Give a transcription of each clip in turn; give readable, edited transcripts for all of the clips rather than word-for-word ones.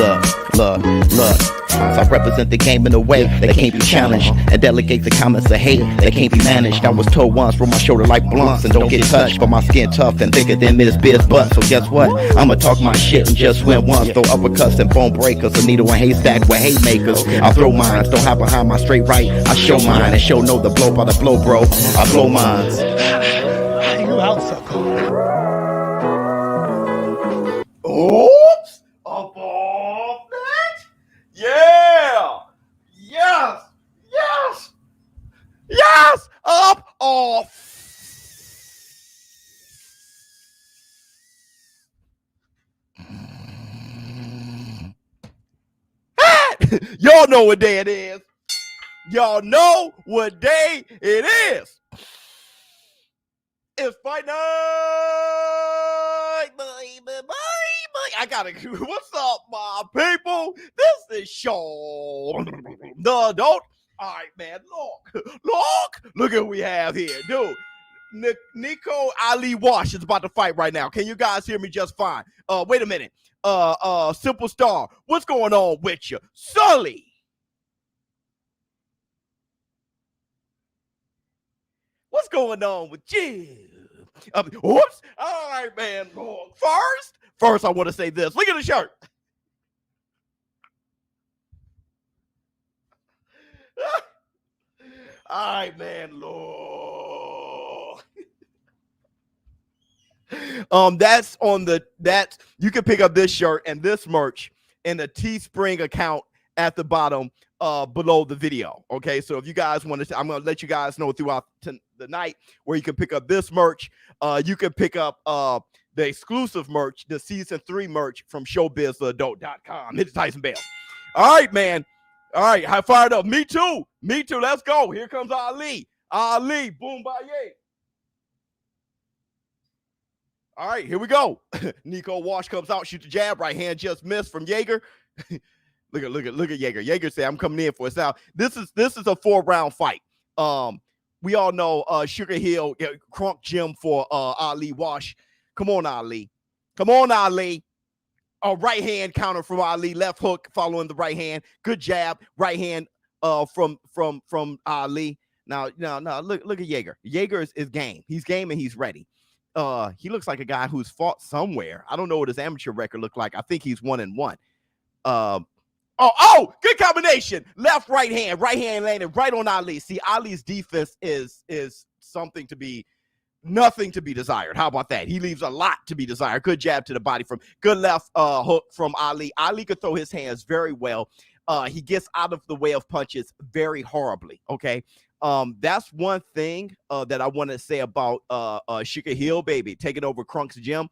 Look. So I represent the game in a way that can't be challenged, and delegate the comments of hate that can't be managed. I was told once, roll my shoulder like blunts and don't get touched, but my skin tough and thicker than Miss Biz butt. So guess what? I'ma talk my shit and just win once. Throw uppercuts and bone breakers, a needle and haystack with haymakers. I throw mines, don't hide behind my straight right. I show mine and show no the blow by the blow, bro. I blow mines. You out, sucker. Oops! Up off that? Yeah! Yes! Up off! Y'all know what day it is. Y'all know what day it is. It's fight night, baby. I gotta. What's up, my people? This is Sean, the adult. All right, man. Look at what we have here, dude. Nico Ali Walsh is about to fight right now. Can you guys hear me just fine? Wait a minute. Simple Star, what's going on with you, Sully? What's going on with you? Whoops. All right, man. First, I want to say this. Look at the shirt. All right, man. Lord. That's on the you can pick up this shirt and this merch in the Teespring account at the bottom below the video. Okay, so if you guys want to, I'm gonna let you guys know throughout the night where you can pick up this merch. You can pick up the exclusive merch, the season 3 merch from ShowBizz.com. Hit the Tyson Bell. All right, man. All right, I fired up. Me too. Let's go. Here comes Ali. Boom, baye. All right, here we go. Nico Walsh comes out, shoot the jab, right hand just missed from Jaeger. Look at Jaeger. Jaeger said, "I'm coming in for it." Now, this is a 4-round fight. We all know Sugar Hill, Crunk Gym for Ali Walsh. Come on, Ali. A right hand counter from Ali, left hook following the right hand. Good jab, right hand from Ali. Now look at Jaeger. Jaeger is game. He's game and he's ready. He looks like a guy who's fought somewhere. I don't know what his amateur record looked like. I think he's 1-1. Good combination. Left, right hand landed right on Ali. See, Ali's defense is nothing to be desired. How about that? He leaves a lot to be desired. Good jab to the body from good left hook from Ali. Ali could throw his hands very well. He gets out of the way of punches very horribly. Okay. That's one thing that I want to say about Sugar Hill, baby, taking over Crunk's gym.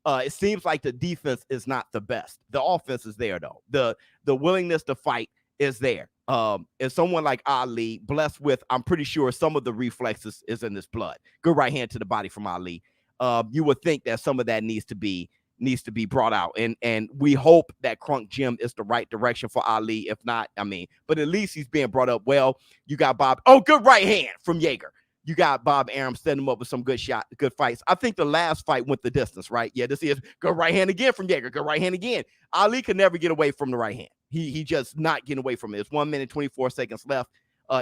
It seems like the defense is not the best. The offense is there, though. The willingness to fight is there. And someone like Ali, blessed with, I'm pretty sure some of the reflexes is in his blood. Good right hand to the body from Ali. You would think that some of that needs to be brought out. And we hope that Crunk Gym is the right direction for Ali. If not, but at least he's being brought up well. You got Bob. Oh, good right hand from Jaeger. You got Bob Arum setting him up with some good fights. I think the last fight went the distance, right? Yeah, this is good right hand again from Jaeger. Good right hand again. Ali can never get away from the right hand. He just not getting away from it. It's 1 minute, 24 seconds left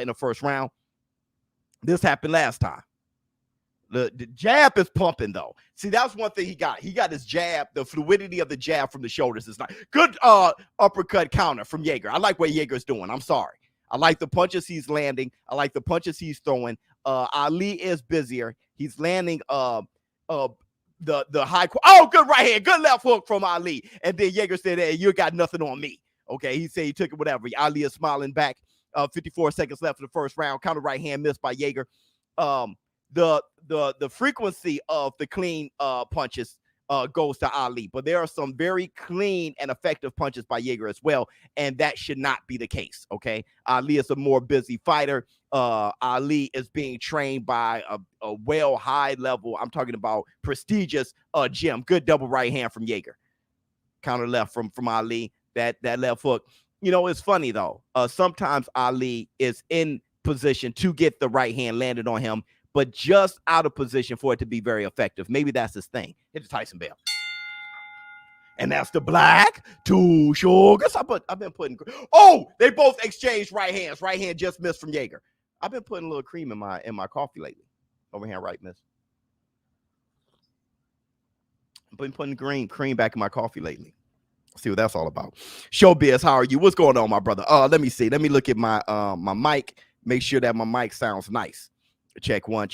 in the first round. This happened last time. The jab is pumping, though. See, that's one thing he got. He got his jab. The fluidity of the jab from the shoulders is not good. Uppercut counter from Jaeger. I like what Jaeger's doing. I'm sorry. I like the punches he's landing. I like the punches he's throwing. Ali is busier. He's landing the high. Good right hand. Good left hook from Ali. And then Jaeger said, "Hey, you got nothing on me." Okay, he said he took it, whatever. Ali is smiling back. 54 seconds left in the first round. Counter right hand missed by Jaeger. The frequency of the clean punches goes to Ali, but there are some very clean and effective punches by Jaeger as well, and that should not be the case. Okay, Ali is a more busy fighter. Ali is being trained by a well high level. I'm talking about prestigious gym. Good double right hand from Jaeger. Counter left from Ali. That left hook. You know, it's funny though. Sometimes Ali is in position to get the right hand landed on him, but just out of position for it to be very effective. Maybe that's his thing. Hit the Tyson Bell. And that's the black, 2 sugars. I've been putting, oh, they both exchanged right hands. Right hand just missed from Jaeger. I've been putting a little cream in my coffee lately. Overhand right miss. I've been putting cream back in my coffee lately. See what that's all about. ShowBizz, how are you? What's going on, my brother? Let me see. Let me look at my my mic. Make sure that my mic sounds nice. Check one.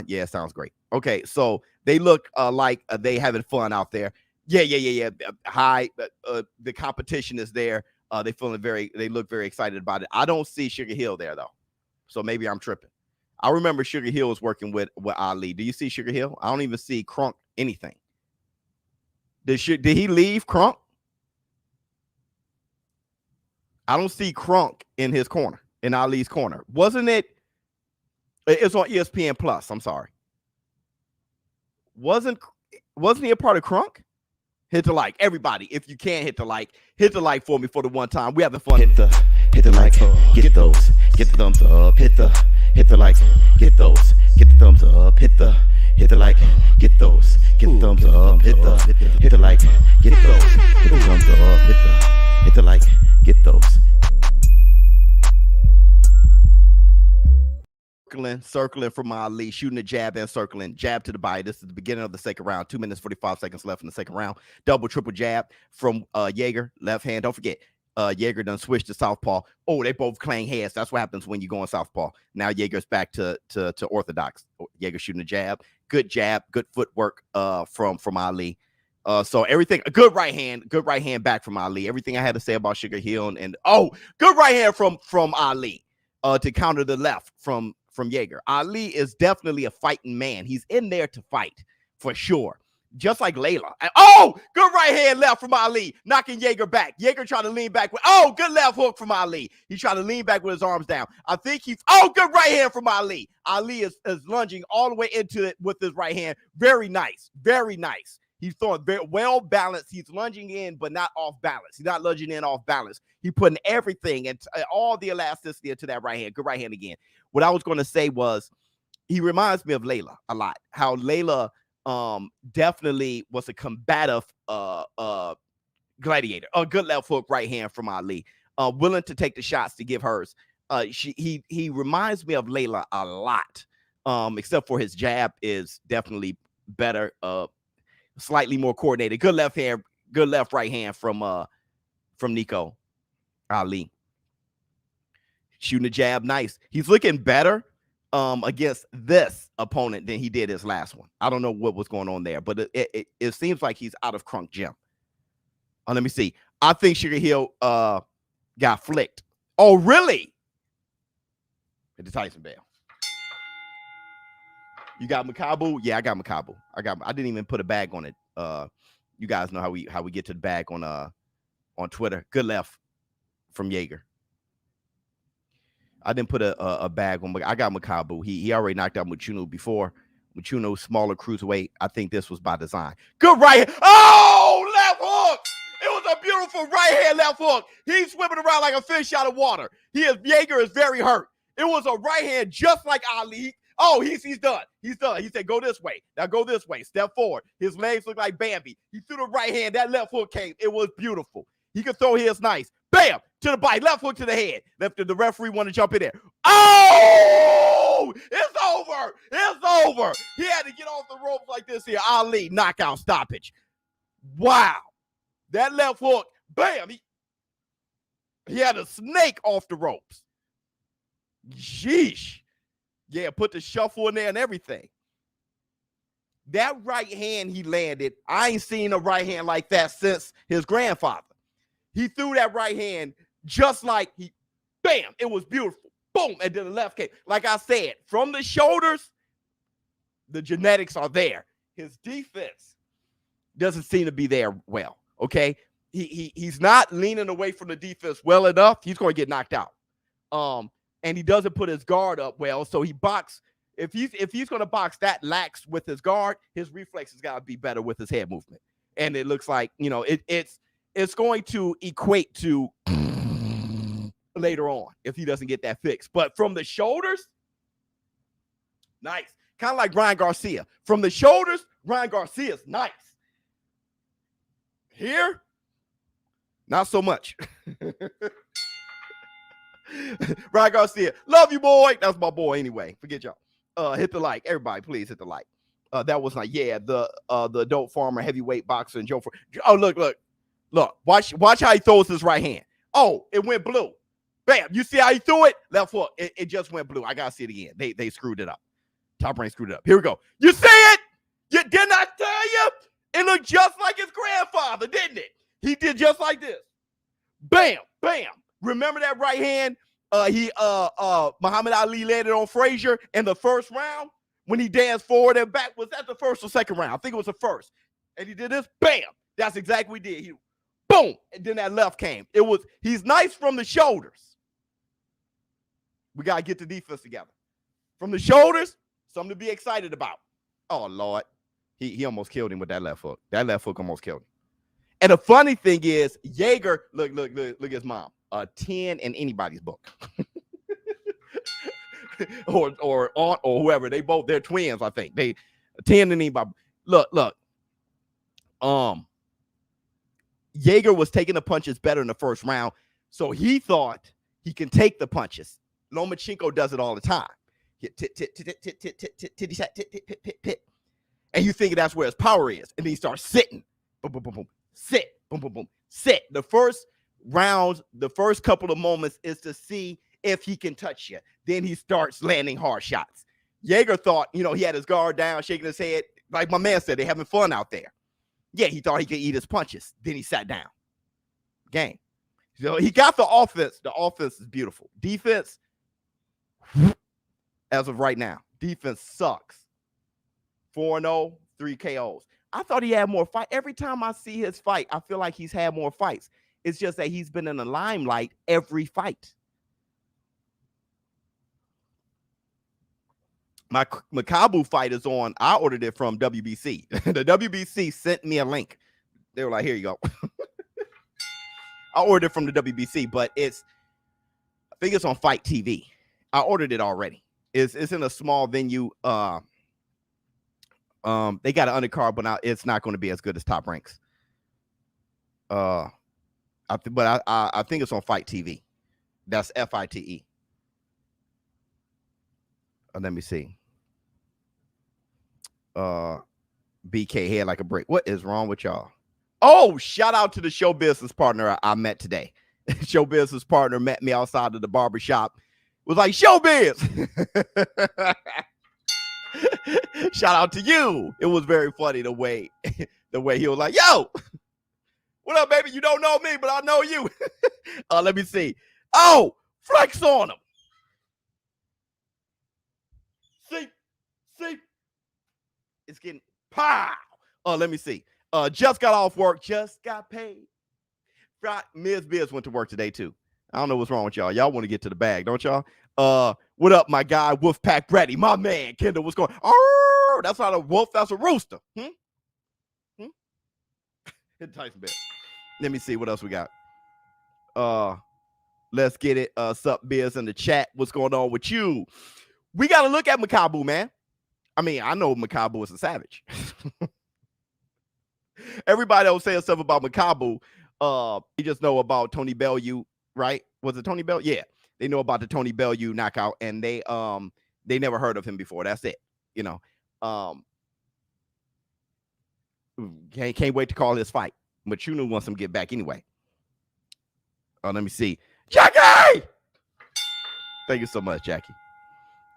Yeah, it sounds great. Okay, so they look like they having fun out there. Yeah. Hi. The competition is there. They look very excited about it. I don't see Sugar Hill there though, so maybe I'm tripping. I remember Sugar Hill was working with Ali. Do you see Sugar Hill? I don't even see Crunk anything. Did he leave Crunk? I don't see Crunk in his corner, in Ali's corner. Wasn't it? It's on ESPN Plus. I'm sorry. Wasn't he a part of Crunk? Hit the like, everybody. If you can hit the like for me for the one time. We having fun. Hit the like, get those, get the thumbs up. Hit the like, get those, get the thumbs up. Hit the like, get those, get the thumbs up. Hit the like, get those, get the thumbs up. Hit the like, get those. Circling from Ali, shooting a jab and circling, jab to the body. This is the beginning of the second round. 2 minutes 45 seconds left in the second round. Double triple jab from Jaeger, left hand. Don't forget, Jaeger done switched to southpaw. Oh, they both clang heads. That's what happens when you go in southpaw. Now Jaeger's back to orthodox. Jaeger shooting a jab, good footwork from Ali. So everything, a good right hand back from Ali. Everything I had to say about Sugar Hill and good right hand from Ali to counter the left from Jaeger. Ali is definitely a fighting man. He's in there to fight for sure. Just like Layla. Good right hand left from Ali, knocking Jaeger back. Jaeger trying to lean back with, good left hook from Ali. He's trying to lean back with his arms down. I think good right hand from Ali. Ali is lunging all the way into it with his right hand. Very nice. Very nice. He's throwing very well balanced. He's lunging in, but not off balance. He's not lunging in off balance. He's putting everything and all the elasticity into that right hand. Good right hand again. What I was going to say was he reminds me of Layla a lot. How Layla definitely was a combative gladiator. A good left hook right hand from Ali. Willing to take the shots to give hers. He reminds me of Layla a lot. Except for his jab is definitely better. Slightly more coordinated. Good left hand, good left right hand from Nico Ali. Shooting a jab, nice. He's looking better against this opponent than he did his last one. I don't know what was going on there, but it seems like he's out of Crunk gym. Let me see. I think Sugar Hill got flicked. Oh, really? At the Tyson Bell. You got Makabu? Yeah, I got Makabu. I didn't even put a bag on it. You guys know how we get to the bag on Twitter. Good left from Jaeger. I didn't put a bag on. I got Makabu. He already knocked out Mchunu before. Mchunu, smaller cruiserweight. I think this was by design. Good right hand. Oh, left hook. It was a beautiful right hand left hook. He's swimming around like a fish out of water. Jaeger is very hurt. It was a right hand just like Ali. Oh, he's done. He's done. He said, go this way. Now go this way. Step forward. His legs look like Bambi. He threw the right hand. That left hook came. It was beautiful. He could throw his nice. Bam! To the body. Left hook to the head. The referee want to jump in there. Oh! It's over. It's over. He had to get off the ropes like this here. Ali, knockout, stoppage. Wow. That left hook. Bam! He had a snake off the ropes. Sheesh. Yeah, put the shuffle in there and everything. That right hand he landed, I ain't seen a right hand like that since his grandfather. He threw that right hand just like bam, it was beautiful. Boom, and then the left came. Like I said, from the shoulders, the genetics are there. His defense doesn't seem to be there well, okay? He's not leaning away from the defense well enough. He's going to get knocked out. And he doesn't put his guard up well, so he box. If he's going to box that lax with his guard, his reflexes got to be better with his head movement. And it looks like, it's going to equate to later on if he doesn't get that fixed. But from the shoulders, nice. Kind of like Ryan Garcia. From the shoulders, Ryan Garcia's nice. Here, not so much. Ryan Garcia, love you, boy. That's my boy anyway. Forget y'all. Hit the like. Everybody, please hit the like. That was not, the adult farmer, heavyweight boxer, and Joe. Oh, look. Watch how he throws his right hand. Oh, it went blue. Bam. You see how he threw it? Left hook. It just went blue. I gotta see it again. They screwed it up. Top Rank screwed it up. Here we go. You see it? You did not tell you? It looked just like his grandfather, didn't it? He did just like this. Bam, bam. Remember that right hand? Muhammad Ali landed on Frazier in the first round when he danced forward and back. Was that the first or second round? I think it was the first. And he did this. Bam. That's exactly what he did. He, boom. And then that left came. He's nice from the shoulders. We got to get the defense together. From the shoulders, something to be excited about. Oh, Lord. He almost killed him with that left hook. That left hook almost killed him. And the funny thing is, Jaeger, look at his mom. 10 in anybody's book. or aunt or whoever. They're twins, I think. They 10 in anybody. Look. Jaeger was taking the punches better in the first round, so he thought he can take the punches. Lomachenko does it all the time. And you think that's where his power is. And then he starts sitting. Boom, boom, boom, boom. Sit. Boom, boom, boom. Sit. The first round, the first couple of moments is to see if he can touch you. Then he starts landing hard shots. Jaeger thought, he had his guard down, shaking his head. Like my man said, they're having fun out there. Yeah, he thought he could eat his punches. Then he sat down. Game. So he got the offense. The offense is beautiful. Defense, as of right now, defense sucks. 4-0, 3 KOs. I thought he had more fight. Every time I see his fight, I feel like he's had more fights. It's just that he's been in the limelight every fight. My Makabu fight is on. I ordered it from WBC. The WBC sent me a link. They were like, here you go. I ordered it from the WBC, but I think it's on Fight TV. I ordered it already. It's in a small venue. They got an undercard, but it's not going to be as good as Top Ranks. I think it's on Fight TV. That's FITE. Let me see. BK head like a brick. What is wrong with y'all? Oh, shout out to the show business partner I met today. Show business partner met me outside of the barbershop. Was like, ShowBizz. Shout out to you. It was very funny the way he was like, yo, what up, baby? You don't know me, but I know you. Let me see. Oh, flex on him. See, it's getting pow. Let me see. Just got off work, just got paid. Ms. Biz went to work today too. I don't know what's wrong with y'all. Y'all want to get to the bag, don't y'all? What up, my guy, Wolfpack Brady, my man, Kendall, what's going on? Oh, that's not a wolf, that's a rooster. Hit Tyson bet. Let me see what else we got. Let's get it. Sup, Biz in the chat. What's going on with you? We got to look at Makabu, man. I mean, I know Makabu is a savage. Everybody else saying stuff about Makabu. You just know about Tony Bellew, right? Was it Tony Bellew? Yeah. They know about the Tony Bellew knockout, and they never heard of him before. That's it. Can't wait to call this fight. Mchunu wants him to get back anyway. Let me see. Jackie! Thank you so much, Jackie.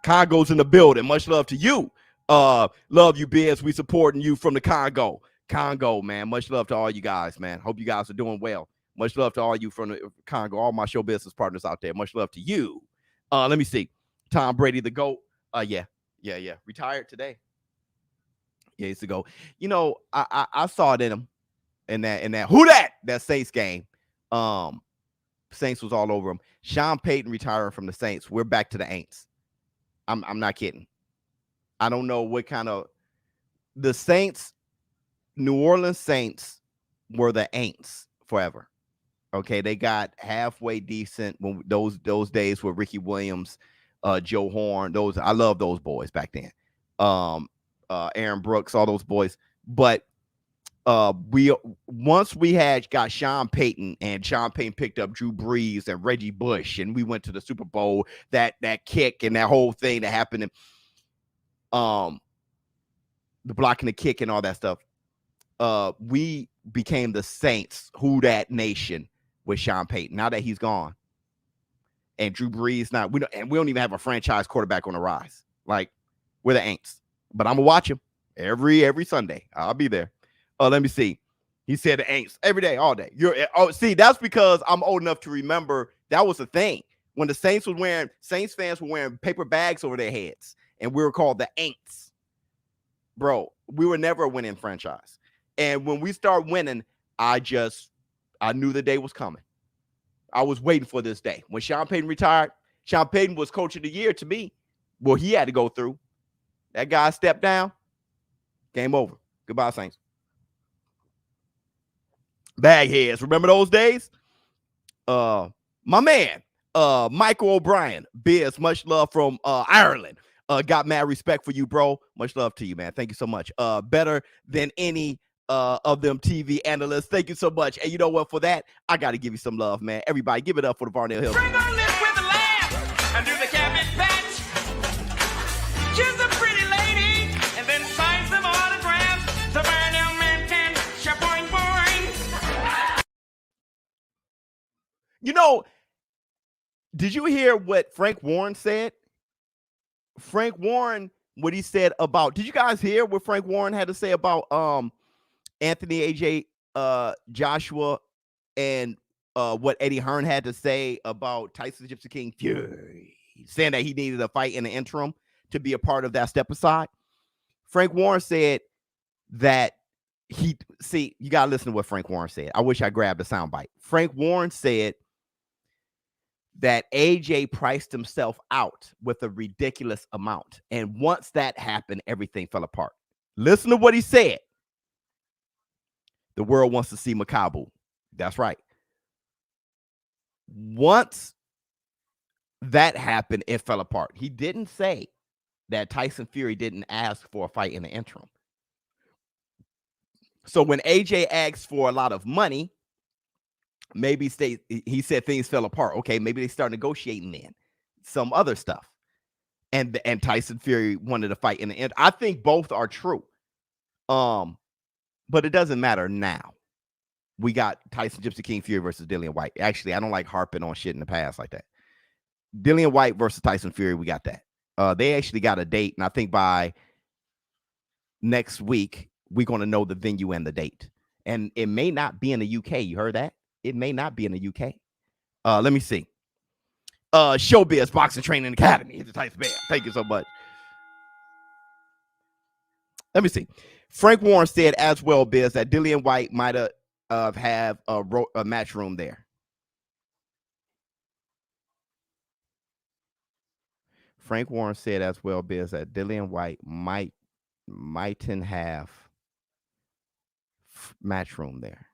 Congo's in the building. Much love to you. Love you, Biz. We supporting you from the Congo. Congo, man. Much love to all you guys, man. Hope you guys are doing well. Much love to all you from the Congo, all my show business partners out there. Much love to you. Let me see. Tom Brady, the GOAT. Yeah. Retired today. Yeah, he's the GOAT. I saw it in him in that who that Saints game. Saints was all over him. Sean Payton retiring from the Saints. We're back to the Aints. I'm not kidding. I don't know what kind of the Saints, New Orleans Saints were the Aints forever. Okay, they got halfway decent when those days with Ricky Williams, Joe Horn. I love those boys back then. Aaron Brooks, all those boys. But Once we got Sean Payton, and Sean Payton picked up Drew Brees and Reggie Bush, and we went to the Super Bowl, that kick and that whole thing that happened, and the blocking the kick and all that stuff. We became the Saints, who that nation with Sean Payton. Now that he's gone, and Drew Brees we don't even have a franchise quarterback on the rise. Like, we're the Aints, but I'm gonna watch him every Sunday. I'll be there. Let me see. He said the Aints every day, all day. See, that's because I'm old enough to remember that was a thing when the Saints fans were wearing paper bags over their heads, and we were called the Aints. Bro, we were never a winning franchise. And when we start winning, I knew the day was coming. I was waiting for this day. When Sean Payton retired, Sean Payton was coach of the year to me. Well, he had to go through. That guy stepped down. Game over. Goodbye, Saints. Bagheads. Remember those days? My man, Michael O'Brien. Biz, much love from Ireland. Got mad respect for you, bro. Much love to you, man. Thank you so much. Better than any of them TV analysts. Thank you so much. And you know what? For that, I got to give you some love, man. Everybody, give it up for the Varnell Hill. Bring on this with a laugh under the cabbage patch. She's a pretty lady, and then sign some autographs. The Varnell Manton, shaboing boing. You know, did you hear what Frank Warren said? Frank Warren, what he said about, did you guys hear what Frank Warren had to say about Anthony AJ Joshua, and what Eddie Hearn had to say about Tyson Gypsy King Fury, saying that he needed a fight in the interim to be a part of that step aside? Frank Warren said that you got to listen to what Frank Warren said. I wish I grabbed a soundbite. Frank Warren said that AJ priced himself out with a ridiculous amount. And once that happened, everything fell apart. Listen to what he said. The world wants to see Makabu. That's right. Once that happened, it fell apart. He didn't say that Tyson Fury didn't ask for a fight in the interim. So when AJ asked for a lot of money, maybe he said things fell apart. Okay, maybe they start negotiating then some other stuff. And Tyson Fury wanted to fight in the end. I think both are true. But it doesn't matter now. We got Tyson Gypsy King Fury versus Dillian White. Actually, I don't like harping on shit in the past like that. Dillian White versus Tyson Fury, we got that. They actually got a date, and I think by next week, we're going to know the venue and the date. And it may not be in the UK. You heard that? It may not be in the UK. Let me see. ShowBizz Boxing Training Academy. It's a Tyson Bear. Thank you so much. Let me see. Frank Warren said as well, Biz, that Dillian White might have a match room there. Frank Warren said as well, Biz, that Dillian White mightn't have match room there.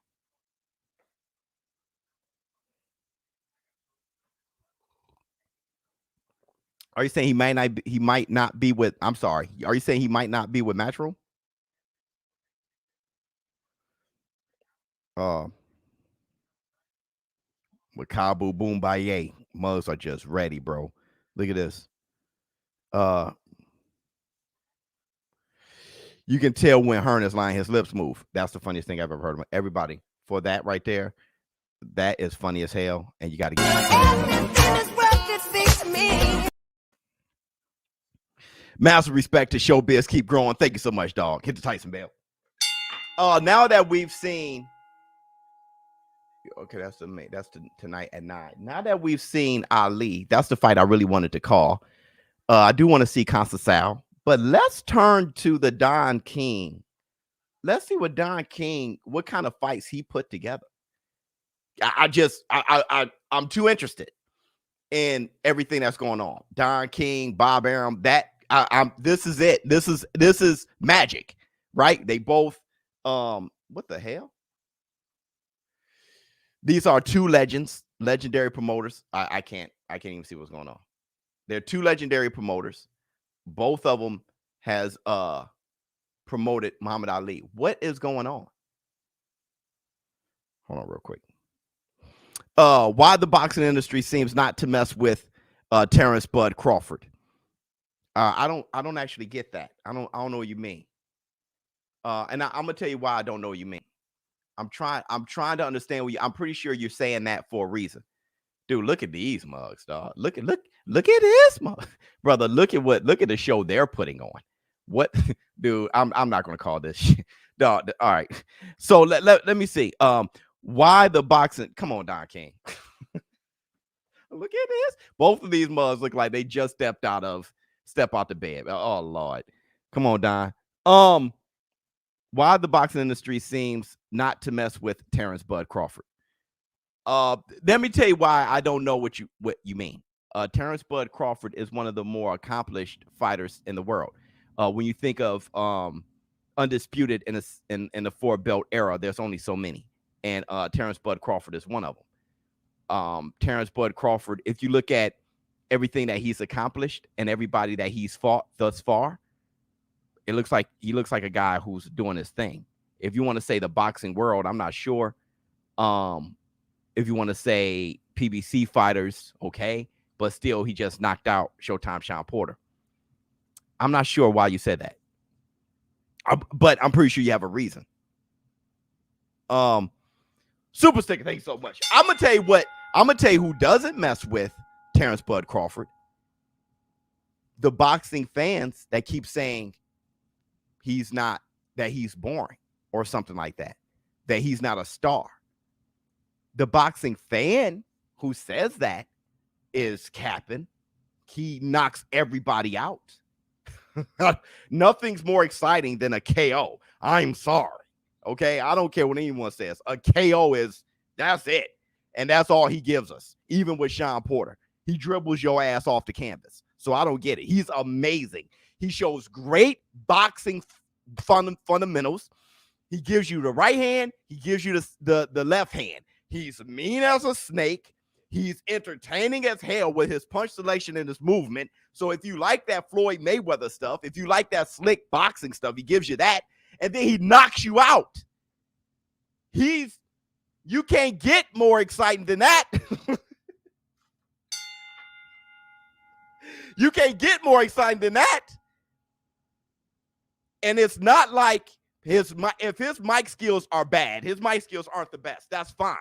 Are you saying he might not be with, I'm sorry. Are you saying he might not be with Matchroom? Makabu Boom Baye. Mugs are just ready, bro. Look at this. You can tell when Hearn is lying, his lips move. That's the funniest thing I've ever heard of. Everybody, for that right there, that is funny as hell. And you got to get massive respect to ShowBizz. Keep growing. Thank you so much, dog. Hit the Tyson bell. Now that we've seen, okay, that's tonight at 9. Now that we've seen Ali, that's the fight I really wanted to call. I do want to see Conceição, but let's turn to the Don King. Let's see what Don King, what kind of fights he put together. I'm too interested in everything that's going on. Don King, Bob Arum, this is it. This is magic, right? They both, what the hell? These are two legendary promoters. I can't even see what's going on. They're two legendary promoters. Both of them has promoted Muhammad Ali. What is going on? Hold on real quick. Why the boxing industry seems not to mess with Terrence Bud Crawford. I don't actually get that. I don't know what you mean. And I'm gonna tell you why I don't know what you mean. I'm trying to understand what I'm pretty sure you're saying that for a reason. Dude, look at these mugs, dog. Look at this mug. Brother, look at the show they're putting on. What dude, I'm not gonna call this shit. Dog, all right. So let me see. Why the boxing? Come on, Don King. Look at this. Both of these mugs look like they just stepped out the bed. Oh Lord. Come on, Don. Why the boxing industry seems not to mess with Terrence Bud Crawford. Let me tell you why I don't know what you mean. Terrence Bud Crawford is one of the more accomplished fighters in the world. When you think of undisputed in the 4-belt era, there's only so many, and Terrence Bud Crawford is one of them. Terrence Bud Crawford, if you look at everything that he's accomplished and everybody that he's fought thus far, he looks like a guy who's doing his thing. If you want to say the boxing world, I'm not sure. If you want to say PBC fighters, okay, but still he just knocked out Showtime Sean Porter. I'm not sure why you said that, but I'm pretty sure you have a reason. Super Sticker, thank you so much. I'm gonna tell you who doesn't mess with Terrence Bud Crawford. The boxing fans that keep saying that he's boring or something like that he's not a star. The boxing fan who says that is capping. He knocks everybody out. Nothing's more exciting than a KO. I'm sorry. Okay, I don't care what anyone says. A KO that's it. And that's all he gives us. Even with Sean Porter, he dribbles your ass off the canvas. So I don't get it. He's amazing. He shows great boxing fundamentals. He gives you the right hand. He gives you the left hand. He's mean as a snake. He's entertaining as hell with his punch selection and his movement. So if you like that Floyd Mayweather stuff, if you like that slick boxing stuff, he gives you that. And then he knocks you out. You can't get more exciting than that. You can't get more exciting than that. And it's not like if his mic skills are bad, his mic skills aren't the best. That's fine.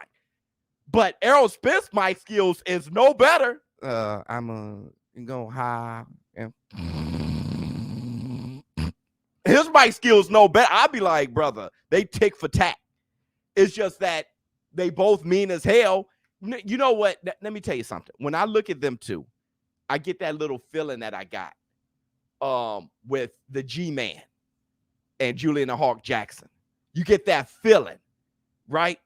But Errol Spence mic skills is no better. I'm go high. His mic skills no better. I'd be like, brother, they tick for tack. It's just that they both mean as hell. You know what? Let me tell you something. When I look at them two, I get that little feeling that I got with the G-Man and Julian the Hawk Jackson. You get that feeling, right?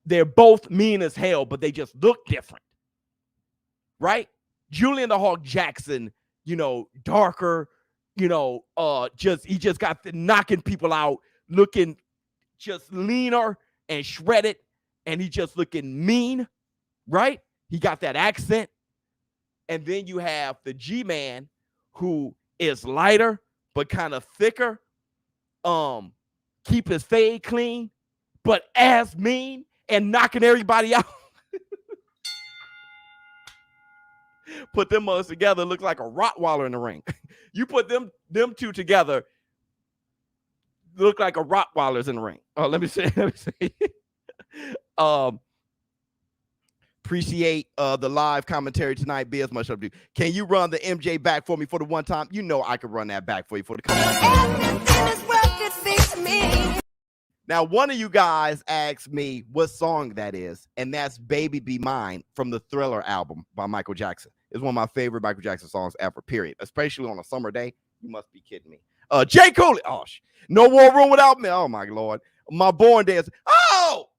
They're both mean as hell, but they just look different, right? Julian the Hawk Jackson, darker, he just got the knocking people out, looking just leaner and shredded, and he just looking mean, right? He got that accent. And then you have the G-Man, who is lighter but kind of thicker, keep his fade clean, but as mean and knocking everybody out. Put them mugs together, look like a Rottweiler in the ring. You put them two together, look like a Rottweiler's in the ring. Oh, let me say. Appreciate the live commentary tonight. Be as much up to you. Can you run the MJ back for me for the one time? You know I can run that back for you for the coming. Now, one of you guys asked me what song that is, and that's Baby Be Mine from the Thriller album by Michael Jackson. It's one of my favorite Michael Jackson songs ever, period. Especially on a summer day. You must be kidding me. Jay Cooley. Oh, no War Room Without Me. Oh, my Lord. My Born Dance. Oh!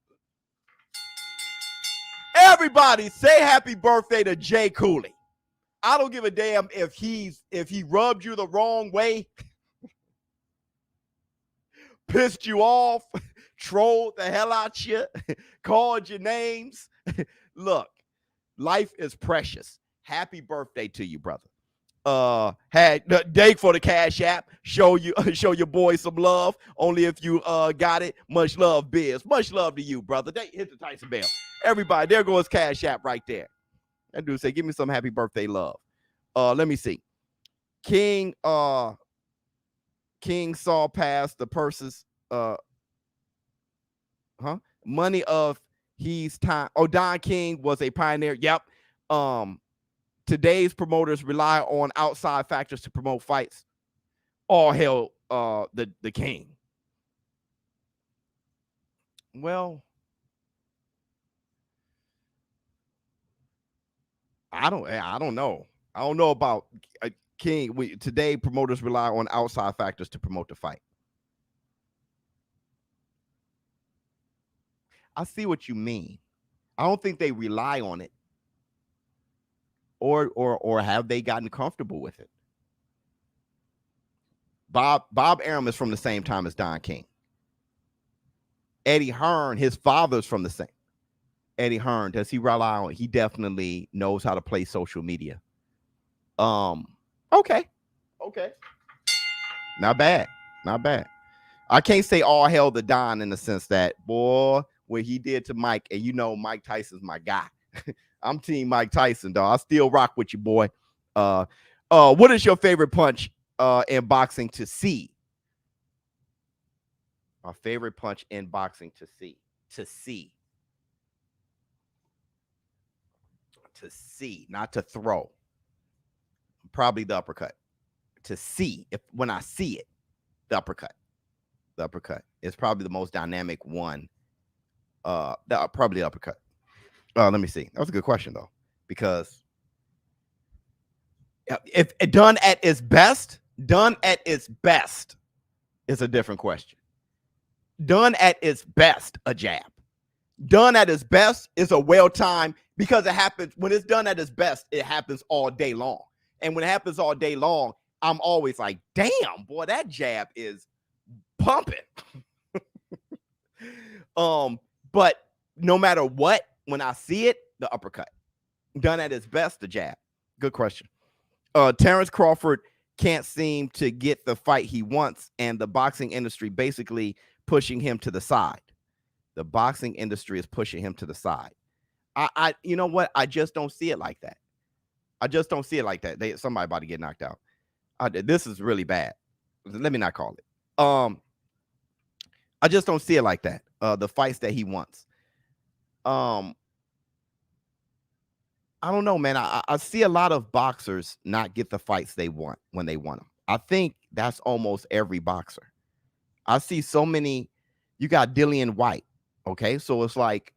Everybody say happy birthday to Jay Cooley. I don't give a damn if he rubbed you the wrong way, pissed you off, trolled the hell out you, called your names. Look, life is precious. Happy birthday to you, brother. had Dake for the Cash App. Show your boy some love. Only if you got it. Much love, Biz. Much love to you, brother. They hit the Tyson bell. Everybody, there goes Cash App right there. That dude say, give me some happy birthday love. Let me see. King saw past the purses. Money of he's time. Oh, Don King was a pioneer. Yep. Today's promoters rely on outside factors to promote fights. All hail the king. Well, I don't know. I don't know about King. Today promoters rely on outside factors to promote the fight. I see what you mean. I don't think they rely on it. Or have they gotten comfortable with it? Bob Arum is from the same time as Don King. Eddie Hearn, his father's from the same. Eddie Hearn, does he rely on? He definitely knows how to play social media. Okay. Not bad. I can't say all hail the Don in the sense that, boy, what he did to Mike, and you know Mike Tyson's my guy. I'm team Mike Tyson, dog. I still rock with you, boy. What is your favorite punch in boxing to see? My favorite punch in boxing to see. To see, not to throw. Probably the uppercut. To see, when I see it, the uppercut. The uppercut is probably the most dynamic one. Probably the uppercut. Let me see. That was a good question though, because if done at its best is a different question. Done at its best, a jab. Done at its best is a well-timed, because it happens when it's done at its best, it happens all day long. And when it happens all day long, I'm always like, damn, boy, that jab is pumping. But no matter what, when I see it, the uppercut. Done at its best, the jab. Good question. Terrence Crawford can't seem to get the fight he wants, and the boxing industry basically pushing him to the side. The boxing industry is pushing him to the side. I you know what? I just don't see it like that. Somebody about to get knocked out. This is really bad. Let me not call it. I just don't see it like that. The fights that he wants. I don't know, man. I see a lot of boxers not get the fights they want when they want them. I think that's almost every boxer. I see so many. You got Dillian White. Okay, so it's like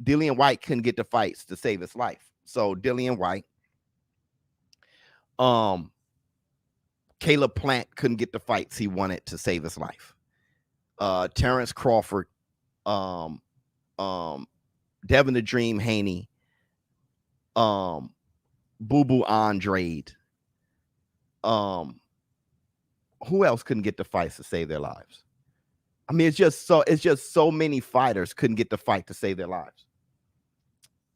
Dillian White couldn't get the fights to save his life. So Dillian White, Caleb Plant couldn't get the fights he wanted to save his life. Terrence Crawford, Devin the Dream Haney, Boo Boo Andrade. Who else couldn't get the fights to save their lives? I mean, it's just so many fighters couldn't get the fight to save their lives.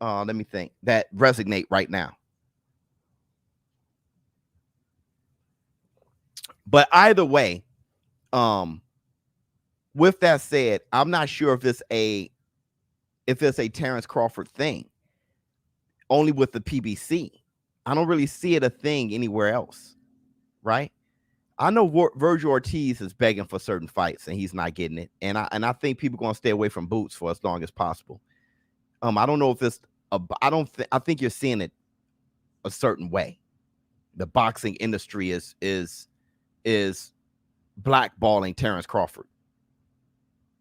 Let me think. That resonate right now. But either way, with that said, I'm not sure if it's a Terrence Crawford thing. Only with the PBC. I don't really see it a thing anywhere else, right? I know Virgil Ortiz is begging for certain fights and he's not getting it, and I think people are going to stay away from Boots for as long as possible. I don't know if it's I think you're seeing it a certain way. The boxing industry is blackballing Terrence Crawford.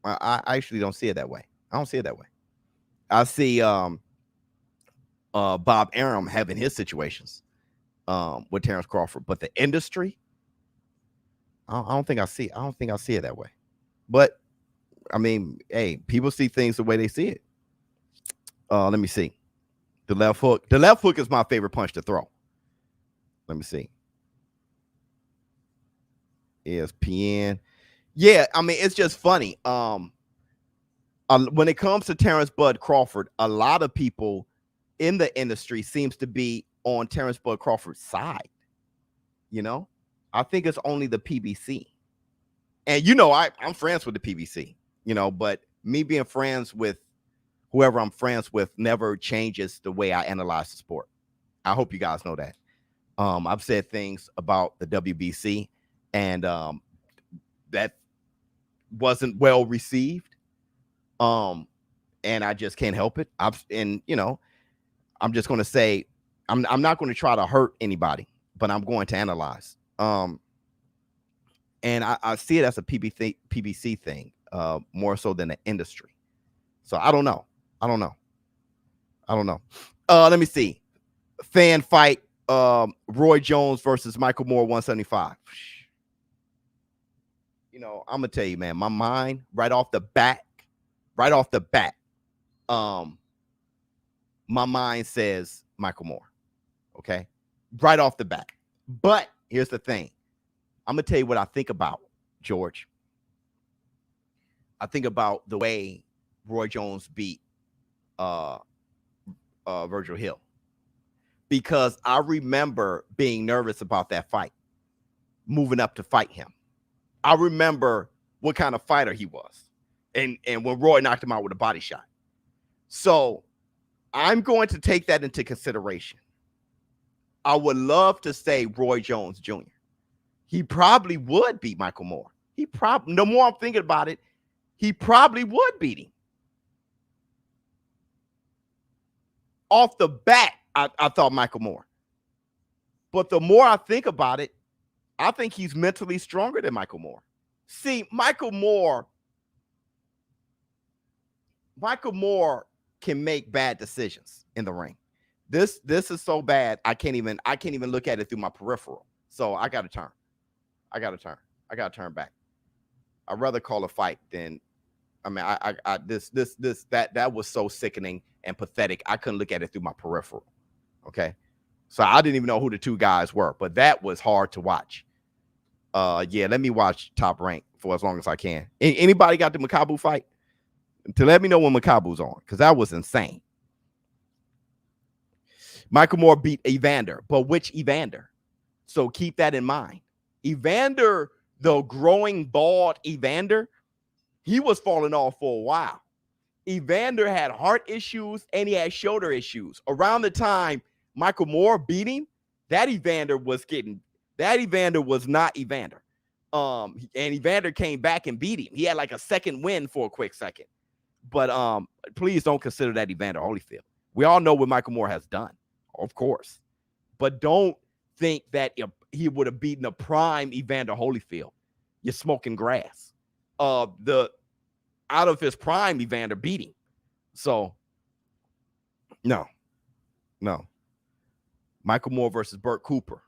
I actually don't see it that way. I don't see it that way. I see Bob Arum having his situations with Terrence Crawford, but the industry, I don't think I see it that way. But I mean, hey, people see things the way they see it. Let me see. The left hook. The left hook is my favorite punch to throw. Let me see. ESPN. Yeah, I mean, it's just funny. When it comes to Terrence Bud Crawford, a lot of people in the industry seems to be on Terrence Bud Crawford's side. You know, I think it's only the PBC. And, you know, I'm friends with the PBC, you know, but me being friends with whoever I'm friends with never changes the way I analyze the sport. I hope you guys know that. I've said things about the WBC, and that wasn't well received. And I just can't help it. And you know, I'm just going to say, I'm not going to try to hurt anybody, but I'm going to analyze. And I see it as a PBC thing, more so than the industry. So I don't know. Let me see. Fan fight. Roy Jones versus Michael Moore, 175. You know, I'm gonna tell you, man, my mind right off the bat, my mind says Michael Moore. Okay, right off the bat. But here's the thing. I'm gonna tell you what I think about, George. I think about the way Roy Jones beat Virgil Hill, because I remember being nervous about that fight, moving up to fight him. I remember what kind of fighter he was, and when Roy knocked him out with a body shot. So I'm going to take that into consideration. I would love to say Roy Jones Jr. He probably would beat Michael Moore. The more I'm thinking about it, he probably would beat him. Off the bat, I thought Michael Moore. But the more I think about it, I think he's mentally stronger than Michael Moore. See, Michael Moore can make bad decisions in the ring. This is so bad, I can't even look at it through my peripheral. So I gotta turn back. I'd rather call a fight than, I mean, that was so sickening and pathetic. I couldn't look at it through my peripheral. Okay. So I didn't even know who the two guys were, but that was hard to watch. Yeah, let me watch Top Rank for as long as I can. Anybody got the Makabu fight? To let me know when Makabu's on, because that was insane. Michael Moore beat Evander, but which Evander? So keep that in mind. Evander, the growing bald Evander, he was falling off for a while. Evander had heart issues and he had shoulder issues. Around the time Michael Moore beat him, that Evander was not Evander. And Evander came back and beat him. He had like a second win for a quick second. But please don't consider that Evander Holyfield. We all know what Michael Moore has done, of course. But don't think that he would have beaten a prime Evander Holyfield. You're smoking grass. Out of his prime, Evander beat him. So, no. Michael Moore versus Burt Cooper.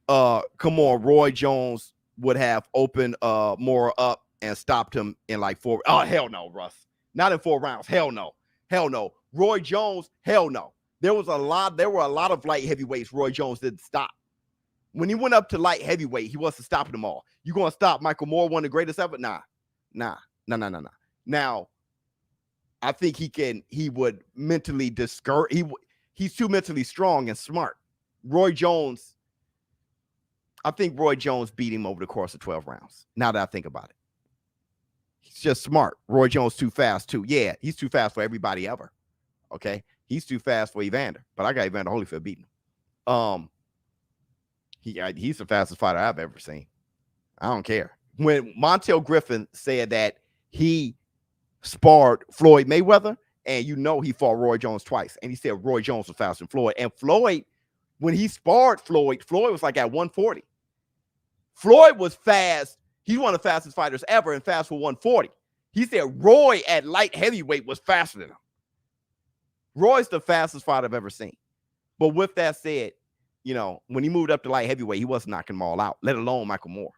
Come on, Roy Jones would have opened Moore up and stopped him in like 4. Oh, hell no, Russ. Not in 4 rounds. Hell no. Roy Jones, hell no. There were a lot of light heavyweights Roy Jones didn't stop. When he went up to light heavyweight, he wasn't stopping them all. You gonna stop Michael Moore, one of the greatest ever? Nah. Now, I think he would mentally discourage. He's too mentally strong and smart. Roy Jones, I think Roy Jones beat him over the course of 12 rounds. Now that I think about it. He's just smart. Roy Jones too fast too. Yeah, he's too fast for everybody ever. Okay. He's too fast for Evander, but I got Evander Holyfield beating him. He's the fastest fighter I've ever seen. I don't care. When Montel Griffin said that he sparred Floyd Mayweather, and you know he fought Roy Jones twice, and he said Roy Jones was faster than Floyd. And Floyd, when he sparred Floyd was like at 140. Floyd was fast. He's one of the fastest fighters ever and fast for 140. He said Roy at light heavyweight was faster than him. Roy's the fastest fighter I've ever seen. But with that said, you know, when he moved up to light heavyweight, he wasn't knocking them all out, let alone Michael Moore.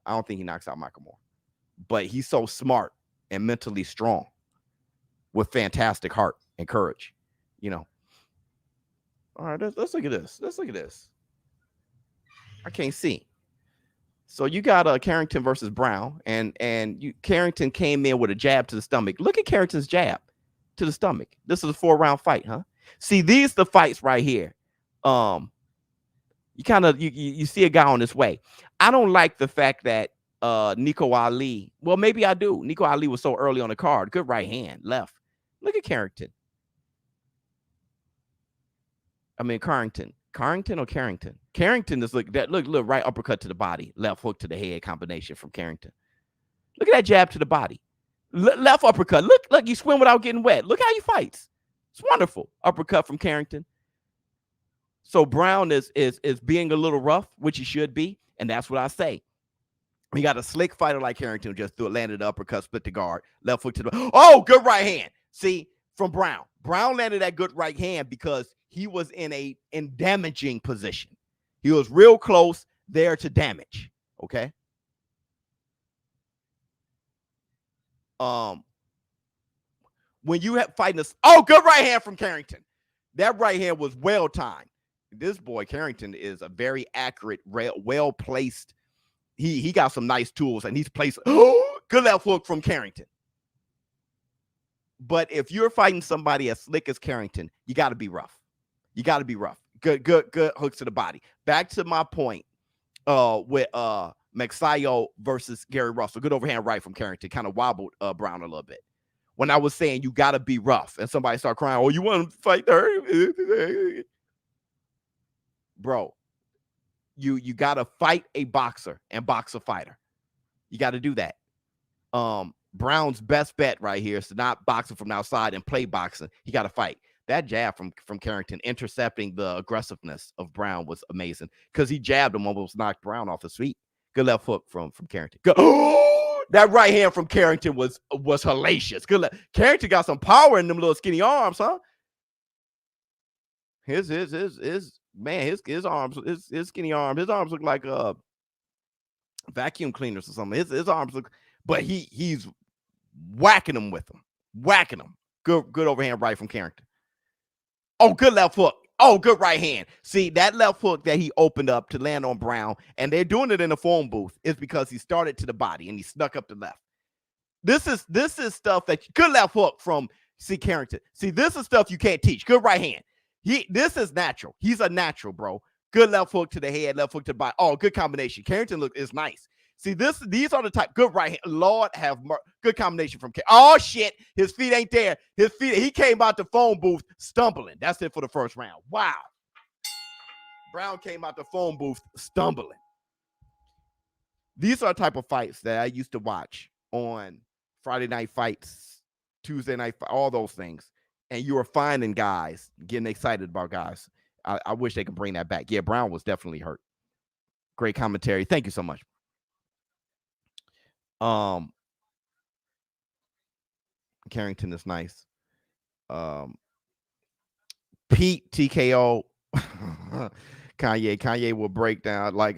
I don't think he knocks out Michael Moore. But he's so smart and mentally strong with fantastic heart and courage, you know. All right, let's look at this. I can't see. So you got Carrington versus Brown, and Carrington came in with a jab to the stomach. Look at Carrington's jab to the stomach. This is a 4-round fight, huh? See, these the fights right here. You kind of you see a guy on his way. I don't like the fact that Nico Ali. Well, maybe I do. Nico Ali was so early on the card. Good right hand, left. Look at Carrington. I mean Carrington. Carrington or Carrington? Carrington is look right uppercut to the body, left hook to the head combination from Carrington. Look at that jab to the body. Left uppercut. Look, you swim without getting wet. Look how he fights. It's wonderful. Uppercut from Carrington. So Brown is being a little rough, which he should be, and that's what I say. We got a slick fighter like Carrington, just landed the uppercut, split the guard, left hook to the good right hand. See, from Brown. Brown landed that good right hand because he was in damaging position. He was real close there to damage. Okay. When you have fighting this, good right hand from Carrington. That right hand was well timed. This boy Carrington is a very accurate, well placed. He got some nice tools, and he's placed. Good left hook from Carrington. But if you're fighting somebody as slick as Carrington, you got to be rough. You got to be rough. Good hooks to the body. Back to my point with Magsayo versus Gary Russell. Good overhand right from Carrington. Kind of wobbled Brown a little bit. When I was saying you got to be rough, and somebody start crying, you want to fight her? Bro, you got to fight a boxer and box a fighter. You got to do that. Brown's best bet right here is to not box him from outside and play boxing. He got to fight. That jab from Carrington intercepting the aggressiveness of Brown was amazing because he jabbed him, almost knocked Brown off his feet. Good left hook from Carrington. Good. That right hand from Carrington was hellacious. Good. Carrington got some power in them little skinny arms, huh? His arms, his skinny arms, his arms look like vacuum cleaners or something. His arms look, but he's whacking them with them, whacking them. Good overhand right from Carrington. Good left hook. Good right hand. See, that left hook that he opened up to land on Brown, and they're doing it in the phone booth, is because he started to the body and he snuck up the left. This is stuff that good left hook from Carrington. See, this is stuff you can't teach. Good right hand. This is natural. He's a natural, bro. Good left hook to the head, left hook to the body. Good combination. Carrington is nice. See, these are the type. Good right hand. Lord have good combination from Carrington. Shit. His feet ain't there. He came out the phone booth stumbling. That's it for the first round. Wow. Brown came out the phone booth stumbling. These are the type of fights that I used to watch on Friday night fights, Tuesday night, all those things. And you were finding guys, getting excited about guys. I wish they could bring that back. Yeah, Brown was definitely hurt. Great commentary. Thank you so much. Carrington is nice. Pete TKO. Kanye will break down like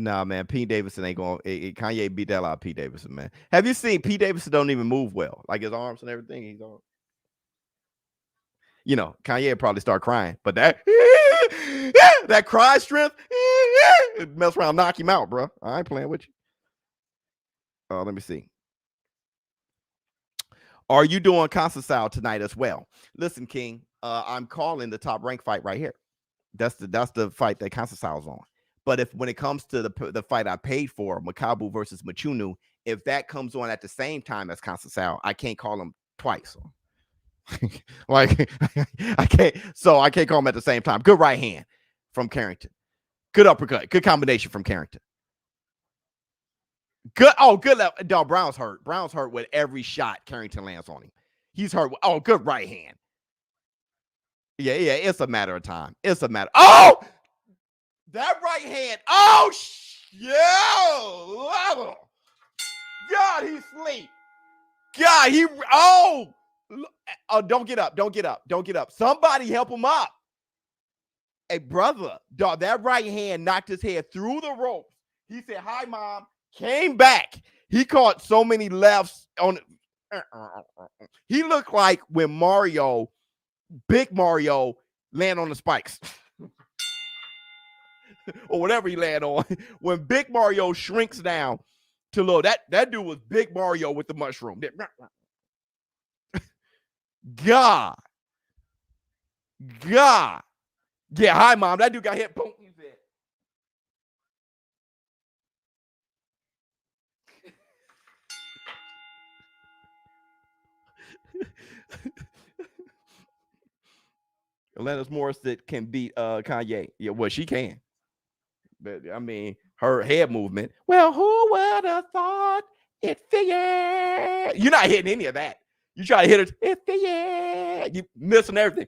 nah, man. Pete Davidson ain't going. Kanye beat that out of Pete Davidson, man. Have you seen Pete Davidson don't even move well, like his arms and everything? He's on. Kanye probably start crying, but that cry strength, mess around, knock him out, bro. I ain't playing with you. Let me see. Are you doing Conceição tonight as well? Listen, King, I'm calling the top rank fight right here. That's the fight that Conceição's on. But when it comes to the fight I paid for, Makabu versus Mchunu, if that comes on at the same time as Conceição, I can't call him twice. Like I can't call him at the same time. Good right hand from Carrington. Good uppercut. Good combination from Carrington. Good. Good left. Dog, Brown's hurt. Brown's hurt with every shot Carrington lands on him. He's hurt. Good right hand. Yeah. It's a matter of time. It's a matter. That right hand. Yeah. God, he's asleep. God, don't get up. Don't get up. Don't get up. Somebody help him up. Hey, brother, dog, that right hand knocked his head through the ropes. He said, "Hi, Mom." Came back. He caught so many lefts on. He looked like when Big Mario, land on the spikes. Or whatever he land on. When Big Mario shrinks down to low, that dude was Big Mario with the mushroom. God. God. Yeah, hi, Mom. That dude got hit. Boom. He said. Alanis Morissette can beat Kanye. Yeah, well, she can. But I mean, her head movement. Well, who would have thought it figured? You're not hitting any of that. You try to hit it. It figured. You missing everything.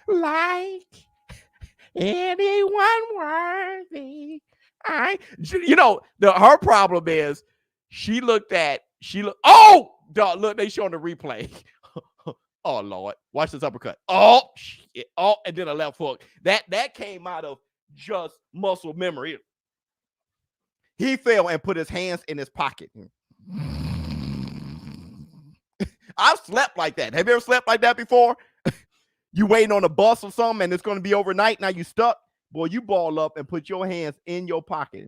Like anyone worthy. Her problem is oh, dog, look, they showing the replay. Oh Lord, watch this uppercut. Oh shit. Oh, and then a left hook. That came out of just muscle memory. He fell and put his hands in his pocket. I've slept like that. Have you ever slept like that before? You waiting on a bus or something and it's going to be overnight. Now you stuck. Boy, you ball up and put your hands in your pocket.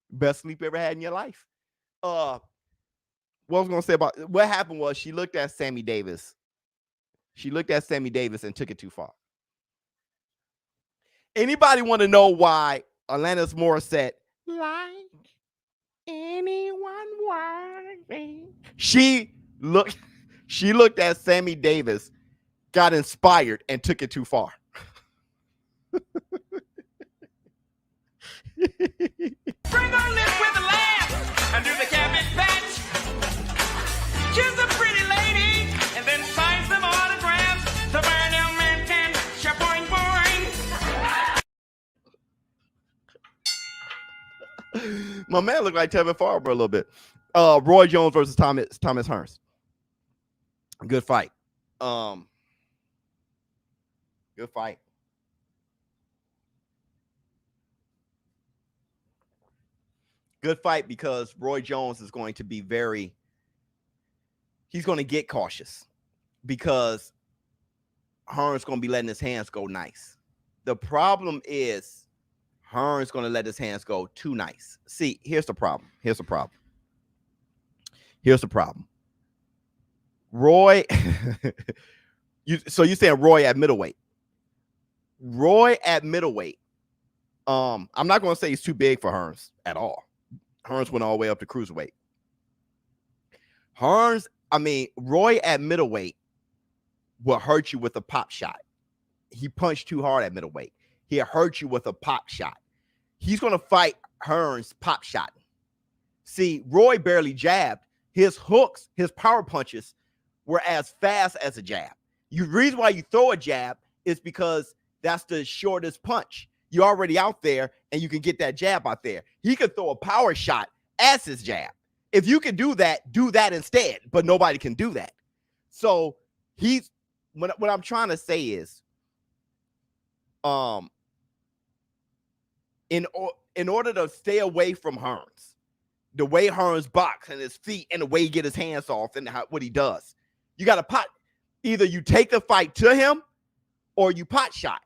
Best sleep you ever had in your life. What I was going to say about what happened was she looked at Sammy Davis. She looked at Sammy Davis and took it too far. Anybody want to know why Alanis Morissette, like anyone worthy? She looked at Sammy Davis, got inspired, and took it too far. Bring her lips with a laugh and do the cabbage patch. Kiss a pretty lady and then sign some autographs. The Burnham Manton, shaboing boing. My man looked like Tevin Farber a little bit. Roy Jones versus Thomas Hearns. Good fight. Good fight. Good fight because Roy Jones is going to be he's going to get cautious because Hearns going to be letting his hands go nice. The problem is Hearns going to let his hands go too nice. See, here's the problem. Roy, so you saying Roy at middleweight. Roy at middleweight. I'm not going to say he's too big for Hearns at all. Hearns went all the way up to cruiserweight. Roy at middleweight will hurt you with a pop shot. He punched too hard at middleweight. He'll hurt you with a pop shot. He's going to fight Hearns pop shot. See, Roy barely jabbed. His hooks, his power punches were as fast as a jab. The reason why you throw a jab is because that's the shortest punch. You're already out there and you can get that jab out there. He could throw a power shot as his jab. If you can do that instead, but nobody can do that. So what I'm trying to say is, in order to stay away from Hearns, the way Hearns box and his feet and the way he get his hands off and what he does, you got to pot. Either you take the fight to him or you pot shot.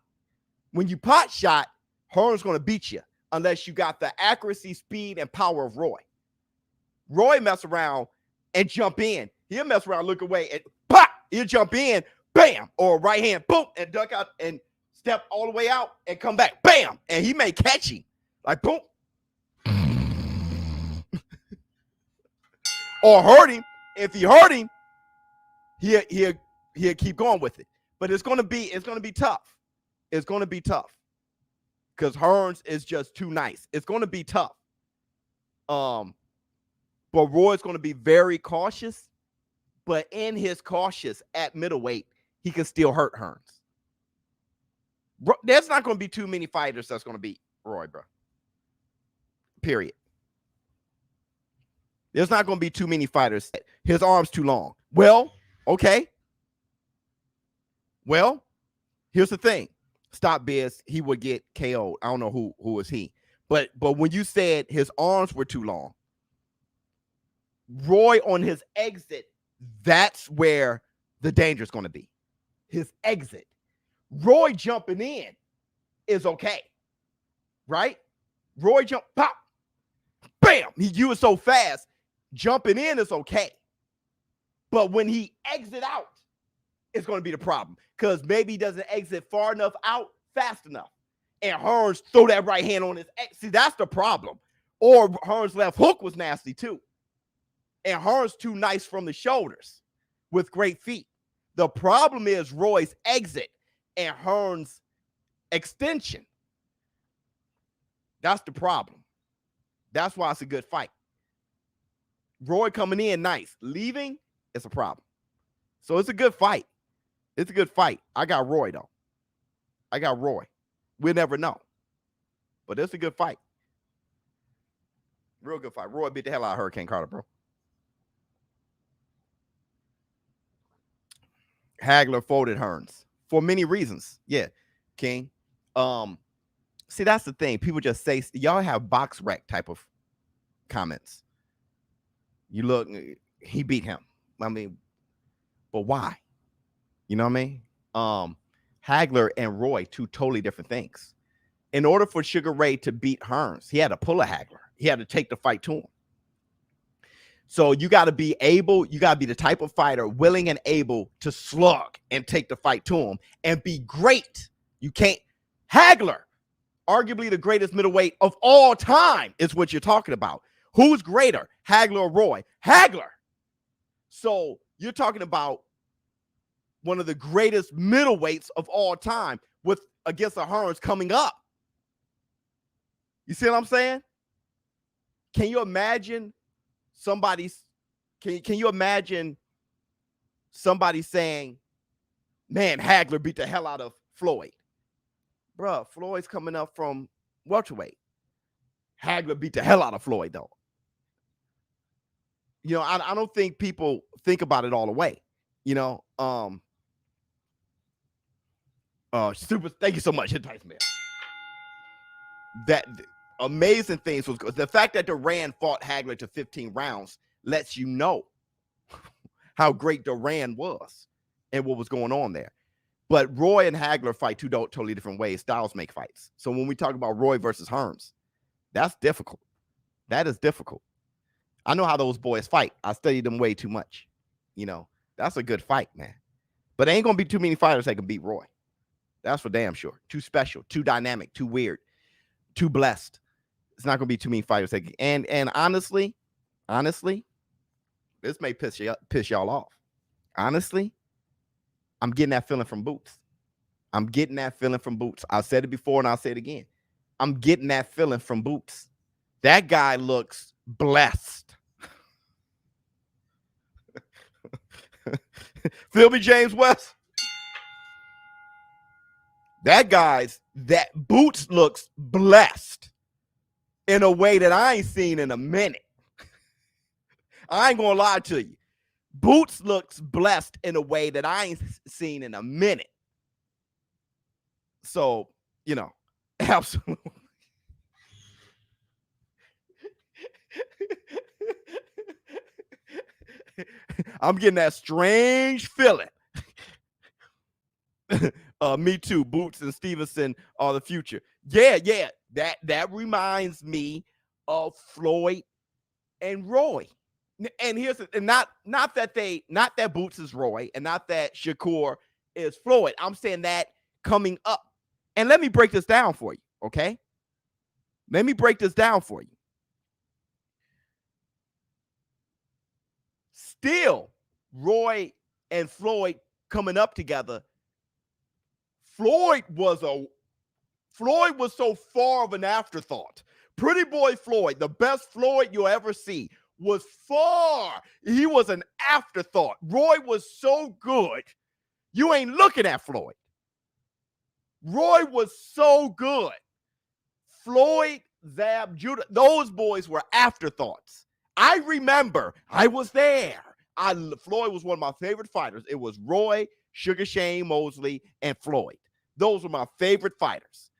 When you pot shot, Hearns going to beat you unless you got the accuracy, speed, and power of Roy. Roy mess around and jump in. He'll mess around, look away, and pop! He'll jump in, bam, or right hand, boom, and duck out and step all the way out and come back, bam, and he may catch him, like boom, or hurt him. If he hurt him, he'll keep going with it. But it's gonna be tough. It's gonna be tough because Hearns is just too nice. It's gonna be tough. But Roy's gonna be very cautious. But in his cautious at middleweight, he can still hurt Hearns. There's not gonna be too many fighters that's gonna beat Roy, bro. Period. There's not gonna be too many fighters. His arm's too long. Well, okay. Well, here's the thing. ShowBizz, he would get KO'd. I don't know who was he. But when you said his arms were too long, Roy on his exit, that's where the danger is going to be. His exit. Roy jumping in is okay. Right? Roy jump, pop, bam. You was so fast. Jumping in is okay. But when he exit out, it's going to be the problem because maybe he doesn't exit far enough out fast enough. And Hearns throw that right hand on his ex. See, that's the problem. Or Hearns' left hook was nasty too. And Hearns too nice from the shoulders with great feet. The problem is Roy's exit and Hearns' extension. That's the problem. That's why it's a good fight. Roy coming in nice. Leaving, it's a problem. So it's a good fight. It's a good fight. I got Roy, though. I got Roy. We'll never know. But it's a good fight. Real good fight. Roy beat the hell out of Hurricane Carter, bro. Hagler folded Hearns for many reasons. Yeah, King. See, that's the thing. People just say, y'all have box rec type of comments. You look, he beat him. I mean, but why? You know what I mean? Hagler and Roy, two totally different things. In order for Sugar Ray to beat Hearns, he had to pull a Hagler. He had to take the fight to him. So you got to be able, you got to be the type of fighter willing and able to slug and take the fight to him and be great. You can't. Hagler, arguably the greatest middleweight of all time, is what you're talking about. Who's greater, Hagler or Roy? Hagler. So you're talking about one of the greatest middleweights of all time with against a Hearns coming up. You see what I'm saying? Can you imagine somebody's? Can you imagine somebody saying, "Man, Hagler beat the hell out of Floyd"? Bruh, Floyd's coming up from welterweight. Hagler beat the hell out of Floyd, though. You know, I don't think people think about it all the way. You know, super. Thank you so much, Hit Tyson, man. That amazing things was the fact that Duran fought Hagler to 15 rounds lets you know how great Duran was and what was going on there. But Roy and Hagler fight two totally different ways. Styles make fights. So when we talk about Roy versus Hearns, that's difficult. That is difficult. I know how those boys fight. I studied them way too much. You know, that's a good fight, man. But there ain't going to be too many fighters that can beat Roy. That's for damn sure. Too special, too dynamic, too weird, too blessed. It's not going to be too many fighters that can. And honestly, this may piss y'all off. Honestly, I'm getting that feeling from Boots. I'm getting that feeling from Boots. I said it before and I'll say it again. I'm getting that feeling from Boots. That guy looks blessed. Feel me, James West? That Boots looks blessed in a way that I ain't seen in a minute. I ain't gonna lie to you. Boots looks blessed in a way that I ain't seen in a minute. So, you know, absolutely. I'm getting that strange feeling. Me too. Boots and Stevenson are the future. Yeah. That reminds me of Floyd and Roy. And here's not that Boots is Roy and not that Shakur is Floyd. I'm saying that coming up. And let me break this down for you, okay? Let me break this down for you. Still, Roy and Floyd coming up together. Floyd was so far of an afterthought. Pretty Boy Floyd, the best Floyd you'll ever see, was far. He was an afterthought. Roy was so good, you ain't looking at Floyd. Roy was so good. Floyd, Zab, Judah, those boys were afterthoughts. I remember, I was there. Floyd was one of my favorite fighters. It was Roy, Sugar Shane Mosley, and Floyd. Those were my favorite fighters.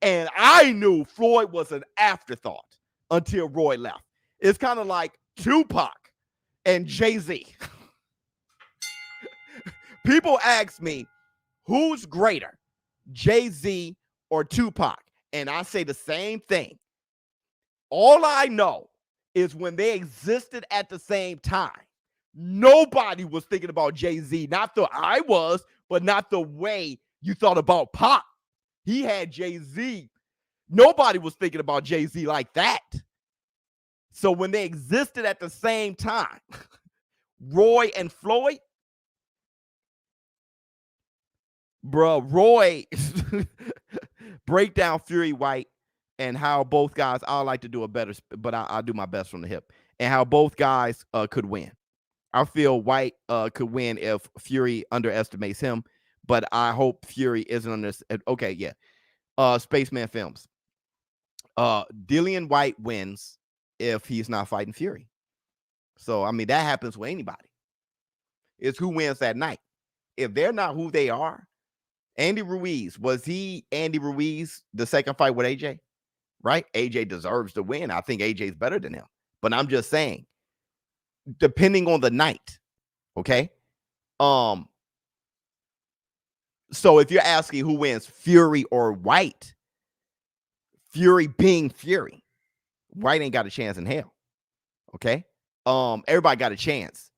And I knew Floyd was an afterthought until Roy left. It's kind of like Tupac and Jay-Z. People ask me, who's greater, Jay-Z or Tupac? And I say the same thing. All I know is when they existed at the same time, Nobody was thinking about Jay-Z. I was, but not the way you thought about Pop. He had Jay-Z. Nobody was thinking about Jay-Z like that. So when they existed at the same time, Roy and Floyd, bro, Roy break down Fury White and how both guys, I like to do a better, but I'll do my best from the hip, and how both guys could win. I feel White could win if Fury underestimates him, but I hope Fury isn't under. Okay, yeah. Spaceman Films. Dillian White wins if he's not fighting Fury. So, I mean, that happens with anybody. It's who wins that night. If they're not who they are, Andy Ruiz, was he Andy Ruiz the second fight with AJ? Right? AJ deserves to win. I think AJ's better than him. But I'm just saying, depending on the night, okay? So if you're asking who wins, Fury or White, Fury being Fury, White ain't got a chance in hell, okay? Everybody got a chance.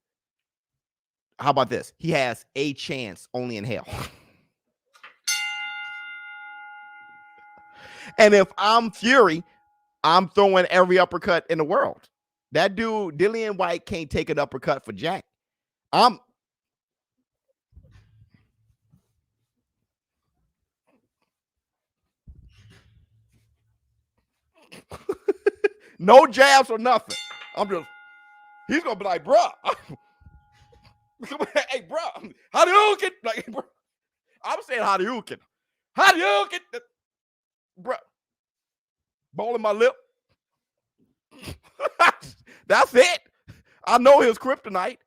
How about this? He has a chance only in hell. And if I'm Fury, I'm throwing every uppercut in the world. That dude, Dillian White, can't take an uppercut for Jack. No jabs or nothing. He's gonna be like, bro. Hey, bro, how do you get? Like, bro, I'm saying how do you get? How do you get? Bro, ball in my lip. That's it. I know his kryptonite.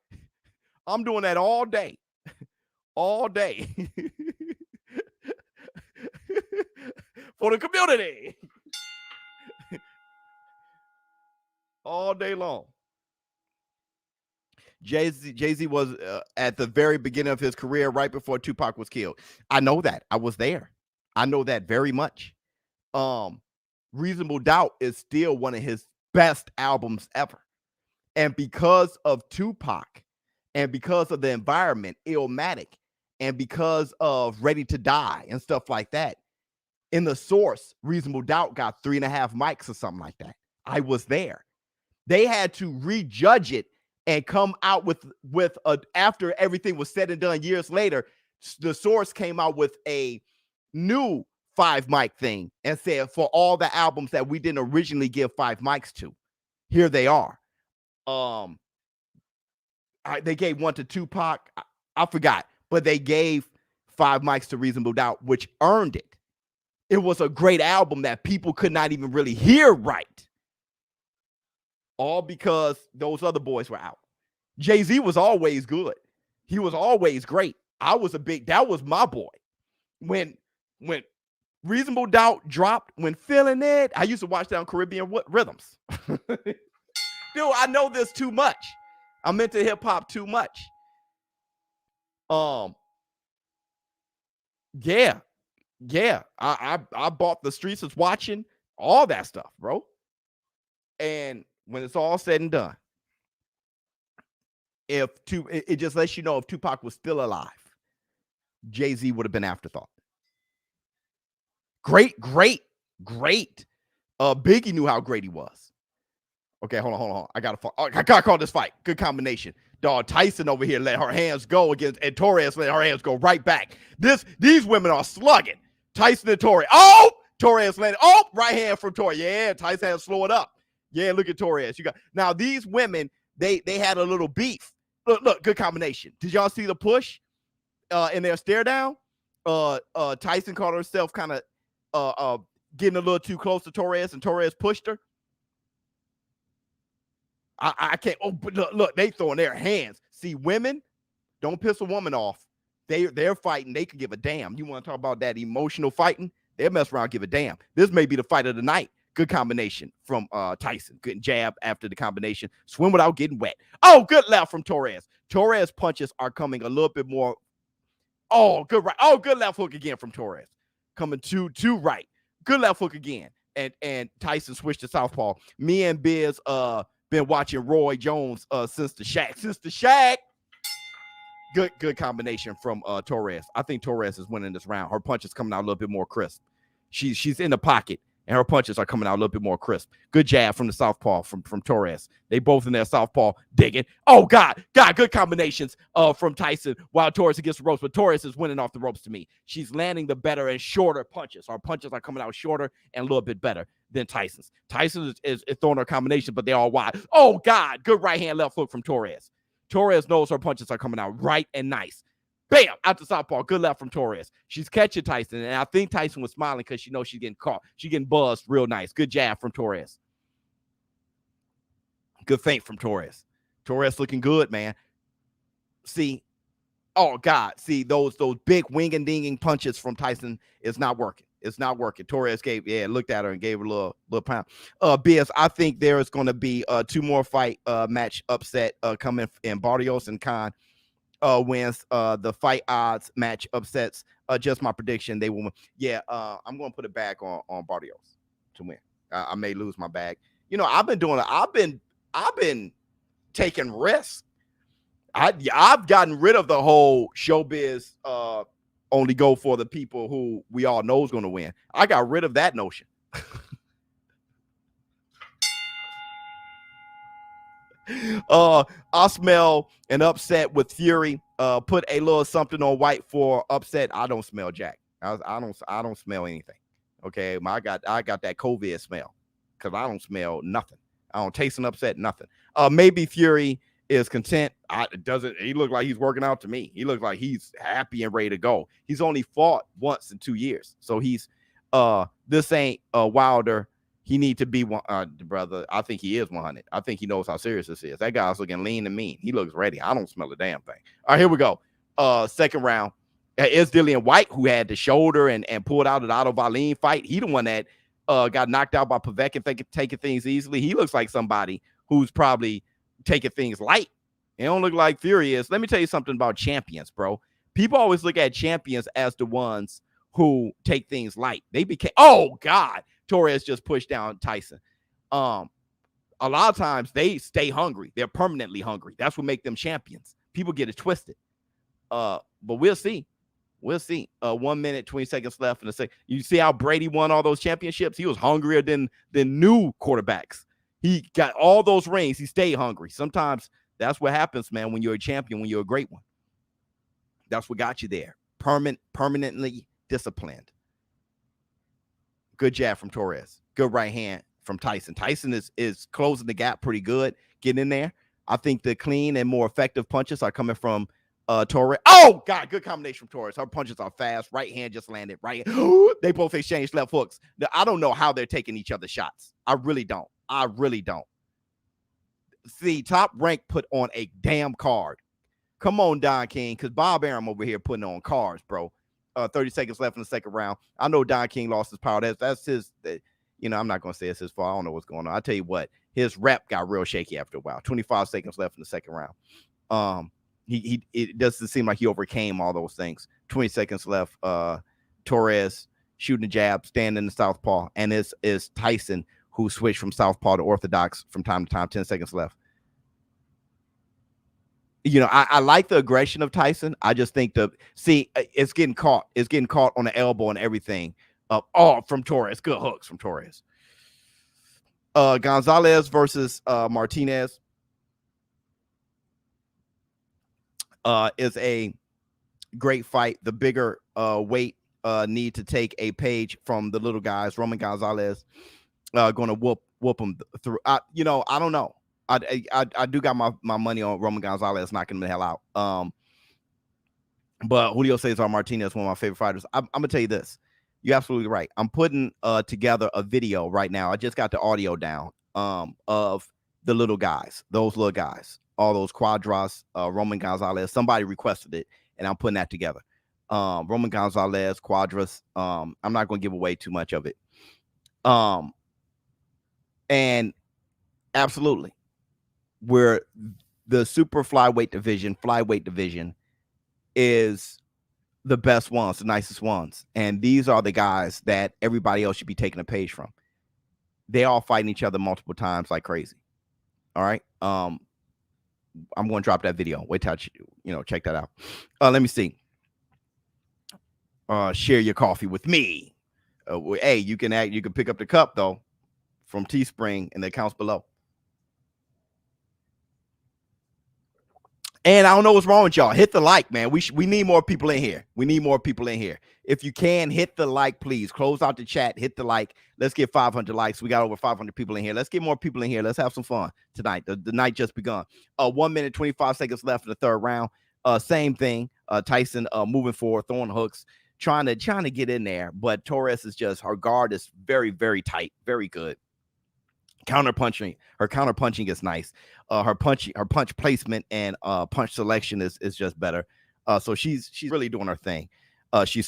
I'm doing that all day. All day. For the community. All day long. Jay-Z was at the very beginning of his career, right before Tupac was killed. I know that. I was there. I know that very much. Reasonable Doubt is still one of his best albums ever. And because of Tupac, and because of the environment, Illmatic, and because of Ready to Die and stuff like that, in the source, Reasonable Doubt got 3.5 mics or something like that. I was there. They had to rejudge it and come out with after everything was said and done years later, the source came out with a new 5 mic thing and said, for all the albums that we didn't originally give 5 mics to, here they are. They gave one to Tupac. I forgot, but they gave 5 mics to Reasonable Doubt, which earned it. It was a great album that people could not even really hear right. All because those other boys were out. Jay-Z was always good. He was always great. That was my boy. When Reasonable Doubt dropped, when Feeling It, I used to watch that on Caribbean Rhythms. Dude, I know this too much. I'm into hip hop too much. Yeah. I bought The Streets Is Watching, all that stuff, bro. And when it's all said and done, it just lets you know if Tupac was still alive, Jay-Z would have been afterthought. Great. Biggie knew how great he was. Okay, hold on. I gotta call this fight. Good combination. Dog, Tyson over here let her hands go against, and Torres let her hands go right back. These women are slugging. Tyson and Torres. Oh, Torres landed. Oh, right hand from Torres. Yeah, Tyson had to slow it up. Yeah, look at Torres. Now these women, they had a little beef. Look, good combination. Did y'all see the push in their stare down? Tyson caught herself kind of getting a little too close to Torres, and Torres pushed her. I can't. Oh, but look, they throwing their hands. See, women, don't piss a woman off. They're fighting. They can give a damn. You want to talk about that emotional fighting? They'll mess around, give a damn. This may be the fight of the night. Good combination from Tyson. Good jab after the combination. Swim without getting wet. Oh, good left from Torres. Torres punches are coming a little bit more. Oh, good right. Oh, good left hook again from Torres. Coming to right. Good left hook again. And Tyson switched to southpaw. Me and Biz Been watching Roy Jones since the Shaq. Good combination from Torres. I think Torres is winning this round. Her punches coming out a little bit more crisp. She's in the pocket, and her punches are coming out a little bit more crisp. Good jab from the southpaw from Torres. They both in their southpaw digging. Oh God, good combinations from Tyson while Torres against the ropes, but Torres is winning off the ropes to me. She's landing the better and shorter punches. Our punches are coming out shorter and a little bit better than Tyson's. Tyson is throwing her combinations, but they're all wide. Oh God, good right hand, left hook from Torres. Torres knows her punches are coming out right and nice. Bam! Out the southpaw. Good left from Torres. She's catching Tyson, and I think Tyson was smiling because she knows she's getting caught. She's getting buzzed real nice. Good jab from Torres. Good feint from Torres. Torres looking good, man. See, oh God, see those big wing and dinging punches from Tyson is not working. It's not working. Torres looked at her and gave her a little pound. Biz, I think there is going to be 2 more fight match upset coming in. Barrios and Khan wins the fight odds match upsets. Just my prediction, they will win. Yeah, I'm going to put it back on Barrios to win. I may lose my bag. You know, I've been taking risks. I've gotten rid of the whole ShowBizz only go for the people who we all know is going to win. I got rid of that notion. I smell an upset with Fury. Put a little something on White for upset. I don't smell jack. I don't smell anything. Okay, I got that COVID smell because I don't smell nothing. I don't taste an upset, nothing. Maybe Fury is content. He look like he's working out to me. He looks like he's happy and ready to go. He's only fought once in 2 years. So he's this ain't Wilder. He need to be one, brother. I think he is 100. I think he knows how serious this is. That guy's looking lean and mean. He looks ready. I don't smell a damn thing. All right, here we go. Second round. It's Dillian White who had the shoulder and pulled out of the Otto Wallin fight. He the one that got knocked out by Povetkin taking things easily. He looks like somebody who's probably taking things light. He don't look like Fury is. Let me tell you something about champions, bro. People always look at champions as the ones who take things light. They became, oh God, Torres just pushed down Tyson. A lot of times they stay hungry. They're permanently hungry. That's what makes them champions. People get it twisted. But we'll see. We'll see. 1 minute, 20 seconds left in the second. You see how Brady won all those championships? He was hungrier than new quarterbacks. He got all those rings. He stayed hungry. Sometimes that's what happens, man, when you're a champion, when you're a great one. That's what got you there. Permanently disciplined. Good jab from Torres. Good right hand from Tyson. Tyson is closing the gap pretty good, getting in there. I think the clean and more effective punches are coming from Torres. Oh, God, good combination from Torres. Her punches are fast. Right hand just landed. Right hand. They both exchanged left hooks. Now, I don't know how they're taking each other's shots. I really don't. See, Top Rank put on a damn card. Come on, Don King, because Bob Arum over here putting on cards, bro. 30 seconds left in the second round. I know Don King lost his power. That's his, I'm not going to say it's his fault. I don't know what's going on. I'll tell you what, his rep got real shaky after a while. 25 seconds left in the second round. It doesn't seem like he overcame all those things. 20 seconds left. Torres shooting a jab, standing in the southpaw, and is Tyson who switched from southpaw to orthodox from time to time. 10 seconds left. I like the aggression of Tyson. I just think it's getting caught. It's getting caught on the elbow and everything. From Torres. Good hooks from Torres. Gonzalez versus Martinez is a great fight. The bigger weight need to take a page from the little guys. Roman Gonzalez going to whoop him through. I don't know. I do got my money on Roman Gonzalez knocking him the hell out. But Julio Cesar Martinez, one of my favorite fighters. I'm gonna tell you this. You're absolutely right. I'm putting together a video right now. I just got the audio down of the little guys, those little guys, all those Quadras, Roman Gonzalez. Somebody requested it, and I'm putting that together. Roman Gonzalez, Quadras. I'm not gonna give away too much of it. And absolutely, where the super flyweight division is the best ones, the nicest ones. And these are the guys that everybody else should be taking a page from. They all fighting each other multiple times like crazy. All right. I'm going to drop that video. Wait till check that out. Let me see. Share your coffee with me. Hey, you can pick up the cup though from Teespring and the accounts below. And I don't know what's wrong with y'all. Hit the like, man. We need more people in here. We need more people in here. If you can, hit the like, please. Close out the chat. Hit the like. Let's get 500 likes. We got over 500 people in here. Let's get more people in here. Let's have some fun tonight. The night just begun. 1 minute, 25 seconds left in the third round. Same thing. Tyson moving forward, throwing hooks, trying to get in there. But Torres is just, her guard is very, very tight. Very good. Her counter punching is nice. Her punch placement and punch selection is just better. So she's really doing her thing. She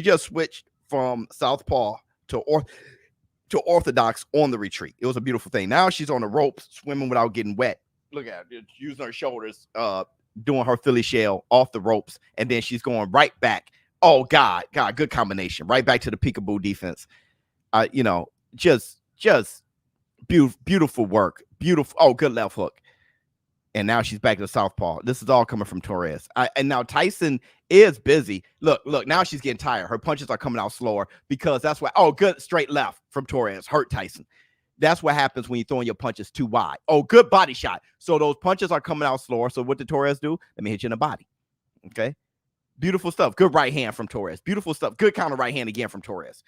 just switched from southpaw to orthodox on the retreat. It was a beautiful thing. Now she's on the ropes, swimming without getting wet. Look at her, using her shoulders, doing her Philly shell off the ropes, and then she's going right back. Oh God, good combination. Right back to the peekaboo defense. Just beautiful work. Beautiful. Oh, good left hook. And now she's back to the southpaw. This is all coming from Torres. And now Tyson is busy. Look, now she's getting tired. Her punches are coming out slower because that's why. Oh, good straight left from Torres. Hurt Tyson. That's what happens when you're throwing your punches too wide. Oh, good body shot. So those punches are coming out slower. So what did Torres do? Let me hit you in the body. Okay. Beautiful stuff. Good right hand from Torres. Beautiful stuff. Good counter right hand again from Torres.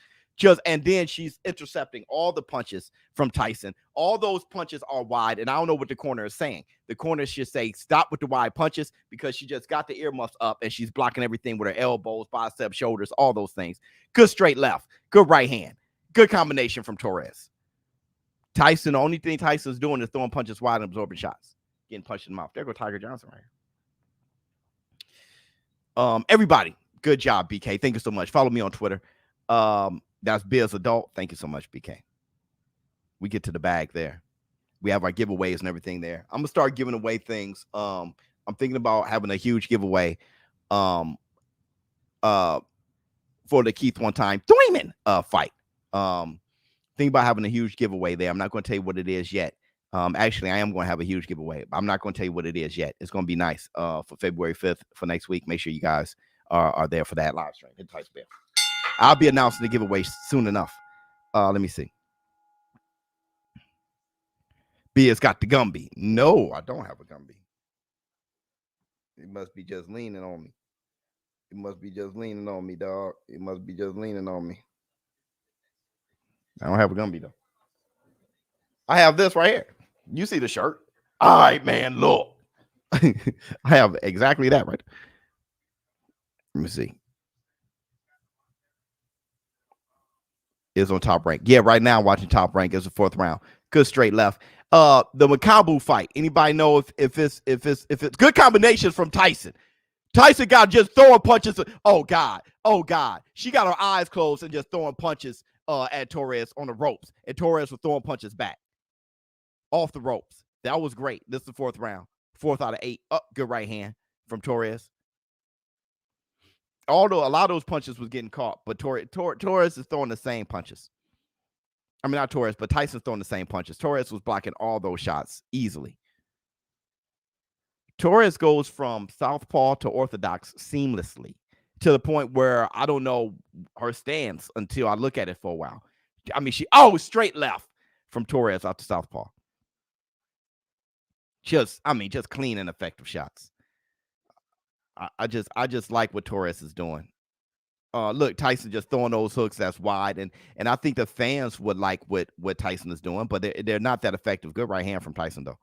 And then she's intercepting all the punches from Tyson. All those punches are wide, and I don't know what the corner is saying. The corner should say stop with the wide punches because she just got the earmuffs up and she's blocking everything with her elbows, biceps, shoulders, all those things. Good straight left. Good right hand. Good combination from Torres. Tyson, the only thing Tyson's doing is throwing punches wide and absorbing shots. Getting punched in the mouth. There go Tiger Johnson right here. Everybody, good job, BK. Thank you so much. Follow me on Twitter. That's Biz Adult. Thank you so much, BK. We get to the bag there. We have our giveaways and everything there. I'm gonna start giving away things. I'm thinking about having a huge giveaway for the Keith One Time Thurman fight. Think about having a huge giveaway there. I'm not going to tell you what it is yet. Actually, I am going to have a huge giveaway. I'm not going to tell you what it is yet. It's going to be nice for February 5th for next week. Make sure you guys are there for that live stream. Hit the bell. I'll be announcing the giveaway soon enough. Let me see. B has got the Gumby. No, I don't have a Gumby. It must be just leaning on me. It must be just leaning on me, dog. It must be just leaning on me. I don't have a Gumby, though. I have this right here. You see the shirt? All right, man, look. I have exactly that right. Let me see. Is on Top Rank. Yeah, right now I'm watching Top Rank. It's the fourth round. Good straight left. The Makabu fight. Anybody know if it's good combinations from Tyson? Tyson got just throwing punches. Oh God. She got her eyes closed and just throwing punches at Torres on the ropes. And Torres was throwing punches back. Off the ropes. That was great. This is the fourth round. 4th out of 8. Good right hand from Torres. Although a lot of those punches was getting caught, but Torres is throwing the same punches. I mean, not Torres, but Tyson's throwing the same punches. Torres was blocking all those shots easily. Torres goes from southpaw to orthodox seamlessly to the point where I don't know her stance until I look at it for a while. I mean, straight left from Torres out to southpaw. Just clean and effective shots. I just like what Torres is doing. Look, Tyson just throwing those hooks that's wide, and I think the fans would like what Tyson is doing, but they're not that effective. Good right hand from Tyson though.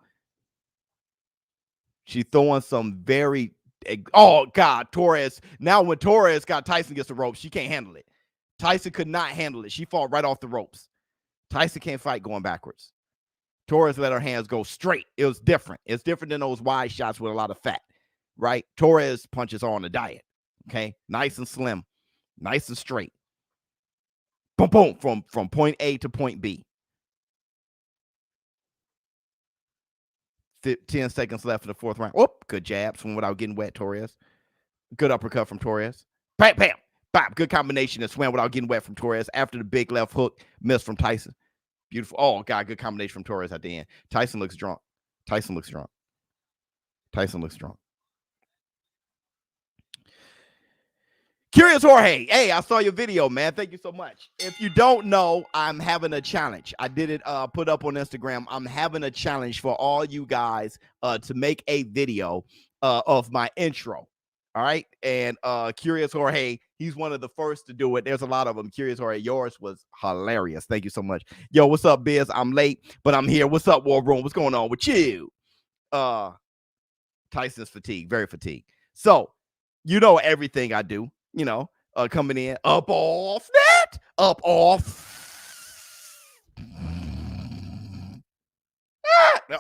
She's throwing some very Torres. Now when Torres got Tyson against the ropes, she can't handle it. Tyson could not handle it. She fought right off the ropes. Tyson can't fight going backwards. Torres let her hands go straight. It was different. It's different than those wide shots with a lot of fat. Right? Torres punches are on a diet. Okay? Nice and slim. Nice and straight. Boom, boom. From point A to point B. 10 seconds left in the 4th round. Whoop. Good jab. Swing without getting wet, Torres. Good uppercut from Torres. Bam, bam. Bam. Good combination and swing without getting wet from Torres after the big left hook. Miss from Tyson. Beautiful. Oh, God. Good combination from Torres at the end. Tyson looks drunk. Tyson looks strong. Tyson looks strong. Curious Jorge, hey, I saw your video, man. Thank you so much. If you don't know, I'm having a challenge. I did it put up on Instagram. I'm having a challenge for all you guys to make a video of my intro. All right. And Curious Jorge, he's one of the first to do it. There's a lot of them. Curious Jorge, yours was hilarious. Thank you so much. Yo, what's up, Biz? I'm late, but I'm here. What's up, War Room? What's going on with you? Tyson's fatigued, very fatigued. So, you know everything I do. You know, coming in up off that, up off.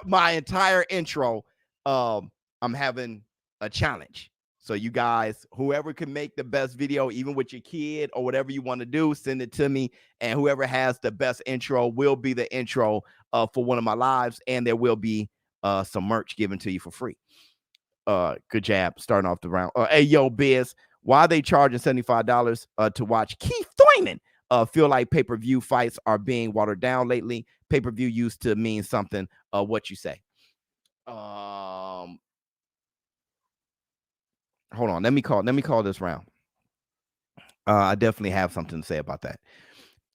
My entire intro, I'm having a challenge. So you guys, whoever can make the best video, even with your kid or whatever you want to do, send it to me. And whoever has the best intro will be the intro for one of my lives. And there will be some merch given to you for free. Good jab, starting off the round. Hey, yo, Biz. Why are they charging $75 to watch Keith Thurman? Feel like pay-per-view fights are being watered down lately. Pay-per-view used to mean something. What you say? Hold on. Let me call this round. I definitely have something to say about that.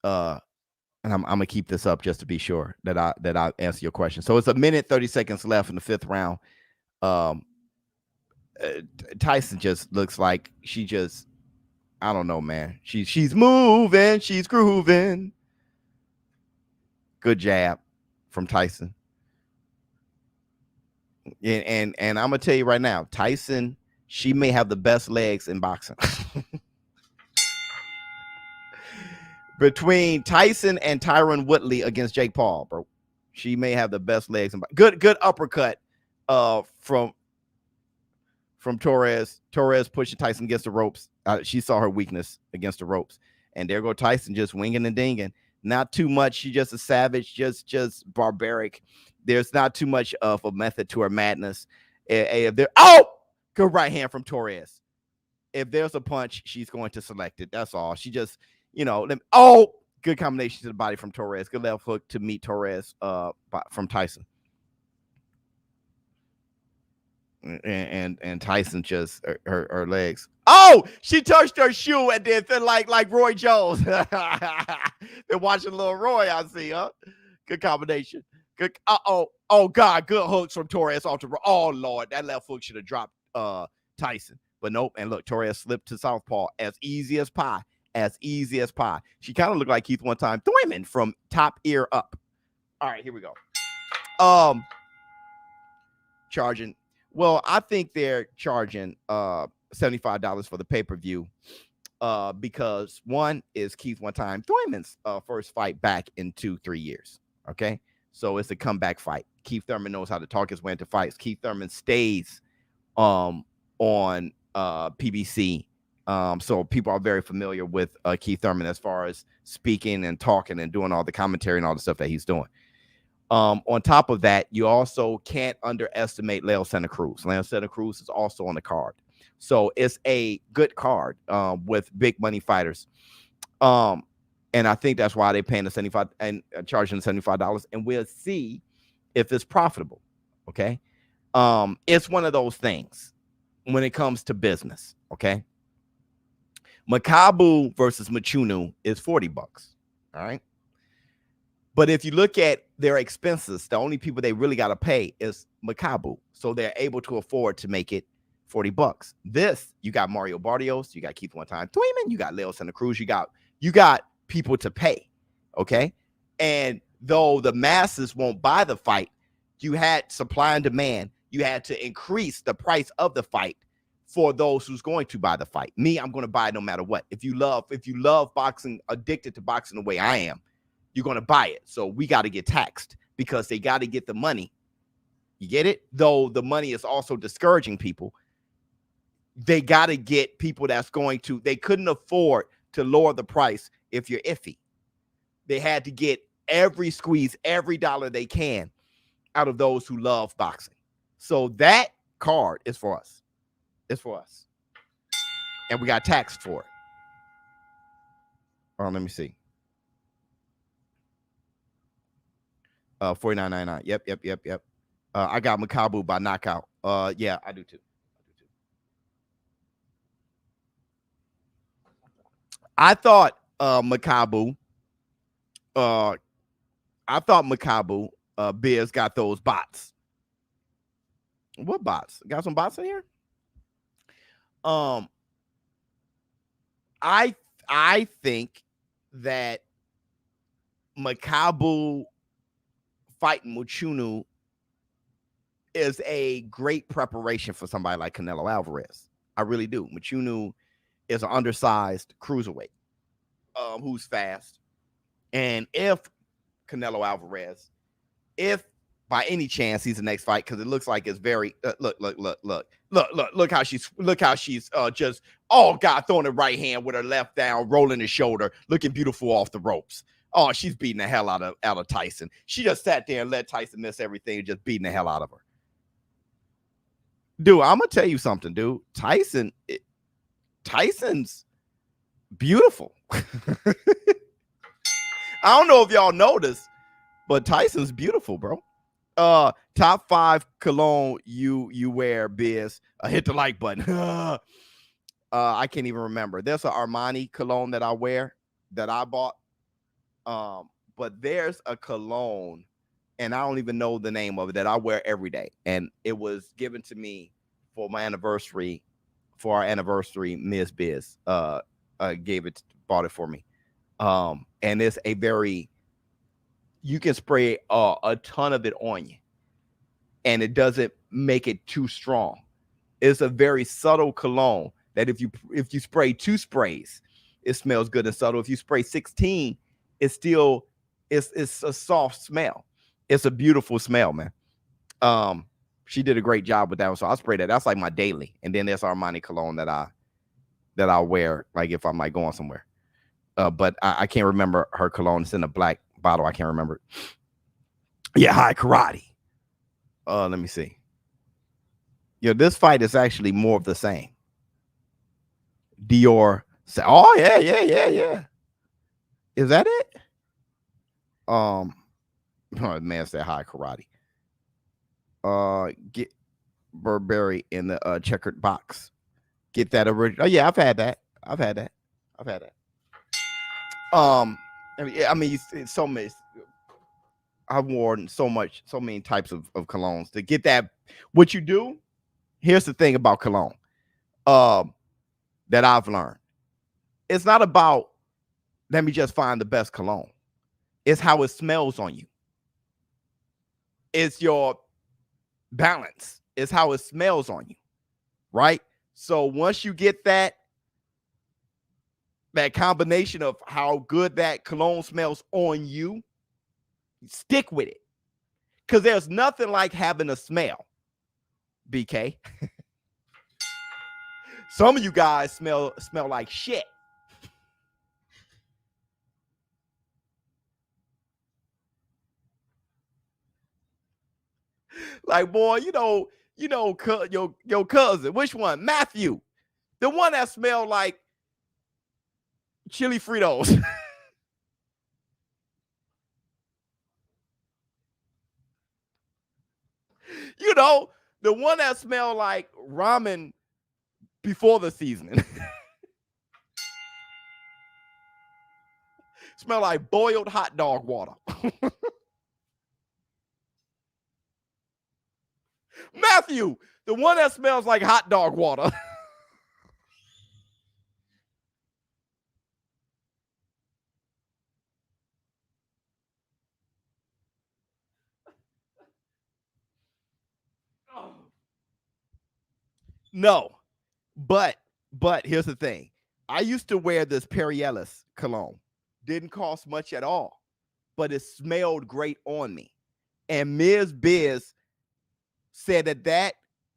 And I'm gonna keep this up just to be sure that I answer your question. So it's 1 minute 30 seconds left in the 5th round. Tyson just looks like she just, I don't know, man. She's moving, she's grooving. Good jab from Tyson. And I'm gonna tell you right now, Tyson, she may have the best legs in boxing. Between Tyson and Tyron Woodley against Jake Paul, bro, she may have the best legs in boxing. Good uppercut from Torres. Torres pushing Tyson against the ropes. She saw her weakness against the ropes. And there go Tyson just winging and dinging. Not too much. She's just a savage, just barbaric. There's not too much of a method to her madness. Good right hand from Torres. If there's a punch, she's going to select it. That's all. She just, good combination to the body from Torres. Good left hook to meet Torres from Tyson. And Tyson just her legs. Oh, she touched her shoe and then felt like Roy Jones. Been watching little Roy, I see, huh? Good combination. Good. Oh God, good hooks from Torres off the. Oh Lord, that left hook should have dropped Tyson, but nope. And look, Torres slipped to southpaw as easy as pie. As easy as pie. She kind of looked like Keith one time. Thurman from top ear up. All right, here we go. Charging. Well, I think they're charging $75 for the pay-per-view because one is Keith one time Thurman's first fight back in 2-3 years. Okay, so it's a comeback fight. Keith Thurman knows how to talk his way into fights. Keith Thurman stays on PBC, so people are very familiar with Keith Thurman as far as speaking and talking and doing all the commentary and all the stuff that he's doing. On top of that, you also can't underestimate Leo Santa Cruz. Leo Santa Cruz is also on the card. So it's a good card with big money fighters. And I think that's why they're paying the $75 and charging $75. And we'll see if it's profitable. Okay. It's one of those things when it comes to business. Okay. Makabu versus Mchunu is $40. All right. But if you look at their expenses, the only people they really got to pay is Makabu. So they're able to afford to make it $40. This, you got Mario Barrios, you got Keith one time Thurman, you got Leo Santa Cruz, you got people to pay. Okay. And though the masses won't buy the fight, you had supply and demand. You had to increase the price of the fight for those who's going to buy the fight. Me, I'm going to buy it no matter what. If you love boxing, addicted to boxing the way I am, you're going to buy it. So we got to get taxed because they got to get the money. You get it? Though the money is also discouraging people. They got to get people that's going to, they couldn't afford to lower the price if you're iffy. They had to get squeeze every dollar they can out of those who love boxing. So that card is for us. It's for us. And we got taxed for it. Let me see. $49.99. Yep. I got Makabu by knockout. Yeah, I do too. I thought Makabu, Biz got those bots. What bots? Got some bots in here? I think that Makabu fighting Mchunu is a great preparation for somebody like Canelo Alvarez. I really do. Mchunu is an undersized cruiserweight who's fast. And if Canelo Alvarez, if by any chance he's the next fight, because it looks like it's very look how she's just throwing the right hand with her left down, rolling the shoulder, looking beautiful off the ropes. Oh, she's beating the hell out of Tyson. She just sat there and let Tyson miss everything, just beating the hell out of her. Dude, I'm gonna tell you something, dude. Tyson's beautiful. I don't know if y'all noticed, but Tyson's beautiful, bro. Top 5 cologne you wear, Biz. Hit the like button. I can't even remember. There's an Armani cologne that I wear that I bought. But there's a cologne, and I don't even know the name of it, that I wear every day. And it was given to me for my anniversary, for our anniversary. Ms. Biz bought it for me. And it's a very, you can spray a ton of it on you, and it doesn't make it too strong. It's a very subtle cologne that if you spray 2 sprays, it smells good and subtle. If you spray 16, it's a soft smell. It's a beautiful smell, man. She did a great job with that one, so I spray that. That's like my daily. And then there's Armani cologne that I wear, like if I'm like going somewhere. But I can't remember her cologne. It's in a black bottle. I can't remember. Yeah, High Karate. Let me see. This fight is actually more of the same. Dior. Oh yeah. Is that it? Oh, man, said High Karate. Get Burberry in the checkered box. Get that original. Oh yeah, I've had that. I mean, it's so many. I've worn so many types of colognes to get that. What you do? Here's the thing about cologne that I've learned. It's not about, let me just find the best cologne. It's how it smells on you. It's your balance. It's how it smells on you, right? So once you get that combination of how good that cologne smells on you, stick with it. Because there's nothing like having a smell, BK. Some of you guys smell like shit. Like, boy, your cousin. Which one? Matthew. The one that smelled like chili Fritos. The one that smelled like ramen before the seasoning. Smell like boiled hot dog water. Matthew, the one that smells like hot dog water. No, but here's the thing. I used to wear this Perielis cologne. Didn't cost much at all, but it smelled great on me. And Ms. Biz said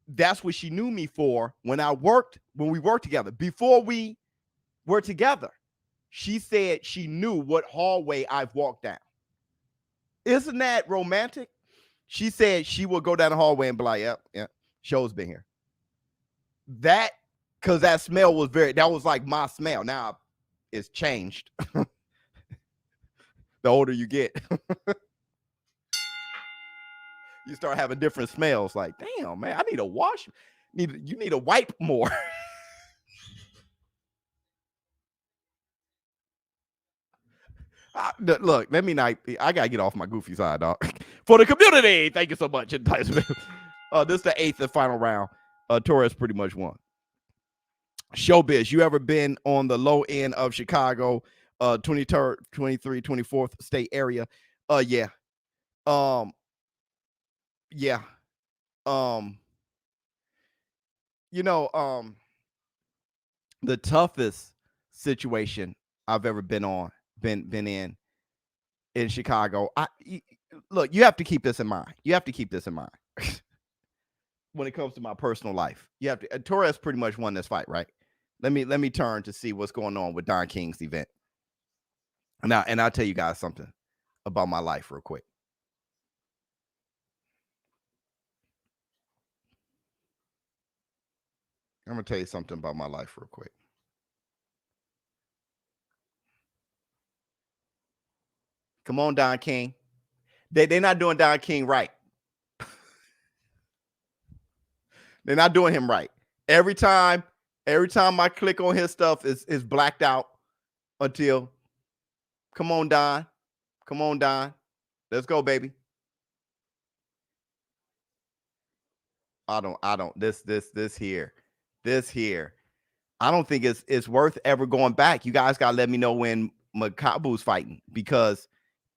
that's what she knew me for when we worked together. Before we were together, she said she knew what hallway I've walked down. Isn't that romantic? She said she would go down the hallway and be like, yep, show's been here. That, because that smell was that was like my smell. Now it's changed. The older you get. You start having different smells. Like, damn, man, I need a wash. You need to wipe more. Look, let me not. I gotta get off my goofy side, dog. For the community, thank you so much. This is the 8th and final round. Torres pretty much won. ShowBizz, you ever been on the low end of Chicago, 23rd, 23, 24th state area? Yeah. Yeah. The toughest situation I've ever been in Chicago. Look, you have to keep this in mind. When it comes to my personal life, you have to. Torres pretty much won this fight, right? Let me turn to see what's going on with Don King's event. And I'll tell you guys something about my life real quick. I'm gonna tell you something about my life real quick. Come on, Don King. They're not doing Don King right. They're not doing him right. Every time I click on his stuff, is blacked out until. Come on, Don. Let's go, baby. I don't. This here. I don't think it's worth ever going back. You guys gotta let me know when Makabu's fighting, because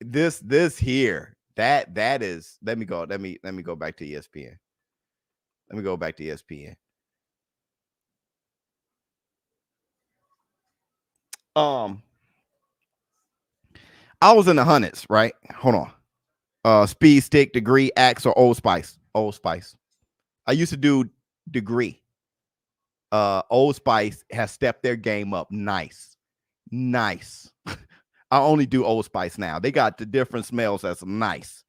this here, that is. Let me go back to ESPN. I was in the hundreds, right? Hold on. Speed Stick, Degree, Axe, or Old Spice. I used to do Degree. Old Spice has stepped their game up. Nice. I only do Old Spice now. They got the different smells that's nice.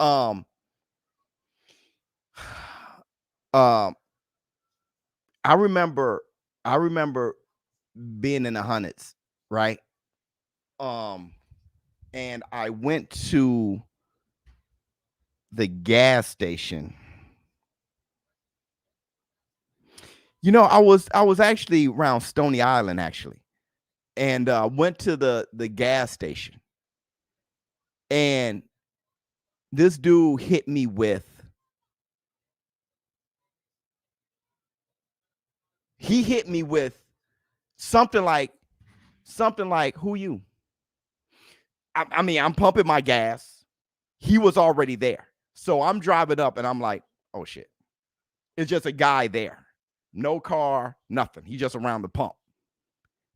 I remember being in the hundreds, right? And I went to the gas station. I was actually around Stony Island, actually, and went to the gas station, and this dude hit me with. He hit me with something like, who you? I mean, I'm pumping my gas. He was already there. So I'm driving up and I'm like, oh shit. It's just a guy there. No car, nothing. He's just around the pump.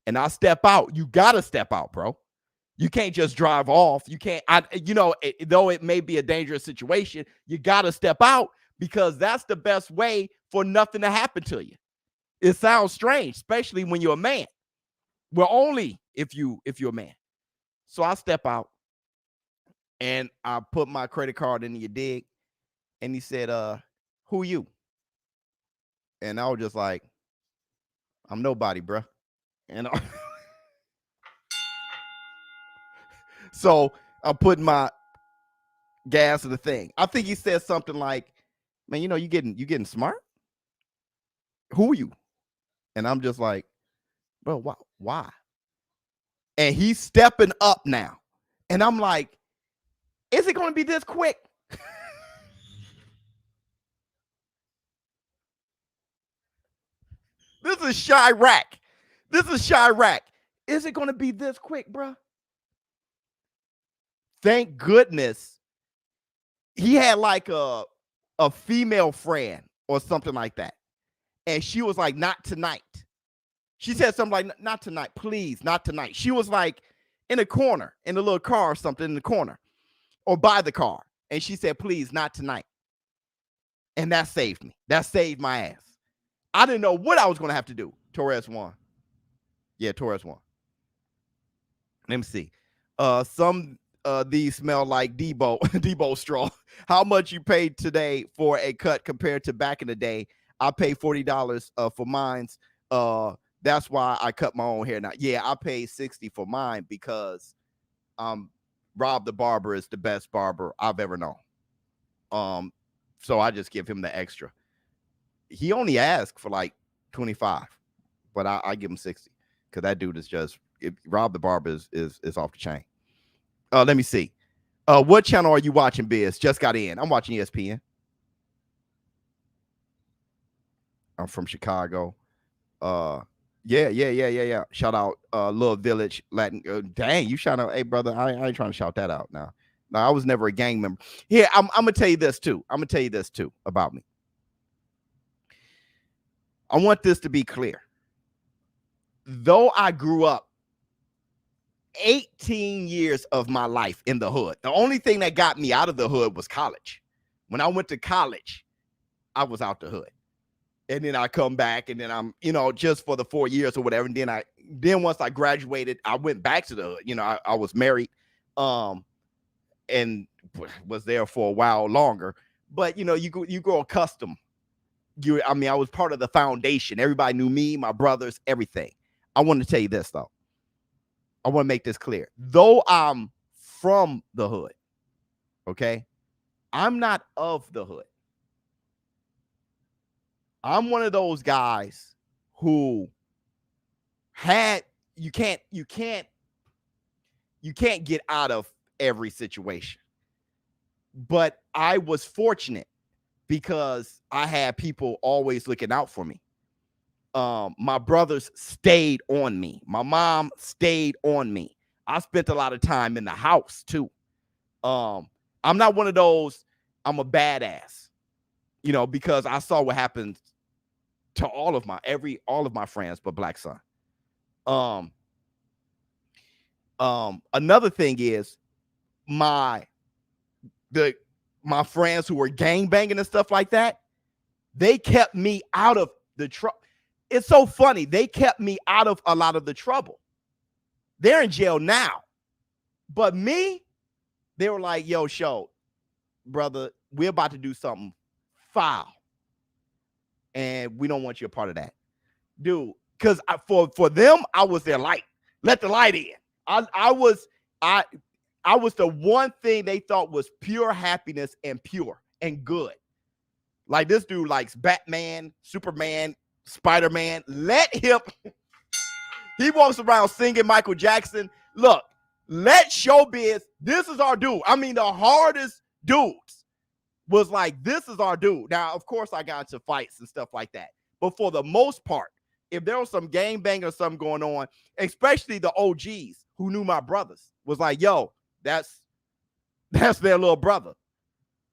And I step out. You got to step out, bro. You can't just drive off. You can't, though it may be a dangerous situation, you got to step out, because that's the best way for nothing to happen to you. It sounds strange, especially when you're a man. Well, only if you're a man. So I step out and I put my credit card in, you dig? And he said, who you? And I was just like, I'm nobody, bro. And so I'm putting my gas in the thing. I think he said something like, man, you getting smart? Who are you? And I'm just like, bro, why? And he's stepping up now. And I'm like, is it going to be this quick? This is Chirac. Is it going to be this quick, bro? Thank goodness he had like a female friend or something like that. And she was like, not tonight. She said something like, not tonight, please, not tonight. She was like in a corner, in a little car or something in the corner, or by the car. And she said, please, not tonight. And that saved me. That saved my ass. I didn't know what I was going to have to do. Torres won. Yeah, Torres won. Let me see. Some these smell like Debo straw. How much you paid today for a cut compared to back in the day? I paid $40 for mine's. That's why I cut my own hair now. Yeah, I paid $60 for mine because Rob the barber is the best barber I've ever known. So I just give him the extra. He only asked for like 25, but I give him 60 because that dude is just Rob the Barber is off the chain. Let me see. What channel are you watching, Biz? Just got in. I'm watching ESPN. I'm from Chicago. Yeah. Shout out Little Village Latin. Dang, you shout out. Hey, brother, I ain't trying to shout that out now. No, I was never a gang member. Here, I'm gonna tell you this too. I'm gonna tell you this too about me. I want this to be clear. Though I grew up 18 years of my life in the hood, the only thing that got me out of the hood was college. When I went to college, I was out the hood. And then I come back and then I'm, just for the 4 years or whatever. And then once I graduated, I went back to the hood. I was married and was there for a while longer. But, you grow accustomed. I was part of the foundation. Everybody knew me, my brothers, everything. I want to tell you this, though. I want to make this clear. Though I'm from the hood, okay, I'm not of the hood. I'm one of those guys who you can't get out of every situation. But I was fortunate because I had people always looking out for me. My brothers stayed on me. My mom stayed on me. I spent a lot of time in the house too. I'm not one of those, I'm a badass, because I saw what happened to all of my friends, but Black Son. Another thing is my friends who were gang banging and stuff like that, they kept me out of the trouble. It's so funny. They kept me out of a lot of the trouble. They're in jail now. But me, they were like, yo, brother, we're about to do something foul. And we don't want you a part of that. Dude, because for them, I was their light. Let the light in. I was the one thing they thought was pure happiness and pure and good. Like this dude likes Batman, Superman, Spider-Man. Let him. He walks around singing Michael Jackson. Look, let ShowBizz. This is our dude. I mean, the hardest dudes was like, this is our dude. Now, of course, I got into fights and stuff like that. But for the most part, if there was some gang bang or something going on, especially the OGs who knew my brothers, was like, yo, that's their little brother.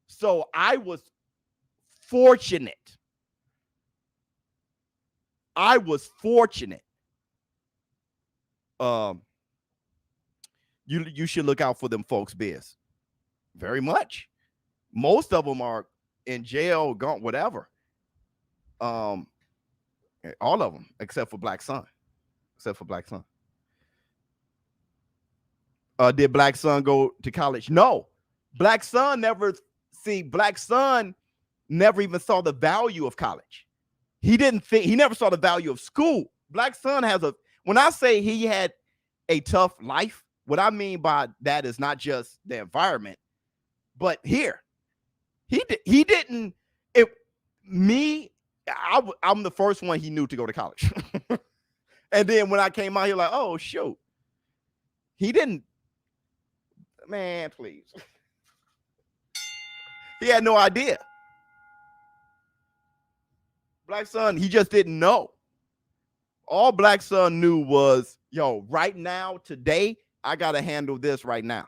So I was fortunate. You should look out for them folks, Biz. Very much. Most of them are in jail, gone, whatever. All of them, except for Black Son. Did Black Son go to college? No. Black Son never even saw the value of college. He never saw the value of school. Black Son when I say he had a tough life, what I mean by that is not just the environment, but here. I'm the first one he knew to go to college. And then when I came out here, like, oh, shoot. He didn't. Man, please. He had no idea. Black Son, he just didn't know. All Black Son knew was, yo, right now, today, I got to handle this right now.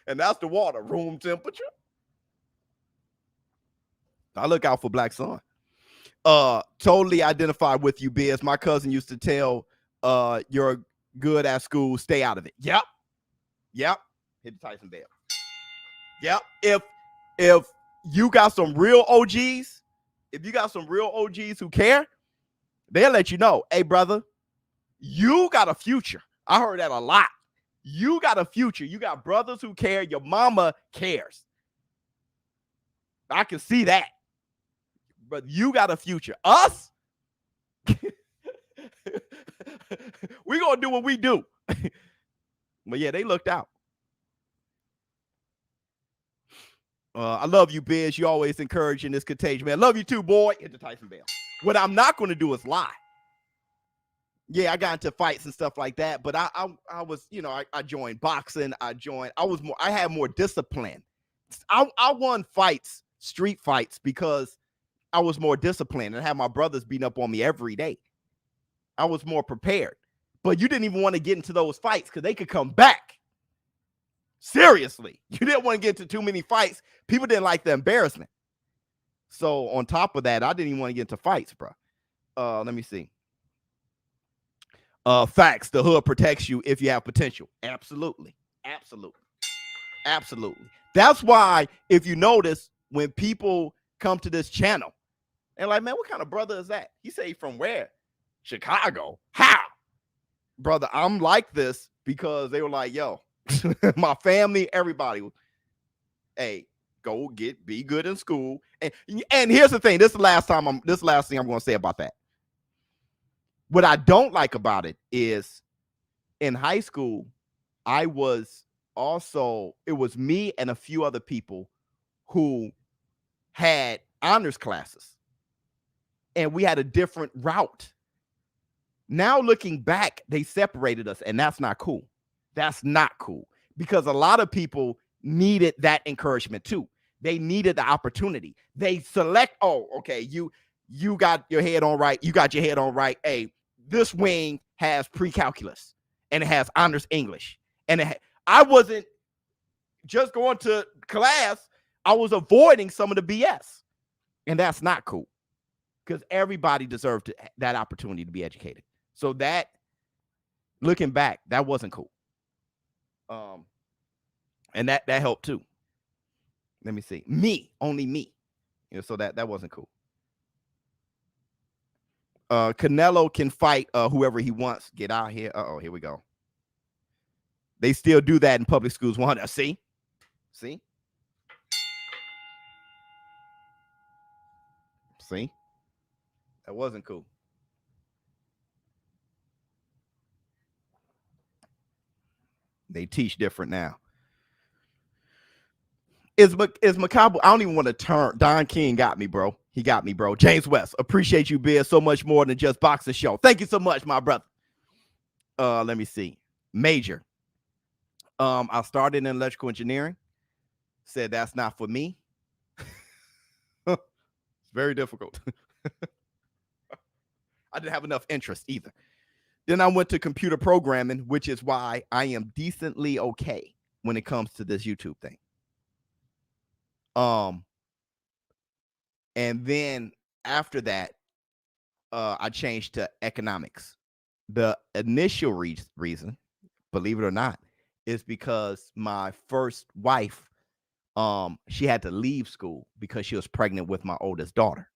And that's the water, room temperature. I look out for Black Son. Totally identify with you, Biz. My cousin used to tell you're good at school, stay out of it. Yep. Hit the Tyson bell. Yep. If you got some real OGs, who care, they'll let you know, hey, brother, you got a future. I heard that a lot. You got a future. You got brothers who care. Your mama cares. I can see that. But you got a future. Us? We're going to do what we do. But yeah, they looked out. I love you, Biz. You always encouraging this contagion, man. Love you too, boy. Hit the Tyson bell. What I'm not going to do is lie. Yeah, I got into fights and stuff like that, but I was, you know, I joined boxing. I had more discipline. I won fights, street fights, because I was more disciplined and had my brothers beating up on me every day. I was more prepared. But you didn't even want to get into those fights because they could come back. Seriously. You didn't want to get into too many fights. People didn't like the embarrassment. So on top of that, I didn't even want to get into fights, bro. Let me see. Facts. The hood protects you if you have potential. Absolutely. Absolutely. Absolutely. That's why, if you notice, when people come to this channel, and like, man, what kind of brother is that? He say from where? Chicago. How? Brother, I'm like this because they were like, yo, my family, everybody, hey, be good in school. And here's the thing. This is the last thing I'm going to say about that. What I don't like about it is in high school, it was me and a few other people who had honors classes, and we had a different route. Now looking back, they separated us, and that's not cool. That's not cool, because a lot of people needed that encouragement too. They needed the opportunity. They select, oh, okay, you got your head on right. You got your head on right. Hey, this wing has pre-calculus and it has honors English. And I wasn't just going to class. I was avoiding some of the BS. And that's not cool, because everybody deserved that opportunity to be educated. So that, looking back, that wasn't cool. And that helped too. Let me see. Only me. You know, so that wasn't cool. Canelo can fight whoever he wants. Get out here. Here we go. They still do that in public schools. See? That wasn't cool. They teach different now. Is Makabu? I don't even want to turn. Don King got me, bro. He got me, bro. James West, appreciate you, Biz, so much more than just boxing show. Thank you so much, my brother. Let me see. Major. I started in electrical engineering. Said that's not for me. It's very difficult. I didn't have enough interest either. Then I went to computer programming, which is why I am decently okay when it comes to this YouTube thing. And then after that, I changed to economics. The initial reason, believe it or not, is because my first wife, she had to leave school because she was pregnant with my oldest daughter.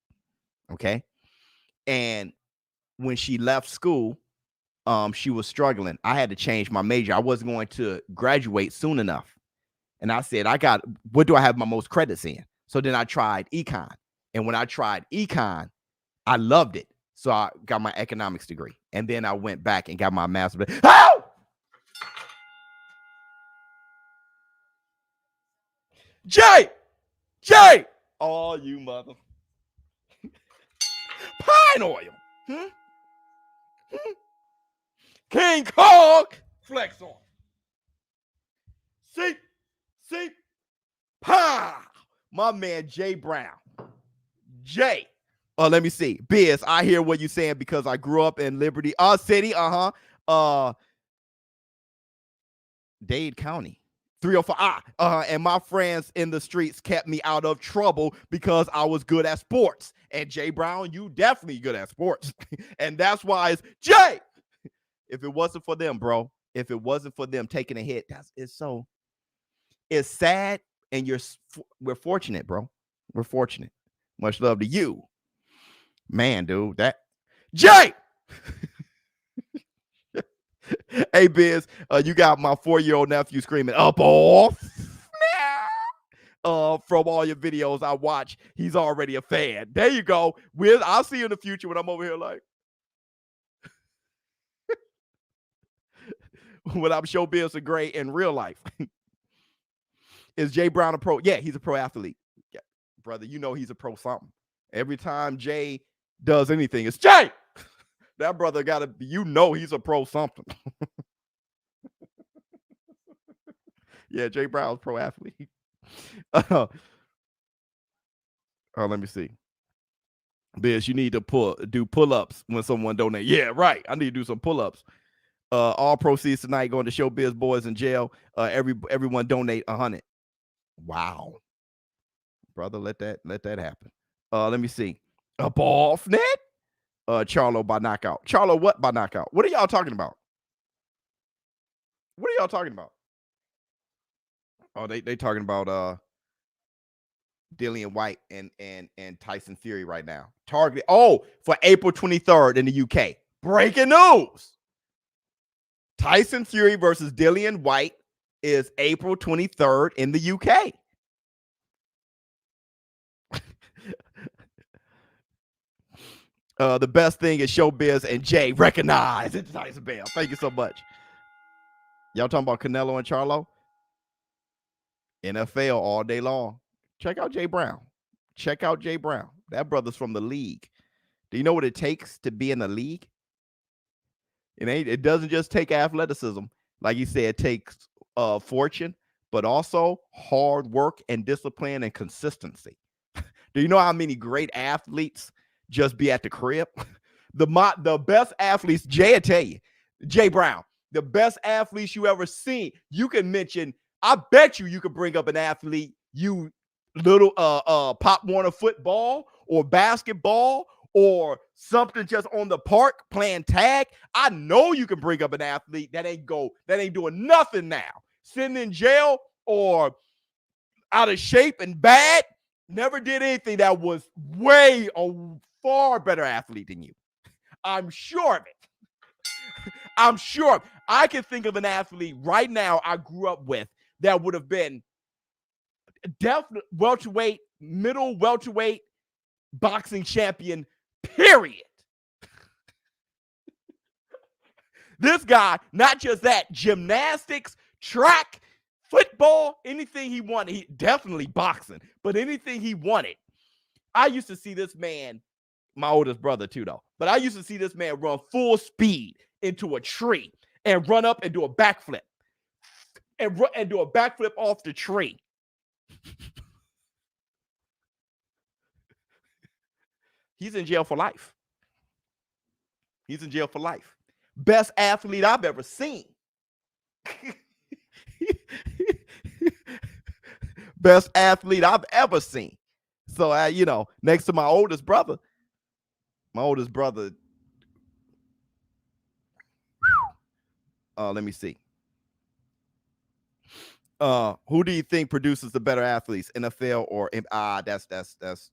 Okay. And when she left school, she was struggling. I had to change my major. I wasn't going to graduate soon enough. And I said, what do I have my most credits in? So then I tried econ. And when I tried econ, I loved it. So I got my economics degree. And then I went back and got my master's degree. Oh! Jay! Oh, you mother. Pine oil. King Kong. Flex on. See? Pa! My man, Jay Brown. Jay. Let me see. Biz, I hear what you're saying because I grew up in Liberty City. Dade County. 305. And my friends in the streets kept me out of trouble because I was good at sports. And Jay Brown, you definitely good at sports. And that's why it's Jay. If it wasn't for them, bro, if it wasn't for them taking a hit, it's sad. And we're fortunate, bro. We're fortunate. Much love to you. Man, dude, that Jay. Hey, Biz, you got my 4-year-old nephew screaming up off. From all your videos I watch, he's already a fan. There you go. I'll see you in the future when I'm over here like when I'm ShowBizz and Gray in real life. Is Jay Brown a pro? Yeah, he's a pro athlete. Yeah, brother, you know he's a pro something. Every time Jay does anything, it's Jay. That brother gotta be, you know he's a pro something. Yeah, Jay Brown's pro athlete. Oh, let me see. Biz, you need to do pull-ups when someone donates. Yeah, right. I need to do some pull-ups. All proceeds tonight going to ShowBizz boys in jail. Everyone donate 100. Wow, brother, let that happen. Let me see. A ball net. Charlo by knockout. Charlo what by knockout? What are y'all talking about? What are y'all talking about? Oh, they talking about Dillian White and Tyson Fury right now. Target. Oh, for April 23rd in the UK. Breaking news. Tyson Fury versus Dillian White is April 23rd in the UK. The best thing is ShowBizz and Jay recognize it's Tyson Bell. Thank you so much. Y'all talking about Canelo and Charlo? NFL all day long. Check out Jay Brown. Check out Jay Brown. That brother's from the league. Do you know what it takes to be in the league? It doesn't just take athleticism. Like you said, it takes fortune, but also hard work and discipline and consistency. Do you know how many great athletes just be at the crib? The best athletes, Jay will tell you, Jay Brown, the best athletes you ever seen. You can mention, I bet you could bring up an athlete, you little Pop Warner football or basketball or something just on the park playing tag. I know you can bring up an athlete that ain't doing nothing now, sitting in jail or out of shape and bad, never did anything, that was way a far better athlete than you. I'm sure of it. I'm sure. I can think of an athlete right now I grew up with that would have been definitely welterweight, middle welterweight boxing champion, period. This guy, not just that, gymnastics, track, football, anything he wanted. He definitely boxing, but anything he wanted. I used to see this man, my oldest brother too, though, but I used to see this man run full speed into a tree and run up and do a backflip and do a backflip off the tree. He's in jail for life. He's in jail for life. Best athlete I've ever seen. Best athlete I've ever seen. So, next to my oldest brother, let me see. Who do you think produces the better athletes, NFL or that's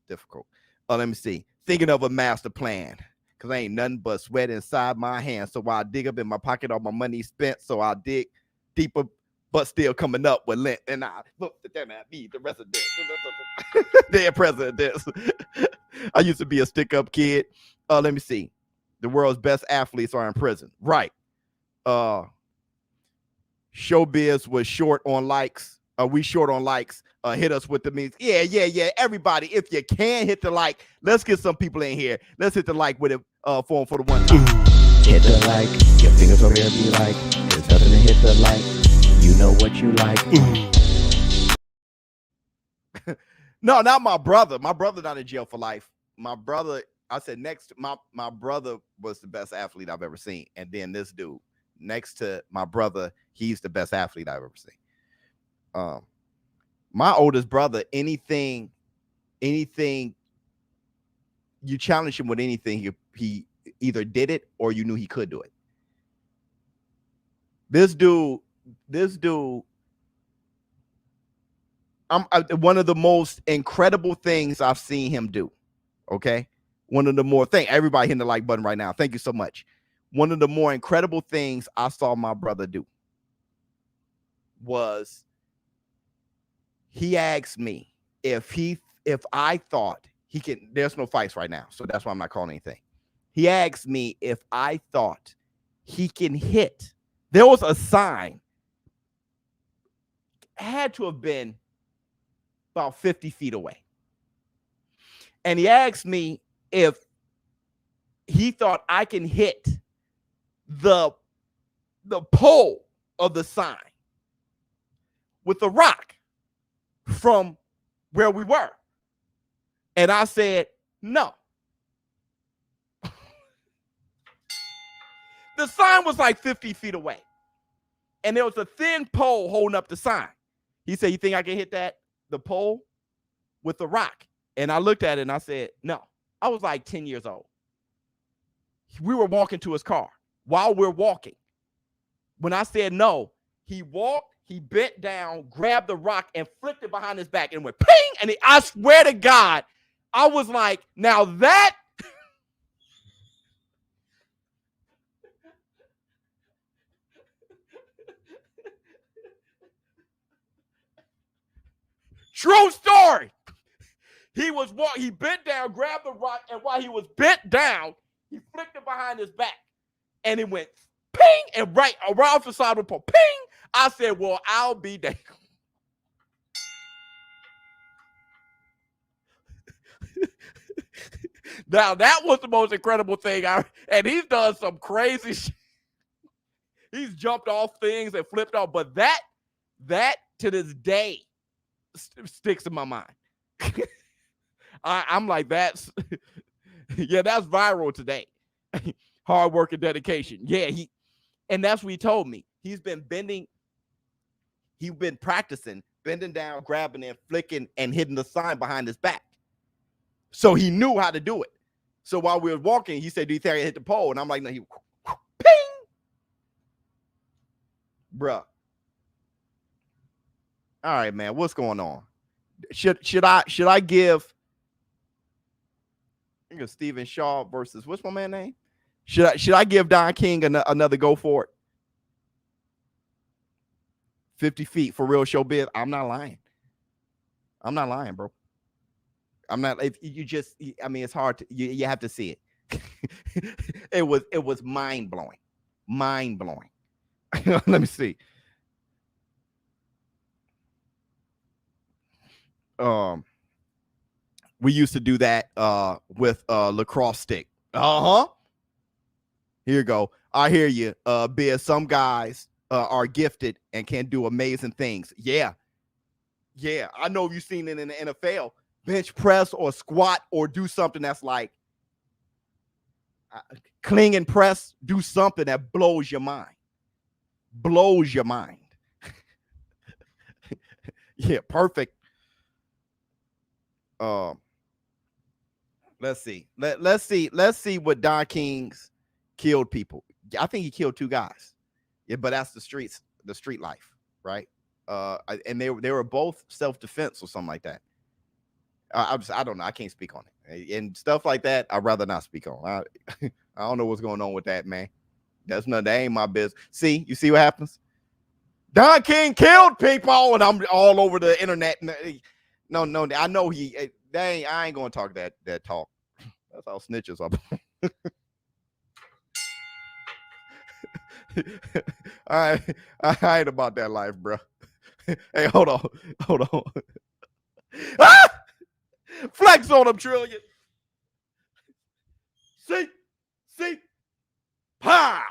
difficult. Let me see. Thinking of a master plan, because ain't nothing but sweat inside my hands. So I dig up in my pocket, all my money spent. So I dig deeper, but still coming up with lint. And I look at them at me, the rest of this. Dead president this. I used to be a stick-up kid. Let me see. The world's best athletes are in prison. Right. ShowBizz was short on likes. We short on likes. Hit us with the means. Yeah. Everybody, if you can hit the like, let's get some people in here. Let's hit the like with it for the one time. Hit the like. Your fingers over there be like. There's nothing to hit the like. You know what you like. No, not my brother. My brother not in jail for life. My brother, I said next. My brother was the best athlete I've ever seen, and then this dude next to my brother, he's the best athlete I've ever seen. My oldest brother, anything you challenge him with anything, he either did it or you knew he could do it. This dude, one of the most incredible things I've seen him do. Okay. One of the more things, everybody hitting the like button right now. Thank you so much. One of the more incredible things I saw my brother do was he asked me if I thought he can, there's no fights right now, so that's why I'm not calling anything. He asked me if I thought he can hit. There was a sign, had to have been about 50 feet away. And he asked me if he thought I can hit the pole of the sign with a rock from where we were. And I said, no. The sign was like 50 feet away. And there was a thin pole holding up the sign. He said, you think I can hit the pole with the rock? And I looked at it and I said, no. I was like 10 years old. We were walking to his car. While we're walking, when I said no, he walked, he bent down, grabbed the rock and flipped it behind his back and went ping. And I swear to God, I was like, now that true story. He bent down, grabbed the rock, and while he was bent down, he flicked it behind his back. And it went ping, and right around the side of the pole, ping. I said, well, I'll be damned. Now, that was the most incredible thing. And he's done some crazy shit. He's jumped off things and flipped off. But that to this day sticks in my mind. I'm like, that's viral today. Hard work and dedication. Yeah, and that's what he told me. He's been practicing, bending down, grabbing and flicking and hitting the sign behind his back. So he knew how to do it. So while we were walking, he said, do you think I hit the pole? And I'm like, no, he ping. Bruh. All right, man, what's going on? Should I give Stephen Shaw versus what's my man's name? Should I give Don King another go for it? 50 feet for real ShowBizz. I'm not lying. I'm not lying, bro. I'm not. If you just, I mean, it's hard to. You have to see it. It was mind blowing. Mind blowing. Let me see. We used to do that with lacrosse stick. Here you go. I hear you, Biz. Some guys are gifted and can do amazing things. Yeah. I know you've seen it in the NFL. Bench press or squat or do something that's like cling and press. Do something that blows your mind. Blows your mind. Yeah, perfect. Let's see. Let's see what Don King's killed people. I think he killed 2 guys. Yeah, but that's the street life, right? And they were both self-defense or something like that. I don't know. I can't speak on it. And stuff like that, I'd rather not speak on. I don't know what's going on with that, man. That ain't my business. See, you see what happens? Don King killed people, and I'm all over the internet. No, I know I ain't gonna talk that talk. That's how snitches are. I ain't about that life, bro. Hey, hold on. Ah! Flex on them, Trillion. See, pow,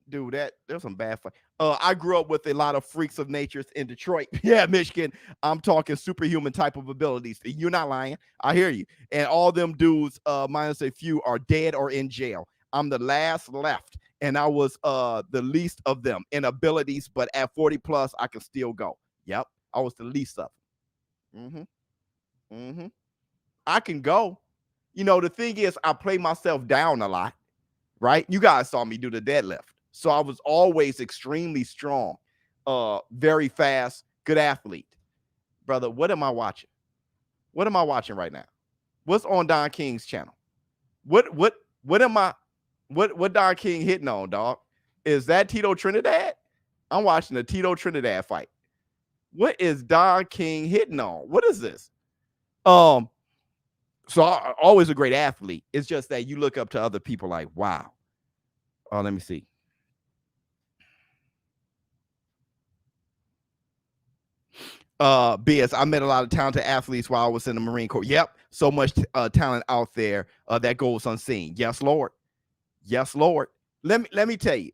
dude. There's some bad fight. I grew up with a lot of freaks of nature in Detroit. Yeah, Michigan. I'm talking superhuman type of abilities. You're not lying. I hear you. And all them dudes, minus a few, are dead or in jail. I'm the last left, and I was the least of them in abilities. But at 40 plus, I can still go. Yep, I was the least of them. I can go. You know, the thing is, I play myself down a lot, right? You guys saw me do the deadlift. So I was always extremely strong, very fast, good athlete. Brother, what am I watching? What am I watching right now? What's on Don King's channel? What Don King hitting on, dog? Is that Tito Trinidad? I'm watching the Tito Trinidad fight. What is Don King hitting on? What is this? So always a great athlete. It's just that you look up to other people like, wow. Oh, let me see. Biz, I met a lot of talented athletes while I was in the Marine Corps. Yep, so much talent out there that goes unseen. Yes, Lord. Yes, Lord. Let me tell you.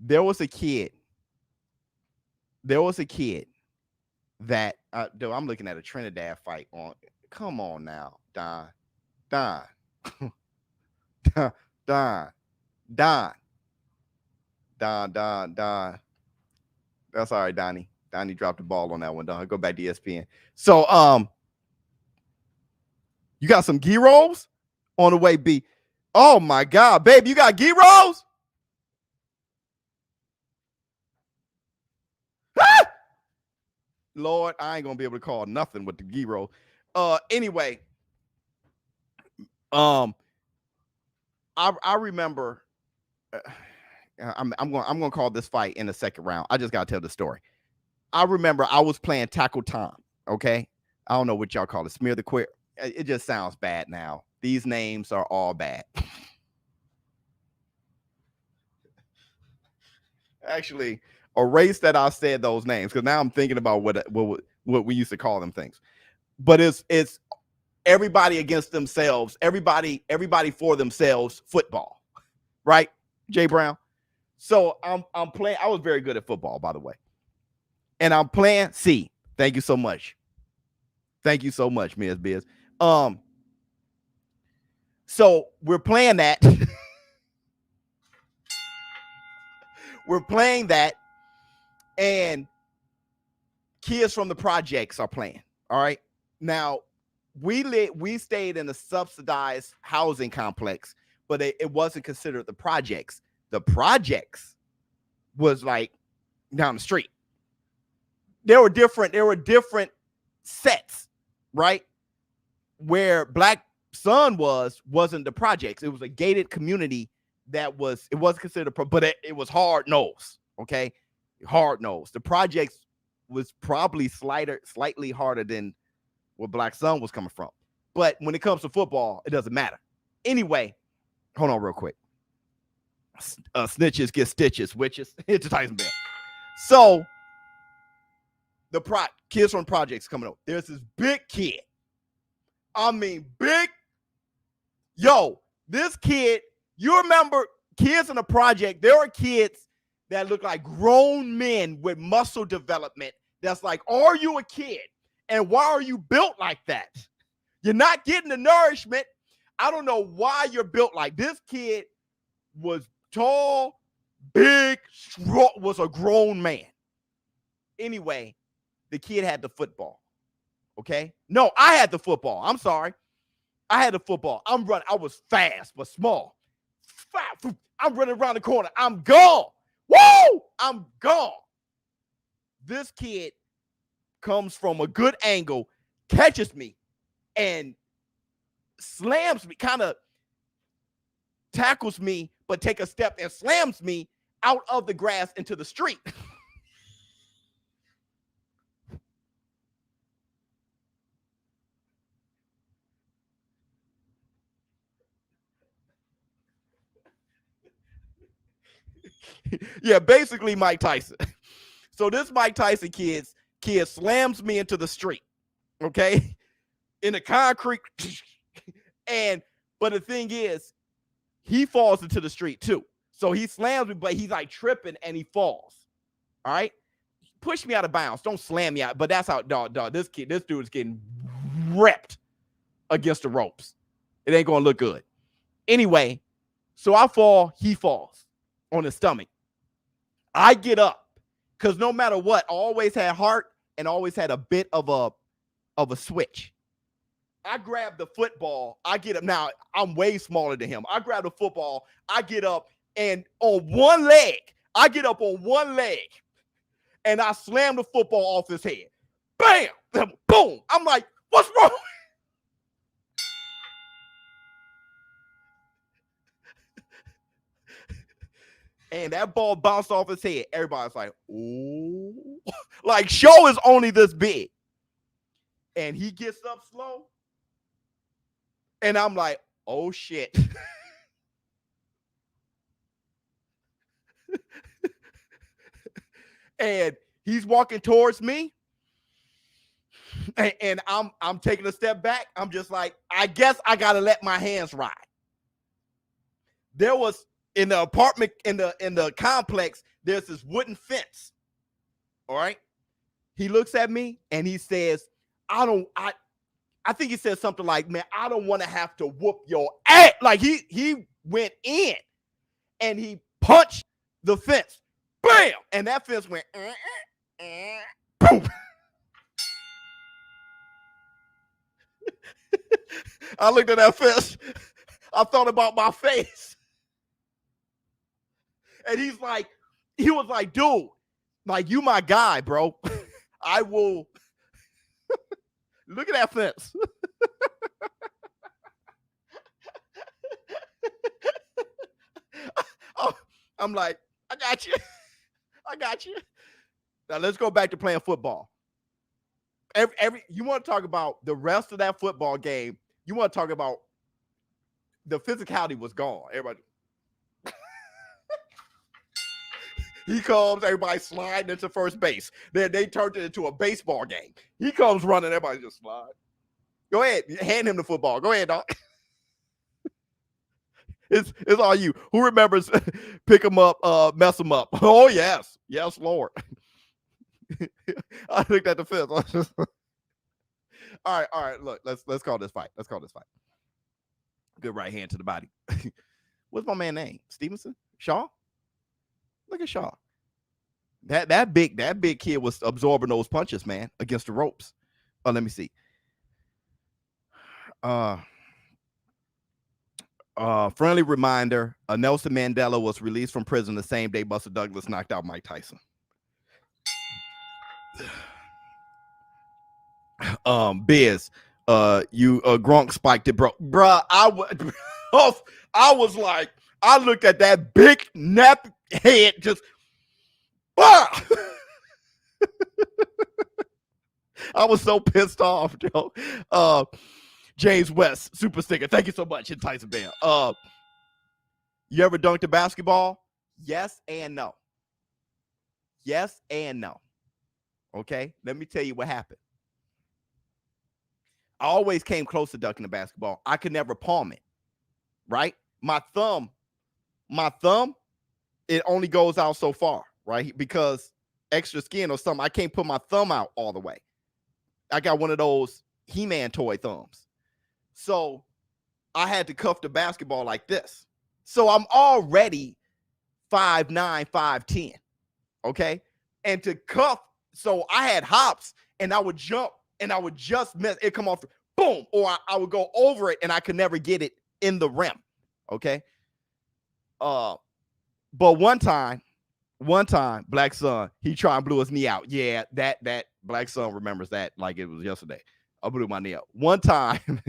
There was a kid that dude, I'm looking at a Trinidad fight on. Come on now, Don. That's all right, Donnie. Donnie dropped the ball on that one. Don, go back to ESPN. So, you got some gyros on the way, B. Oh my God, babe, you got gyros? Ah! Lord, I ain't gonna be able to call nothing with the gyro. Anyway, I remember. I'm gonna call this fight in the second round. I just gotta tell the story. I remember I was playing Tackle Tom. Okay, I don't know what y'all call it. Smear the queer. It just sounds bad now. These names are all bad. Actually, erase that I said those names because now I'm thinking about what we used to call them things. But it's everybody against themselves. Everybody for themselves. Football, right? Jay Brown. So I'm playing. I was very good at football, by the way. And I'm playing C. Thank you so much. Thank you so much, Ms. Biz. So we're playing that. We're playing that, and kids from the projects are playing. All right. Now we stayed in a subsidized housing complex, but it wasn't considered the projects. The projects was like down the street. There were different sets, right? Where Black Sun wasn't the projects. It was a gated community it wasn't considered, but it was hard nosed. Okay, hard nosed. The projects was probably slightly harder than where Black Sun was coming from. But when it comes to football, it doesn't matter. Anyway, hold on real quick. Snitches get stitches, witches. It's a Tyson Bell. So the kids from projects coming up. There's this big kid. I mean, big. Yo, this kid, you remember kids in the project, there are kids that look like grown men with muscle development. That's like, are you a kid? And why are you built like that? You're not getting the nourishment. I don't know why you're built like this. Kid was tall, big, strong, was a grown man. Anyway, the kid had the football. Okay? No, I had the football. I'm sorry. I had the football. I'm running. I was fast, but small. I'm running around the corner. I'm gone. Woo! I'm gone. This kid comes from a good angle, catches me, and slams me, kind of tackles me, but take a step and slams me out of the grass into the street. Yeah, basically Mike Tyson. So this Mike Tyson kid slams me into the street, okay, in the concrete. But the thing is, he falls into the street too. So he slams me, but he's like tripping and he falls. All right, push me out of bounds. Don't slam me out. But that's how dog. This dude is getting ripped against the ropes. It ain't gonna look good. Anyway, so I fall. He falls on his stomach. I get up because no matter what, I always had heart and always had a bit of a switch. I grab the football. I get up. Now, I'm way smaller than him. I grab the football. I get up and on one leg, I get up on one leg and I slam the football off his head. Bam! Boom! I'm like, what's wrong? And that ball bounced off his head. Everybody's like, ooh. Like, show is only this big. And he gets up slow. And I'm like, oh, shit. And he's walking towards me. And I'm taking a step back. I'm just like, I guess I gotta let my hands ride. There was in the apartment, in the complex, there's this wooden fence. All right. He looks at me and he says, I think he said something like, man, I don't want to have to whoop your ass. Like he went in and he punched the fence. Bam! And that fence went boom. I looked at that fence. I thought about my face. And he was like, dude, like, you my guy, bro. I will. Look at that fence. I'm like, I got you. I got you. Now let's go back to playing football. You want to talk about the rest of that football game. You want to talk about the physicality was gone. Everybody. He comes, everybody sliding into first base. Then they turned it into a baseball game. He comes running, everybody just slide. Go ahead, hand him the football. Go ahead, dog. It's all you. Who remembers pick him up, mess him up? Oh, yes. Yes, Lord. I looked at the fence. All right. Look, let's call this fight. Let's call this fight. Good right hand to the body. What's my man name? Stevenson? Shaw? Look at Shaw. That big kid was absorbing those punches, man, against the ropes. Oh, let me see. Friendly reminder, Nelson Mandela was released from prison the same day Buster Douglas knocked out Mike Tyson. Biz, you Gronk spiked it, bro. Bruh, I was like, I looked at that big nap head just I was so pissed off, Joe. James West, super sticker. Thank you so much, in Tyson Bell. You ever dunked a basketball? Yes and no. Yes and no. Okay, let me tell you what happened. I always came close to dunking the basketball. I could never palm it, right? My thumb, it only goes out so far, right? Because extra skin or something, I can't put my thumb out all the way. I got one of those He-Man toy thumbs. So I had to cuff the basketball like this. So I'm already 5'9", 5'10", okay? And to cuff, so I had hops, and I would jump, and I would just miss. It come off, boom, or I would go over it, and I could never get it in the rim, okay? But one time, Black Sun, he tried and blew his knee out. Yeah, that Black Sun remembers that like it was yesterday. I blew my knee out. One time,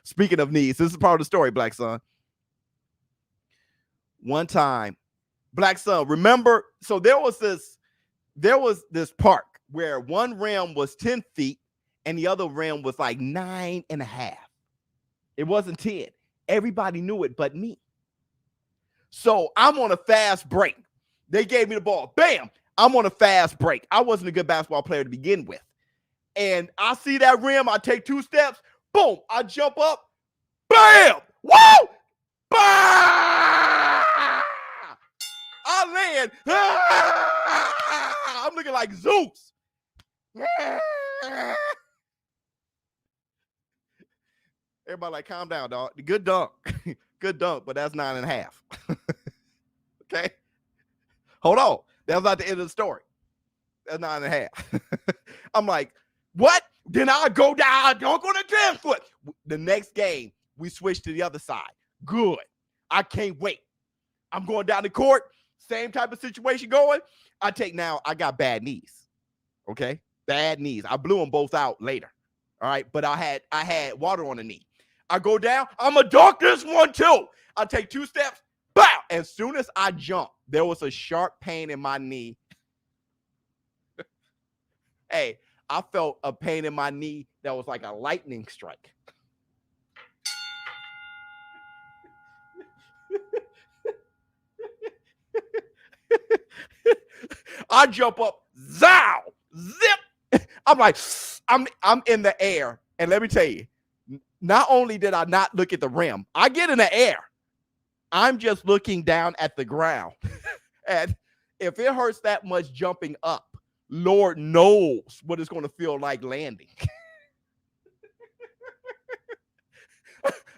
speaking of knees, this is part of the story, Black Sun. One time, Black Sun, remember, so there was this park where one rim was 10 feet and the other rim was like 9.5. It wasn't 10. Everybody knew it but me. So I'm on a fast break. They gave me the ball. Bam! I'm on a fast break. I wasn't a good basketball player to begin with. And I see that rim. I take 2 steps. Boom! I jump up. Bam! Woo! Bah! I land. I'm looking like Zeus. Everybody like, calm down, dog. Good dunk. Good dunk, but that's 9.5. Okay? Hold on. That's not the end of the story. That's 9.5. I'm like, what? Then I'll go down, dunk on the 10 foot. The next game, we switched to the other side. Good. I can't wait. I'm going down the court. Same type of situation going. I got bad knees. Okay? Bad knees. I blew them both out later. All right. But I had water on the knee. I go down. I'm a dunk this one too. I take 2 steps. Bow. As soon as I jump, there was a sharp pain in my knee. Hey, I felt a pain in my knee that was like a lightning strike. I jump up, zow, zip. I'm like, I'm in the air. And let me tell you, not only did I not look at the rim, I get in the air. I'm just looking down at the ground. And if it hurts that much jumping up, Lord knows what it's going to feel like landing.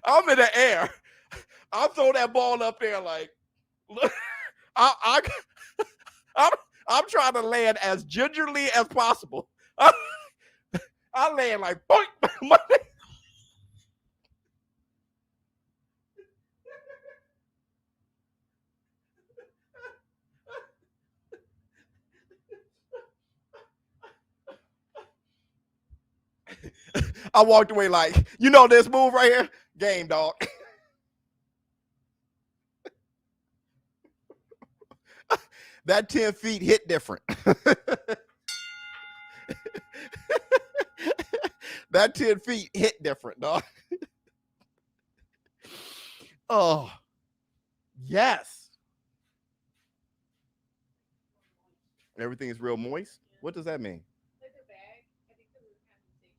I'm in the air. I throw that ball up there like, look, I'm trying to land as gingerly as possible. I land like, boink. I walked away like, you know this move right here? Game, dog. That 10 feet hit different. That 10 feet hit different, dog. Oh, yes. Everything is real moist. What does that mean? Like the bag, I think there was condensation.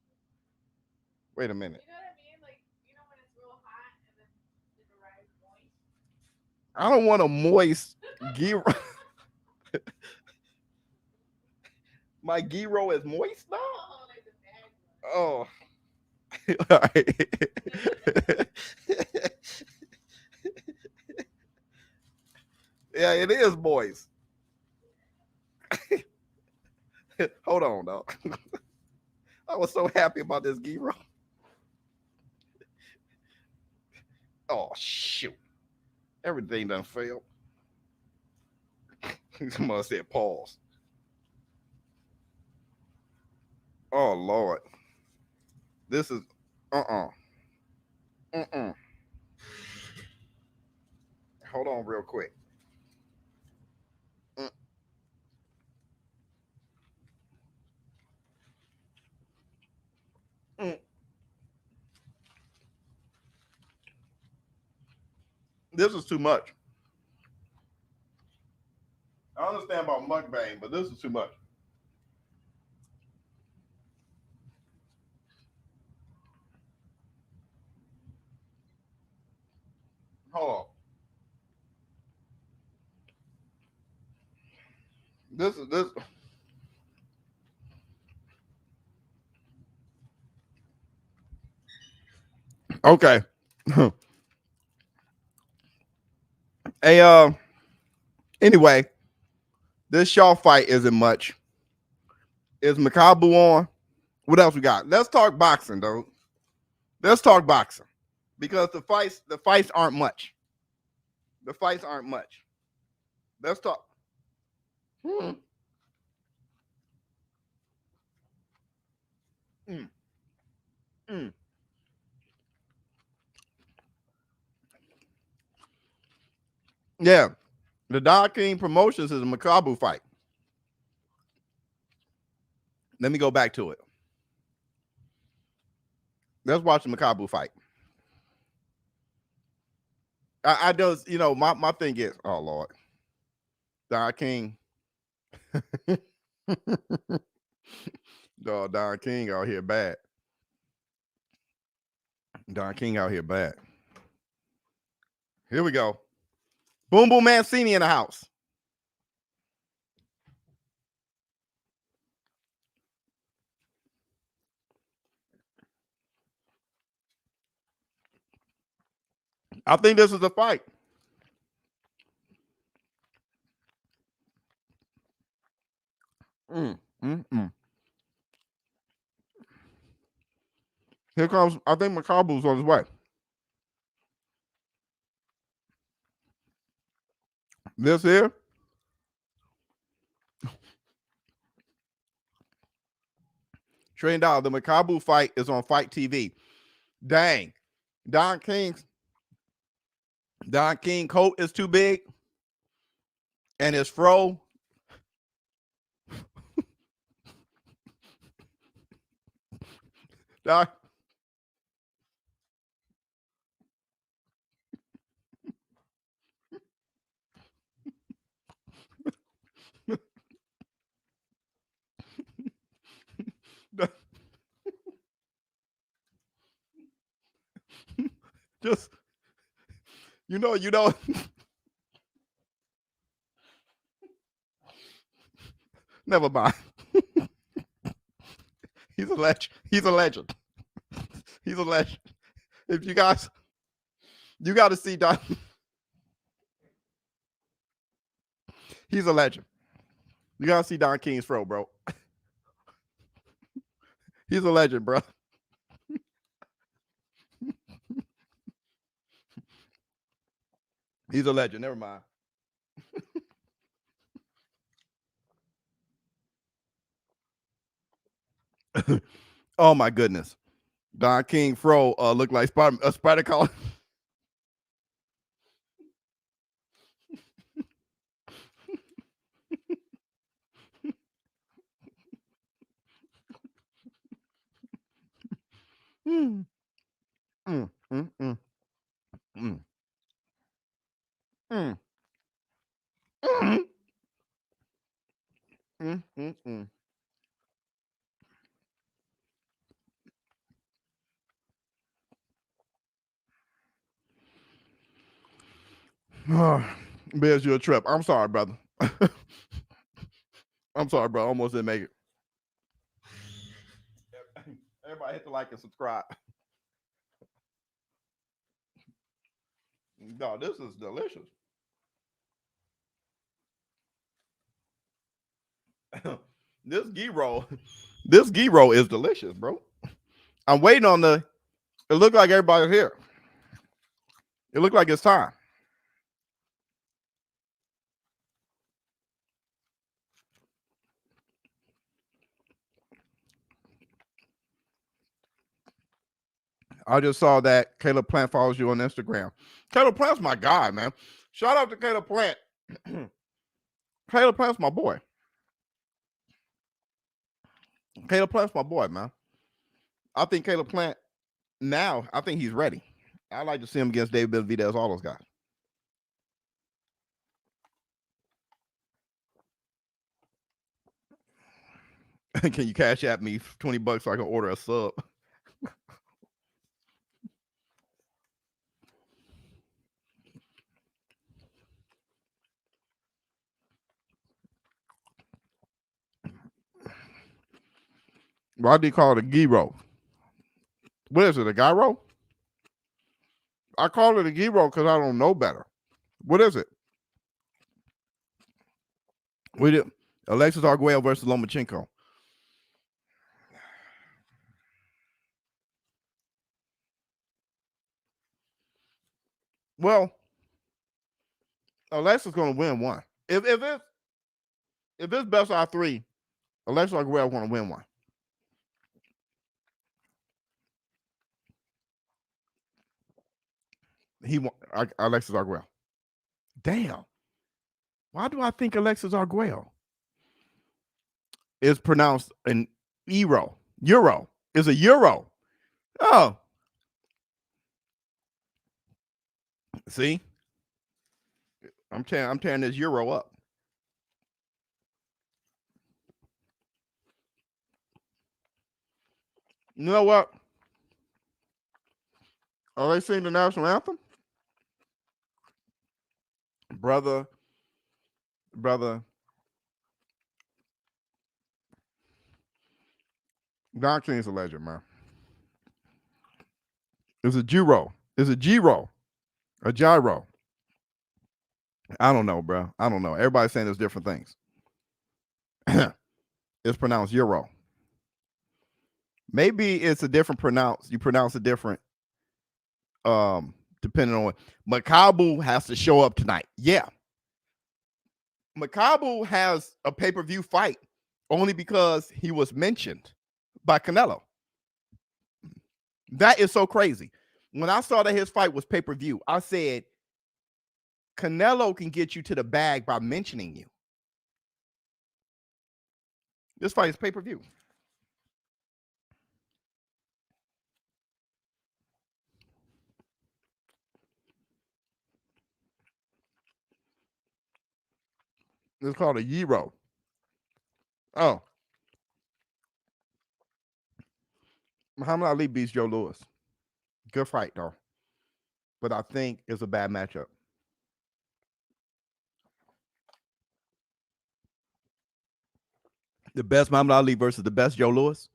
Wait a minute. You know what I mean? Like, you know when it's real hot and then it arrives moist? I don't want a moist gyro. My gyro is moist now? Oh, like the bag. Oh. All right. Yeah, it is moist. Hold on, dog. I was so happy about this gyro. Oh, shoot. Everything done failed. Someone said pause. Oh, Lord. This is, Hold on real quick. This is too much. I understand about mukbang, but this is too much. Hold on. This. Okay. Hey, anyway, this Shaw fight isn't much. Is Makabu on? What else we got? Let's talk boxing, though. Let's talk boxing. Because the fights aren't much. The fights aren't much. Let's talk. Yeah. The Don King Promotions is a Makabu fight. Let me go back to it. Let's watch the Makabu fight. I does, you know, my thing is, oh Lord, Don King. Oh, Don King out here bad. Don King out here bad. Here we go. Boom Boom Mancini in the house. I think this is a fight. Here comes, I think Makabu's on his way. This here. $1 trillion. The Makabu fight is on Fight TV. Dang. Don King coat is too big. And his fro. Don, Just you know. Never mind. He's a legend. He's a legend. He's a legend. If you got to see Don. He's a legend. You got to see Don King's fro, bro. He's a legend, bro. He's a legend. Never mind. Oh my goodness. Don King fro looked like a spider collar. Mm, mm, mm, mm, mm, mm, mm, mm, mm. Oh, bears you a trip. I'm sorry, brother. I'm sorry, bro. Almost didn't make it. Everybody hit the like and subscribe. No, this is delicious. This ghee roll is delicious, bro. I'm waiting on it looked like everybody's here. It looked like it's time. I just saw that Caleb Plant follows you on Instagram. Caleb Plant's my guy, man. Shout out to Caleb Plant. Caleb Plant's my boy. Caleb Plant's my boy, man. I think Caleb Plant now, I think he's ready. I like to see him against David Benavidez, all those guys. Can you cash at me $20 so I can order a sub? Why do you call it a ghee roll? What is it, a gyro? I call it a ghee roll because I don't know better. What is it? We did Alexis Arguello versus Lomachenko. Well, Alexis is going to win one. If it's best out of three, Alexis Arguello is going to win one. He won Alexis Arguello. Damn. Why do I think Alexis Arguello is pronounced an euro? Euro is a euro. Oh, see, I'm tearing this euro up. You know what? Are they singing the national anthem? Brother. Don King's a legend, man. It's a gyro. It's a gyro. A gyro. I don't know, bro. I don't know. Everybody's saying there's different things. It's pronounced euro. Maybe it's a different pronounce. You pronounce it different. Depending on Makabu has to show up tonight. Yeah. Makabu has a pay-per-view fight only because he was mentioned by Canelo. That is so crazy. When I saw that his fight was pay-per-view, I said, Canelo can get you to the bag by mentioning you. This fight is pay-per-view. It's called a gyro. Oh. Muhammad Ali beats Joe Louis. Good fight, though. But I think it's a bad matchup. The best Muhammad Ali versus the best Joe Louis.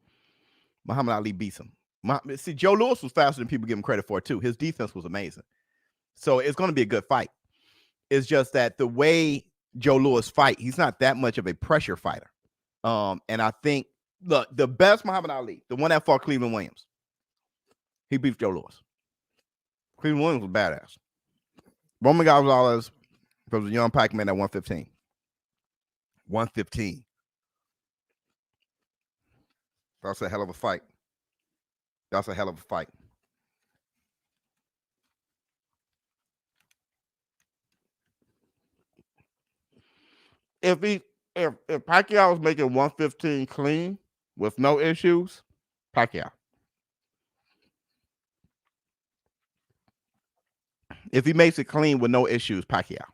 Muhammad Ali beats him. See, Joe Louis was faster than people give him credit for, too. His defense was amazing. So it's going to be a good fight. It's just that the way Joe Louis fight, he's not that much of a pressure fighter. And I think, look, the best Muhammad Ali, the one that fought Cleveland Williams, he beat Joe Louis. Cleveland Williams was badass. Roman Gonzalez was a young Pac-Man at 115. 115. That's a hell of a fight. That's a hell of a fight. If Pacquiao was making 115 clean with no issues, Pacquiao. If he makes it clean with no issues, Pacquiao.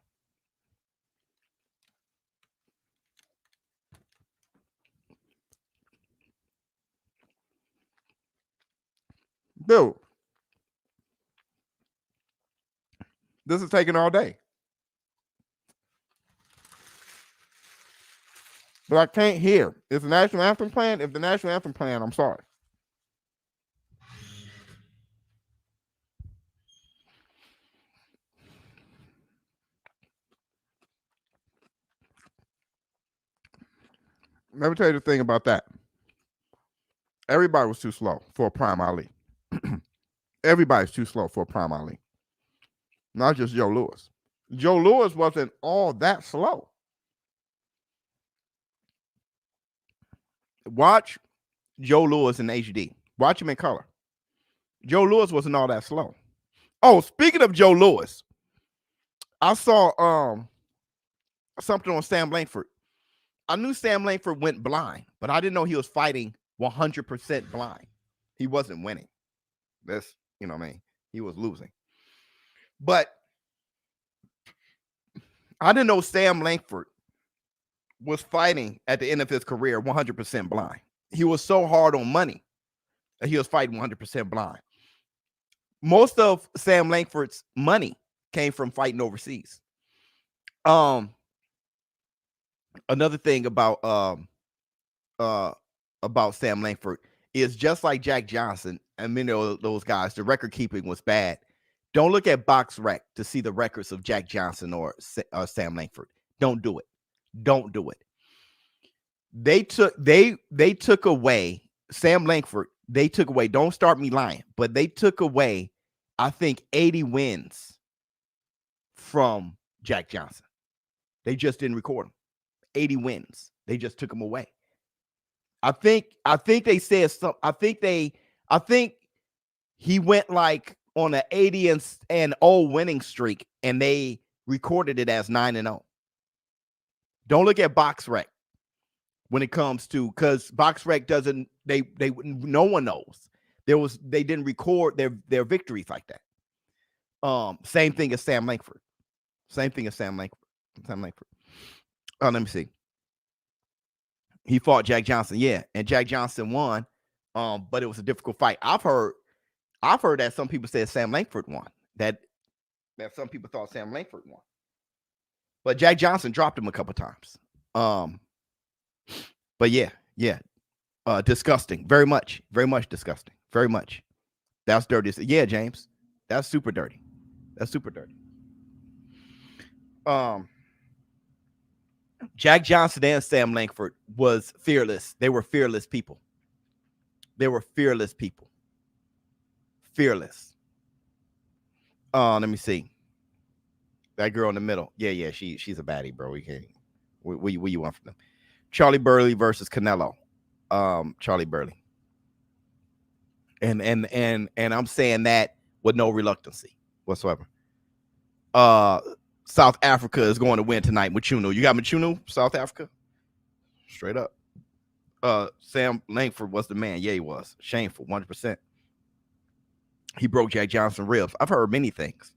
Dude, this is taking all day. But I can't hear. Is the national anthem playing? If the national anthem playing, I'm sorry. Let me tell you the thing about that. Everybody was too slow for a prime Ali. Everybody's too slow for a prime Ali. Not just Joe Louis. Joe Louis wasn't all that slow. Watch Joe Louis in HD. Watch him in color. Joe Louis wasn't all that slow. Oh, speaking of Joe Louis, I saw something on Sam Langford. I knew Sam Langford went blind, but I didn't know he was fighting 100% blind. He wasn't winning. That's, you know what I mean? He was losing. But I didn't know Sam Langford was fighting at the end of his career 100% blind. He was so hard on money that he was fighting 100% blind. Most of Sam Langford's money came from fighting overseas. Another thing about Sam Langford is just like Jack Johnson and many of those guys, the record keeping was bad. Don't look at BoxRec to see the records of Jack Johnson or Sam Langford. Don't do it. Don't do it. They took away Sam Langford. They took away, don't start me lying, but they took away, I think, 80 wins from Jack Johnson. They just didn't record them. 80 wins. They just took them away. I think they said something. I think he went like on an 80 and 0 winning streak, and they recorded it as 9-0. Don't look at BoxRec when it comes to, because BoxRec doesn't, they no one knows. They didn't record their victories like that. Same thing as Sam Langford. Same thing as Sam Langford. Let me see. He fought Jack Johnson, yeah, and Jack Johnson won. But it was a difficult fight. I've heard that some people said Sam Langford won. That some people thought Sam Langford won. But Jack Johnson dropped him a couple times. But yeah. Disgusting. Very much disgusting. Very much. That's dirty. Yeah, James. That's super dirty. Jack Johnson and Sam Langford was fearless. They were fearless people. Fearless. Let me see. That girl in the middle. Yeah, she's a baddie, bro. We can't. What you want from them? Charlie Burley versus Canelo. Charlie Burley. And I'm saying that with no reluctancy whatsoever. South Africa is going to win tonight. Mchunu. You got Mchunu, South Africa? Straight up. Sam Langford was the man. Yeah, he was. Shameful, 100%. He broke Jack Johnson ribs. I've heard many things.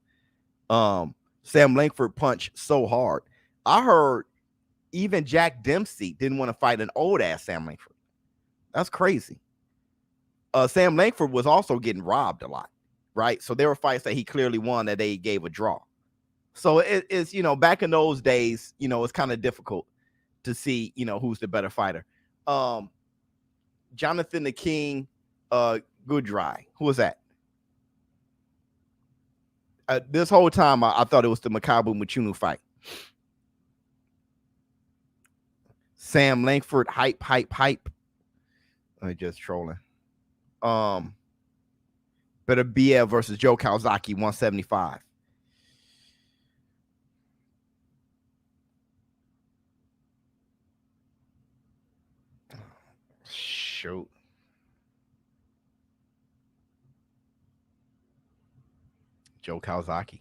Sam Langford punched so hard. I heard even Jack Dempsey didn't want to fight an old ass Sam Langford. That's crazy. Sam Langford was also getting robbed a lot, right? So there were fights that he clearly won that they gave a draw. So it's, back in those days, it's kind of difficult to see, who's the better fighter. Jonathan the King Goodry. Who was that? This whole time, I thought it was the Makabu Mchunu fight. Sam Langford, hype. I'm just trolling. Better BF versus Joe Kawasaki, 175. Shoot. Joe Kawasaki.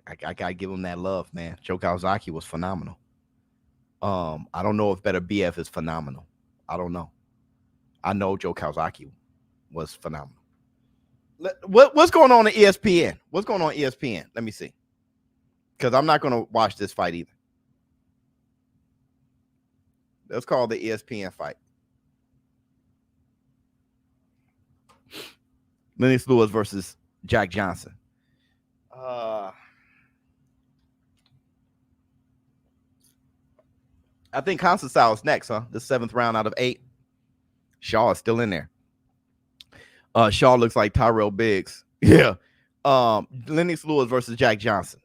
I gotta give him that love, man. Joe Kawasaki was phenomenal. I don't know if Better BF is phenomenal. I don't know. I know Joe Kawasaki was phenomenal. What's going on at ESPN? What's going on at ESPN? Let me see. Because I'm not going to watch this fight either. Let's call the ESPN fight. Lennox Lewis versus Jack Johnson. I think Constantine is next, huh? The 7th round out of 8. Shaw is still in there. Shaw looks like Tyrell Biggs. Yeah. Lennox Lewis versus Jack Johnson.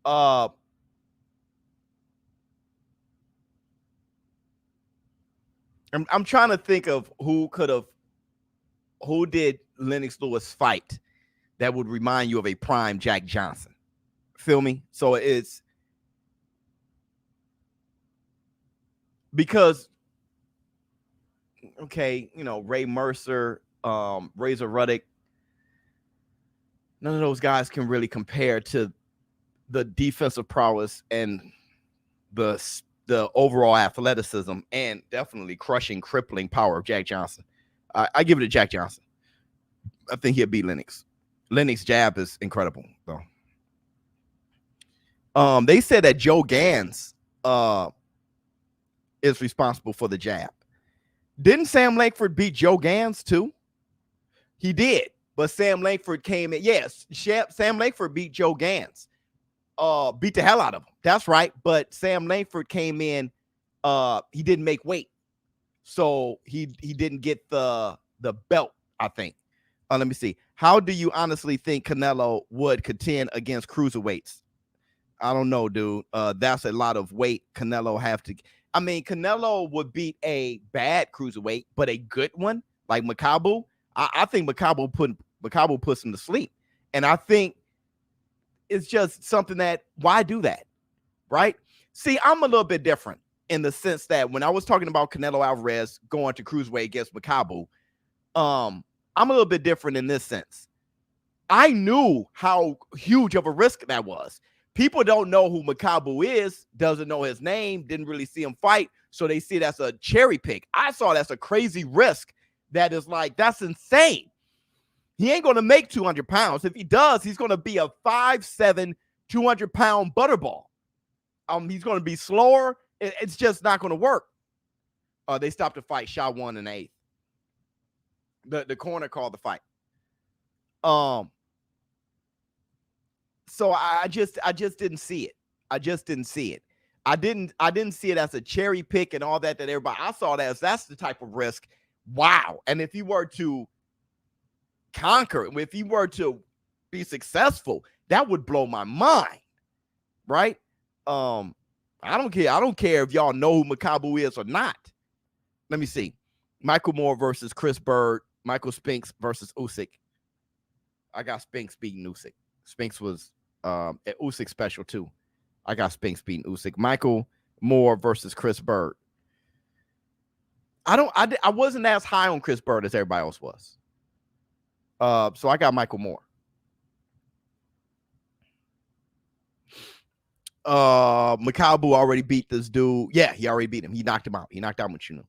I'm trying to think of who did Lennox Lewis fight that would remind you of a prime Jack Johnson. Feel me? So it's because, okay, Ray Mercer, Razor Ruddock, none of those guys can really compare to the defensive prowess and the overall athleticism and definitely crushing, crippling power of Jack Johnson. I give it to Jack Johnson. I think he'll beat Lennox. Lennox jab is incredible, though. They said that Joe Gans is responsible for the jab. Didn't Sam Langford beat Joe Gans too? He did, but Sam Langford came in. Yes, Sam Langford beat Joe Gans. Beat the hell out of him. That's right. But Sam Langford came in. He didn't make weight, so he didn't get the belt, I think. Let me see. How do you honestly think Canelo would contend against cruiserweights? I don't know, dude. That's a lot of weight Canelo have to. I mean, Canelo would beat a bad cruiserweight, but a good one like Makabu. I think Makabu puts him to sleep, and I think it's just something that, why do that, right? See, I'm a little bit different in the sense that when I was talking about Canelo Alvarez going to cruiserweight against Makabu, I'm a little bit different in this sense. I knew how huge of a risk that was. People don't know who Makabu is, doesn't know his name, didn't really see him fight, so they see that's a cherry pick. I saw that's a crazy risk that is like, that's insane. He ain't going to make 200 pounds. If he does, he's going to be a 5'7", 200-pound butterball. He's going to be slower. It's just not going to work. They stopped the fight. Shot 1 in the 8th. The corner called the fight. So I just didn't see it. I didn't see it as a cherry pick and all that everybody. I saw that as that's the type of risk. Wow. And if he were to conquer, if he were to be successful, that would blow my mind. Right? I don't care. I don't care if y'all know who Makabu is or not. Let me see. Michael Moore versus Chris Bird. Michael Spinks versus Usyk. I got Spinks beating Usyk. Spinks was at Usyk special too. I got Spinks beating Usyk. Michael Moore versus Chris Bird. I wasn't as high on Chris Bird as everybody else was. So I got Michael Moore. Makabu already beat this dude. Yeah, he already beat him. He knocked him out. He knocked out Mchunu.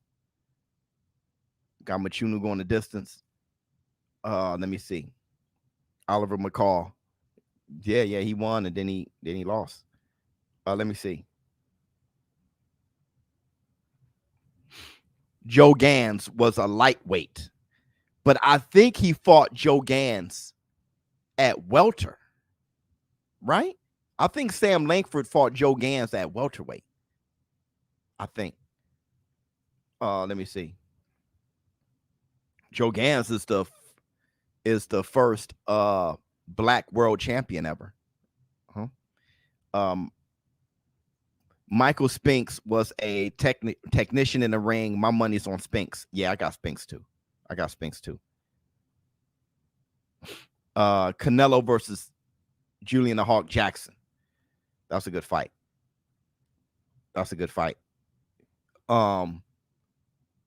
Got Mchunu going the distance. Let me see. Oliver McCall. Yeah, he won and then he lost. Let me see. Joe Gans was a lightweight, but I think he fought Joe Gans at welter, right? I think Sam Langford fought Joe Gans at welterweight. I think. Let me see. Joe Gans is the first black world champion ever. Michael Spinks was a technician in the ring. My money's on Spinks. Yeah, I got Spinks too. Canelo versus Julian the Hawk Jackson. That's a good fight.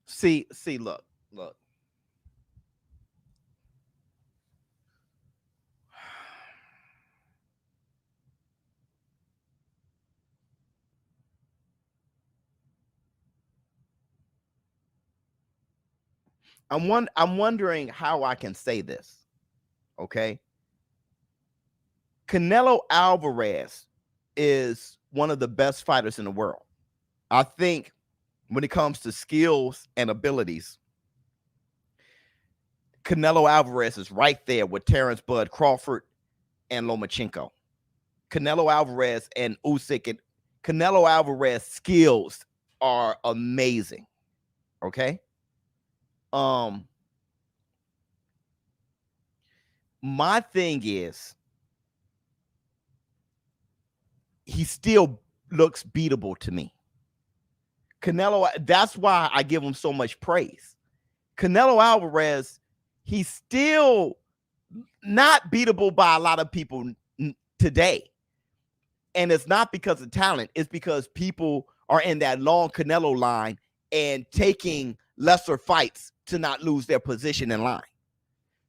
See, look. I'm wondering how I can say this. Okay. Canelo Alvarez is one of the best fighters in the world. I think when it comes to skills and abilities, Canelo Alvarez is right there with Terrence Bud Crawford and Lomachenko. Canelo Alvarez and Usyk, and Canelo Alvarez skills are amazing. Okay. My thing is, he still looks beatable to me. Canelo, that's why I give him so much praise. Canelo Alvarez, he's still not beatable by a lot of people today. And it's not because of talent. It's because people are in that long Canelo line and taking lesser fights to not lose their position in line.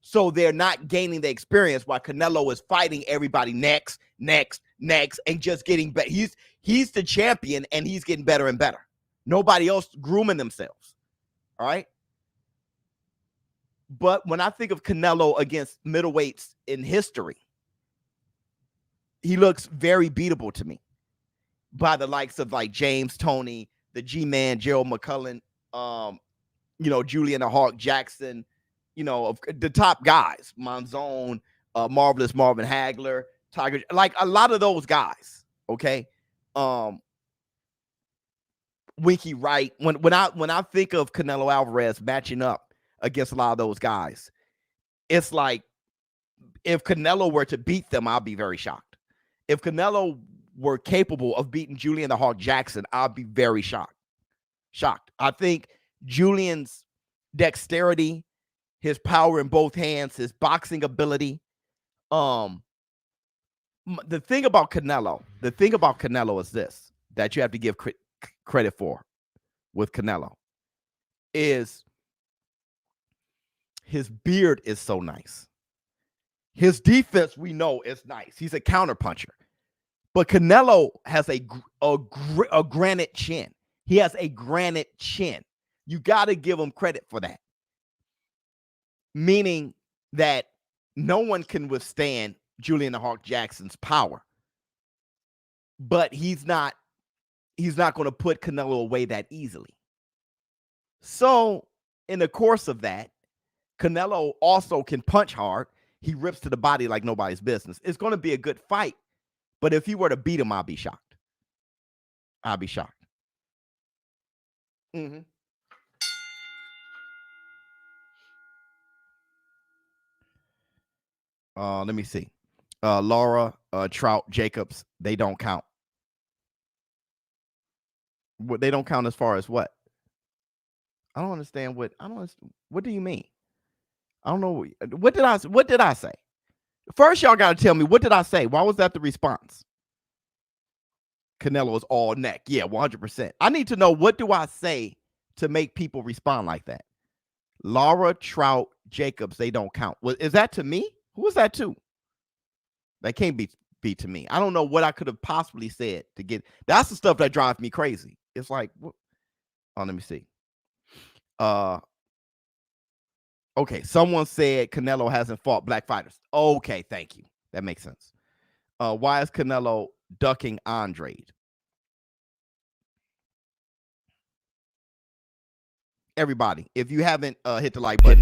So they're not gaining the experience while Canelo is fighting everybody next, and just getting better. He's the champion and he's getting better and better. Nobody else grooming themselves. All right. But when I think of Canelo against middleweights in history, he looks very beatable to me by the likes of like James Toney, the G-Man, Gerald McCullen, Julian the Hawk Jackson, of the top guys, Monzon, Marvelous Marvin Hagler, Tiger, like a lot of those guys. Okay. Winky Wright. When I think of Canelo Alvarez matching up against a lot of those guys, it's like if Canelo were to beat them, I'll be very shocked. If Canelo were capable of beating Julian the Hawk Jackson, I'll be very shocked. I think Julian's dexterity, his power in both hands, his boxing ability. The thing about Canelo is this, that you have to give credit for with Canelo, is his beard is so nice. His defense, we know, is nice. He's a counterpuncher. But Canelo has a granite chin. He has a granite chin. You got to give him credit for that. Meaning that no one can withstand Julian the Hawk Jackson's power. But he's not going to put Canelo away that easily. So in the course of that, Canelo also can punch hard. He rips to the body like nobody's business. It's going to be a good fight. But if he were to beat him, I'll be shocked. Mm-hmm. Let me see. Laura, Trout, Jacobs, they don't count. They don't count as far as what? I don't understand what do you mean? I don't know. What did I say? First, y'all got to tell me, what did I say? Why was that the response? Canelo is all neck. Yeah, 100%. I need to know, what do I say to make people respond like that? Laura, Trout, Jacobs, they don't count. Is that to me? Who is that to? That can't be to me. I don't know what I could have possibly said to get. That's the stuff that drives me crazy. It's like, what? Oh, let me see. Okay, someone said Canelo hasn't fought black fighters. Okay, thank you. That makes sense. Why is Canelo ducking Andrade? Everybody, if you haven't hit the like button,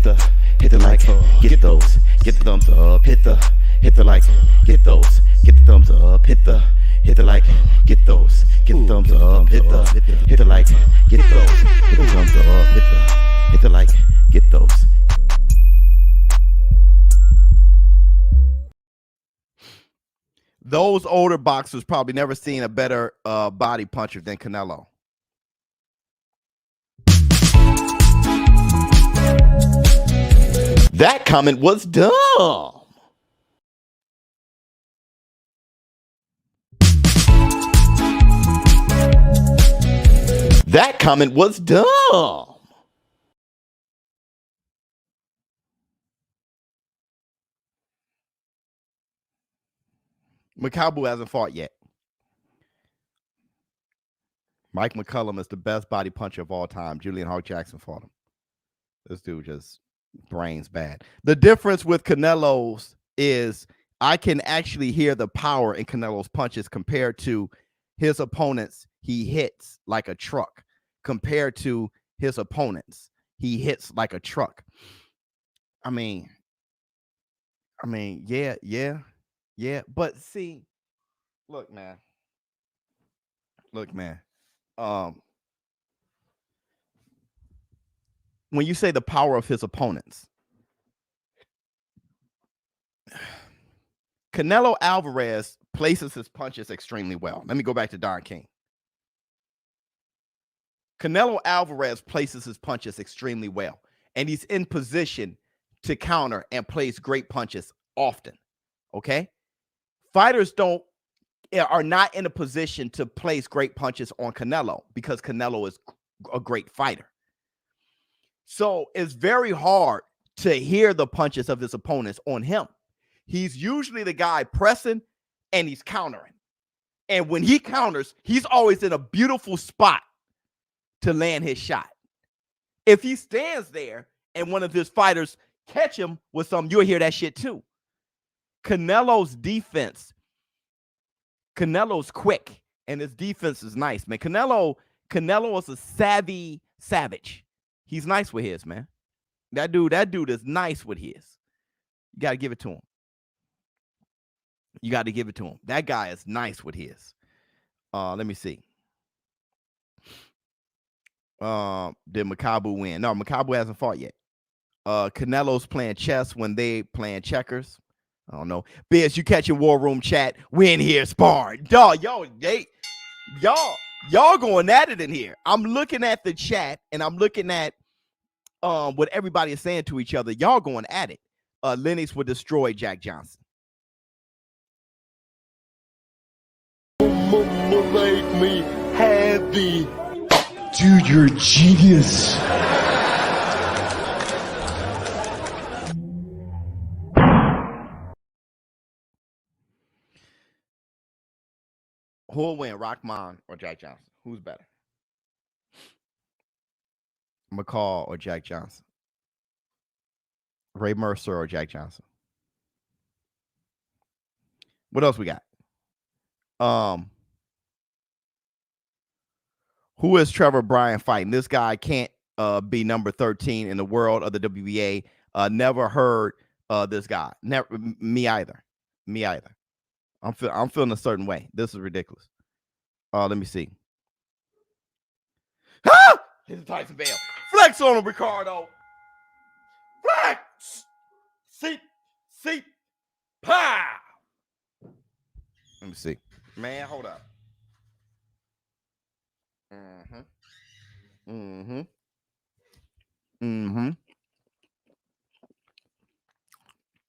hit the like, get those, get the thumbs up, hit the like, get those, get the thumbs up, hit the like, get those, get the thumbs up, hit the like, get those, get the thumbs up, hit the like, get those. those older boxers probably never seen a better body puncher than Canelo. That comment was dumb. That comment was dumb. Makabu hasn't fought yet. Mike McCullum is the best body puncher of all time. Julian Hawk Jackson fought him. This dude just brains bad. The difference with Canelo's is I can actually hear the power in Canelo's punches compared to his opponents. He hits like a truck. Compared to his opponents, he hits like a truck. I mean, yeah. But see, look, man. When you say the power of his opponents, Canelo Alvarez places his punches extremely well. Let me go back to Don King. Canelo Alvarez places his punches extremely well, and he's in position to counter and place great punches often. Okay? Fighters are not in a position to place great punches on Canelo because Canelo is a great fighter. So it's very hard to hear the punches of his opponents on him. He's usually the guy pressing and he's countering. And when he counters, he's always in a beautiful spot to land his shot. If he stands there and one of his fighters catch him with something, you'll hear that shit too. Canelo's defense, Canelo's quick and his defense is nice, man. Canelo is a savvy savage. He's nice with his, man. That dude is nice with his. You got to give it to him. That guy is nice with his. Let me see. Did Makabu win? No, Makabu hasn't fought yet. Canelo's playing chess when they playing checkers. I don't know. Biz, you catching War Room chat. We in here sparring. Dog, y'all going at it in here. I'm looking at the chat and I'm looking at what everybody is saying to each other. Y'all going at it. Lennox would destroy Jack Johnson. Make me happy. Dude, you're a genius. Who'll win, Rahman or Jack Johnson? Who's better? McCall or Jack Johnson? Ray Mercer or Jack Johnson? What else we got? Who is Trevor Bryan fighting? This guy can't be number 13 in the world of the WBA. Never heard this guy. Never me either. I'm feeling a certain way. This is ridiculous. Let me see. Ah! Here's Tyson Bale. Flex on him, Ricardo. Flex. Seat. Pow. Let me see. Man, hold up.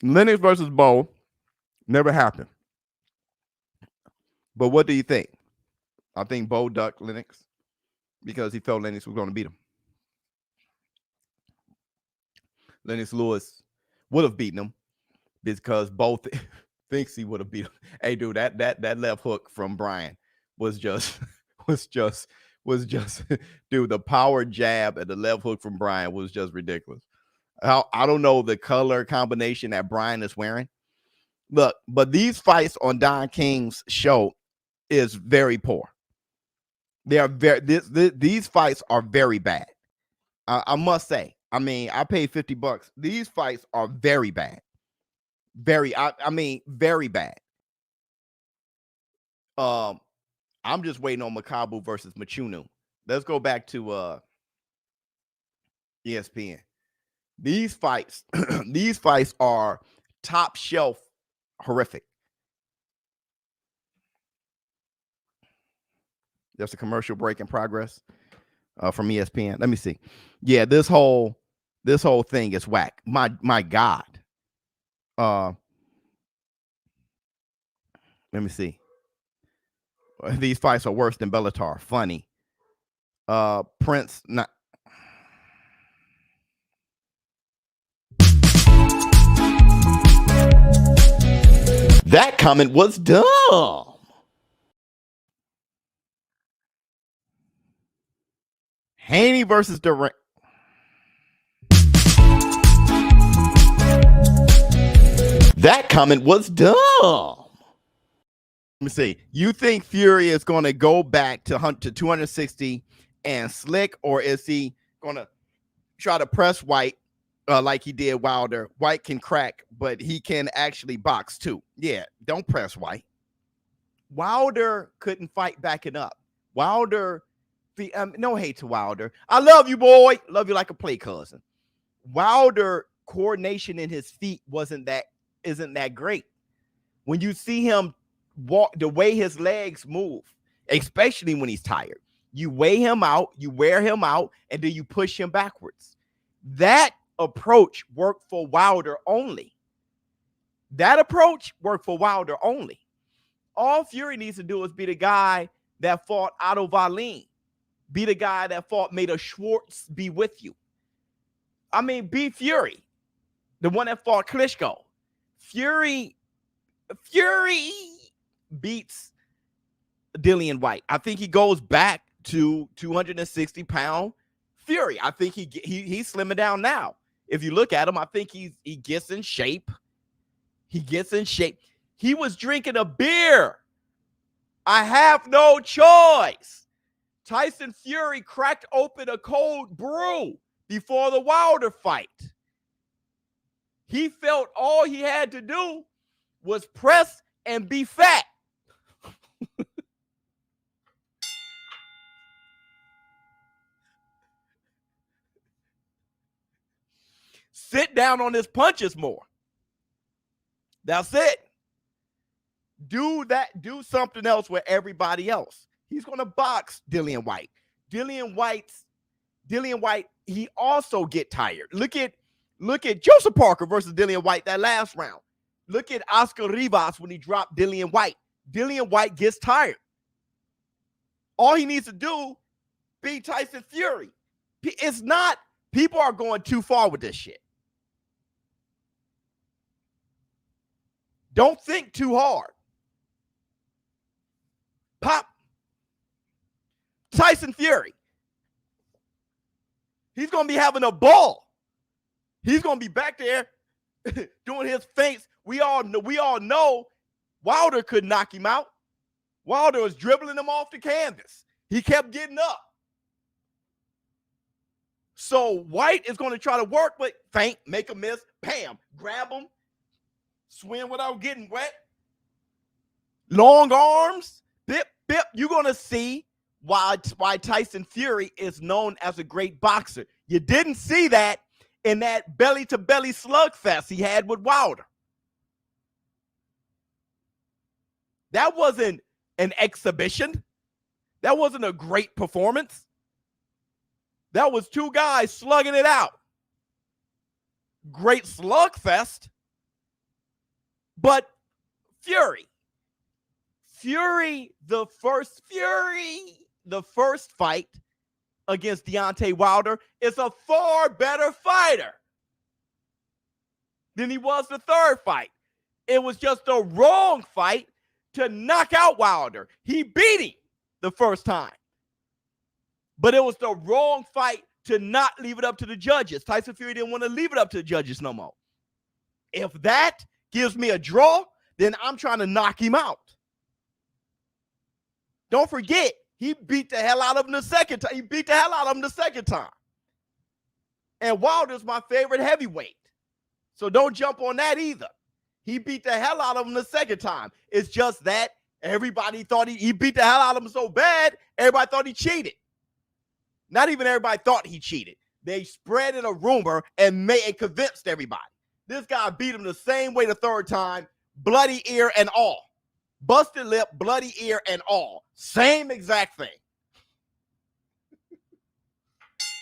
Lennox versus Bo never happened. But what do you think? I think Bo ducked Lennox because he felt Lennox was going to beat him. Lennox Lewis would have beaten him because Bo thinks he would have beat him. Hey, dude, that left hook from Bryan was just dude, the power jab and the left hook from Bryan was just ridiculous. I don't know the color combination that Bryan is wearing. Look, but these fights on Don King's show is very poor. They are these fights are very bad. I must say, I mean, I paid $50. These fights are very bad. Very, I mean, very bad. I'm just waiting on Makabu versus Mchunu. Let's go back to ESPN. These fights, these fights are top shelf horrific. There's a commercial break in progress from ESPN. Let me see. Yeah, this whole thing is whack. My God. Let me see. These fights are worse than Bellator. Funny. Prince not. That comment was dumb. Haney versus Durant. That comment was dumb. Let me see. You think Fury is going to go back to 260 and slick, or is he going to try to press White like he did Wilder? White can crack, but he can actually box too. Yeah, don't press White. Wilder couldn't fight backing up. Wilder, no hate to Wilder. I love you, boy. Love you like a play cousin. Wilder coordination in his feet isn't that great. When you see him walk, the way his legs move, especially when he's tired, you weigh him out, you wear him out, and then you push him backwards. That approach worked for Wilder only. All Fury needs to do is be the guy that fought Otto Wallin. Be the guy that fought Mader Schwartz be with you. I mean, be Fury. The one that fought Klitschko. Fury beats Dillian White. I think he goes back to 260-pound Fury. I think he's slimming down now. If you look at him, I think he gets in shape. He was drinking a beer. I have no choice. Tyson Fury cracked open a cold brew before the Wilder fight. He felt all he had to do was press and be fat. Sit down on his punches more. That's it. Do something else with everybody else. He's going to box Dillian White. Dillian White, he also get tired. Look at Joseph Parker versus Dillian White that last round. Look at Oscar Rivas when he dropped Dillian White. Dillian White gets tired. All he needs to do be Tyson Fury. It's not, people are going too far with this shit. Don't think too hard. Pop. Tyson Fury. He's going to be having a ball. He's going to be back there doing his feints. We all know Wilder could knock him out. Wilder was dribbling him off the canvas. He kept getting up. So White is going to try to work, but feint, make a miss, bam, grab him, swing without getting wet. Long arms, bip, bip. You're going to see why Tyson Fury is known as a great boxer. You didn't see that in that belly-to-belly slugfest he had with Wilder. That wasn't an exhibition. That wasn't a great performance. That was two guys slugging it out. Great slugfest. But Fury, the first fight against Deontay Wilder is a far better fighter than he was the third fight. It was just the wrong fight to knock out Wilder. He beat him the first time. But it was the wrong fight to not leave it up to the judges. Tyson Fury didn't want to leave it up to the judges no more. If that gives me a draw, then I'm trying to knock him out. Don't forget, he beat the hell out of him the second time. And Wilder's my favorite heavyweight. So don't jump on that either. He beat the hell out of him the second time. It's just that everybody thought he beat the hell out of him so bad, everybody thought he cheated. Not even everybody thought he cheated. They spread a rumor and convinced everybody. This guy beat him the same way the third time, bloody ear and all. Busted lip, bloody ear and all. Same exact thing.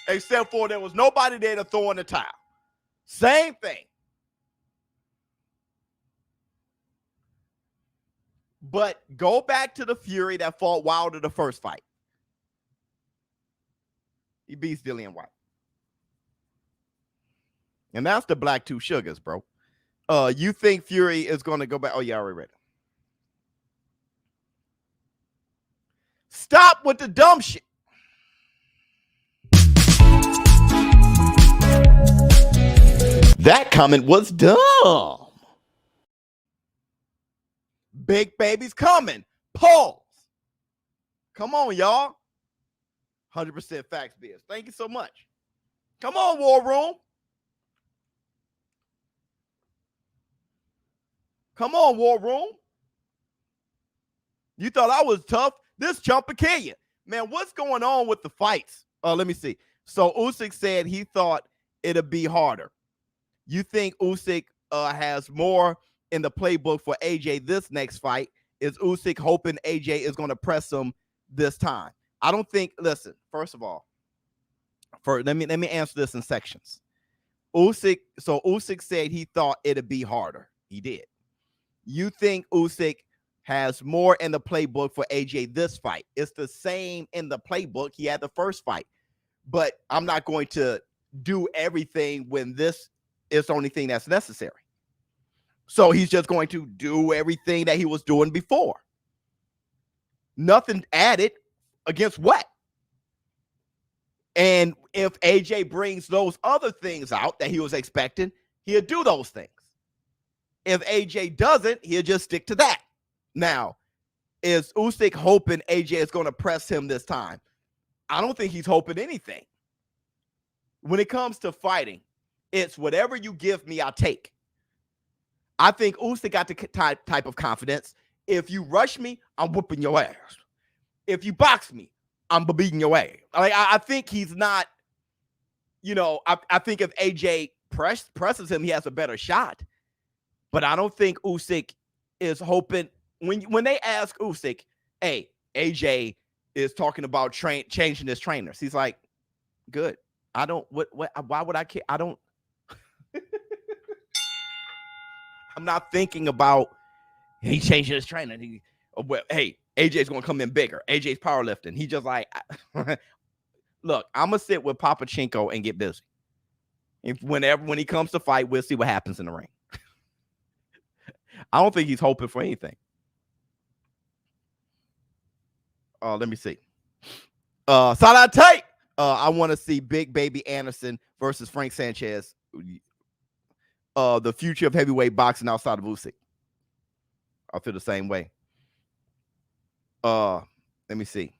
Except for there was nobody there to throw in the towel. Same thing. But go back to the Fury that fought Wilder the first fight. He beats Dillian White. And that's the black two sugars, bro. You think Fury is going to go back? Oh, yeah, I already read it. Stop with the dumb shit. That comment was dumb. Big baby's coming. Pause. Come on, y'all. 100% facts, Biz. Thank you so much. Come on, War Room. Come on, War Room. You thought I was tough? This chump will kill you. Man, what's going on with the fights? Let me see. So Usyk said he thought it'd be harder. You think Usyk has more in the playbook for AJ this next fight? Is Usyk hoping AJ is going to press him this time? I don't think, listen, first of all, let me answer this in sections. Usyk said he thought it'd be harder. He did. You think Usyk has more in the playbook for AJ this fight? It's the same in the playbook he had the first fight. But I'm not going to do everything when this is the only thing that's necessary. So he's just going to do everything that he was doing before. Nothing added against what? And if AJ brings those other things out that he was expecting, he'll do those things. If AJ doesn't, he'll just stick to that. Now, is Usyk hoping AJ is going to press him this time? I don't think he's hoping anything. When it comes to fighting, it's whatever you give me, I'll take. I think Usyk got the type of confidence. If you rush me, I'm whooping your ass. If you box me, I'm beating your ass. Like, I think he's not, I think if AJ presses him, he has a better shot. But I don't think Usyk is hoping. When they ask Usyk, hey, AJ is talking about changing his trainers. He's like, good. I don't, why would I care? I don't. I'm not thinking about he changing his trainer. Hey, AJ's going to come in bigger. AJ's powerlifting. He just like, look, I'm going to sit with Papachenko and get busy. When he comes to fight, we'll see what happens in the ring. I don't think he's hoping for anything. Let me see. Salah Tate. I want to see Big Baby Anderson versus Frank Sanchez. The future of heavyweight boxing outside of Usyk. I feel the same way. Let me see.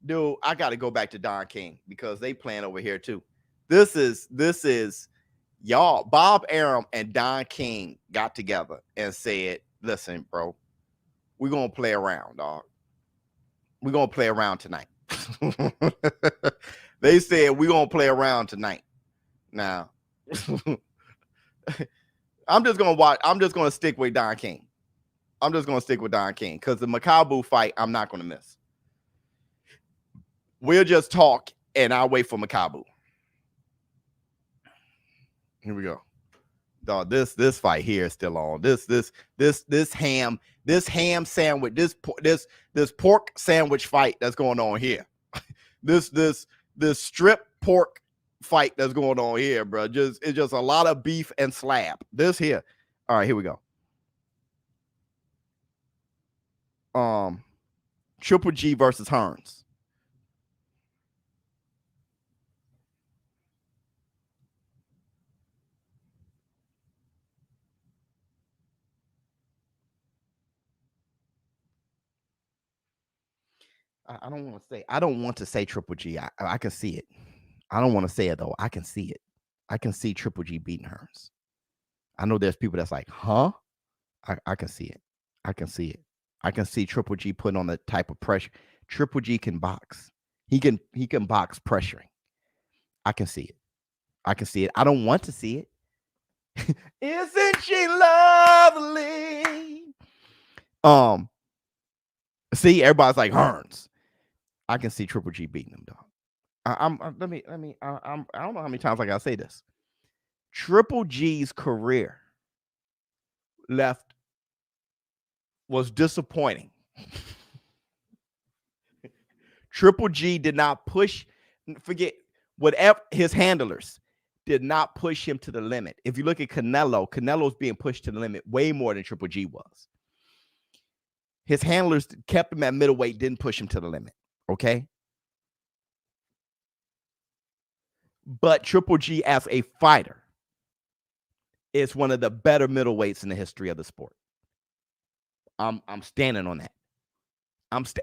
Dude, I got to go back to Don King because they playing over here too. This is y'all. Bob Arum and Don King got together and said, listen, bro, we're going to play around, dog. We're going to play around tonight. They said, we're going to play around tonight. Now, I'm just going to stick with Don King. I'm just going to stick with Don King because the Makabu fight, I'm not going to miss. We'll just talk and I'll wait for Makabu. Here we go. Dog, this fight here is still on. This ham sandwich, this pork sandwich fight that's going on here. this strip pork fight that's going on here, bro. It's just a lot of beef and slab. This here. All right, here we go. Triple G versus Hearns. I don't want to say Triple G. I can see it. I don't want to say it though. I can see it. I can see Triple G beating Hearns. I know there's people that's like, huh? I can see it. I can see it. I can see Triple G putting on the type of pressure. Triple G can box. He can box pressuring. I can see it. I can see it. I don't want to see it. Isn't she lovely? See, everybody's like Hearns. I can see Triple G beating him, dog. I don't know how many times I gotta say this. Triple G's career was disappointing. Triple G did not push, forget whatever his handlers did not push him to the limit. If you look at Canelo's being pushed to the limit way more than Triple G was. His handlers kept him at middleweight, didn't push him to the limit. Okay. But Triple G as a fighter is one of the better middleweights in the history of the sport. I'm standing on that.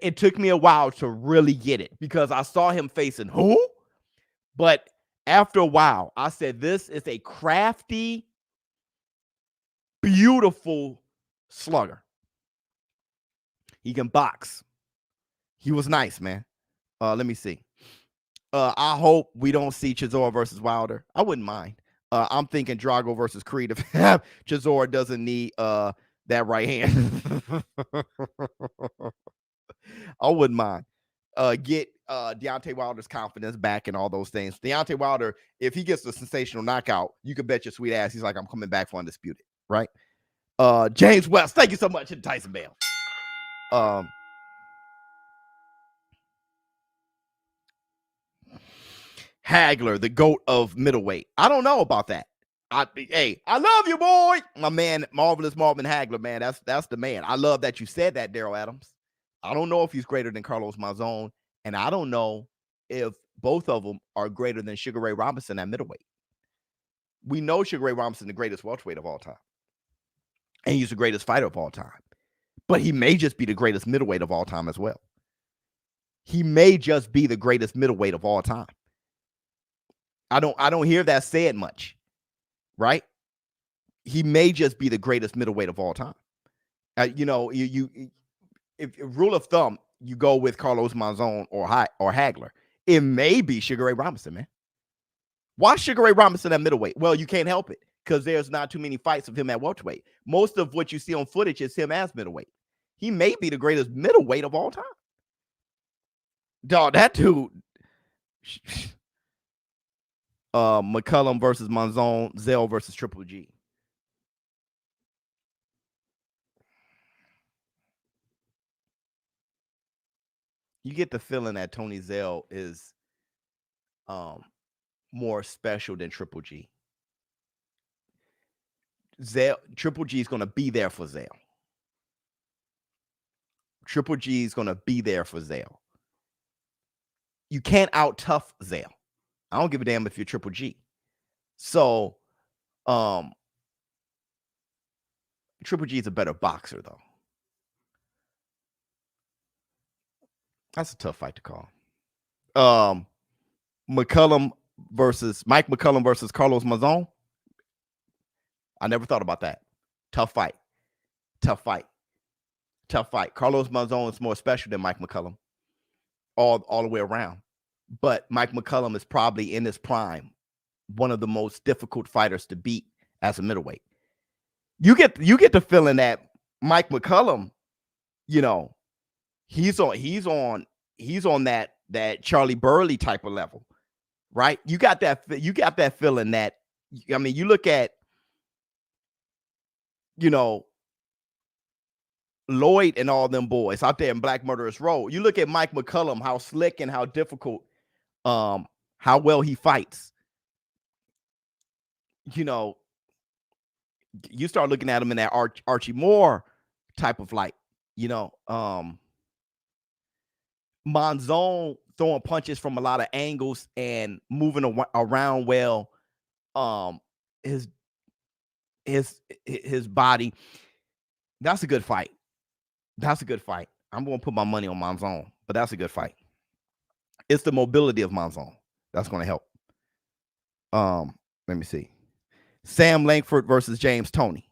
It took me a while to really get it because I saw him facing who? But after a while, I said, this is a crafty, beautiful slugger. He can box. He was nice, man. Let me see. I hope we don't see Chisora versus Wilder. I wouldn't mind. I'm thinking Drago versus Creed if Chisora doesn't need that right hand. I wouldn't mind. Get Deontay Wilder's confidence back and all those things. Deontay Wilder, if he gets a sensational knockout, you can bet your sweet ass he's like, I'm coming back for Undisputed, right? James West, thank you so much, and Tyson Bale. Hagler, the GOAT of middleweight. I don't know about that. Hey, I love you, boy. My man, Marvelous Marvin Hagler, man. That's the man. I love that you said that, Daryl Adams. I don't know if he's greater than Carlos Mazon, and I don't know if both of them are greater than Sugar Ray Robinson at middleweight. We know Sugar Ray Robinson the greatest welterweight of all time, and he's the greatest fighter of all time. But he may just be the greatest middleweight of all time as well. He may just be the greatest middleweight of all time. I don't hear that said much, right? He may just be the greatest middleweight of all time. If rule of thumb, you go with Carlos Mazon or Hagler, it may be Sugar Ray Robinson, man. Why Sugar Ray Robinson at middleweight? Well, you can't help it because there's not too many fights of him at welterweight. Most of what you see on footage is him as middleweight. He may be the greatest middleweight of all time. Dog, that dude. McCullum versus Monzon, Zell versus Triple G. You get the feeling that Tony Zell is more special than Triple G. Triple G is going to be there for Zell. Triple G is going to be there for Zell. You can't out-tough Zell. I don't give a damn if you're Triple G. So, Triple G is a better boxer, though. That's a tough fight to call. Mike McCullum versus Carlos Mazon. I never thought about that. Tough fight. Carlos Mazon is more special than Mike McCullum all the way around. But Mike McCullum is probably in his prime, one of the most difficult fighters to beat as a middleweight. You get the feeling that Mike McCullum, he's on that Charlie Burley type of level, right? You got that feeling that, I mean, you look at, Lloyd and all them boys out there in Black Murderous Road. You look at Mike McCullum, how slick and how difficult, how well he fights. You start looking at him in that Archie Moore type of light, Monzon throwing punches from a lot of angles and moving around well. His body. That's a good fight. I'm going to put my money on Monzon, but that's a good fight. It's the mobility of Monzon that's going to help. Let me see. Sam Langford versus James Toney.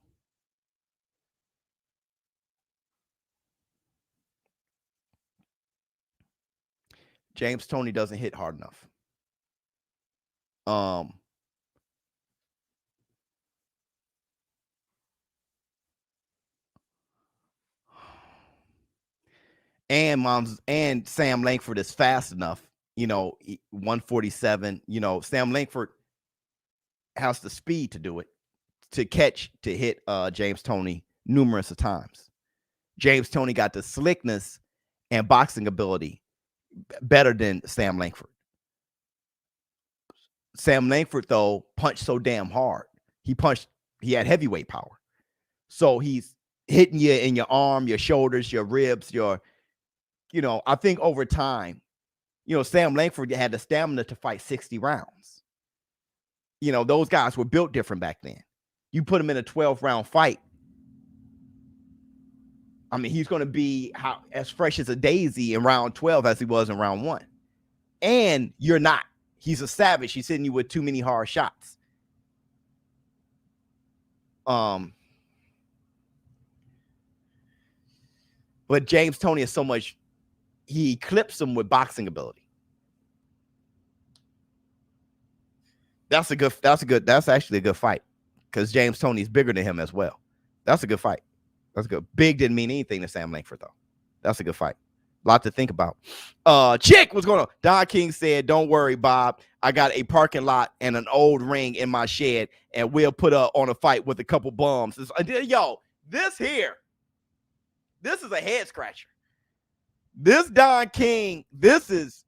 James Toney doesn't hit hard enough. And Sam Langford is fast enough, 147. Sam Langford has the speed to do it, to hit James Toney numerous of times. James Toney got the slickness and boxing ability better than Sam Langford. Sam Langford, though, punched so damn hard. He had heavyweight power. So he's hitting you in your arm, your shoulders, your ribs, I think over time, Sam Langford had the stamina to fight 60 rounds. Those guys were built different back then. You put him in a 12-round fight, I mean, he's going to be as fresh as a daisy in round 12 as he was in round 1. And you're not. He's a savage. He's hitting you with too many hard shots. But James Toney is so much, he eclipsed him with boxing ability. That's actually a good fight, because James Toney is bigger than him as well. That's a good fight. That's good. Big didn't mean anything to Sam Langford, though. That's a good fight. A lot to think about. Chick, what's going on? Don King said, don't worry, Bob. I got a parking lot and an old ring in my shed, and we'll put on a fight with a couple bums. Yo, this is a head scratcher. This Don King, this is,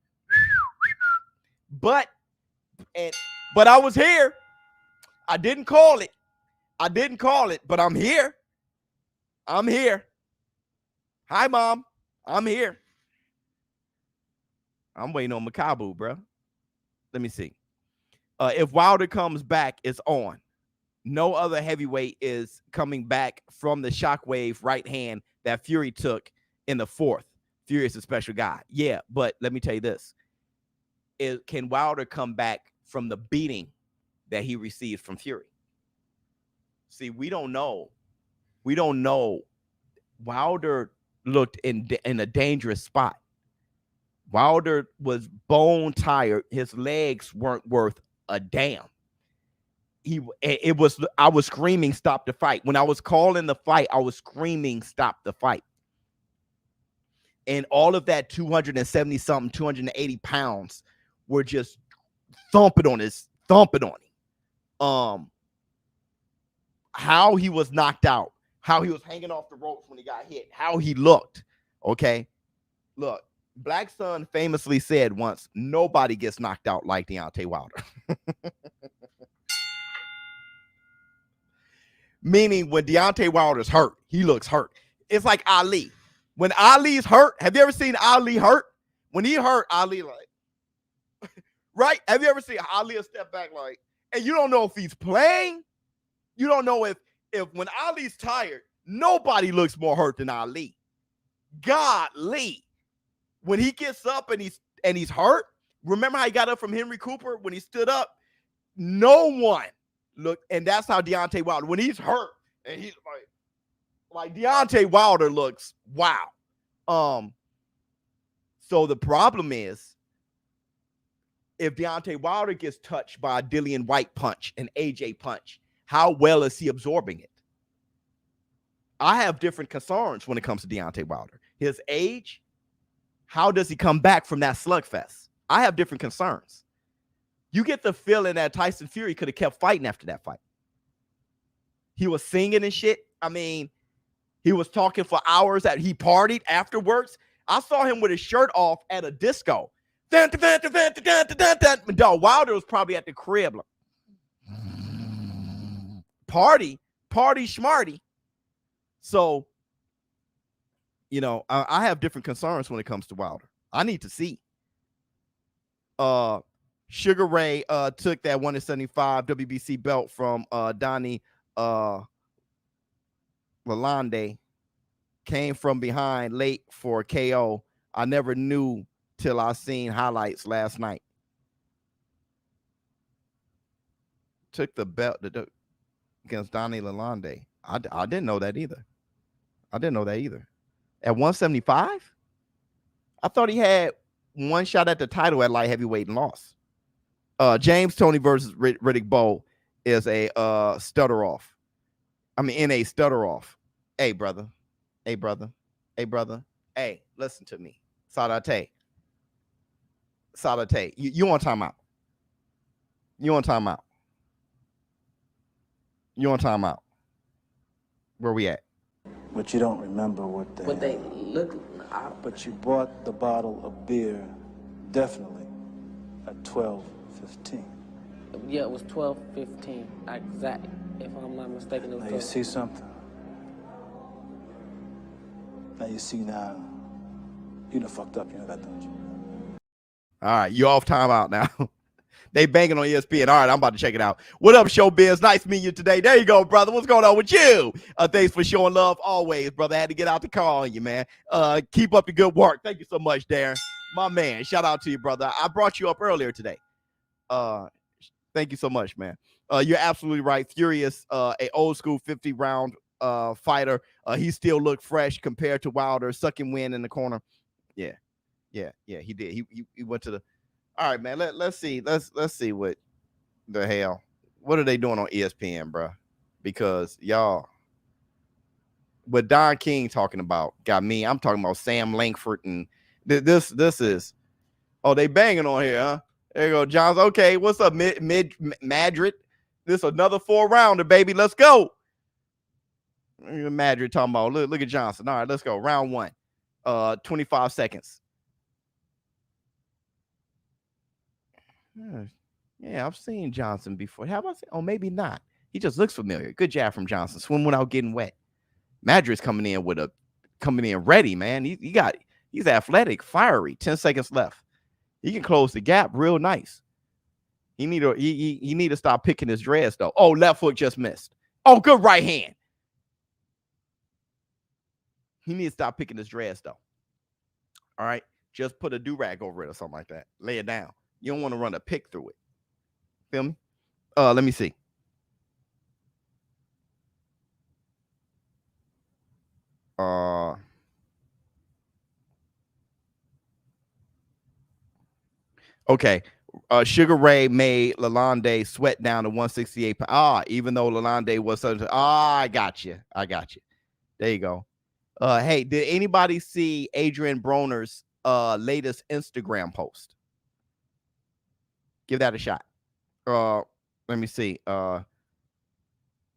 but I was here. I didn't call it, but I'm here. Hi, Mom. I'm here. I'm waiting on Makabu, bro. Let me see. If Wilder comes back, it's on. No other heavyweight is coming back from the shockwave right hand that Fury took in the 4th. Fury is a special guy. Yeah, but let me tell you this. Can Wilder come back from the beating that he received from Fury? See, we don't know. Wilder looked in a dangerous spot. Wilder was bone tired. His legs weren't worth a damn. I was screaming, stop the fight. When I was calling the fight, I was screaming, stop the fight. And all of that 270-something, 280 pounds were just thumping on him. How he was knocked out, how he was hanging off the ropes when he got hit, how he looked. Okay. Look, Black Sun famously said once, nobody gets knocked out like Deontay Wilder. Meaning when Deontay Wilder's hurt, he looks hurt. It's like Ali. When Ali's hurt, have you ever seen Ali hurt? When he hurt, Ali like, right? Have you ever seen Ali step back like, and you don't know if he's playing? You don't know if when Ali's tired, nobody looks more hurt than Ali. Godly. When he gets up and he's hurt, remember how he got up from Henry Cooper when he stood up? No one looked, and that's how Deontay Wilder, when he's hurt, and he's like Deontay Wilder looks wow. So the problem is, if Deontay Wilder gets touched by a Dillian White punch, an AJ punch, how well is he absorbing it? I have different concerns when it comes to Deontay Wilder. His age, how does he come back from that slugfest? I have different concerns. You get the feeling that Tyson Fury could have kept fighting after that fight. He was singing and shit. I mean, he was talking for hours that he partied afterwards. I saw him with his shirt off at a disco. Dog, Wilder was probably at the crib. Like, party schmarty. So, I have different concerns when it comes to Wilder. I need to see. Sugar Ray took that 175 WBC belt from Donnie Lalonde. Came from behind late for KO. I never knew till I seen highlights last night. took the belt against Donnie Lalonde. I didn't know that either. At 175? I thought he had one shot at the title at light heavyweight and lost. James Toney versus Riddick Bowe is a stutter off. I mean, in a stutter off. Hey, brother. Hey, listen to me. Sadate. You on timeout. You on timeout. Where we at? But you don't remember what they look. But you bought the bottle of beer definitely at 12:15. Yeah, it was 12:15. Exactly. If I'm not mistaken, it was. Now you see something. Now you see now. You done fucked up. You know that, don't you? All right, you off timeout now. They banging on ESPN. All right, I'm about to check it out. What up, ShowBizz? Nice meeting you today. There you go, brother. What's going on with you? Thanks for showing love always, brother. I had to get out the car on you, man. Keep up the good work. Thank you so much, Darren. My man. Shout out to you, brother. I brought you up earlier today. Thank you so much, man. You're absolutely right. Furious, a old school 50-round fighter. He still looked fresh compared to Wilder. Sucking wind in the corner. Yeah, he did. He went to the. All right, man. Let's see. Let's see what the hell. What are they doing on ESPN, bro? Because y'all, what Don King talking about got me. I'm talking about Sam Langford and this is. Oh, they banging on here, huh? There you go, Johnson. Okay, what's up, Madrid? This another 4-rounder, baby. Let's go. Madrid talking about. Look at Johnson. All right, let's go. Round 1. 25 seconds. Yeah, I've seen Johnson before. How about oh, maybe not. He just looks familiar. Good jab from Johnson. Swim without getting wet. Madrid's coming in ready, man. He's athletic, fiery. 10 seconds left. He can close the gap real nice. He need to stop picking his dreads though. Oh, left hook just missed. Oh, good right hand. He needs to stop picking his dreads though. All right, just put a do-rag over it or something like that. Lay it down. You don't want to run a pick through it. Feel me? Let me see. Okay. Sugar Ray made Lalonde sweat down to 168. Even though Lalonde was I got you. There you go. Hey, did anybody see Adrian Broner's latest Instagram post? Give that a shot. Let me see.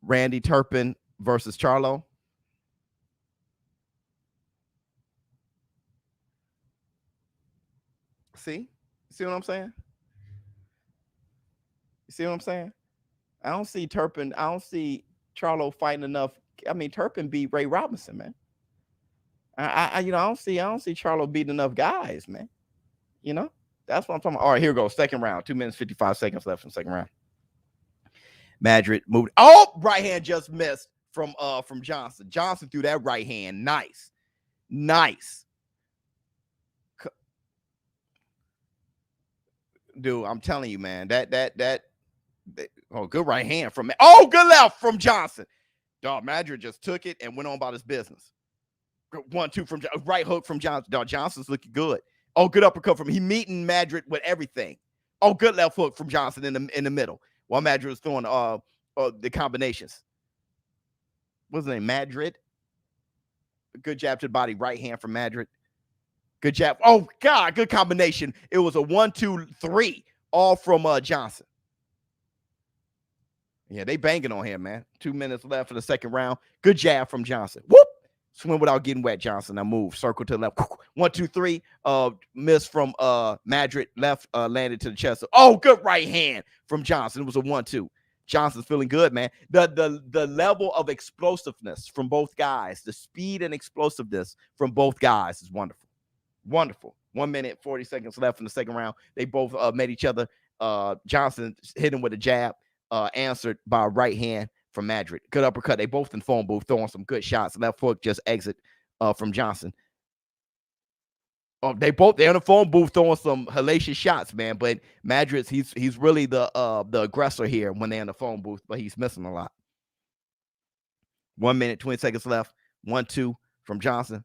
Randy Turpin versus Charlo. See what I'm saying? You see what I'm saying? I don't see Turpin. I don't see Charlo fighting enough. I mean, Turpin beat Ray Robinson, man. I don't see Charlo beating enough guys, man. You know, that's what I'm talking about. All right, here we go. Second round. 2 minutes, 55 seconds left in the second round. Madrid moved. Oh, right hand just missed from Johnson. Johnson threw that right hand. Nice. Dude, I'm telling you, man, that good right hand from good left from Johnson. Dog, Madrid just took it and went on about his business. 1-2 from right hook from Johnson. Dog, Johnson's looking good. Oh, good uppercut from he meeting Madrid with everything. Oh, good left hook from Johnson in the middle while Madrid was throwing the combinations. What's his name? Madrid. Good jab to the body, right hand from Madrid. Good jab. Oh, God, good combination. It was a 1-2-3, all from Johnson. Yeah, they banging on him, man. 2 minutes left for the second round. Good jab from Johnson. Whoop. Swim without getting wet, Johnson. Now move. Circle to the left. 1-2-3. Miss from Madrid. Left landed to the chest. Oh, good right hand from Johnson. It was a 1-2. Johnson's feeling good, man. The level of explosiveness from both guys, the speed and explosiveness from both guys is wonderful. Wonderful. 1 minute, 40 seconds left in the second round. They both met each other. Johnson hit him with a jab, answered by a right hand from Madrid. Good uppercut. They both in phone booth throwing some good shots. Left hook just exit from Johnson. Oh, they're in the phone booth throwing some hellacious shots, man. But Madrid, he's really the aggressor here when they're in the phone booth, but he's missing a lot. 1 minute, 20 seconds left. 1-2 from Johnson.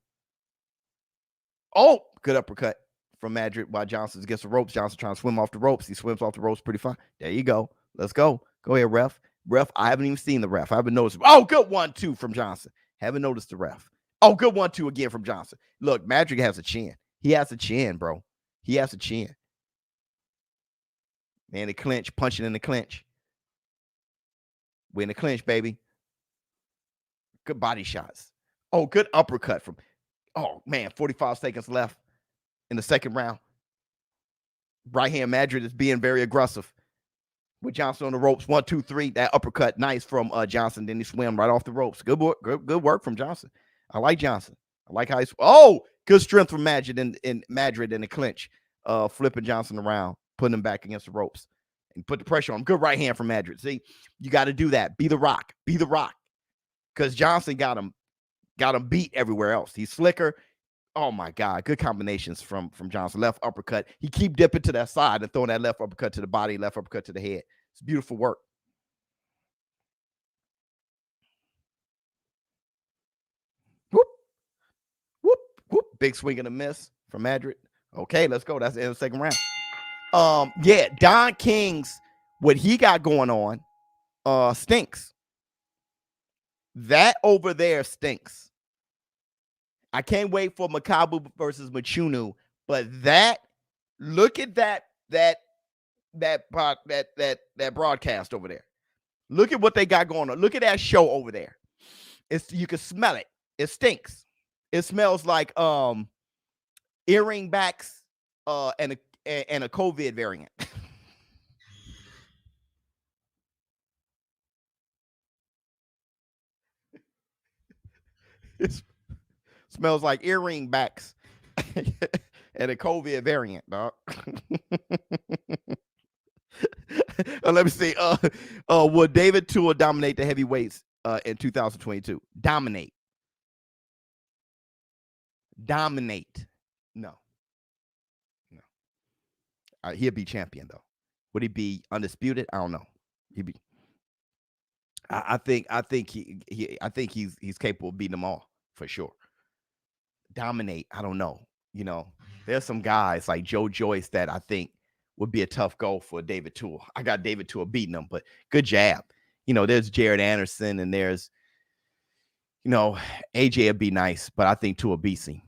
Oh, good uppercut from Madrid while Johnson's against the ropes. Johnson trying to swim off the ropes. He swims off the ropes pretty fine. There you go. Let's go. Go ahead, ref. Ref, I haven't even seen the ref. I haven't noticed. Oh, good 1-2 from Johnson. Haven't noticed the ref. Oh, good 1-2 again from Johnson. Look, Madrid has a chin. He has a chin, bro. He has a chin. Man, the clinch, punching in the clinch. We're in the clinch, baby. Good body shots. Oh, good uppercut from, oh, man, 45 seconds left in the second round. Right hand Madrid is being very aggressive with Johnson on the ropes. 1, 2, 3. That uppercut, nice from Johnson. Then he swam right off the ropes. Good work from Johnson. I like Johnson. I like how he's, oh, good strength from Madrid in Madrid in the clinch. Flipping Johnson around, putting him back against the ropes. And put the pressure on him. Good right hand from Madrid. See, you got to do that. Be the rock. Be the rock. Because Johnson got him beat everywhere else. He's slicker. Oh my God. Good combinations from Johnson. Left uppercut. He keep dipping to that side and throwing that left uppercut to the body, left uppercut to the head. It's beautiful work. Whoop. Whoop. Whoop. Big swing and a miss from Madrid. Okay, let's go. That's the end of the second round. Yeah, Don King's, what he got going on stinks. That over there stinks. I can't wait for Makabu versus Mchunu, but look at that broadcast over there. Look at what they got going on. Look at that show over there. You can smell it. It stinks. It smells like earring backs and a COVID variant. It smells like earring backs and a COVID variant, dog. Let me see. Will David Tua dominate the heavyweights in 2022? Dominate. No. He'll be champion though. Would he be undisputed? I don't know. He'd be. I think he's capable of beating them all for sure. Dominate. I don't know. You know, there's some guys like Joe Joyce that I think would be a tough goal for David Tua. I got David Tua beating him, but good jab. You know, there's Jared Anderson and there's, you know, AJ would be nice, but I think Tua beats him.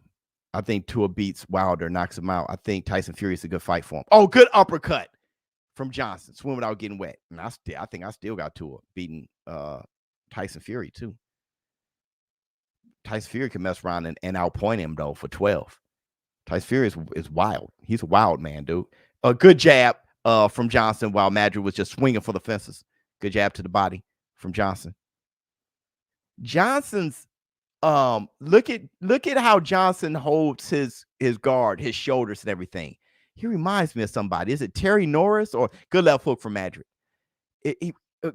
I think Tua beats Wilder, knocks him out. I think Tyson Fury is a good fight for him. Oh, good uppercut from Johnson. Swim without getting wet. And I think I still got Tua beating Tyson Fury too. Tyson Fury can mess around and outpoint him though for 12. Tyson Fury is wild. He's a wild man, dude. A good jab from Johnson while Madrid was just swinging for the fences. Good jab to the body from Johnson. Johnson's look at how Johnson holds his guard, his shoulders and everything. He reminds me of somebody. Is it Terry Norris or good left hook from Madrid?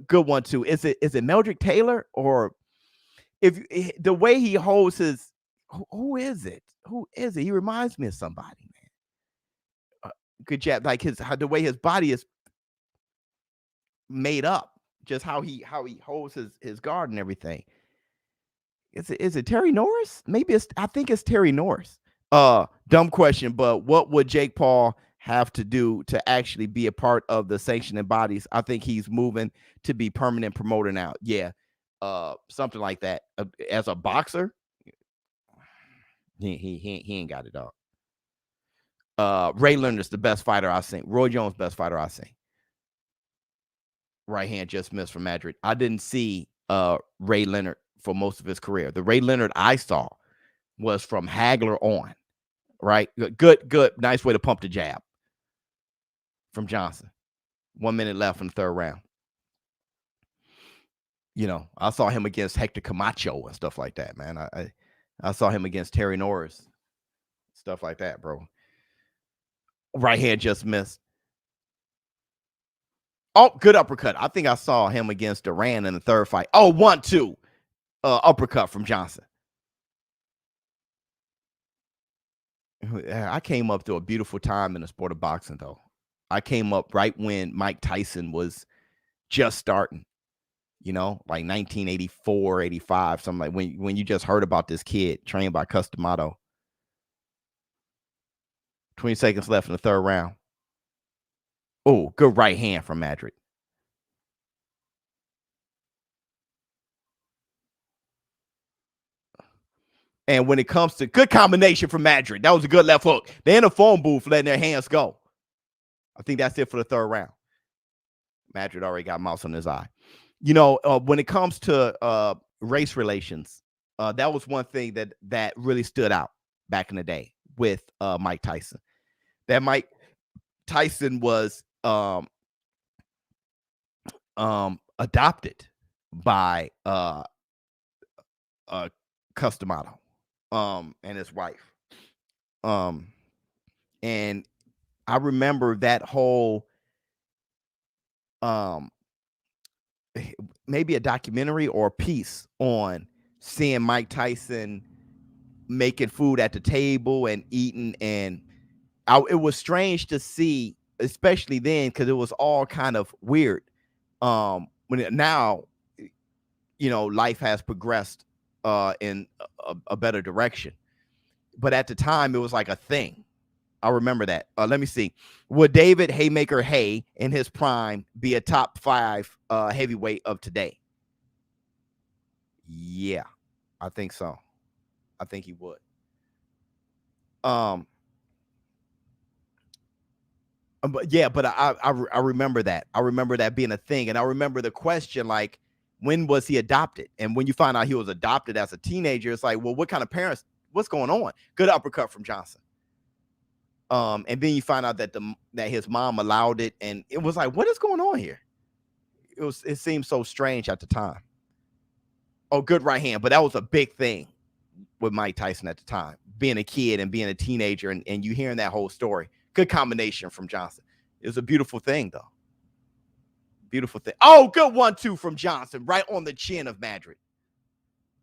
Good one too. Is it Meldrick Taylor or the way he holds his? Who is it? Who is it? He reminds me of somebody, man. Good jab, like the way his body is made up, just how he holds his guard and everything. Is it Terry Norris? Maybe I think it's Terry Norris. Dumb question, but what would Jake Paul have to do to actually be a part of the sanctioning bodies? I think he's moving to be permanent promoter now. Yeah. Something like that. As a boxer, he ain't got it all. Ray Leonard's the best fighter I've seen. Roy Jones, best fighter I've seen. Right hand just missed from Madrid. I didn't see Ray Leonard for most of his career. The Ray Leonard I saw was from Hagler on, right? Good. Nice way to pump the jab from Johnson. 1 minute left in the third round. You know, I saw him against Hector Camacho and stuff like that, man. I saw him against Terry Norris, stuff like that, bro. Right hand just missed. Oh, good uppercut. I think I saw him against Duran in the third fight. Oh, 1-2. Uppercut from Johnson. I came up to a beautiful time in the sport of boxing, though. I came up right when Mike Tyson was just starting, like 1984, 85, something like when you just heard about this kid trained by Customato. 20 seconds left in the third round. Oh, good right hand from Madrid. And when it comes to good combination from Madrid, that was a good left hook. They're in a phone booth letting their hands go. I think that's it for the third round. Madrid already got mouse on his eye. When it comes to race relations, that was one thing that really stood out back in the day with Mike Tyson. That Mike Tyson was adopted by Customato and his wife. And I remember that whole maybe a documentary or a piece on seeing Mike Tyson making food at the table and eating, and it was strange to see, especially then, because it was all kind of weird. Now, life has progressed in a better direction, but at the time it was like a thing. I remember that. Let me see. Would David Haymaker Hay in his prime be a top 5 heavyweight of today? Yeah, I think so. I think he would. But I remember that. I remember that being a thing, and I remember the question, like, when was he adopted? And when you find out he was adopted as a teenager, it's like, well, what kind of parents? What's going on? Good uppercut from Johnson. And then you find out that his mom allowed it, and it was like, what is going on here? It seemed so strange at the time. Oh, good right hand, but that was a big thing with Mike Tyson at the time, being a kid and being a teenager, and you hearing that whole story. Good combination from Johnson. It was a beautiful thing, though. Beautiful thing. Oh, good 1-2 from Johnson, right on the chin of Madrid.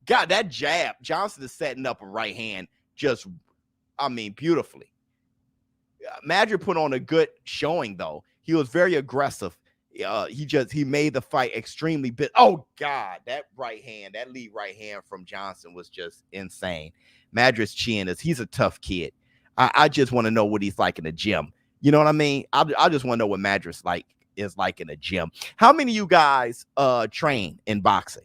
God, that jab. Johnson is setting up a right hand beautifully. Madrid put on a good showing, though. He was very aggressive. He made the fight extremely big. Oh, God, that right hand, that lead right hand from Johnson was just insane. Madrid's chin he's a tough kid. I just want to know what he's like in the gym. You know what I mean? I just want to know what Madrid's is like in the gym. How many of you guys train in boxing?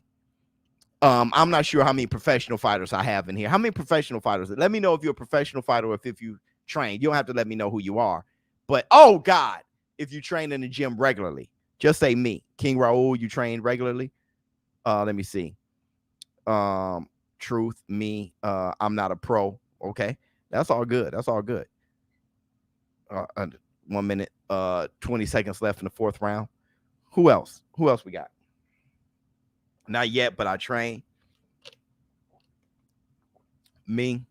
I'm not sure how many professional fighters I have in here. How many professional fighters? Let me know if you're a professional fighter or if you train. You don't have to let me know who you are. But, oh, God, if you train in the gym regularly, just say me. King Raul, you train regularly? Let me see. Truth, me. I'm not a pro. Okay. That's all good. That's all good. 1 minute, 20 seconds left in the fourth round. Who else? Who else we got? Not yet, but I train. Me.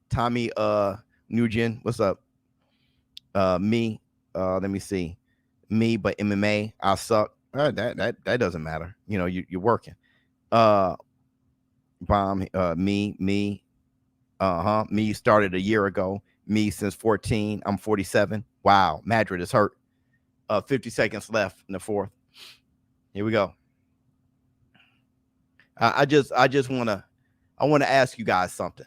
Tommy Nugent, what's up? Me. Let me see. Me, but MMA, I suck. That doesn't matter. You're working. Bomb. Me. Me started a year ago. Me since 14. I'm 47. Wow. Madrid is hurt. 50 seconds left in the fourth. Here we go. I want to ask you guys something.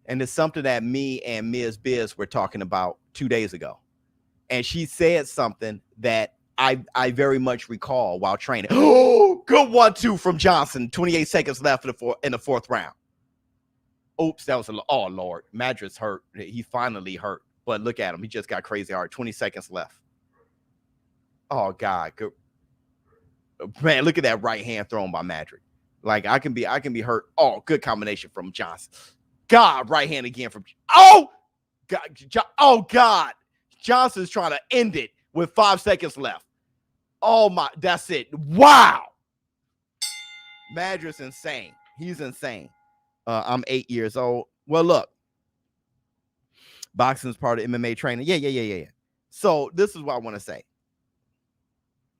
And it's something that me and Ms. Biz were talking about 2 days ago. And she said something that I very much recall while training. Oh, good 1-2 from Johnson. 28 seconds left in the fourth round. Oops, that was oh, Lord. Madrid's hurt. He finally hurt. But look at him. He just got crazy hard. 20 seconds left. Oh, God. Good. Man, look at that right hand thrown by Madrid. Like, I can be hurt. Oh, good combination from Johnson. God, right hand again from. Oh, God. Oh, God. Johnson's trying to end it with 5 seconds left. Oh, my. That's it. Wow. Madrid's insane. He's insane. I'm 8 years old. Well, look. Boxing's part of MMA training. Yeah. So this is what I want to say.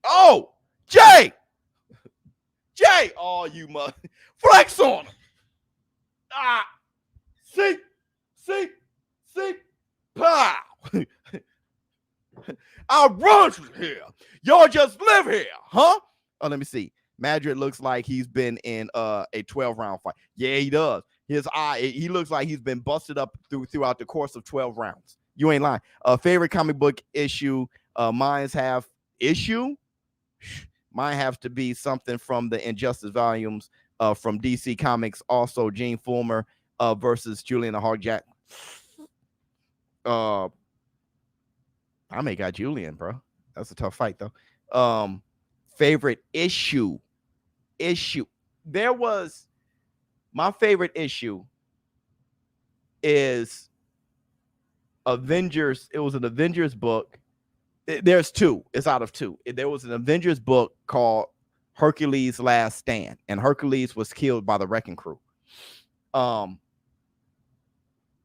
Oh, Jay. Oh, you must flex on him. See, pow. I run from here. Y'all just live here, huh? Oh, let me see. Madrid looks like he's been in a 12-round fight. Yeah, he does. His eye, he looks like he's been busted up throughout the course of 12 rounds. You ain't lying. Favorite comic book issue. Mine's have issue. Mine have to be something from the Injustice volumes from DC Comics. Also, Gene Fulmer versus Julian the Hawk Jack. I may got Julian, bro. That's a tough fight, though. Favorite issue. There was my favorite issue is Avengers. It was an Avengers book. There's two. It's out of two. There was an Avengers book called Hercules' Last Stand, and Hercules was killed by the Wrecking Crew.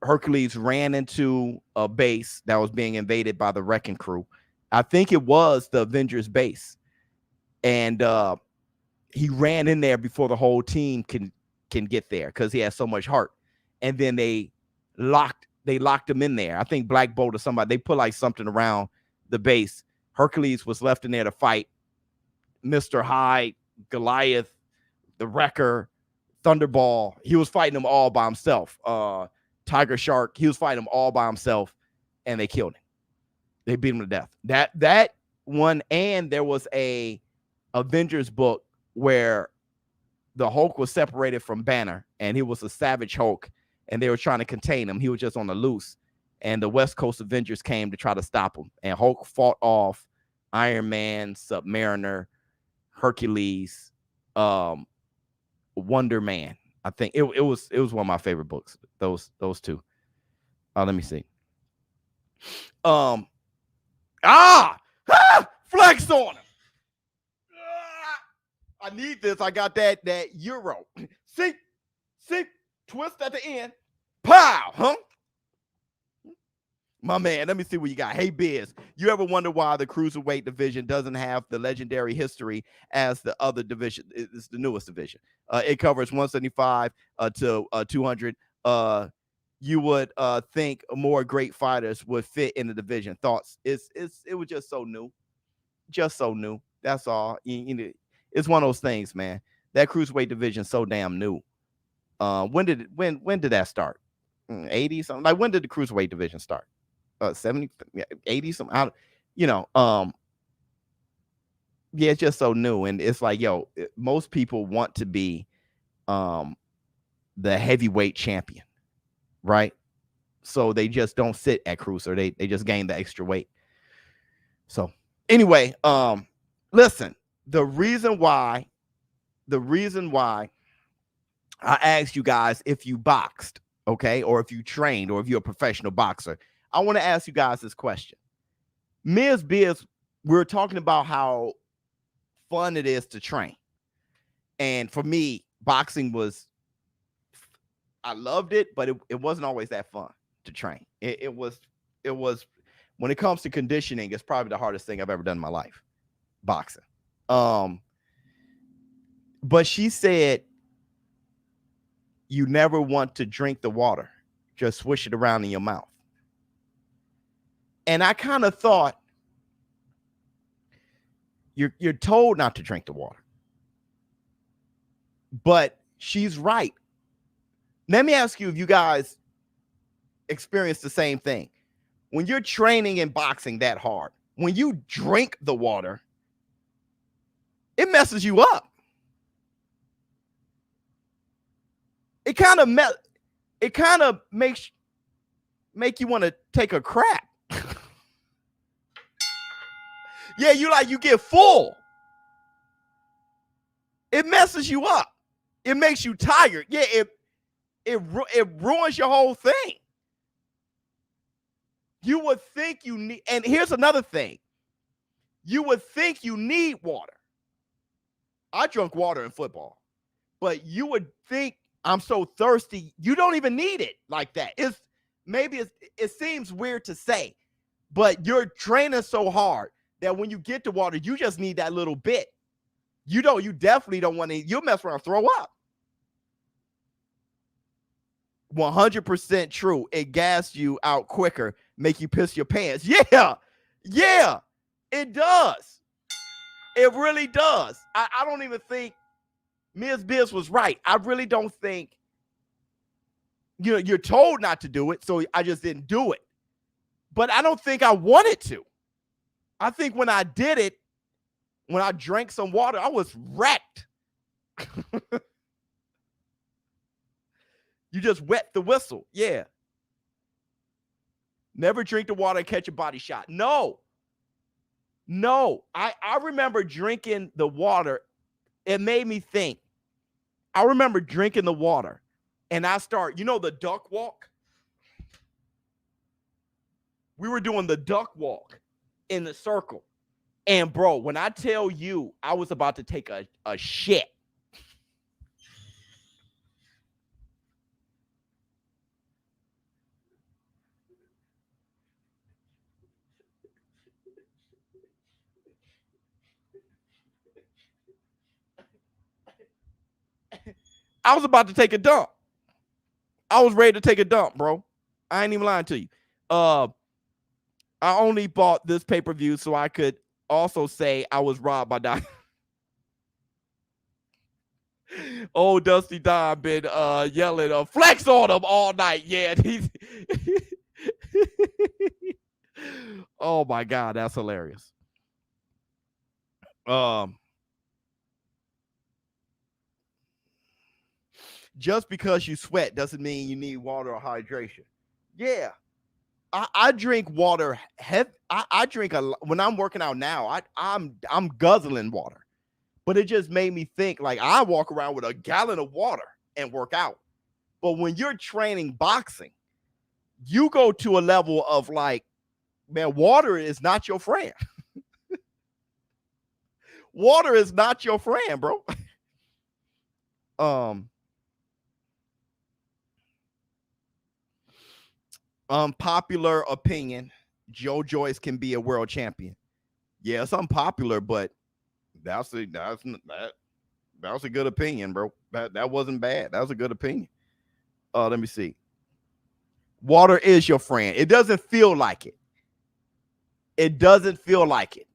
Hercules ran into a base that was being invaded by the Wrecking Crew. I think it was the Avengers base, and he ran in there before the whole team can get there because he has so much heart. And then they locked him in there. I think Black Bolt or somebody, they put like something around the base. Hercules was left in there to fight Mr. Hyde, Goliath, the Wrecker, Thunderball. He was fighting them all by himself. Tiger Shark, he was fighting them all by himself, and they killed him. They beat him to death. That one, and there was a Avengers book where the Hulk was separated from Banner, and he was a savage Hulk, and they were trying to contain him. He was just on the loose, and the West Coast Avengers came to try to stop him, and Hulk fought off Iron Man, Submariner, Hercules, Wonder Man. I think it was one of my favorite books. Those two. Let me see. Flex on him. I need this. I got that Euro. See, twist at the end. Pow, huh? My man, let me see what you got. Hey, Biz, you ever wonder why the cruiserweight division doesn't have the legendary history as the other division? It's the newest division. It covers 175 to 200. You would think more great fighters would fit in the division. Thoughts? It was just so new. That's all. It's one of those things, man. That cruiserweight division is so damn new. When did that start? 80 something. Like, when did the cruiserweight division start? 70, 80 something. Yeah, it's just so new, and it's like, most people want to be the heavyweight champion, right? So they just don't sit at cruiser. They just gain the extra weight. So anyway, listen, the reason why I asked you guys if you boxed, okay, or if you trained, or if you're a professional boxer, I want to ask you guys this question. Ms. Biz, we're talking about how fun it is to train. And for me, boxing I loved it, but it wasn't always that fun to train. It was, when it comes to conditioning, it's probably the hardest thing I've ever done in my life, boxing. But she said, you never want to drink the water, just swish it around in your mouth. And I kind of thought, you're told not to drink the water. But she's right. Let me ask you if you guys experience the same thing. When you're training in boxing that hard, when you drink the water, it messes you up. It kind of make you want to take a crap. Yeah, you get full. It messes you up. It makes you tired. Yeah, it ruins your whole thing. You would think you need, and here's another thing. You would think you need water. I drunk water in football, but you would think, I'm so thirsty, you don't even need it like that. It seems weird to say, but you're training so hard that when you get to water, you just need that little bit. You definitely don't want to, you'll mess around and throw up. 100% true. It gas you out quicker, make you piss your pants. Yeah, it does. It really does. I don't even think Ms. Biz was right. I really don't think, you're told not to do it, so I just didn't do it. But I don't think I wanted to. I think when I did it, when I drank some water, I was wrecked. You just wet the whistle. Yeah. Never drink the water and catch a body shot. No. I remember drinking the water. It made me think. I remember drinking the water and I start, the duck walk? We were doing the duck walk in the circle. And bro, when I tell you I was about to take a shit. I was about to take a dump. I was ready to take a dump, bro. I ain't even lying to you. I only bought this pay-per-view so I could also say I was robbed by Don. Old Dusty Don been yelling flex on him all night. Yeah. Oh my God, that's hilarious. Just because you sweat doesn't mean you need water or hydration. Yeah. I drink water. I drink when I'm working out now. I'm guzzling water, but it just made me think. Like I walk around with a gallon of water and work out, but when you're training boxing, you go to a level of like, man, water is not your friend. Water is not your friend, bro. Unpopular opinion, Joe Joyce can be a world champion. Yeah, it's unpopular, but that's a good opinion, bro. That wasn't bad. That was a good opinion. Let me see. Water is your friend. It doesn't feel like it. It doesn't feel like it.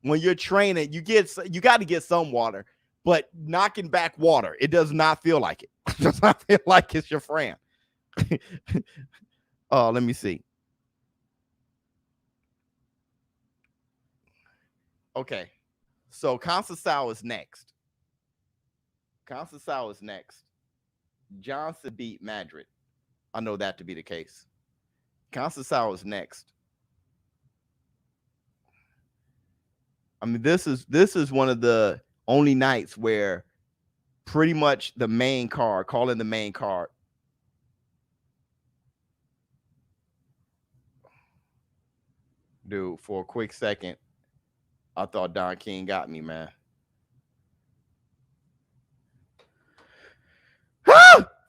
When you're training, you got to get some water, but knocking back water, it does not feel like it. It does not feel like it's your friend. Let me see. Okay. So Conceição is next. Conceição is next. Johnson beat Madrid. I know that to be the case. Conceição is next. I mean, this is one of the only nights where pretty much the main card, calling the main card. Dude, for a quick second, I thought Don King got me, man.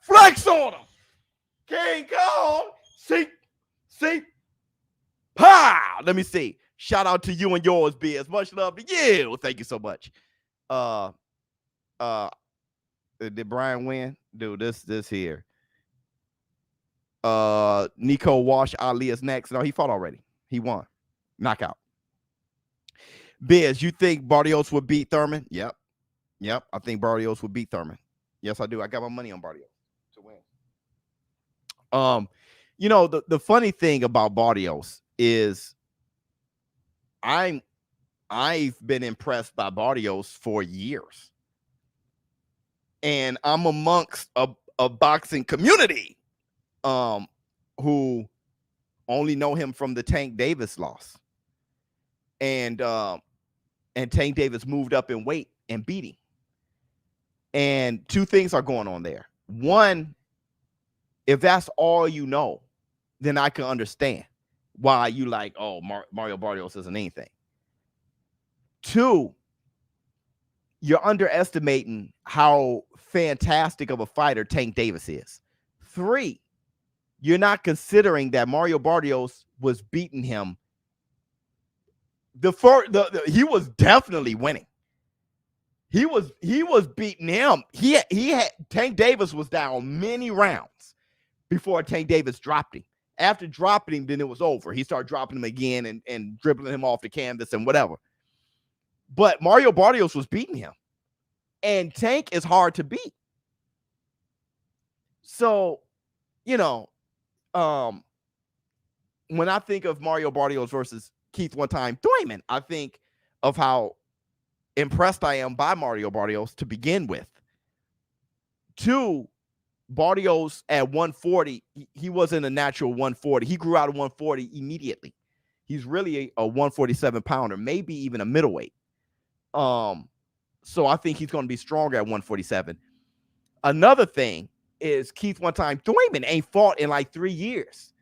Flex on him. King Kong. See. Pow. Let me see. Shout out to you and yours, Biz. Much love to you. Thank you so much. Did Brian win? Dude, this here. Nico Walsh Ali is next. No, he fought already. He won. Knockout. Biz, you think Barrios would beat Thurman? Yep. I think Barrios would beat Thurman. Yes, I do. I got my money on Barrios to win. The funny thing about Barrios is I've been impressed by Barrios for years. And I'm amongst a boxing community who only know him from the Tank Davis loss. And Tank Davis moved up in weight and beat him. And two things are going on there. One, if that's all you know, then I can understand why you like, oh, Mario Barrios isn't anything. Two, you're underestimating how fantastic of a fighter Tank Davis is. Three, you're not considering that Mario Barrios was beating him. He was definitely winning. He was beating him. He had Tank Davis was down many rounds, before Tank Davis dropped him. After dropping him, then it was over. He started dropping him again and dribbling him off the canvas and whatever. But Mario Barrios was beating him. And Tank is hard to beat. So, you know, when I think of Mario Barrios versus Keith One Time Thurman, I think of how impressed I am by Mario Barrios to begin with. 2, Barrios at 140, he wasn't a natural 140. He grew out of 140 immediately. He's really a 147 pounder, maybe even a middleweight. So I think he's going to be stronger at 147. Another thing is Keith One Time Thurman ain't fought in like 3 years.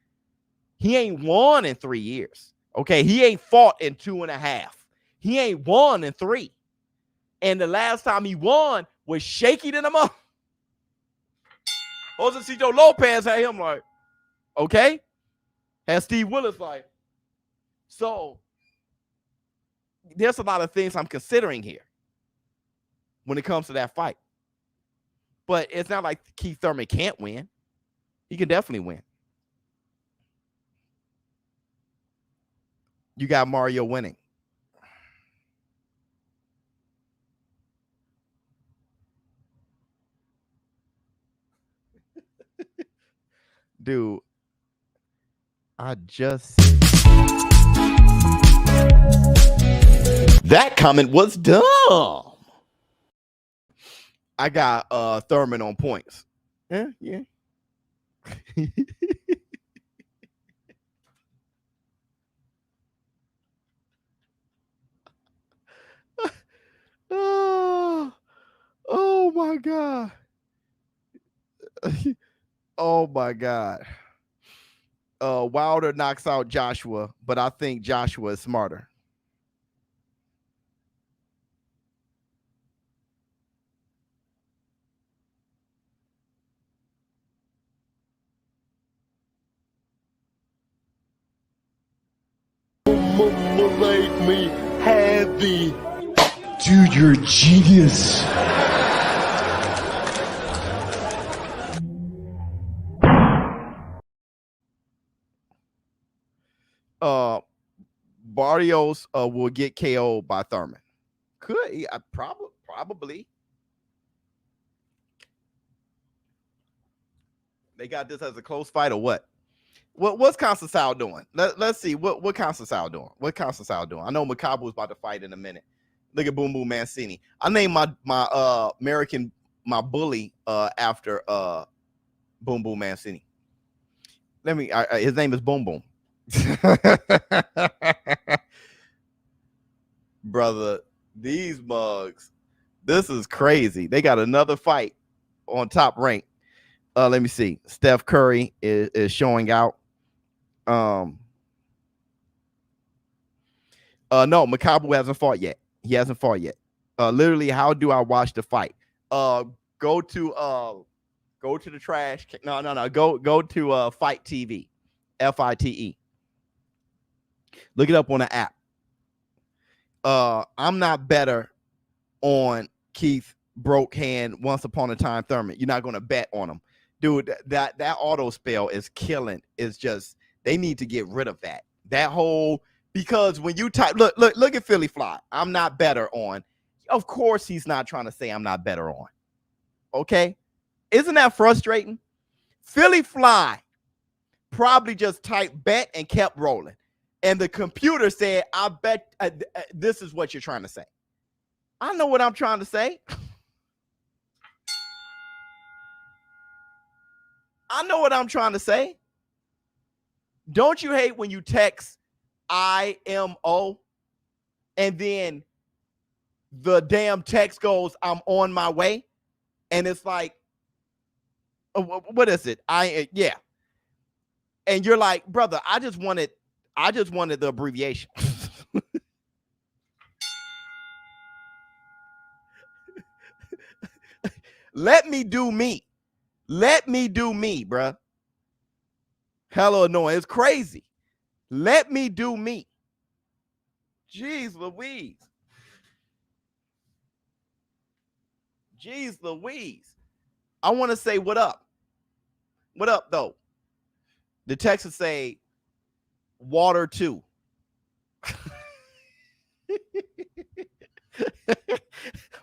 He ain't won in 3 years. Okay, he ain't fought in 2.5. He ain't won in 3. And the last time he won was shaky than a mother. Josecito Lopez had him like, okay. Had Steve Willis like. So there's a lot of things I'm considering here when it comes to that fight. But it's not like Keith Thurman can't win. He can definitely win. You got Mario winning. Dude, I just... That comment was dumb. I got Thurman on points. Yeah. Oh my God. Oh my God. Wilder knocks out Joshua, but I think Joshua is smarter. Make me happy. Dude, you're a genius. Barrios will get KO'd by Thurman. Could he? Probably. They got this as a close fight or what? What's Constantine doing? Let's see. What Constantine doing? What Constantine doing? I know Makabu is about to fight in a minute. Look at Boom Boom Mancini. I named my American bully after Boom Boom Mancini. His name is Boom Boom. Brother, these mugs, this is crazy. They got another fight on Top Rank. Let me see. Steph Curry is showing out. No, Makabu hasn't fought yet. He hasn't fought yet. Literally, how do I watch the fight? Go to the trash. No. Go to Fight TV. FITE. Look it up on the app. I'm not better on Keith Broke Hand Once Upon a Time Thurman. You're not going to bet on him. Dude, that auto spell is killing. It's just, they need to get rid of that. That whole, because when you type, look at Philly Fly. I'm not better on. Of course he's not trying to say I'm not better on. Okay? Isn't that frustrating? Philly Fly probably just typed bet and kept rolling. And the computer said, I bet this is what you're trying to say. I know what I'm trying to say. I know what I'm trying to say. Don't you hate when you text IMO and then the damn text goes, I'm on my way? And it's like, what is it? Yeah. And you're like, brother, I just wanted the abbreviation. Let me do me. Let me do me, bruh. Hella annoying. It's crazy. Let me do me. Jeez Louise. Jeez Louise. I want to say what up. What up, though? The Texans say water too.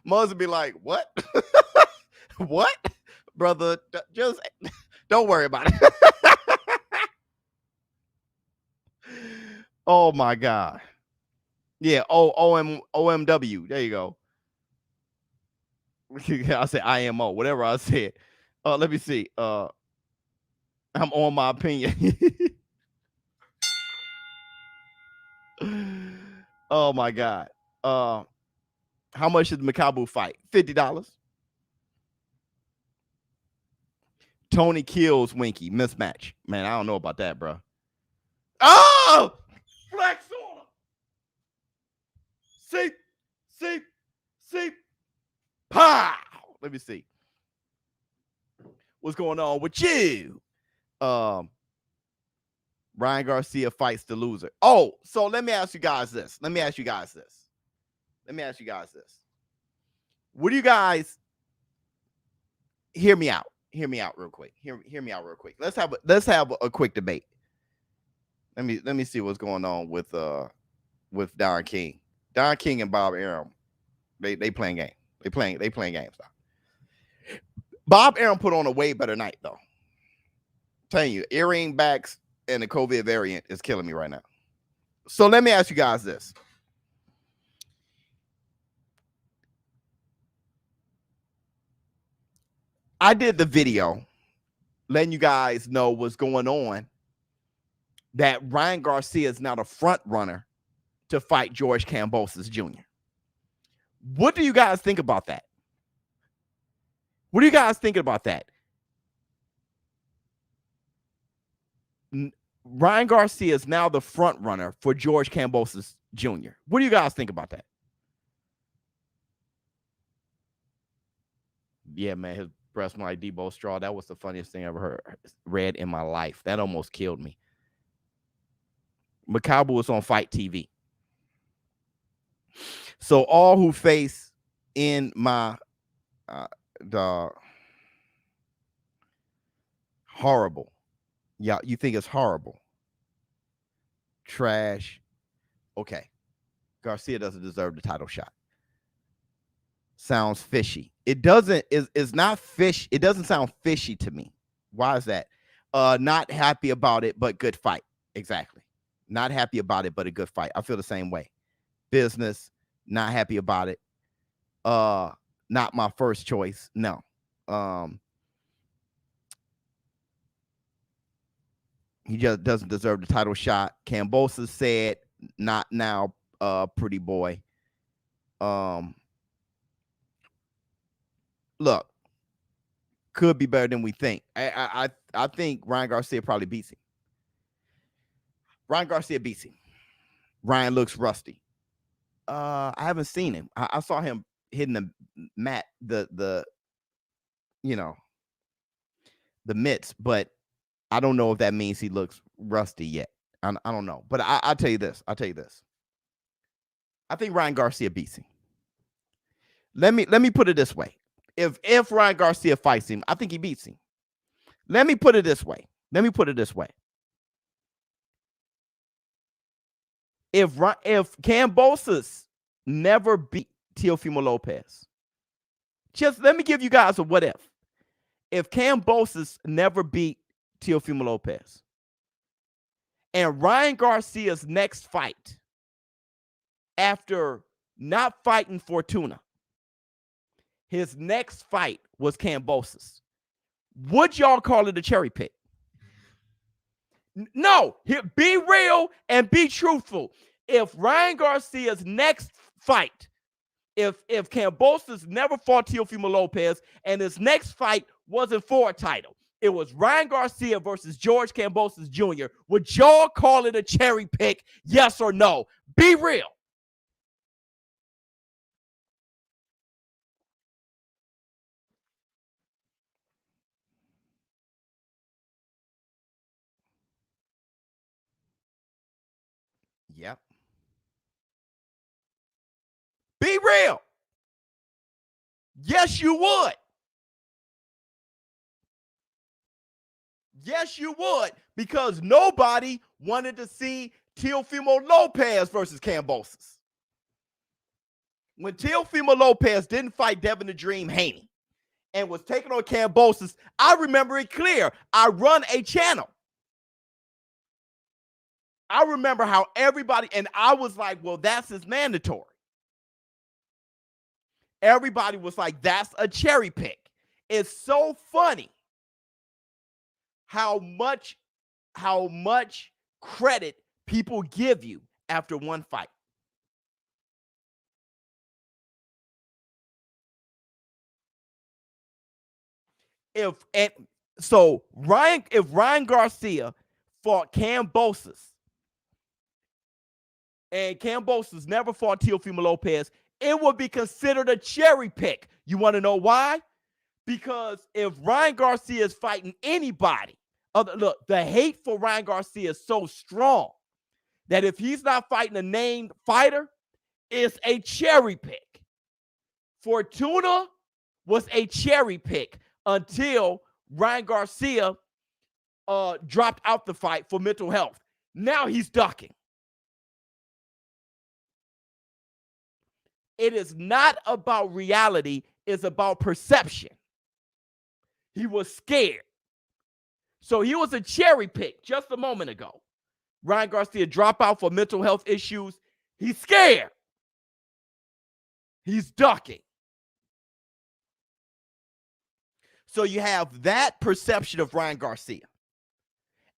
Muzz be like, what? What? Brother, just don't worry about it. Oh my God. Yeah, OMW. There you go. I said IMO, whatever I said. Let me see. I'm on my opinion. Oh my God. How much did Makabu fight? $50. Tony kills Winky. Mismatch. Man, I don't know about that, bro. Oh! Flex on him. See. Pow! Let me see. What's going on with you? Ryan Garcia fights the loser. Oh, so let me ask you guys this. What do you guys hear me out? Hear me out real quick. Hear me out real quick. Let's have a quick debate. Let me see what's going on with Don King. Don King and Bob Arum. They playing game. They playing games now. Bob Arum put on a way better night though. I'm telling you, earring backs and the COVID variant is killing me right now. So let me ask you guys this. I did the video letting you guys know what's going on, that Ryan Garcia is now the front runner to fight George Kambosos Jr. What do you guys think about that? What are you guys thinking about that? Ryan Garcia is now the front runner for George Kambosos Jr. What do you guys think about that? Yeah, man, his breast like Debo Straw. That was the funniest thing I ever read in my life. That almost killed me. Makabu was on Fight TV. So all who face in my the horrible. Yeah, you think it's horrible. Trash. Okay. Garcia doesn't deserve the title shot. Sounds fishy. It doesn't, it's not fish. It doesn't sound fishy to me. Why is that? Not happy about it, but good fight. Exactly. Not happy about it, but a good fight. I feel the same way. Business, not happy about it. Not my first choice. No. He just doesn't deserve the title shot. Kambosos said, not now, pretty boy. Look, could be better than we think. I think Ryan Garcia probably beats him. Ryan Garcia beats him. Ryan looks rusty. I haven't seen him. I saw him hitting the mat, the mitts, but I don't know if that means he looks rusty yet. I don't know. But I'll tell you this. I think Ryan Garcia beats him. Let me put it this way. If Ryan Garcia fights him, I think he beats him. Let me put it this way. If Kambosos never beat Teofimo Lopez, just let me give you guys a what if. If Kambosos never beat Teofimo Lopez, and Ryan Garcia's next fight, after not fighting Fortuna, his next fight was Kambosos, would y'all call it a cherry pick? No, be real and be truthful. If Ryan Garcia's next fight, if Kambosos never fought Teofimo Lopez and his next fight wasn't for a title, it was Ryan Garcia versus George Kambosos Jr., would y'all call it a cherry pick? Yes or no? Be real. Yep. Be real. Yes, you would. Yes, you would, because nobody wanted to see Teofimo Lopez versus Kambosos. When Teofimo Lopez didn't fight Devin the Dream Haney and was taking on Kambosos, I remember it clear. I run a channel. I remember how everybody, and I was like, well, that's his mandatory. Everybody was like, that's a cherry pick. It's so funny how much credit people give you after one fight. If Ryan Garcia fought Kambosos and Kambosos never fought Teofimo Lopez, it would be considered a cherry pick. You want to know why? Because if Ryan Garcia is fighting anybody, look, the hate for Ryan Garcia is so strong that if he's not fighting a named fighter, it's a cherry pick. Fortuna was a cherry pick until Ryan Garcia dropped out the fight for mental health. Now he's ducking. It is not about reality, it's about perception. He was scared. So he was a cherry pick just a moment ago. Ryan Garcia dropped out for mental health issues. He's scared. He's ducking. So you have that perception of Ryan Garcia.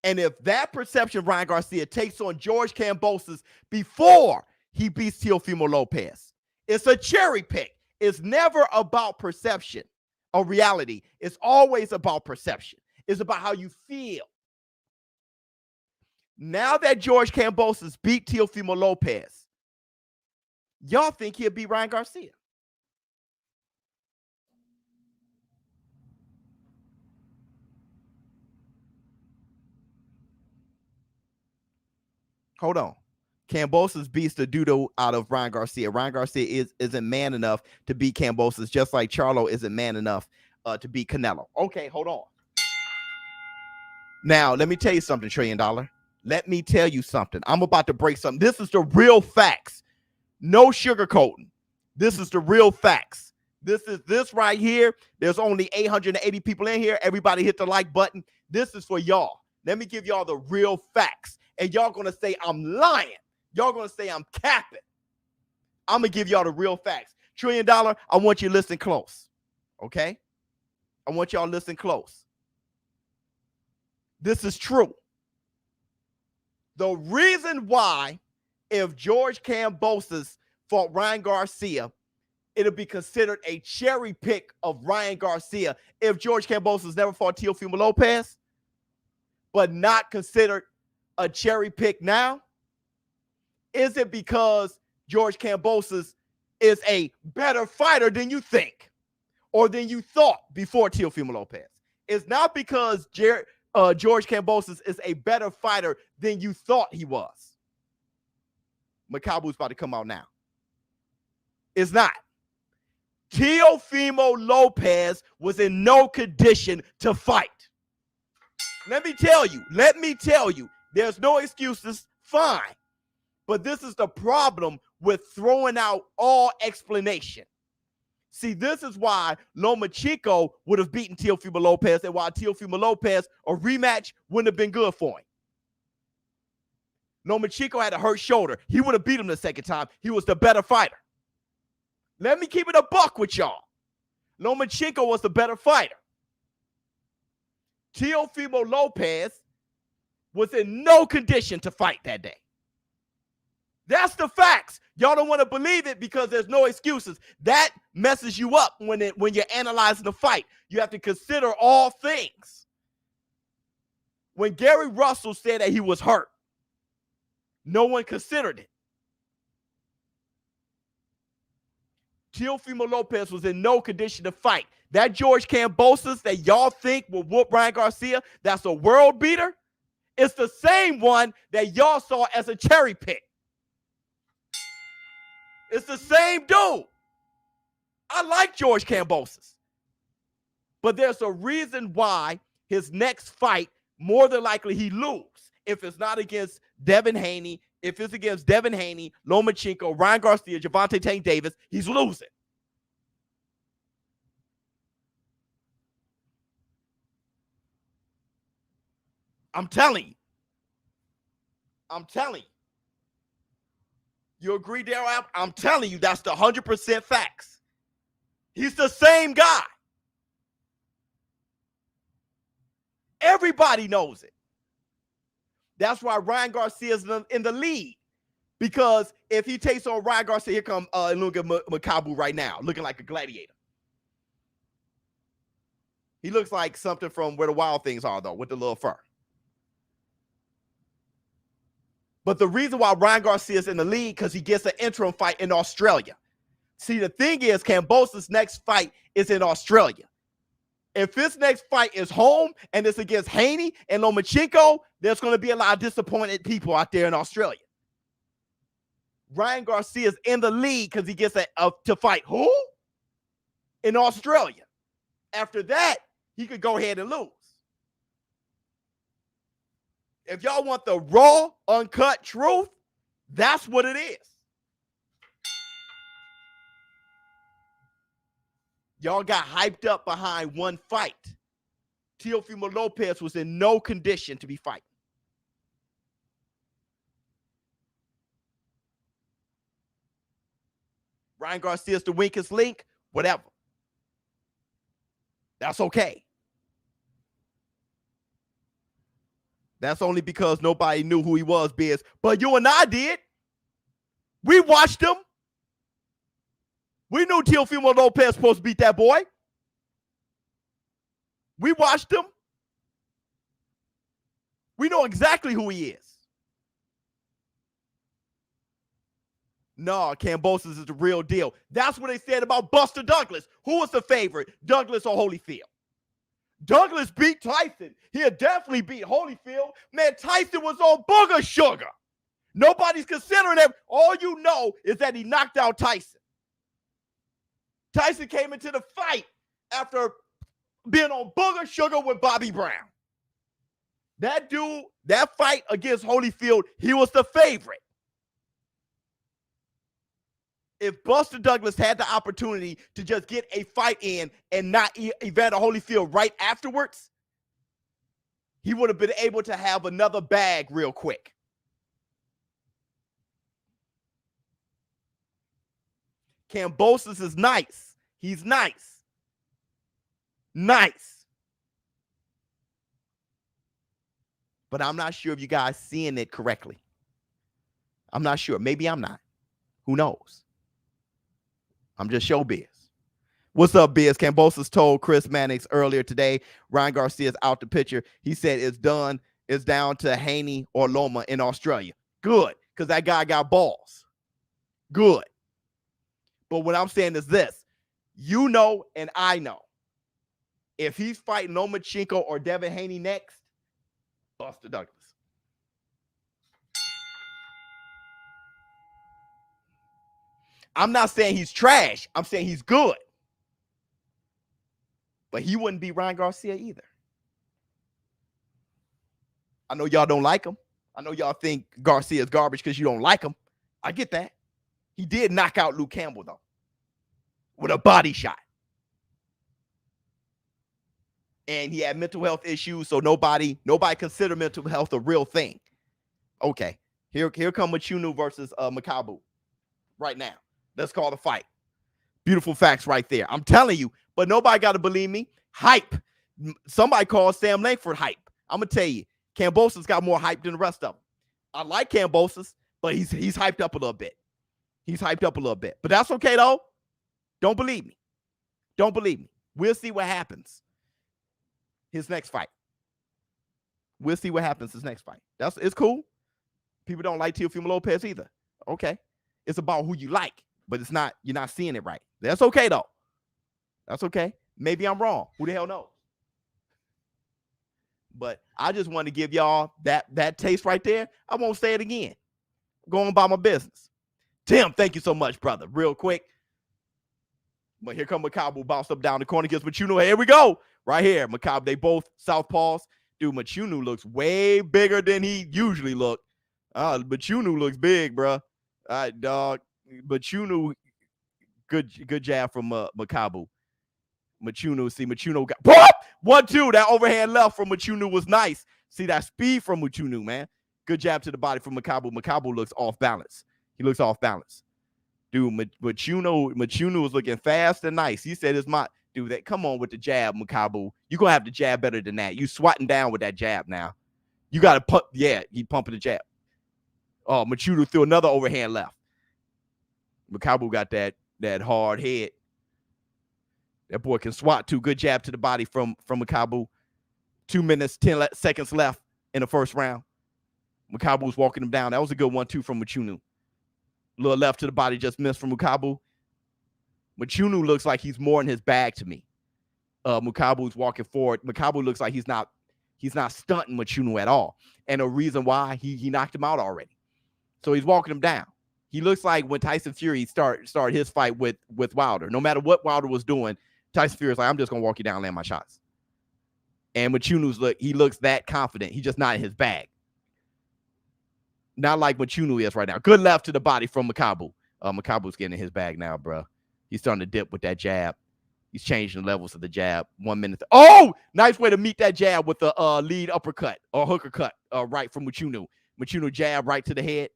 And if that perception of Ryan Garcia takes on George Kambosos before he beats Teofimo Lopez, it's a cherry pick. It's never about perception or reality. It's always about perception. It's about how you feel. Now that George Kambosos beat Teofimo Lopez, y'all think he'll beat Ryan Garcia? Hold on. Kambosos beats the doodle out of Ryan Garcia. Ryan Garcia isn't man enough to beat Kambosos, just like Charlo isn't man enough to beat Canelo. Okay, hold on. Now, let me tell you something, $1 trillion. Let me tell you something. I'm about to break something. This is the real facts. No sugarcoating. This is the real facts. This right here. There's only 880 people in here. Everybody hit the like button. This is for y'all. Let me give y'all the real facts. And y'all going to say I'm lying. Y'all going to say I'm capping. I'm going to give y'all the real facts. $1 trillion, I want you to listen close. Okay? I want y'all to listen close. This is true. The reason why, if George Kambosos fought Ryan Garcia, it'll be considered a cherry pick of Ryan Garcia if George Kambosos never fought Teofimo Lopez, but not considered a cherry pick now? Is it because George Kambosos is a better fighter than you think or than you thought before Teofimo Lopez? It's not because George Kambosos is a better fighter than you thought he was. Makabu's about to come out now. It's not. Teofimo Lopez was in no condition to fight. Let me tell you, there's no excuses, fine. But this is the problem with throwing out all explanation. See, this is why Lomachenko would have beaten Teofimo Lopez, and why Teofimo Lopez, a rematch wouldn't have been good for him. Lomachenko had a hurt shoulder. He would have beat him the second time. He was the better fighter. Let me keep it a buck with y'all. Lomachenko was the better fighter. Teofimo Lopez was in no condition to fight that day. That's the facts. Y'all don't want to believe it because there's no excuses. That messes you up when you're analyzing the fight. You have to consider all things. When Gary Russell said that he was hurt, no one considered it. Teofimo Lopez was in no condition to fight. That George Kambosos that y'all think will whoop Ryan Garcia, that's a world beater, it's the same one that y'all saw as a cherry pick. It's the same dude. I like George Kambosos. But there's a reason why his next fight more than likely he lose. If it's not against Devin Haney, if it's against Devin Haney, Lomachenko, Ryan Garcia, Gervonta Tank Davis, he's losing. I'm telling you. I'm telling you. You agree, Daryl? I'm telling you, that's the 100% facts. He's the same guy. Everybody knows it. That's why Ryan Garcia is in the lead. Because if he takes on Ryan Garcia, here come Ilunga Makabu right now, looking like a gladiator. He looks like something from Where the Wild Things Are, though, with the little fur. But the reason why Ryan Garcia is in the lead, because he gets an interim fight in Australia. See, the thing is, Kambosos' next fight is in Australia. If his next fight is home and it's against Haney and Lomachenko, there's going to be a lot of disappointed people out there in Australia. Ryan Garcia is in the lead because he gets to fight who? In Australia. After that, he could go ahead and lose. If y'all want the raw, uncut truth, that's what it is. Y'all got hyped up behind one fight. Teofimo Lopez was in no condition to be fighting. Ryan Garcia's the weakest link, whatever. That's okay. That's only because nobody knew who he was, Biz. But you and I did. We watched him. We knew Teofimo Lopez was supposed to beat that boy. We watched him. We know exactly who he is. No, Kambosos is the real deal. That's what they said about Buster Douglas. Who was the favorite, Douglas or Holyfield? Douglas beat Tyson. He'll definitely beat Holyfield. Man, Tyson was on booger sugar. Nobody's considering that. All you know is that he knocked out Tyson. Tyson came into the fight after being on booger sugar with Bobby Brown. That dude, that fight against Holyfield, he was the favorite. If Buster Douglas had the opportunity to just get a fight in and not Evander Holyfield right afterwards, he would have been able to have another bag real quick. Kambosos is nice. He's nice. Nice. But I'm not sure if you guys seeing it correctly. I'm not sure. Maybe I'm not. Who knows? I'm just ShowBizz. What's up, Biz? Kambosos told Chris Mannix earlier today, Ryan Garcia's out the picture. He said it's done. It's down to Haney or Loma in Australia. Good, because that guy got balls. Good. But what I'm saying is this. You know and I know. If he's fighting Lomachenko or Devin Haney next, Buster Douglas. I'm not saying he's trash. I'm saying he's good. But he wouldn't beat Ryan Garcia either. I know y'all don't like him. I know y'all think Garcia is garbage because you don't like him. I get that. He did knock out Luke Campbell, though, with a body shot. And he had mental health issues, so nobody considered mental health a real thing. Okay, here come Mchunu versus Makabu right now. Let's call the fight. Beautiful facts right there. I'm telling you, but nobody got to believe me. Hype. Somebody called Sam Langford hype. I'm going to tell you, Kambosos got more hype than the rest of them. I like Kambosos, but he's hyped up a little bit. He's hyped up a little bit. But that's okay, though. Don't believe me. Don't believe me. We'll see what happens his next fight. We'll see what happens his next fight. It's cool. People don't like Teofimo Lopez either. Okay. It's about who you like. But it's not, you're not seeing it right. That's okay, though. That's okay. Maybe I'm wrong. Who the hell knows? But I just want to give y'all that taste right there. I won't say it again. Going about my business. Tim, thank you so much, brother. Real quick. But here come Makabu, bounced up down the corner against Mchunu. Here we go. Right here. Makabu, they both southpaws. Dude, Mchunu looks way bigger than he usually look. Mchunu looks big, bro. All right, dog. Mchunu, good jab from Makabu. Mchunu got whoop! 1-2. That overhand left from Mchunu was nice. See that speed from Mchunu, man. Good jab to the body from Makabu. Makabu looks off balance. He looks off balance. Dude, Mchunu was looking fast and nice. He said, "It's my dude." That come on with the jab, Makabu. You gonna have the jab better than that. You swatting down with that jab now. You gotta pump. Yeah, he pumping the jab. Oh, Mchunu threw another overhand left. Makabu got that hard head. That boy can swat too. Good jab to the body from Makabu. 2 minutes, 10 seconds left in the first round. Makabu's walking him down. That was a good 1-2 from Mchunu. Little left to the body, just missed from Makabu. Mchunu looks like he's more in his bag to me. Makabu's walking forward. Makabu looks like he's not stunting Mchunu at all. And the reason why, he knocked him out already. So he's walking him down. He looks like when Tyson Fury started his fight with Wilder. No matter what Wilder was doing, Tyson Fury's like, I'm just gonna walk you down and land my shots. And Mchunu's he looks that confident. He's just not in his bag. Not like Mchunu is right now. Good left to the body from Makabu. Makabu's getting in his bag now, bro. He's starting to dip with that jab. He's changing the levels of the jab. 1 minute. Oh, nice way to meet that jab with the lead uppercut or hooker cut right from Mchunu. Mchunu jab right to the head.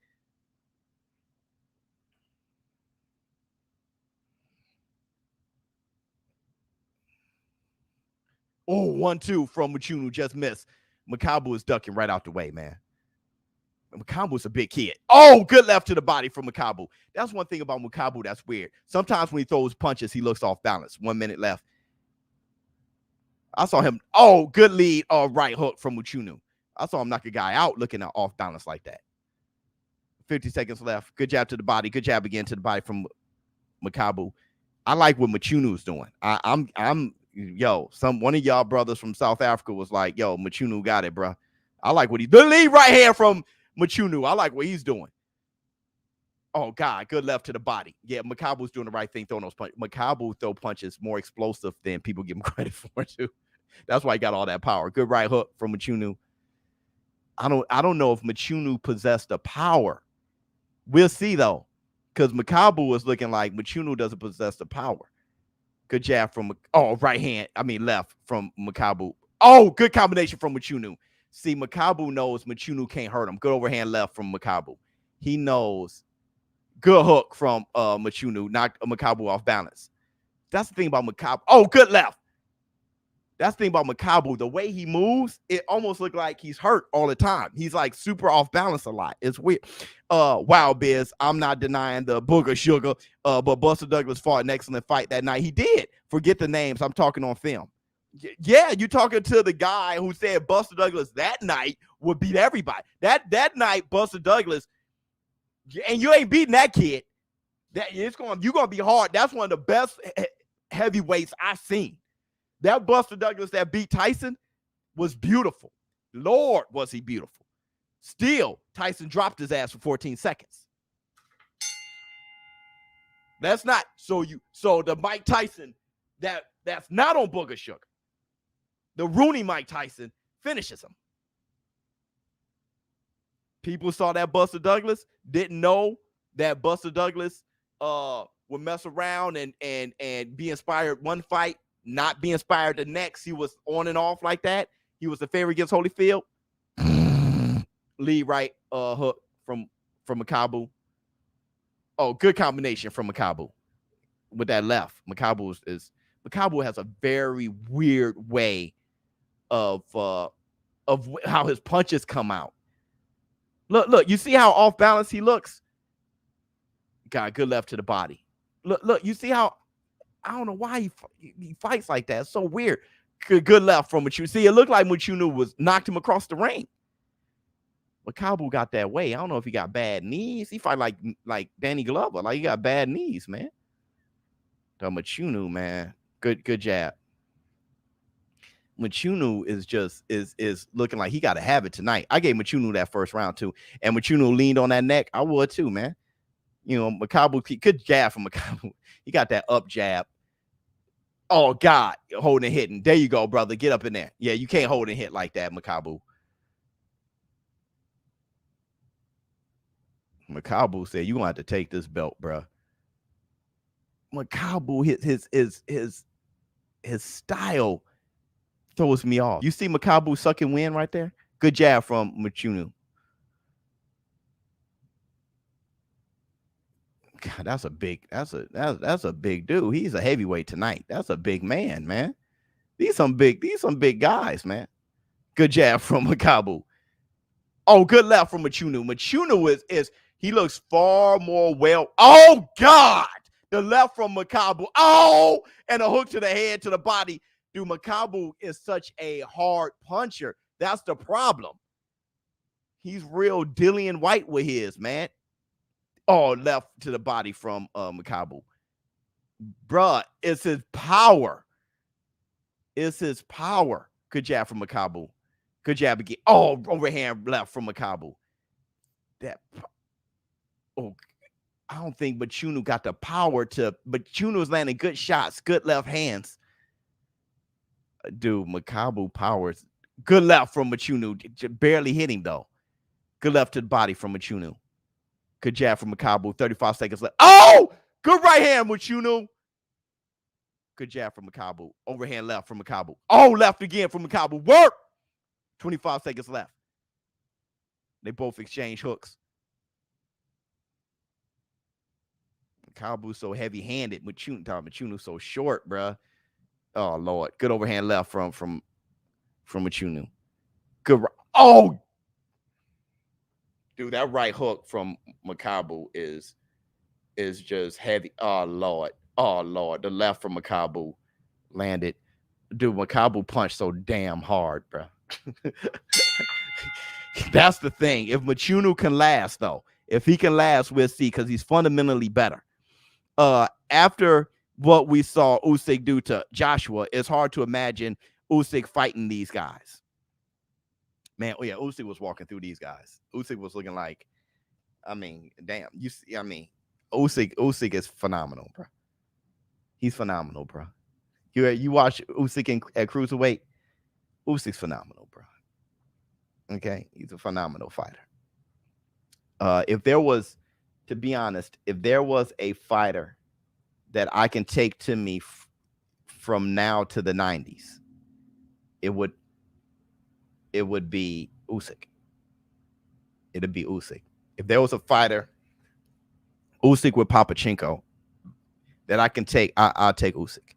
Oh, 1-2 from Mchunu, just missed. Makabu is ducking right out the way, man. Makabu's a big kid. Oh, good left to the body from Makabu. That's one thing about Makabu that's weird. Sometimes when he throws punches, he looks off balance. 1 minute left. I saw him. Oh, good lead right hook from Mchunu. I saw him knock a guy out looking off balance like that. 50 seconds left. Good jab to the body. Good jab again to the body from Makabu. I like what Mchunu's doing. One of y'all brothers from South Africa was like, yo, Mchunu got it, bro. I like what the lead right hand from Mchunu. I like what he's doing. Oh, God, good left to the body. Yeah, Makabu's doing the right thing, throwing those punches. Makabu throw punches more explosive than people give him credit for, too. That's why he got all that power. Good right hook from Mchunu. I don't know if Mchunu possessed the power. We'll see, though, because Makabu is looking like Mchunu doesn't possess the power. Good jab from, left from Makabu. Oh, good combination from Mchunu. See, Makabu knows Mchunu can't hurt him. Good overhand left from Makabu. He knows. Good hook from Mchunu. Knocked Makabu off balance. That's the thing about Makabu. Oh, good left. That's the thing about Makabu. The way he moves, it almost looks like he's hurt all the time. He's like super off balance a lot. It's weird. Wow, Biz. I'm not denying the booger sugar. But Buster Douglas fought an excellent fight that night. He did. Forget the names. I'm talking on film. Yeah, you're talking to the guy who said Buster Douglas that night would beat everybody. That night, Buster Douglas, and you ain't beating that kid. You're gonna be hard. That's one of the best heavyweights I've seen. That Buster Douglas that beat Tyson was beautiful. Lord, was he beautiful. Still, Tyson dropped his ass for 14 seconds. That's not so the Mike Tyson that's not on booger sugar. The Rooney Mike Tyson finishes him. People saw that Buster Douglas, didn't know that Buster Douglas would mess around and be inspired one fight, not be inspired the next. He was on and off like that. He was the favorite against Holyfield. Lead right hook from Makabu. Oh, good combination from Makabu with that left. Makabu has a very weird way of how his punches come out. Look, you see how off balance he looks? Got good left to the body. Look, you see how, I don't know why he fights like that. It's so weird. Good left from Mchunu. See, it looked like Mchunu knocked him across the ring. Makabu got that way. I don't know if he got bad knees. He fight like Danny Glover. Like he got bad knees, man. The Mchunu, man. Good jab. Mchunu is looking like he got to have it tonight. I gave Mchunu that first round too, and Mchunu leaned on that neck. I would too, man. You know, Makabu, good jab from Makabu. He got that up jab. Oh, God, holding and hitting. There you go, brother. Get up in there. Yeah, you can't hold and hit like that, Makabu. Makabu said, "You gonna have to take this belt, bro." Makabu, his style throws me off. You see Makabu sucking wind right there? Good jab from Mchunu. God, that's a big dude. He's a heavyweight tonight. That's a big man, man. These some big guys, man. Good jab from Makabu. Oh, good left from Mchunu. Mchunu is he looks far more well. Oh, God. The left from Makabu. Oh, and a hook to the head, to the body. Dude, Makabu is such a hard puncher. That's the problem. He's real Dillian White with his, man. Oh, left to the body from Makabu. Bruh, it's his power. It's his power. Good jab from Makabu. Good jab again. Oh, overhand left from Makabu. I don't think Mchunu got the power to. Mchunu was landing good shots, good left hands. Dude, Makabu powers. Good left from Mchunu. Barely hitting, though. Good left to the body from Mchunu. Good jab from Makabu. 35 seconds left. Oh! Good right hand, Mchunu. Good jab from Makabu. Overhand left from Makabu. Oh, left again from Makabu. Work! 25 seconds left. They both exchange hooks. Makabu so heavy-handed. Mchunu so short, bruh. Oh, Lord. Good overhand left from Mchunu. Good. Oh! Dude, that right hook from Makabu is just heavy. Oh, Lord. Oh, Lord. The left from Makabu landed. Dude, Makabu punched so damn hard, bro. That's the thing. If Mchunu can last, though, if he can last, we'll see, because he's fundamentally better. After what we saw Usyk do to Joshua, it's hard to imagine Usyk fighting these guys. Man, oh yeah, Usyk was walking through these guys. Usyk was looking like, I mean, damn. You see, I mean, Usyk is phenomenal, bro. He's phenomenal, bro. You watch Usyk at cruiserweight. Usyk's phenomenal, bro. Okay, he's a phenomenal fighter. If there was, to be honest, if there was a fighter that I can take to me from now to the 90s, it would be Usyk. It'd be Usyk. If there was a fighter, Usyk with Papachenko, that I can take, I'll take Usyk.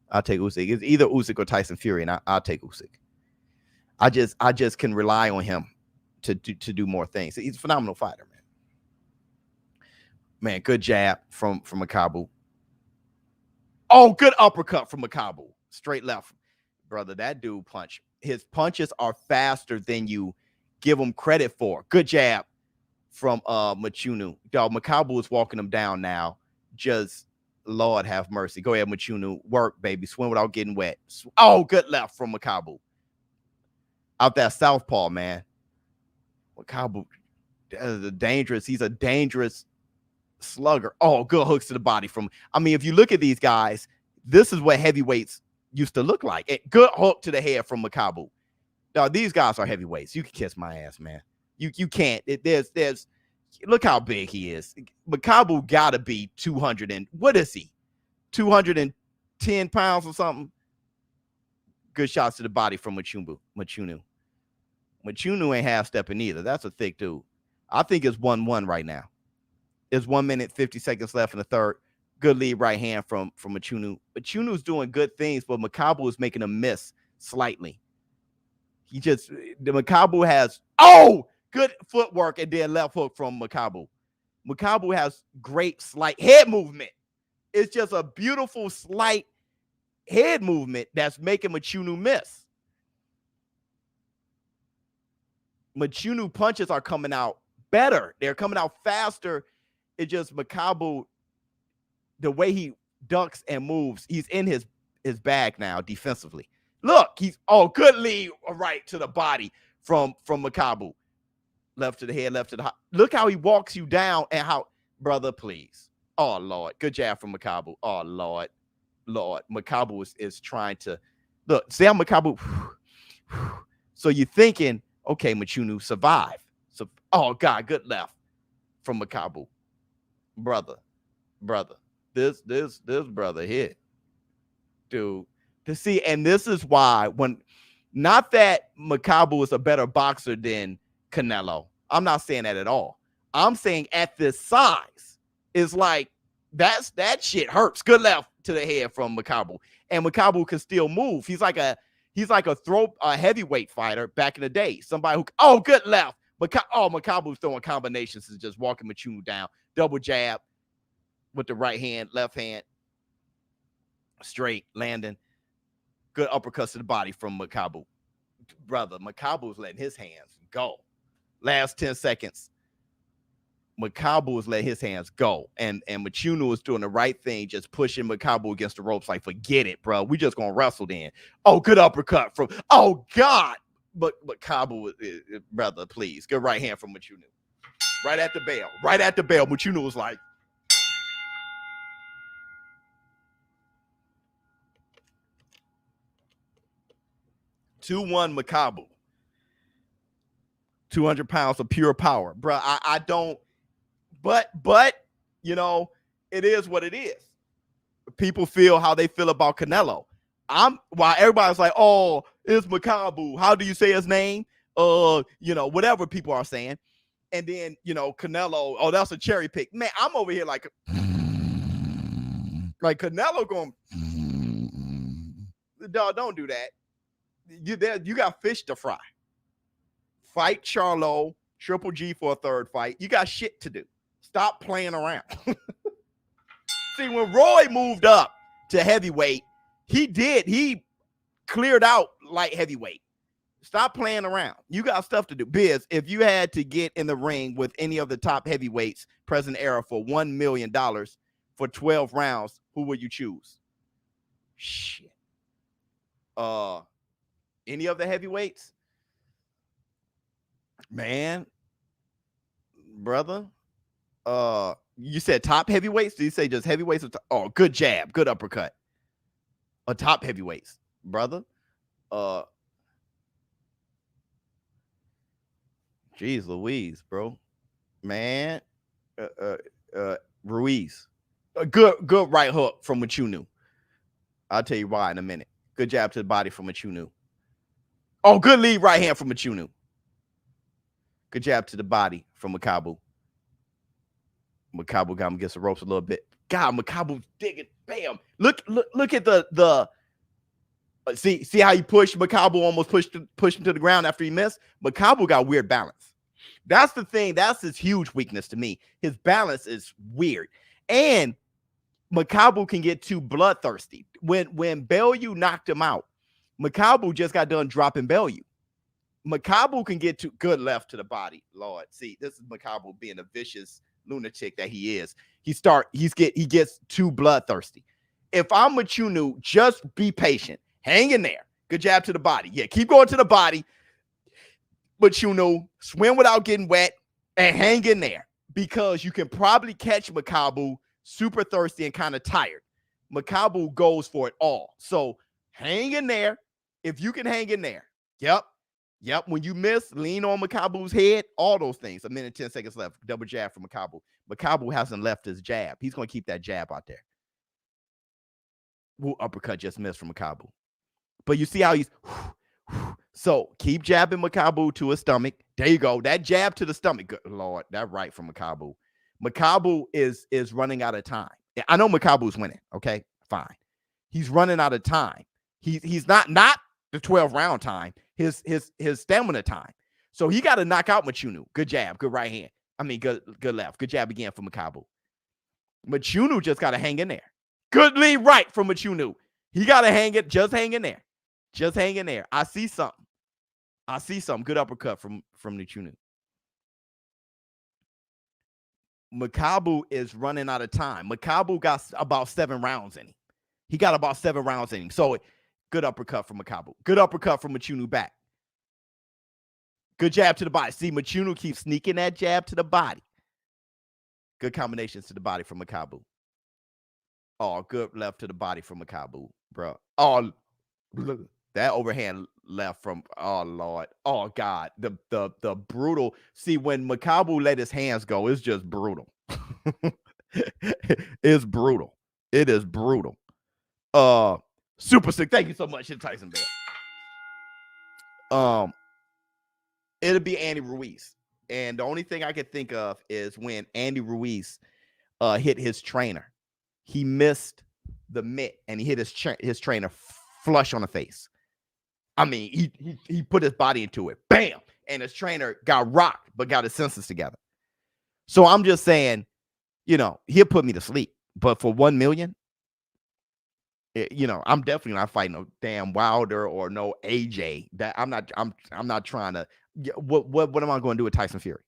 I'll take Usyk. It's either Usyk or Tyson Fury, and I'll take Usyk. I just can rely on him to do more things. He's a phenomenal fighter, man. Man, good jab from Makabu. Oh, good uppercut from Makabu. Straight left. Brother, that dude punch. His punches are faster than you give him credit for. Good jab from Mchunu. Dog, Makabu is walking him down now. Just, Lord have mercy. Go ahead, Mchunu. Work, baby. Swim without getting wet. Oh, good left from Makabu. Out that southpaw, man. Makabu is dangerous. He's a dangerous slugger. Oh, good hooks to the body from. I mean, if you look at these guys, this is what heavyweights used to look like. Good hook to the head from Makabu. Now, these guys are heavyweights. You can kiss my ass, man. You can't. There's look how big he is. Makabu gotta be 200 and what is he? 210 pounds or something. Good shots to the body from Mchunu. Mchunu ain't half stepping either. That's a thick dude. I think it's 1-1 right now. It's 1 minute 50 seconds left in the third. Good lead right hand from Mchunu. Mchunu's doing good things, but Makabu is making a miss slightly. The Makabu has good footwork and then left hook from Makabu. Makabu has great slight head movement. It's just a beautiful slight head movement that's making Mchunu miss. Mchunu punches are coming out better. They're coming out faster. It's just Makabu, the way he ducks and moves, he's in his bag now defensively. Look, good lead right to the body from Makabu. Left to the head, left to the heart. Look how he walks you down and how, brother, please. Oh, Lord. Good jab from Makabu. Oh, Lord. Lord, Makabu is trying to look. See how Makabu. So you're thinking, okay, Mchunu survive. So, oh God, good left from Makabu, brother. This brother here, dude. To see, and this is why when, not that Makabu is a better boxer than Canelo. I'm not saying that at all. I'm saying at this size, it's like that shit hurts. Good left to the head from Makabu, and Makabu can still move. He's like a heavyweight fighter back in the day. Somebody who good left. Makabu's throwing combinations and just walking Mchunu down. Double jab with the right hand, left hand, straight landing. Good uppercuts to the body from Makabu. Brother, Makabu's letting his hands go. Last 10 seconds. Makabu is letting his hands go. And Mchunu is doing the right thing, just pushing Makabu against the ropes like, forget it, bro. We just going to wrestle then. Oh, good uppercut from, oh, God. But Makabu, brother, please. Good right hand from Mchunu. Right at the bell. Right at the bell. Mchunu was like, 2-1 Makabu. 200 pounds of pure power. Bro, I don't, but, you know, it is what it is. People feel how they feel about Canelo. While everybody's like, oh, it's Makabu. How do you say his name? You know, whatever people are saying. And then, you know, Canelo, oh, that's a cherry pick. Man, I'm over here like Canelo going, dog, don't do that. You got fish to fry. Fight Charlo, Triple G for a third fight. You got shit to do. Stop playing around. See, when Roy moved up to heavyweight, he cleared out light heavyweight. Stop playing around. You got stuff to do. Biz, if you had to get in the ring with any of the top heavyweights present era for $1 million for 12 rounds, who would you choose? Shit. Any of the heavyweights? Man, brother. You said top heavyweights? Did you say just heavyweights? Oh, good jab, good uppercut. Top heavyweights, brother. Jeez Louise, bro. Man. Ruiz. A good right hook from Mchunu. I'll tell you why in a minute. Good jab to the body from Mchunu. Oh, good lead right hand from Mchunu. Good jab to the body from Makabu. Makabu got him against the ropes a little bit. God, Makabu digging. Bam. Look at the see how he pushed Makabu, almost pushed him to the ground after he missed. Makabu got weird balance. That's the thing. That's his huge weakness to me. His balance is weird. And Makabu can get too bloodthirsty. When Bellew knocked him out, Makabu just got done dropping Bellew. Makabu can get too good left to the body. Lord, see, this is Makabu being a vicious lunatic that he is. He gets too bloodthirsty. If I'm Mchunu, just be patient. Hang in there. Good jab to the body. Yeah, keep going to the body. Mchunu, swim without getting wet and hang in there because you can probably catch Makabu super thirsty and kind of tired. Makabu goes for it all. So hang in there. If you can hang in there. Yep. When you miss, lean on Makabu's head. All those things. 1 minute, 10 seconds left. Double jab from Makabu. Makabu hasn't left his jab. He's going to keep that jab out there. Ooh, uppercut just missed from Makabu. But you see how he's... So keep jabbing Makabu to his stomach. There you go. That jab to the stomach. Good Lord, that right from Makabu. Makabu is running out of time. I know Makabu's winning. Okay, fine. He's running out of time. He's not the 12 round time. His stamina time. So he got to knock out Mchunu. Good jab, good right hand. I mean, good left. Good jab again from Makabu. Mchunu just got to hang in there. Good lead right from Mchunu. He got to hang it. Just hang in there. Just hang in there. I see something. Good uppercut from Mchunu. Makabu is running out of time. Makabu got about 7 rounds in him. He got about 7 rounds in him. So good uppercut from Makabu. Good uppercut from Mchunu back. Good jab to the body. See, Mchunu keeps sneaking that jab to the body. Good combinations to the body from Makabu. Oh, good left to the body from Makabu, bro. Oh, look, that overhand left from, oh Lord, oh God, the brutal. See, when Makabu let his hands go, it's just brutal. It's brutal. It is brutal. Super sick. Thank you so much, Tyson Bell. It'll be Andy Ruiz, and the only thing I could think of is when Andy Ruiz hit his trainer. He missed the mitt and he hit his trainer flush on the face. I mean, he put his body into it, bam, and his trainer got rocked but got his senses together. So I'm just saying, you know, he'll put me to sleep, but for 1 million, you know, I'm definitely not fighting no damn Wilder or no AJ. That I'm not trying to. What am I going to do with Tyson Fury,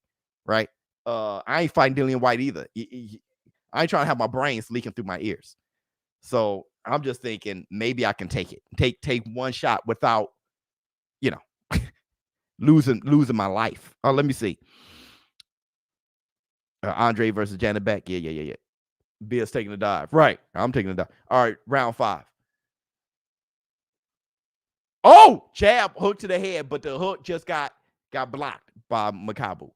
right? I ain't fighting Dillian White either. I ain't trying to have my brains leaking through my ears. So I'm just thinking maybe I can take it. Take one shot without, you know, losing my life. Oh, let me see. Andre versus Janet Beck. Yeah. Bia's taking a dive. Right. I'm taking a dive. All right, round 5. Oh, jab, hook to the head, but the hook just got blocked by Makabu.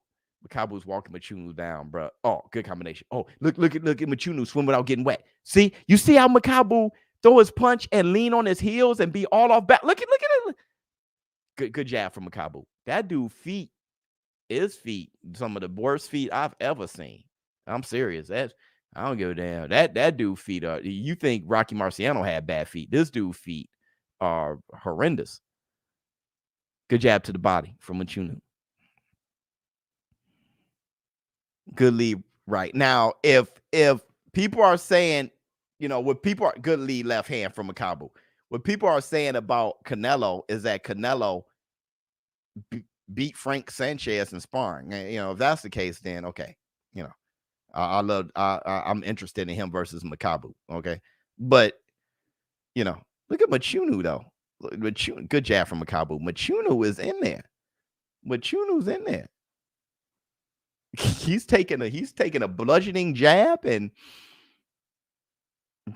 Makabu's walking Mchunu down, bro. Oh, good combination. Oh, look at Mchunu swim without getting wet. See, you see how Makabu throw his punch and lean on his heels and be all off back. Look at it. Good jab from Makabu. That dude his feet, some of the worst feet I've ever seen. I'm serious. I don't give a damn. That dude feet are. You think Rocky Marciano had bad feet? This dude feet are horrendous. Good jab to the body from Mchunu. Good lead right. Now, if people are saying, you know, what people are good lead left hand from Makabu. What people are saying about Canelo is that Canelo beat Frank Sanchez in sparring. And, you know, if that's the case, then okay, you know, I'm interested in him versus Makabu. Okay, but you know, look at Mchunu though. Mchunu, good jab from Makabu. Mchunu is in there. Mchunu's in there. He's taking a bludgeoning jab and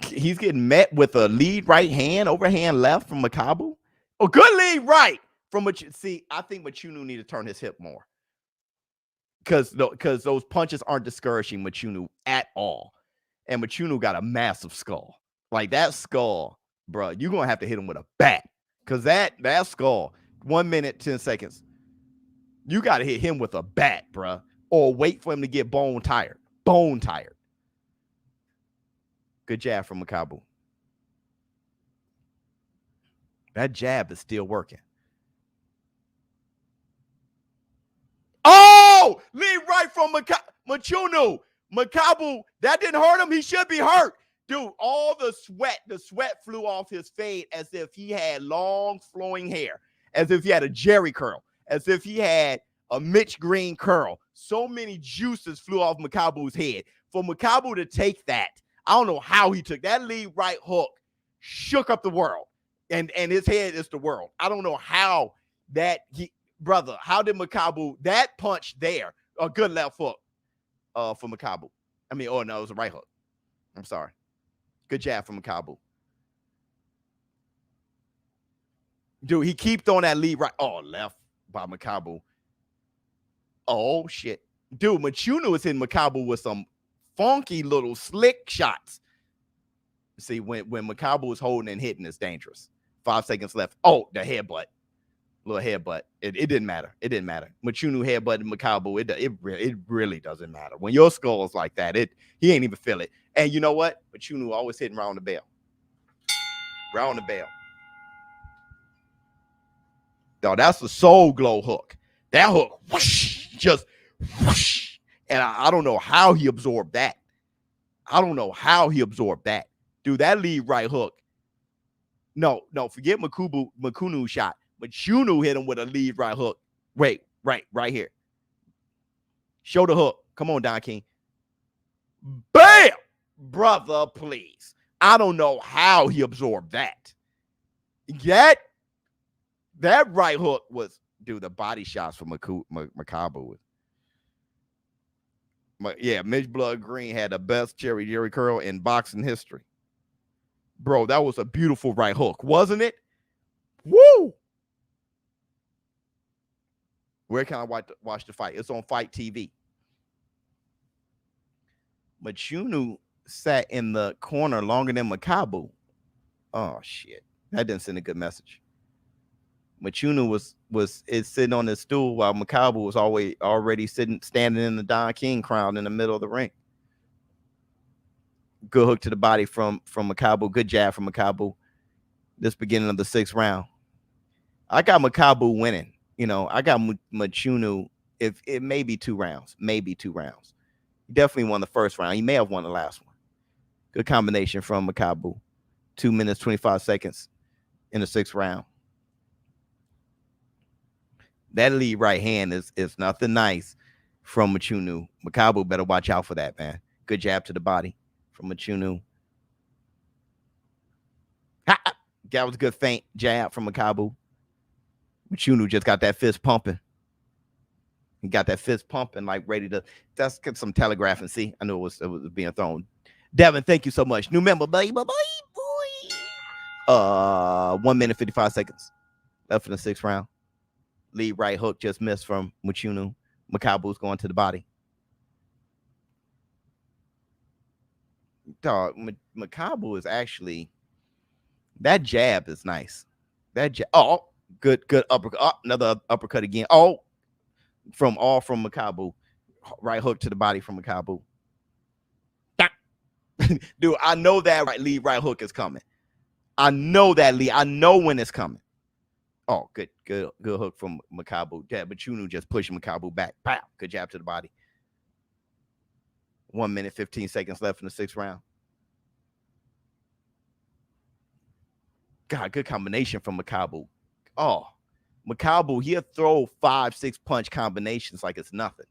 he's getting met with a lead right hand, overhand left from Makabu. Oh, good lead right from Mchunu. See, I think Mchunu need to turn his hip more because those punches aren't discouraging Mchunu at all. And Mchunu got a massive skull. Like that skull, bro, you're going to have to hit him with a bat because that skull, 1 minute, 10 seconds, you got to hit him with a bat, bro. Or wait for him to get bone tired. Bone tired. Good jab from Makabu. That jab is still working. Oh! Lead right from Mchunu. Makabu, that didn't hurt him. He should be hurt. Dude, all the sweat flew off his fade as if he had long flowing hair, as if he had a Jerry curl, as if he had a Mitch Green curl. So many juices flew off Makabu's head. For Makabu to take that, I don't know how he took that lead right hook, shook up the world, and his head is the world. I don't know how brother, how did Makabu, that punch there, a good left hook for Makabu. I mean, oh no, it was a right hook. I'm sorry. Good jab from Makabu. Dude, he keep throwing that lead right. Oh, left by Makabu. Oh, shit. Dude, Mchunu is hitting Makabu with some funky little slick shots. See, when Makabu is holding and hitting, it's dangerous. 5 seconds left. Oh, the headbutt. Little headbutt. It didn't matter. It didn't matter. Mchunu headbutted Makabu. It really doesn't matter. When your skull's like that, he ain't even feel it. And you know what? Mchunu always hitting round the bell. Round the bell. No, that's the Soul Glow hook. That hook, whoosh, just whoosh. And I don't know how he absorbed that. Dude, that lead right hook. No, forget Mchunu shot. Mchunu hit him with a lead right hook. Wait, right here. Show the hook. Come on, Don King. Bam! Brother, please. I don't know how he absorbed that. That right hook was, dude, the body shots from Makabu. Yeah, Mitch Blood Green had the best Jerry curl in boxing history. Bro, that was a beautiful right hook, wasn't it? Woo! Where can I watch the fight? It's on Fight TV. Mchunu sat in the corner longer than Makabu. Oh shit, that didn't send a good message. Mchunu was sitting on his stool while Makabu was already standing in the Don King crown in the middle of the ring. Good hook to the body from Makabu. Good jab from Makabu. This beginning of the 6th round. I got Makabu winning. You know, I got Mchunu. If it may be 2 rounds, maybe 2 rounds. He definitely won the first round. He may have won the last one. Good combination from Makabu. 2 minutes, 25 seconds in the 6th round. That lead right hand is nothing nice from Mchunu. Makabu better watch out for that, man. Good jab to the body from Mchunu. That was a good feint jab from Makabu. Mchunu just got that fist pumping. He got that fist pumping, like ready to. That's get some telegraphing. See, I knew it was being thrown. Devin, thank you so much. New member, boy. 1 minute 55 seconds left in the 6th round. Lead right hook just missed from Mchunu. Makabu's going to the body. Dog, Makabu is actually, that jab is nice. That jab, oh, good uppercut. Oh, another uppercut again. Oh, from Makabu. Right hook to the body from Makabu. Dude, I know that lead right hook is coming. I know that lead. I know when it's coming. Oh, good hook from Makabu. Yeah, but Mchunu just pushing Makabu back. Pow, good jab to the body. 1 minute, 15 seconds left in the 6th round. God, good combination from Makabu. Oh, Makabu, he'll throw 5-6 punch combinations like it's nothing.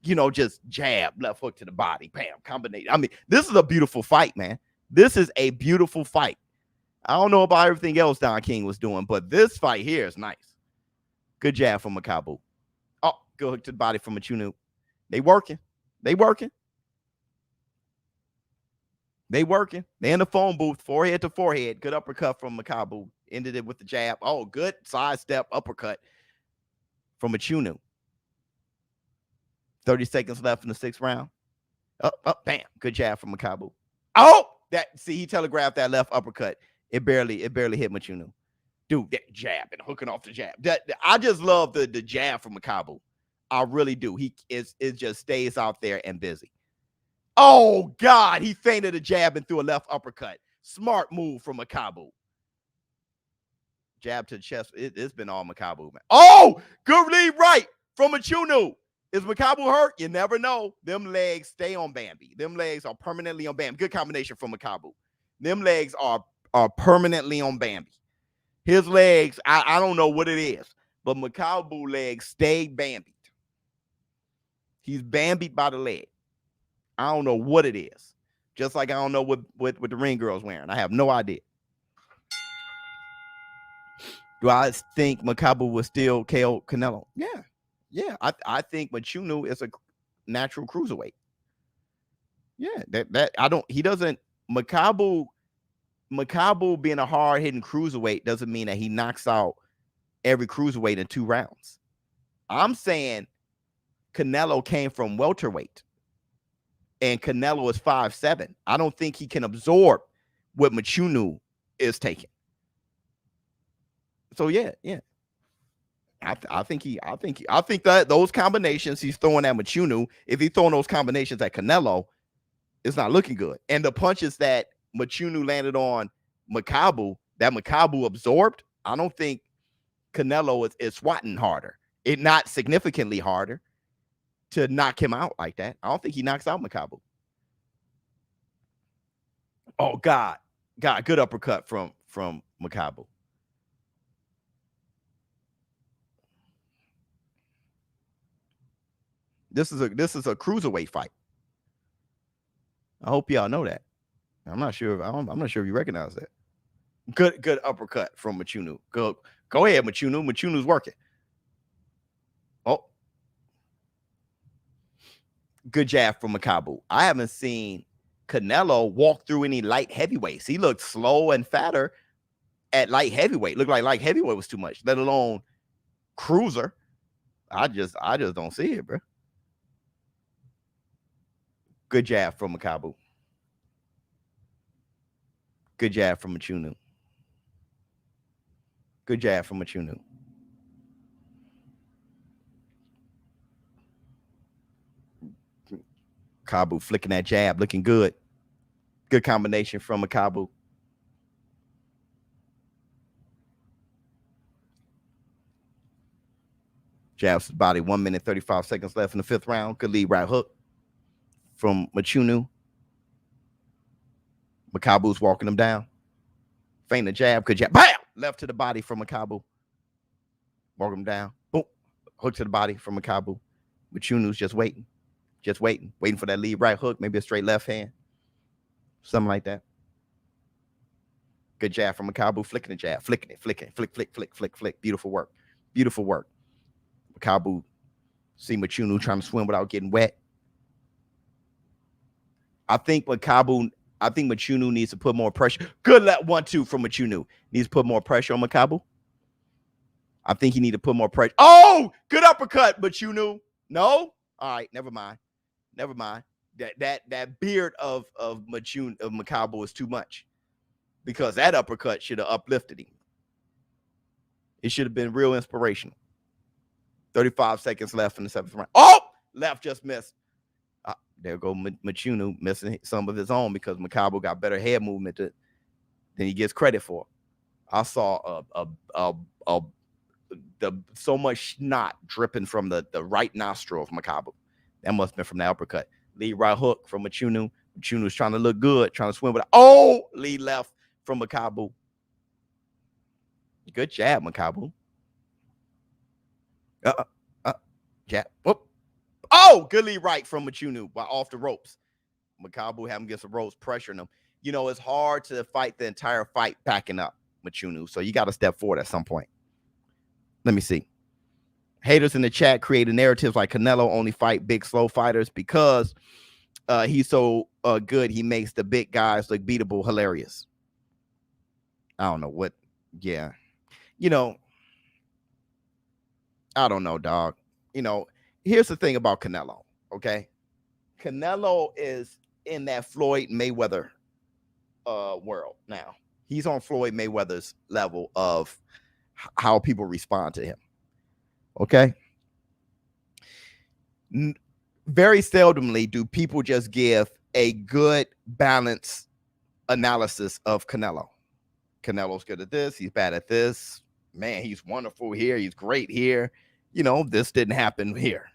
You know, just jab, left hook to the body, bam, combination. I mean, this is a beautiful fight, man. This is a beautiful fight. I don't know about everything else Don King was doing, but this fight here is nice. Good jab from Makabu. Oh, good hook to the body from Mchunu. They working. They in the phone booth, forehead to forehead. Good uppercut from Makabu. Ended it with the jab. Oh, good sidestep uppercut from Mchunu. 30 seconds left in the 6th round. Up, bam. Good jab from Makabu. Oh, he telegraphed that left uppercut. It barely hit Mchunu. Dude, that jab and hooking off the jab. I just love the jab from Makabu. I really do. It just stays out there and busy. Oh, God, he feinted a jab and threw a left uppercut. Smart move from Makabu. Jab to the chest. It's been all Makabu, man. Oh, good lead right from Mchunu. Is Makabu hurt? You never know. Them legs stay on Bambi. Them legs are permanently on Bambi. Good combination from Makabu. Them legs are permanently on Bambi. His legs, I don't know what it is, but Makabu legs stay Bambied. He's Bambied by the leg. I don't know what it is. Just like I don't know what the ring girl's wearing. I have no idea. Do I think Makabu will still KO Canelo? Yeah. I think Mchunu is a natural cruiserweight. Yeah, Makabu being a hard-hitting cruiserweight doesn't mean that he knocks out every cruiserweight in 2 rounds. I'm saying Canelo came from welterweight, and Canelo is 5'7". I don't think he can absorb what Mchunu is taking. So yeah. I think that those combinations he's throwing at Mchunu, if he's throwing those combinations at Canelo, it's not looking good. And the punches that Mchunu landed on Makabu, that Makabu absorbed, I don't think Canelo is swatting harder. It not significantly harder to knock him out like that. I don't think he knocks out Makabu. Oh, God, good uppercut from Makabu. This is a cruiserweight fight. I hope y'all know that. I'm not sure if you recognize that. Good uppercut from Mchunu. Go ahead, Mchunu. Mchunu's working. Oh. Good jab from Makabu. I haven't seen Canelo walk through any light heavyweights. He looked slow and fatter at light heavyweight. Looked like light heavyweight was too much, let alone cruiser. I just don't see it, bro. Good jab from Makabu. Good jab from Mchunu. Good jab from Mchunu. Makabu flicking that jab, looking good. Good combination from Makabu. Jabs his body. 1 minute, 35 seconds left in the 5th round. Good lead right hook from Mchunu. Makabu's walking him down. Feint the jab. Good jab. Bam! Left to the body from Makabu. Walk him down. Boom. Hook to the body from Makabu. Mchunu's just waiting. Just waiting. Waiting for that lead right hook. Maybe a straight left hand. Something like that. Good jab from Makabu. Flicking the jab. Flicking it. Flicking it. Flick, flick, flick, flick, flick. Beautiful work. Beautiful work. Makabu see Mchunu trying to swim without getting wet. I think Mchunu needs to put more pressure. Good left 1-2 from Mchunu. Needs to put more pressure on Makabu. I think he need to put more pressure. Oh, good uppercut, Mchunu. No? All right, never mind. Never mind. That beard of Makabu is too much. Because that uppercut should have uplifted him. It should have been real inspirational. 35 seconds left in the 7th round. Oh, left just missed. There go Mchunu missing some of his own because Makabu got better head movement than he gets credit for. I saw so much snot dripping from the right nostril of Makabu. That must have been from the uppercut. Lead right hook from Mchunu. Mchunu's trying to look good, trying to swim with it. Oh, lead left from Makabu. Good jab, Makabu. Jab. Whoop. Oh, good lead right from Mchunu while off the ropes. Makabu having against the ropes, pressuring him. You know, it's hard to fight the entire fight backing up Mchunu, so you got to step forward at some point. Let me see. Haters in the chat created narratives like Canelo only fight big, slow fighters because he's so good. He makes the big guys look beatable, hilarious. I don't know what. Yeah. You know, I don't know, dog. You know, here's the thing about Canelo, okay? Canelo is in that Floyd Mayweather world now. He's on Floyd Mayweather's level of how people respond to him, okay? Very seldomly do people just give a good, balanced analysis of Canelo. Canelo's good at this. He's bad at this. Man, he's wonderful here. He's great here. You know, this didn't happen here.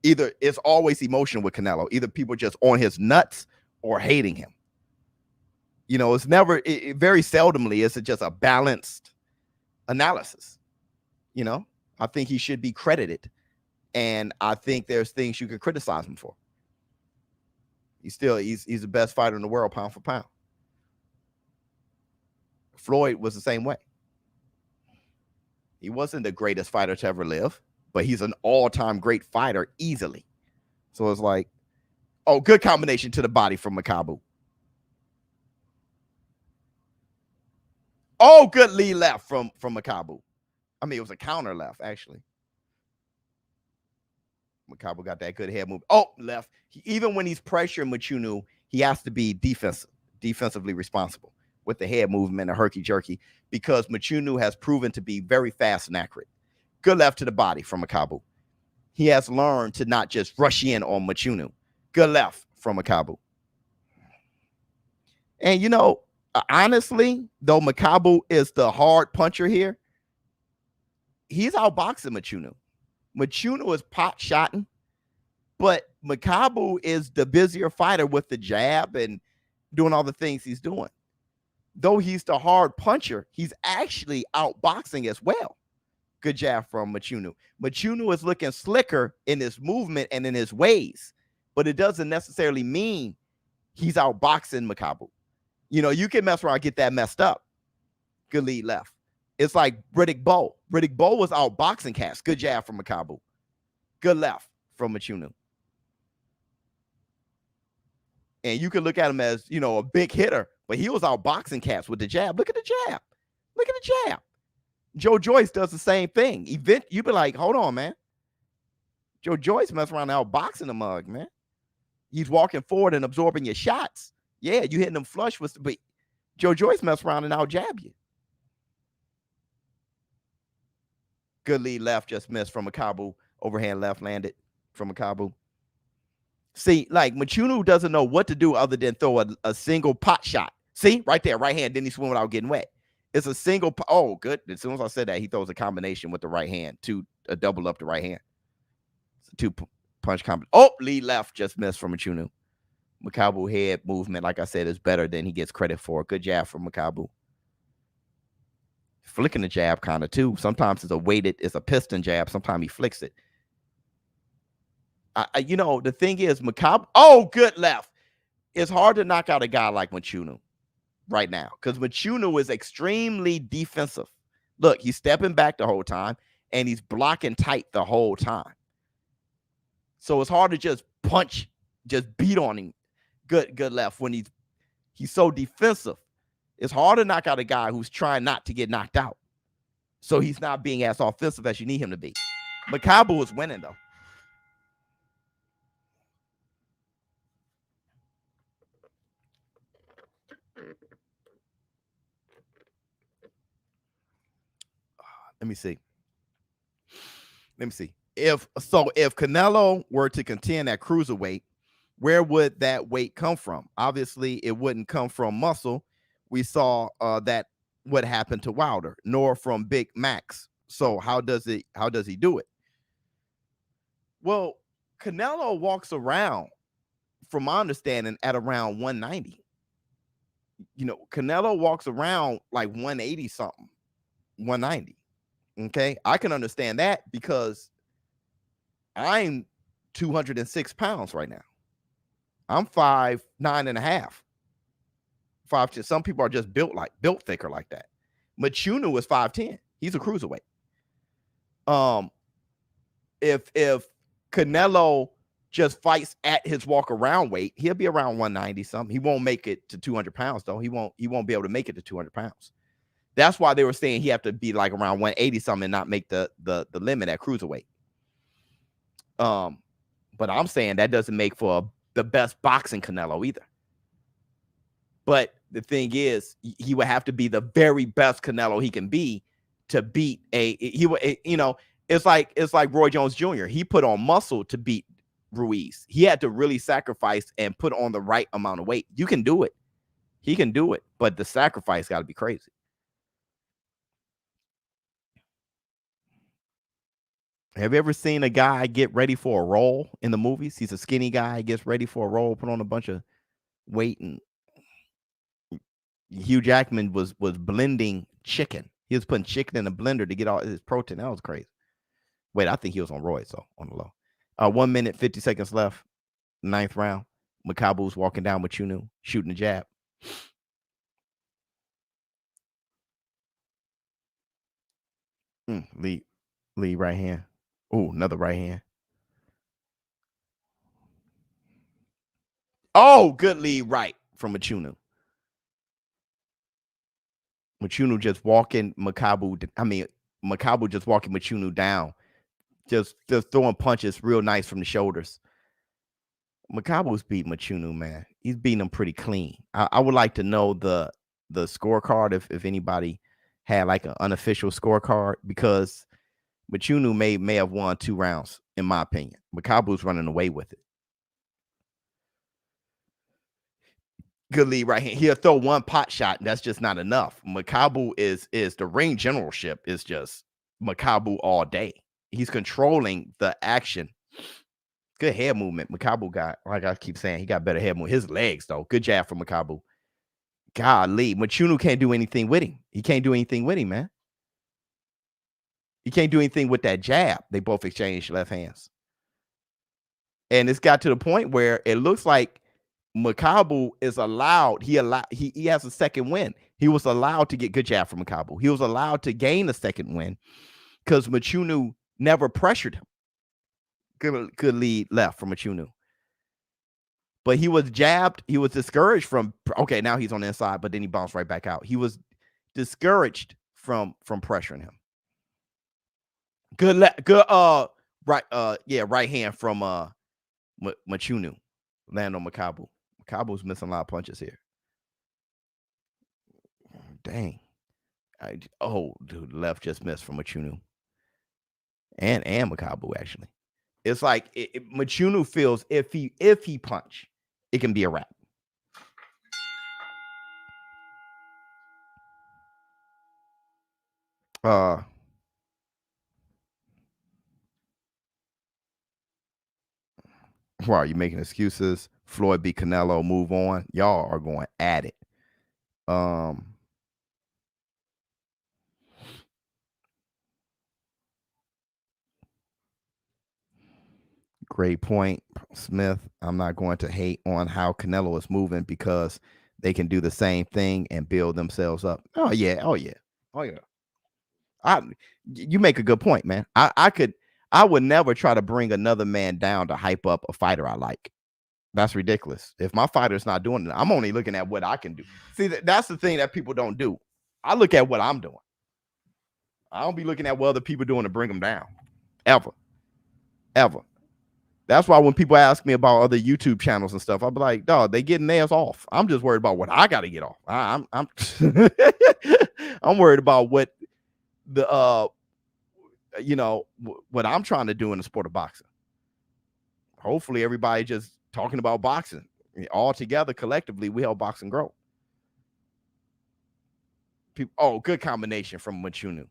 Either it's always emotional with Canelo. Either people just on his nuts or hating him. You know, it's never, very seldomly is it just a balanced analysis. You know, I think he should be credited. And I think there's things you could criticize him for. He's the best fighter in the world, pound for pound. Floyd was the same way. He wasn't the greatest fighter to ever live, but he's an all-time great fighter easily. So it's like, oh, good combination to the body from Makabu. Oh, good lead left from Makabu. I mean, it was a counter left, actually. Makabu got that good head move. Oh, left. Even when he's pressuring Mchunu, he has to be defensively responsible with the head movement, a herky-jerky, because Mchunu has proven to be very fast and accurate. Good left to the body from Makabu. He has learned to not just rush in on Mchunu. Good left from Makabu. And, you know, honestly, though Makabu is the hard puncher here, he's outboxing Mchunu. Mchunu is pot-shotting, but Makabu is the busier fighter with the jab and doing all the things he's doing. Though he's the hard puncher, he's actually outboxing as well. Good jab from Mchunu. Mchunu is looking slicker in his movement and in his ways, but it doesn't necessarily mean he's outboxing Makabu. You know, you can mess around and get that messed up. Good lead left. It's like Riddick Bowe. Riddick Bowe was outboxing cats. Good jab from Makabu. Good left from Mchunu. And you can look at him as, a big hitter, but he was out boxing cats with the jab. Look at the jab. Look at the jab. Joe Joyce does the same thing. You be like, hold on, man. Joe Joyce mess around out boxing the mug, man. He's walking forward and absorbing your shots. Yeah, you hitting them flush with, but Joe Joyce mess around and out jab you. Good lead left, just missed from Makabu. Overhand left landed from Makabu. See, like Mchunu doesn't know what to do other than throw a single pot shot. See, right there, right hand. Didn't he swing without getting wet? It's a single. Oh, good. As soon as I said that, he throws a combination with the right hand to double up the right hand. It's a two-punch combination. Oh, lead left, just missed from Mchunu. Makabu head movement, like I said, is better than he gets credit for. Good jab from Makabu. Flicking the jab kind of too. Sometimes it's a piston jab. Sometimes he flicks it. The thing is, Makabu. Oh, good left. It's hard to knock out a guy like Mchunu right now because Mchunu is extremely defensive. Look, he's stepping back the whole time and he's blocking tight the whole time. So it's hard to just punch, just beat on him. Good left when he's so defensive. It's hard to knock out a guy who's trying not to get knocked out. So he's not being as offensive as you need him to be. Makabu is winning though. Let me see. If Canelo were to contend at cruiserweight, where would that weight come from? Obviously, it wouldn't come from muscle. We saw that what happened to Wilder, nor from Big Max. So how does he do it? Well, Canelo walks around, from my understanding, at around 190. Canelo walks around like 180 something, 190. Okay, I can understand that because I'm 206 pounds right now. I'm 5'9.5". 5'10". Some people are just built thicker like that. Mchunu is 5'10". He's a cruiserweight. If Canelo just fights at his walk around weight, he'll be around 190 something. He won't make it to 200 pounds though. He won't be able to make it to 200 pounds. That's why they were saying he have to be like around 180 something and not make the limit at cruiserweight. But I'm saying that doesn't make for the best boxing Canelo either. But the thing is, he would have to be the very best Canelo he can be to beat it's like Roy Jones Jr. He put on muscle to beat Ruiz. He had to really sacrifice and put on the right amount of weight. You can do it. He can do it, but the sacrifice got to be crazy. Have you ever seen a guy get ready for a role in the movies? He's a skinny guy, gets ready for a role, put on a bunch of weight, and Hugh Jackman was blending chicken. He was putting chicken in a blender to get all his protein. That was crazy. Wait, I think he was on roids, so on the low. 1 minute, 50 seconds left. 9th round. Makabu's walking down with Mchunu, shooting a jab. Lead right hand. Oh, another right hand. Oh, good lead right from Mchunu. Mchunu just walking Makabu just walking Mchunu down. Just throwing punches real nice from the shoulders. Makabu's beating Mchunu, man. He's beating him pretty clean. I would like to know the scorecard if anybody had like an unofficial scorecard, because Mchunu may have won 2 rounds, in my opinion. Makabu's running away with it. Good lead right hand. He'll throw one pot shot, and that's just not enough. Makabu is the ring generalship is just Makabu all day. He's controlling the action. Good head movement. Makabu got, like I keep saying, he got better head movement. His legs, though. Good jab from Makabu. Golly, Mchunu can't do anything with him. He can't do anything with him, man. He can't do anything with that jab. They both exchanged left hands. And it's got to the point where it looks like Makabu is allowed. He has a second win. He was allowed to get good jab from Makabu. He was allowed to gain a second win because Mchunu never pressured him. Good lead left from Mchunu. But he was jabbed. He was discouraged from. Okay, now he's on the inside, but then he bounced right back out. He was discouraged from pressuring him. Good. Right. Yeah. Right hand from Mchunu. Land on Makabu. Makabu's missing a lot of punches here. Dang. Dude, left just missed from Mchunu. And Makabu actually. It's like Mchunu feels if he punch, it can be a wrap. Wow, you making excuses? Floyd beat Canelo, move on. Y'all are going at it. Great point, Smith. I'm not going to hate on how Canelo is moving because they can do the same thing and build themselves up. Oh yeah. You make a good point, man. I would never try to bring another man down to hype up a fighter I like. That's ridiculous. If my fighter's not doing it, I'm only looking at what I can do. See, that's the thing that people don't do. I look at what I'm doing. I don't be looking at what other people doing to bring them down. Ever. That's why when people ask me about other YouTube channels and stuff, I'll be like, dog, they getting theirs off. I'm just worried about what I got to get off. I'm I'm worried about what the what I'm trying to do in the sport of boxing. Hopefully everybody just talking about boxing. All together collectively, we help boxing grow. Good combination from Mchunu.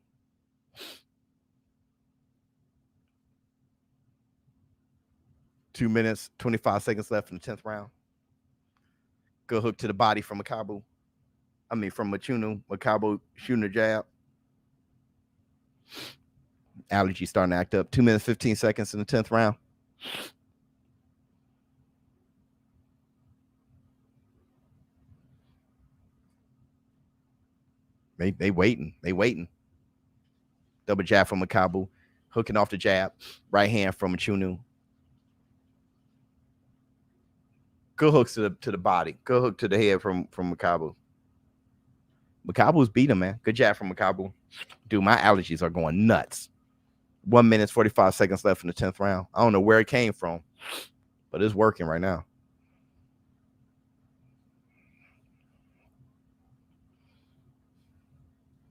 Two minutes, 25 seconds left in the 10th round. Good hook to the body from Makabu. From Mchunu. Makabu shooting a jab. Allergy starting to act up. 2 minutes, 15 seconds in the 10th round. They waiting. Double jab from Makabu. Hooking off the jab. Right hand from Mchunu. Good hooks to the body. Good hook to the head from Makabu. Makabu's beat him, man. Good jab from Makabu. Dude, my allergies are going nuts. 1 minute, 45 seconds left in the 10th round. I don't know where it came from, but it's working right now.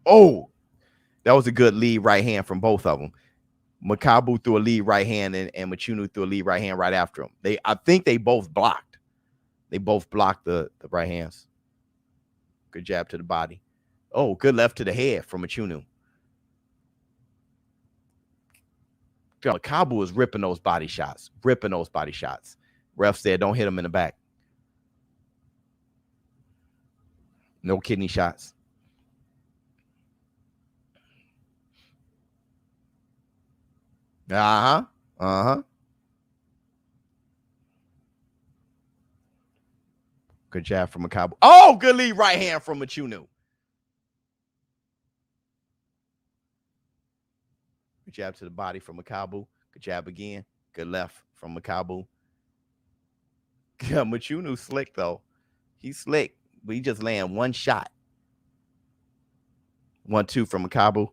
Oh, that was a good lead right hand from both of them. Makabu threw a lead right hand and Mchunu threw a lead right hand right after him. I think they both blocked. They both blocked the right hands. Good jab to the body. Oh, good left to the head from Mchunu. Makabu is ripping those body shots. Ref said, don't hit him in the back. No kidney shots. Uh-huh. Good jab from Makabu. Oh, good lead right hand from Mchunu. Good jab to the body from Makabu. Good jab again. Good left from Makabu. Yeah, Mchunu slick, though. He's slick, but he just laying one shot. 1-2 from Makabu.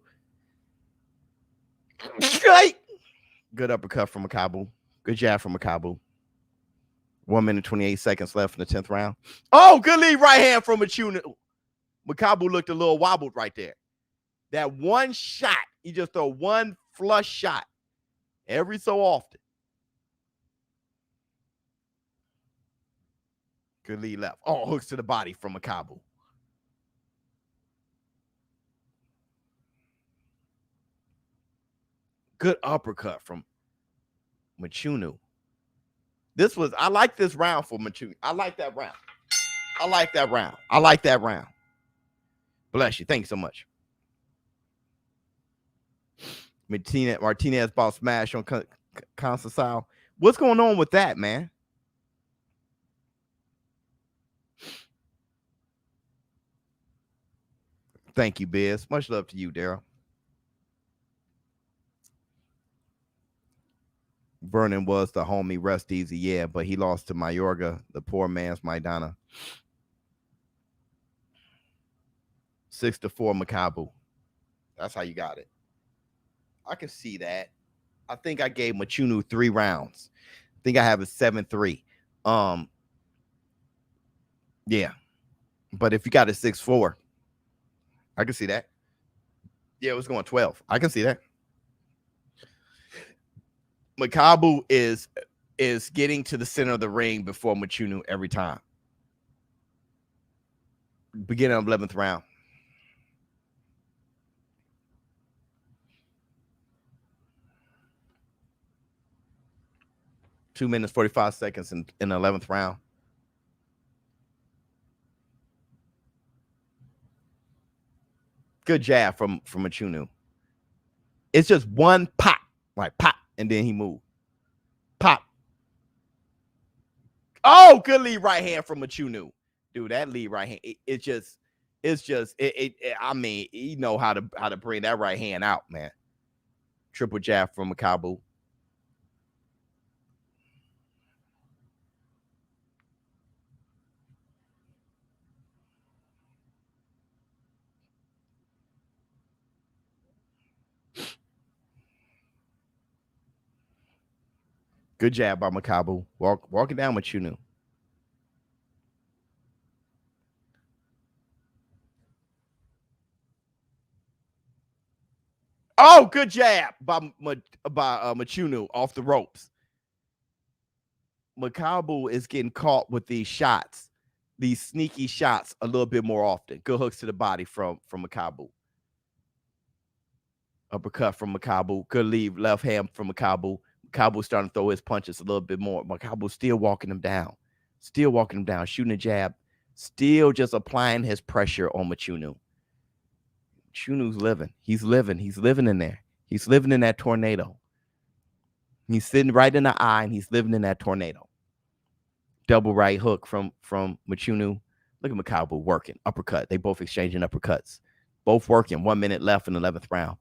Good uppercut from Makabu. Good jab from Makabu. 1 minute, 28 seconds left in the 10th round. Oh, good lead right hand from Mchunu. Makabu looked a little wobbled right there. That one shot, he just throw one flush shot every so often. Good lead left. Oh, hooks to the body from Makabu. Good uppercut from Mchunu. I like this round for Mchunu. I like that round. Bless you. Thank you so much. Martinez ball smash on Conceição. What's going on with that, man? Thank you, Biz. Much love to you, Daryl. Vernon was the homie, rest easy, yeah, but he lost to Mayorga, the poor man's Maidana. 6-4 Makabu. That's how you got it. I can see that. I think I gave Mchunu 3 rounds. I think I have a 7-3. Yeah. But if you got a 6-4, I can see that. Yeah, it was going 12. I can see that. Makabu is getting to the center of the ring before Mchunu every time. Beginning of 11th round. Two minutes, 45 seconds in the 11th round. Good jab from Mchunu. It's just one pop, like pop, and then he moved. Pop. Oh, good lead right hand from Mchunu. Dude, that lead right hand, I mean, you know how to bring that right hand out, man. Triple jab from Makabu. Good jab by Makabu. Walking down Mchunu. Oh, good jab by Mchunu off the ropes. Makabu is getting caught with these shots, these sneaky shots a little bit more often. Good hooks to the body from Makabu. Uppercut from Makabu. Good lead left hand from Makabu. Makabu starting to throw his punches a little bit more. Makabu still walking him down. Still walking him down. Shooting a jab. Still just applying his pressure on Mchunu. Mchunu's living. He's living. He's living in there. He's living in that tornado. He's sitting right in the eye, and he's living in that tornado. Double right hook from Mchunu. Look at Makabu working. Uppercut. They both exchanging uppercuts. Both working. 1 minute left in the 11th round.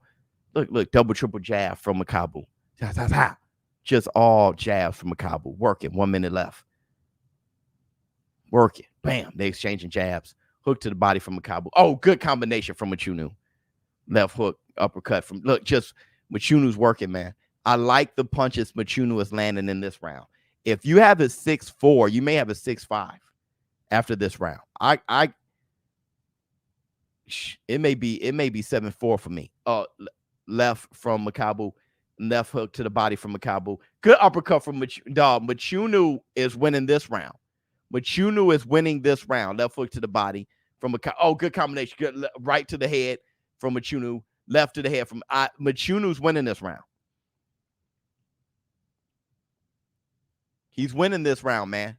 Look. Double, triple jab from Makabu. Just all jabs from Makabu. Working. 1 minute left. Working. Bam. They exchanging jabs. Hook to the body from Makabu. Oh, good combination from Mchunu. Left hook, uppercut from, just Mchunu's working, man. I like the punches Mchunu is landing in this round. If you have a 6-4, you may have a 6-5 after this round. It may be 7-4 for me. Left from Makabu, left hook to the body from Makabu. Good uppercut from Mchunu. Mchunu is winning this round. Mchunu is winning this round. Left hook to the body from Makabu. Oh, good combination. Good right to the head from Mchunu. Left to the head from Mchunu's winning this round. He's winning this round, man.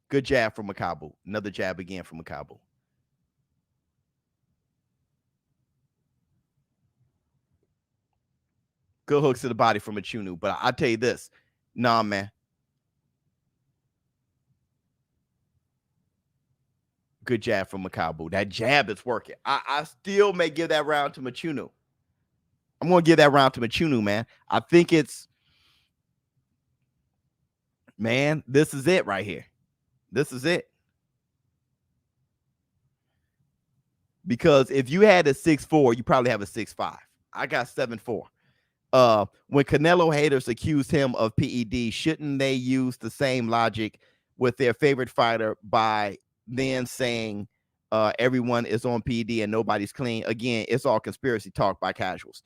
Good jab from Makabu. Another jab again from Makabu. Good hooks to the body from Mchunu. But I tell you this. Nah, man. Good jab from Makabu. That jab is working. I still may give that round to Mchunu. I'm going to give that round to Mchunu, man. I think it's, man, this is it right here. This is it. Because if you had a 6-4, you probably have a 6-5. I got 7-4. When Canelo haters accused him of PED, shouldn't they use the same logic with their favorite fighter by then saying everyone is on PED and nobody's clean? Again, it's all conspiracy talk by casuals.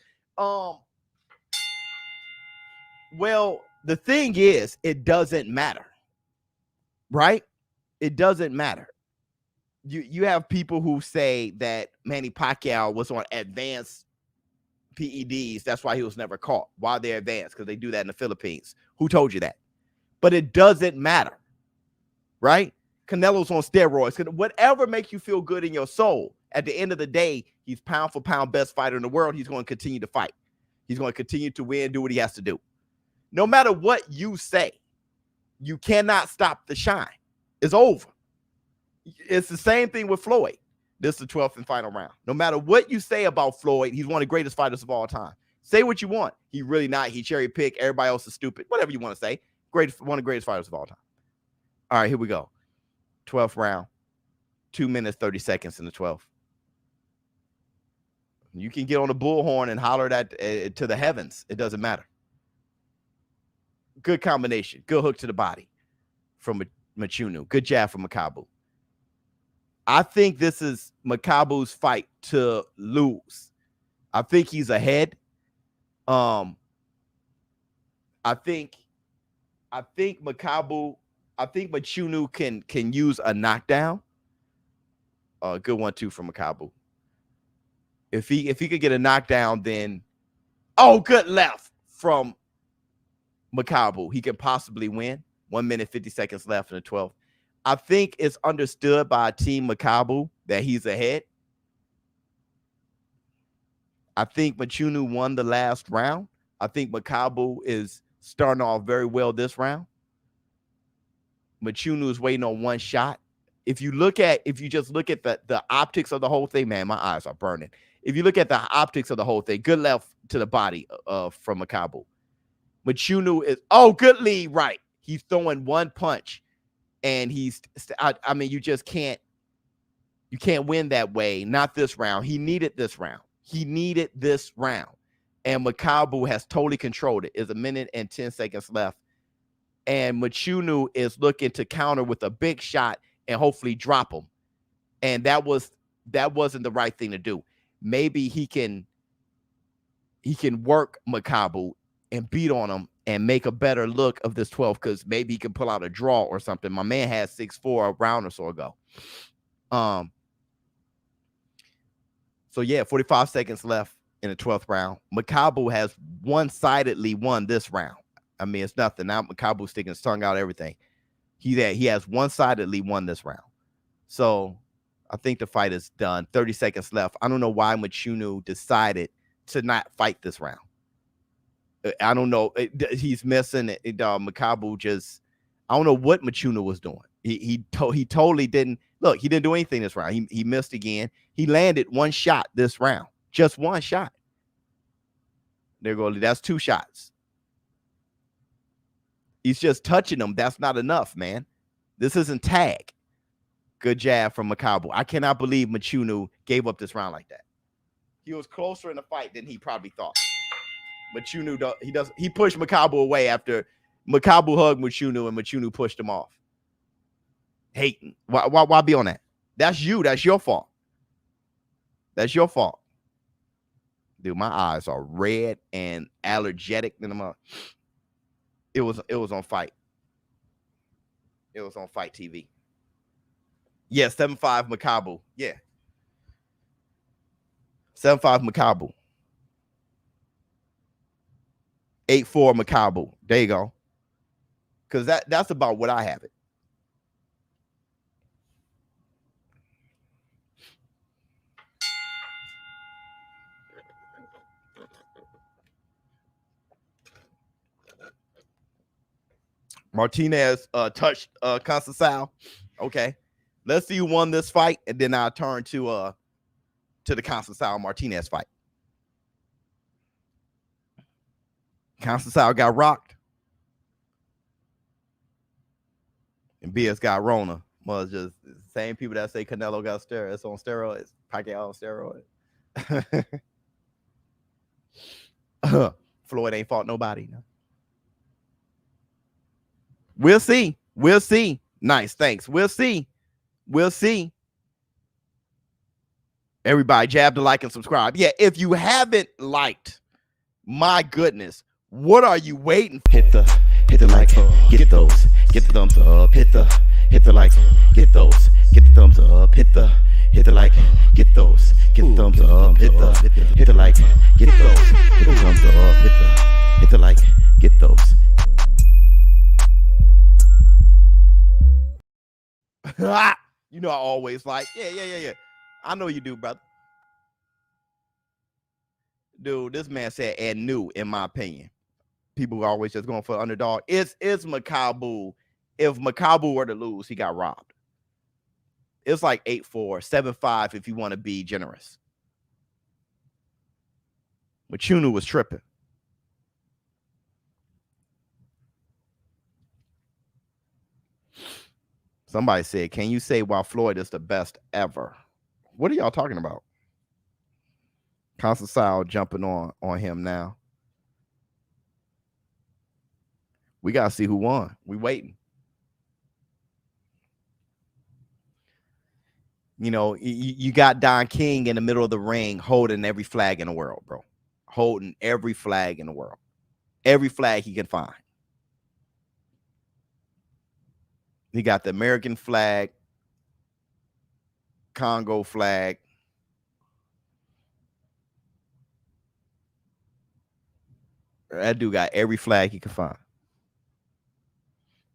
Well, the thing is, it doesn't matter, right? It doesn't matter. You have people who say that Manny Pacquiao was on advanced PEDs. That's why he was never caught. Why they're advanced? Because they do that in the Philippines. Who told you that? But it doesn't matter, right? Canelo's on steroids. Whatever makes you feel good in your soul, at the end of the day, he's pound for pound best fighter in the world. He's going to continue to fight. He's going to continue to win, do what he has to do. No matter what you say, you cannot stop the shine. It's over. It's the same thing with Floyd. This is the 12th and final round. No matter what you say about Floyd, he's one of the greatest fighters of all time. Say what you want. He really not. He cherry pick. Everybody else is stupid. Whatever you want to say. One of the greatest fighters of all time. All right, here we go. 12th round. 2 minutes, 30 seconds in the 12th. You can get on the bullhorn and holler that to the heavens. It doesn't matter. Good combination. Good hook to the body from Mchunu. Good jab from Makabu. I think this is Makabu's fight to lose. I think he's ahead. I think Mchunu can use a knockdown. Good 1-2 from Makabu. If he could get a knockdown, then good left from Makabu. He could possibly win. 1 minute, 50 seconds left in the 12th. I think it's understood by Team Makabu that he's ahead. I think Mchunu won the last round. I think Makabu is starting off very well this round. Mchunu is waiting on one shot. If you just look at the optics of the whole thing, man, my eyes are burning. If you look at the optics of the whole thing, good left to the body from Makabu. Mchunu is good lead right. He's throwing one punch, and I mean, you just can't win that way. Not this round. He needed this round. And Makabu has totally controlled it. It's 1 minute and 10 seconds left. And Mchunu is looking to counter with a big shot and hopefully drop him. And that wasn't the right thing to do. Maybe he can work Makabu and beat on him and make a better look of this 12, because maybe he can pull out a draw or something. My man had 6-4 a round or so ago. So yeah, 45 seconds left in the 12th round. Makabu has one-sidedly won this round. I mean, it's nothing. Now Makabu sticking his tongue out, everything. He has one-sidedly won this round. So I think the fight is done. 30 seconds left. I don't know why Mchunu decided to not fight this round. I don't know. He's missing it. Makabu just, I don't know what Mchunu was doing. He totally didn't. Look, he didn't do anything this round. He missed again. He landed one shot this round. Just one shot. There go. That's 2 shots. He's just touching them. That's not enough, man. This isn't tag. Good jab from Makabu. I cannot believe Mchunu gave up this round like that. He was closer in the fight than he probably thought. Mchunu, he pushed Makabu away after Makabu hugged Mchunu and Mchunu pushed him off. Hating. Why be on that? That's you. That's your fault. That's your fault. Dude, my eyes are red and allergic. It was on Fight. It was on Fight TV. Yeah, 7-5 Makabu. Yeah. 7-5 Makabu. 8-4 Makabu. There you go. Because that's about what I have it. Martinez touched Conceição. Okay. Let's see who won this fight, and then I'll turn to the Conceição Martinez fight. Conceição got rocked. And Bias got Rona. Well, just the same people that say Canelo got steroids. It's on steroids. Pacquiao on steroids. Floyd ain't fought nobody. No. We'll see. We'll see. Nice. Thanks. We'll see. We'll see. Everybody jab the like and subscribe. Yeah, if you haven't liked, my goodness, what are you waiting for? Hit the like, get those, get the thumbs up, hit the like, get those, get the thumbs up, hit the like, get those, get the thumbs up, hit the like, get those, get the thumbs up, hit the like, get those. You know I always like, yeah. I know you do, brother. Dude, this man said and new, in my opinion. People are always just going for underdog. It's Makabu. If Makabu were to lose, he got robbed. It's like 8-4, 7-5 if you want to be generous. Mchunu was tripping. Somebody said, can you say why Floyd is the best ever? What are y'all talking about? Constantine jumping on him now. We got to see who won. We waiting. You know, you got Don King in the middle of the ring holding every flag in the world, bro. Holding every flag in the world. Every flag he can find. He got the American flag, Congo flag. That dude got every flag he can find.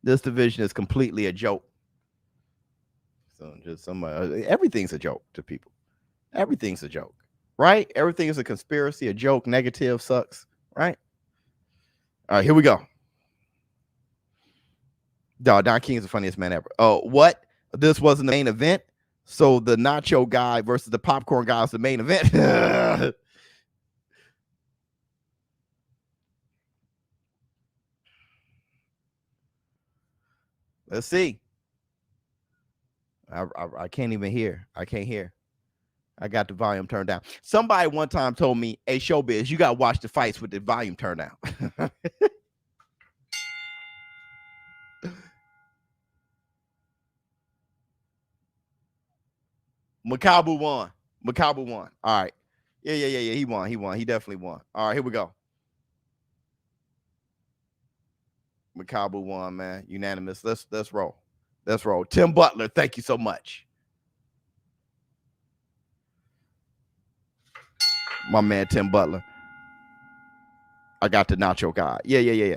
This division is completely a joke. So just somebody, everything's a joke to people. Everything's a joke, right? Everything is a conspiracy, a joke, negative, sucks, right? All right, here we go. Don King is the funniest man ever. Oh, what? This wasn't the main event? So the nacho guy versus the popcorn guy is the main event? Let's see. I can't even hear. I can't hear. I got the volume turned down. Somebody one time told me, hey, ShowBizz, you got to watch the fights with the volume turned down. Makabu won. Makabu won. All right. Yeah. He won. He definitely won. All right, here we go. Makabu won, man. Unanimous. Let's roll. Let's roll. Tim Butler, thank you so much. My man, Tim Butler. I got the nacho guy. Yeah.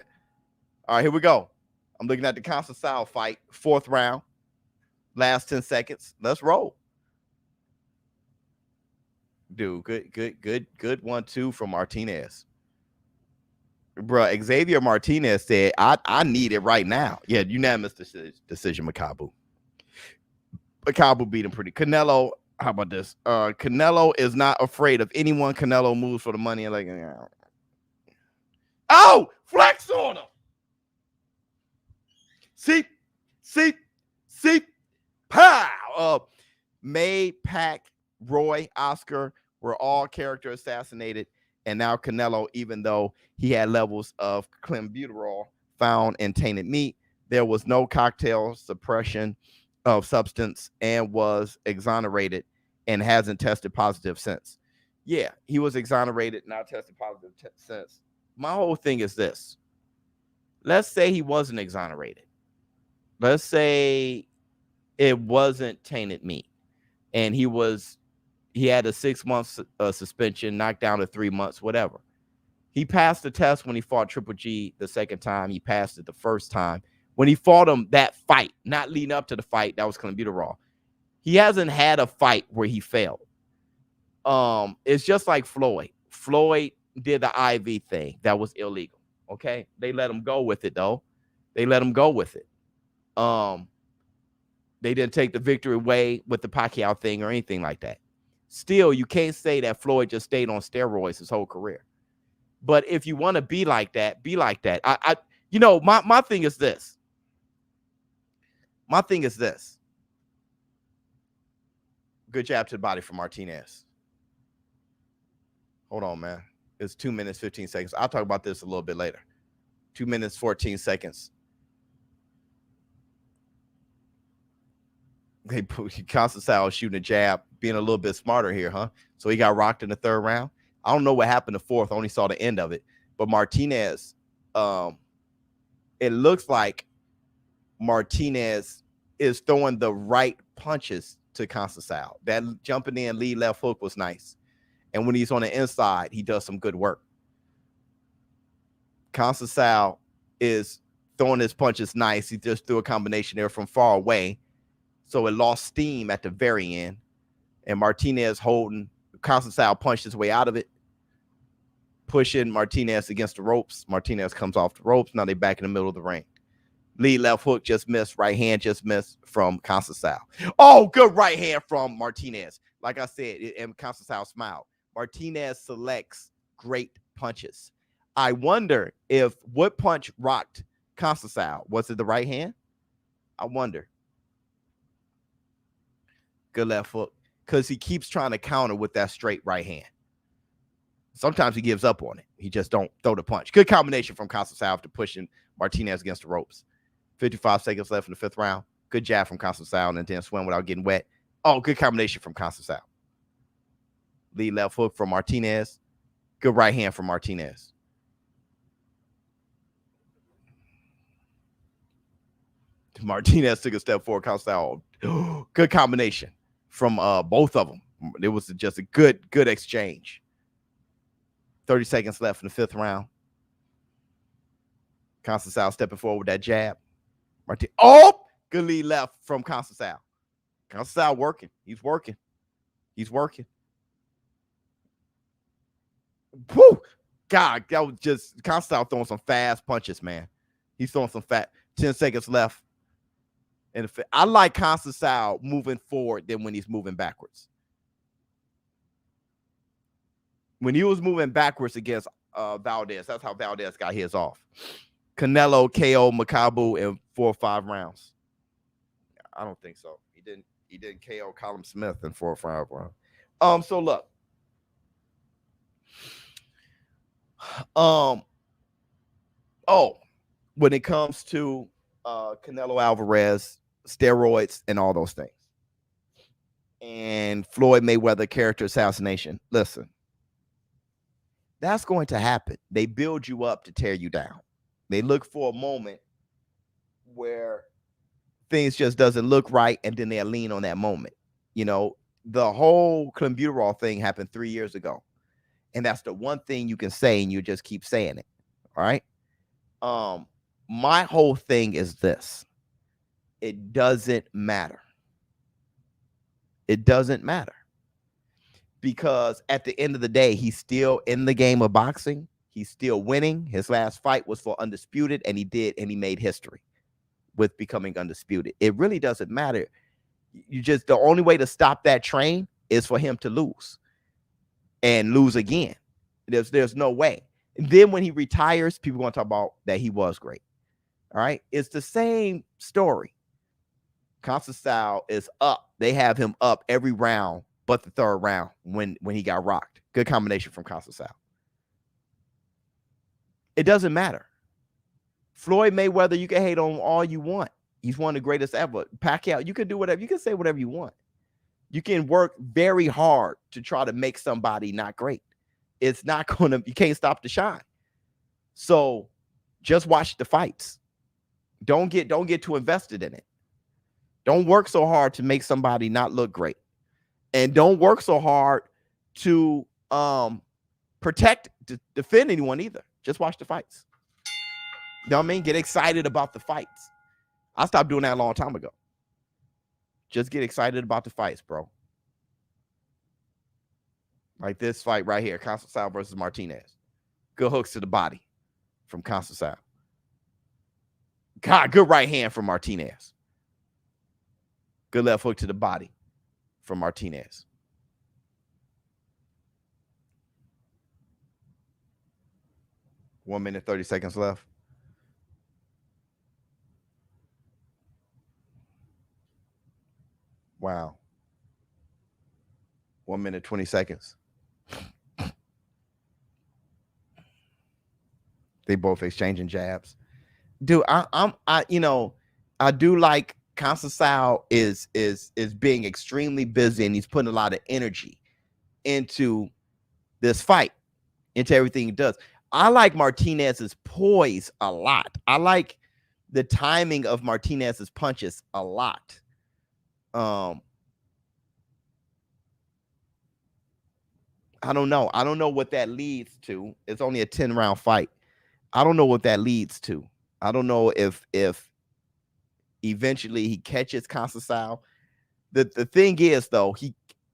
All right, here we go. I'm looking at the Constantine fight. 4th round. Last 10 seconds. Let's roll. Dude, good 1-2 from Martinez. Bruh, Xavier Martinez said, I need it right now. Yeah, unanimous decision, Makabu. Makabu beat him pretty. Canelo, how about this? Canelo is not afraid of anyone. Canelo moves for the money. And like, oh, flex on him. See, pow. May, Pac, Roy, Oscar were all character assassinated. And now Canelo, even though he had levels of clenbuterol found in tainted meat, there was no cocktail suppression of substance and was exonerated and hasn't tested positive since. Yeah, he was exonerated, not tested positive since. My whole thing is this. Let's say he wasn't exonerated. Let's say it wasn't tainted meat and he had a 6-month suspension, knocked down to 3 months, whatever. He passed the test when he fought Triple G the second time. He passed it the first time. When he fought him that fight, not leading up to the fight, that was clenbuterol. He hasn't had a fight where he failed. It's just like Floyd. Floyd did the IV thing. That was illegal. Okay? They let him go with it, though. They let him go with it. They didn't take the victory away with the Pacquiao thing or anything like that. Still, you can't say that Floyd just stayed on steroids his whole career. But if you want to be like that, be like that. My thing is this. Good jab to the body from Martinez. Hold on, man. It's 2 minutes, 15 seconds. I'll talk about this a little bit later. 2 minutes, 14 seconds. They put Constantine shooting a jab, being a little bit smarter here, huh? So he got rocked in the 3rd round. I don't know what happened in the 4th. I only saw the end of it. But Martinez, it looks like Martinez is throwing the right punches to Constantine. That jumping in lead left hook was nice. And when he's on the inside, he does some good work. Constantine is throwing his punches nice. He just threw a combination there from far away. So it lost steam at the very end. And Martinez holding, Constantine punched his way out of it, pushing Martinez against the ropes. Martinez comes off the ropes. Now they're back in the middle of the ring. Lead left hook just missed. Right hand just missed from Constantine. Oh, good right hand from Martinez. Like I said, and Constantine smiled. Martinez selects great punches. I wonder if what punch rocked Constantin. Was it the right hand? I wonder. Good left hook. Because he keeps trying to counter with that straight right hand. Sometimes he gives up on it. He just don't throw the punch. Good combination from Constantin after pushing Martinez against the ropes. 55 seconds left in the 5th round. Good jab from Constantin and then swim without getting wet. Oh, good combination from Constantin. Lead left hook from Martinez. Good right hand from Martinez. Martinez took a step forward. Constantin. Good combination from both of them. It was just a good exchange. 30 seconds left in the 5th round. Constantin stepping forward with that jab. Oh, good lead left from Constantin. Constantin working. He's working. He's working. Whew. God, that was just Constantin throwing some fast punches, man. He's throwing some 10 seconds left. And I like Constantin moving forward than when he's moving backwards. When he was moving backwards against Valdez, that's how Valdez got his off. Canelo KO Makabu in 4 or 5 rounds. I don't think so. He didn't KO Colin Smith in 4 or 5 rounds. So look. When it comes to Canelo Alvarez, steroids, and all those things, and Floyd Mayweather character assassination, listen, that's going to happen. They build you up to tear you down. They look for a moment where things just doesn't look right, and then they lean on that moment. You know, the whole clenbuterol thing happened 3 years ago, and that's the one thing you can say, and you just keep saying it. All right. My whole thing is this. It doesn't matter. It doesn't matter. Because at the end of the day, he's still in the game of boxing. He's still winning. His last fight was for undisputed, and he made history with becoming undisputed. It really doesn't matter. The only way to stop that train is for him to lose and lose again. There's no way. And then when he retires, people want to talk about that he was great. All right. It's the same story. Constantin is up. They have him up every round but the 3rd round when he got rocked. Good combination from Constantin. It doesn't matter. Floyd Mayweather, you can hate on all you want. He's one of the greatest ever. Pacquiao, you can do whatever. You can say whatever you want. You can work very hard to try to make somebody not great. It's not going to, you can't stop the shine. So just watch the fights. Don't get too invested in it. Don't work so hard to make somebody not look great. And don't work so hard to defend anyone either. Just watch the fights. You know what I mean? Get excited about the fights. I stopped doing that a long time ago. Just get excited about the fights, bro. Like this fight right here, Constantin versus Martinez. Good hooks to the body from Constantin. God, good right hand from Martinez. Good left hook to the body from Martinez. One minute, 30 seconds left. Wow. 1 minute, 20 seconds. They both exchanging jabs. Dude, I do like Constantin is being extremely busy, and he's putting a lot of energy into this fight, into everything he does. I like Martinez's poise a lot. I like the timing of Martinez's punches a lot. I don't know. I don't know what that leads to. It's only a 10-round fight. I don't know what that leads to. I don't know if eventually he catches Constantin. The thing is, though,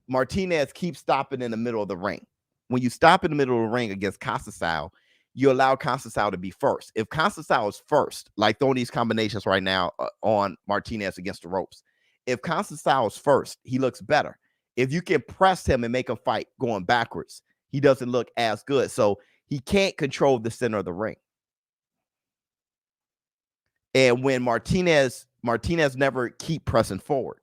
Martinez keeps stopping in the middle of the ring. When you stop in the middle of the ring against Constantin, you allow Constantin to be first. If Constantin is first, like throwing these combinations right now on Martinez against the ropes, if Constantin is first, he looks better. If you can press him and make him fight going backwards, he doesn't look as good. So he can't control the center of the ring. And when Martinez never keep pressing forward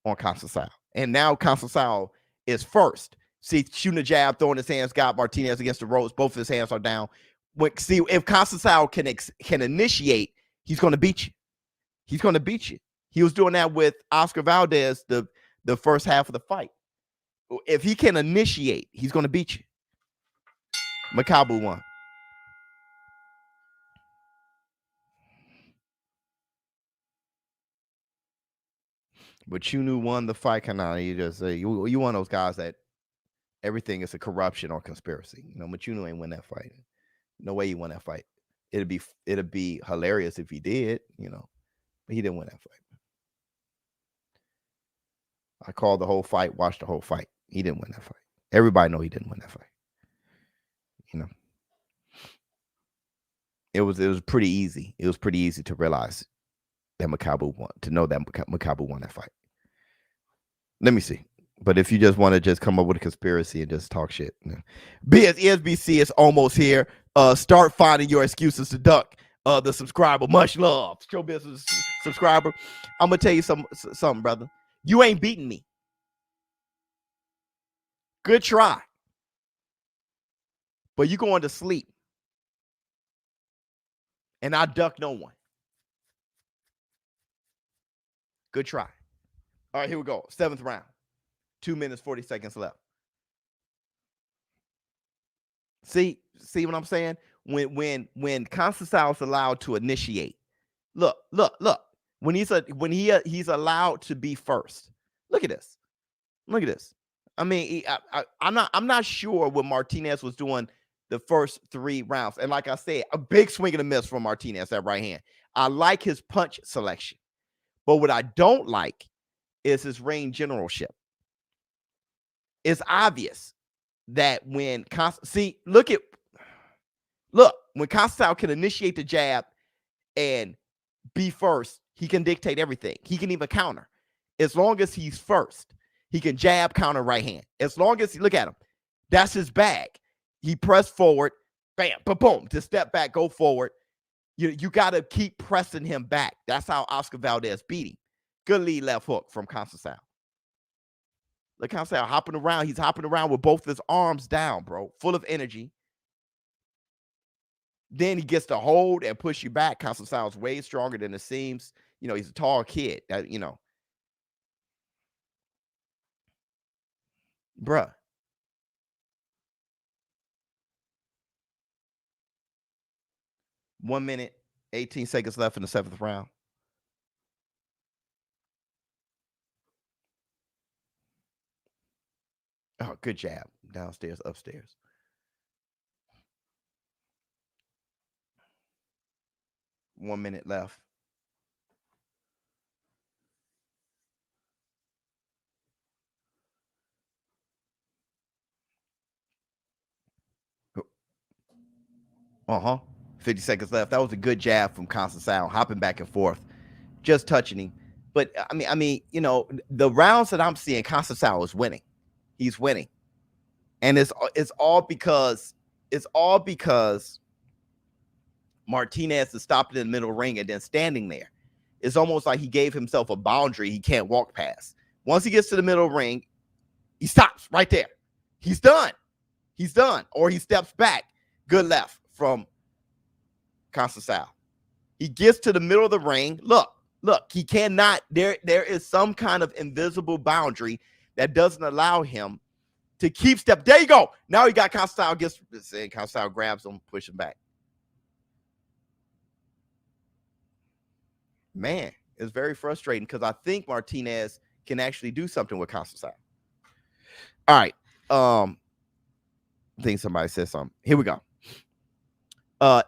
on Conceição. And now Conceição is first. See, shooting a jab, throwing his hands, got Martinez against the ropes. Both of his hands are down. See, if Conceição can initiate, he's going to beat you. He's going to beat you. He was doing that with Oscar Valdez the first half of the fight. If he can initiate, he's going to beat you. Makabu won. But Mchunu won the fight. You just say you one of those guys that everything is a corruption or conspiracy. You know, Mchunu ain't win that fight. No way he won that fight. It'd be hilarious if he did, you know, but he didn't win that fight. I called the whole fight, watched the whole fight. He didn't win that fight. Everybody know he didn't win that fight. You know, it was pretty easy. It was pretty easy to realize that Makabu won, to know that Makabu won that fight. Let me see. But if you just want to just come up with a conspiracy and just talk shit, ESBC is almost here. Start finding your excuses to duck the subscriber. Much love, ShowBizz subscriber. I'm gonna tell you something, brother. You ain't beating me. Good try, but you going to sleep, and I duck no one. Good try. All right, here we go. 7th round. 2 minutes, 40 seconds left. See what I'm saying? When Conceição is allowed to initiate, look. When he's allowed to be first. Look at this. I mean, I'm not sure what Martinez was doing the first 3 rounds. And like I said, a big swing and a miss from Martinez, that right hand. I like his punch selection. But what I don't like is his ring generalship. It's obvious that when when Conceição can initiate the jab and be first, he can dictate everything. He can even counter. As long as he's first, he can jab, counter, right hand. As long as look at him, that's his bag. He pressed forward, bam, boom, to step back, go forward. You got to keep pressing him back. That's how Oscar Valdez beat him. Good lead left hook from Conceição. Look, Conceição hopping around. He's hopping around with both his arms down, bro, full of energy. Then he gets to hold and push you back. Conceição's way stronger than it seems. You know, he's a tall kid. You know, bruh. One minute, 18 seconds left in the 7th round. Oh, good jab. Downstairs, upstairs. One minute left. Uh-huh. 50 seconds left. That was a good jab from Conceição, hopping back and forth, just touching him. But I mean, you know, the rounds that I'm seeing, Conceição is winning. He's winning, and it's all because Martinez is stopping in the middle ring and then standing there. It's almost like he gave himself a boundary he can't walk past. Once he gets to the middle ring, he stops right there. He's done. Or he steps back. Good left from Conceição. He gets to the middle of the ring. Look, he cannot. There is some kind of invisible boundary that doesn't allow him to keep step. There you go. Now he got Conceição. Conceição grabs him, push him back. Man, it's very frustrating because I think Martinez can actually do something with Conceição. All right. I think somebody said something. Here we go.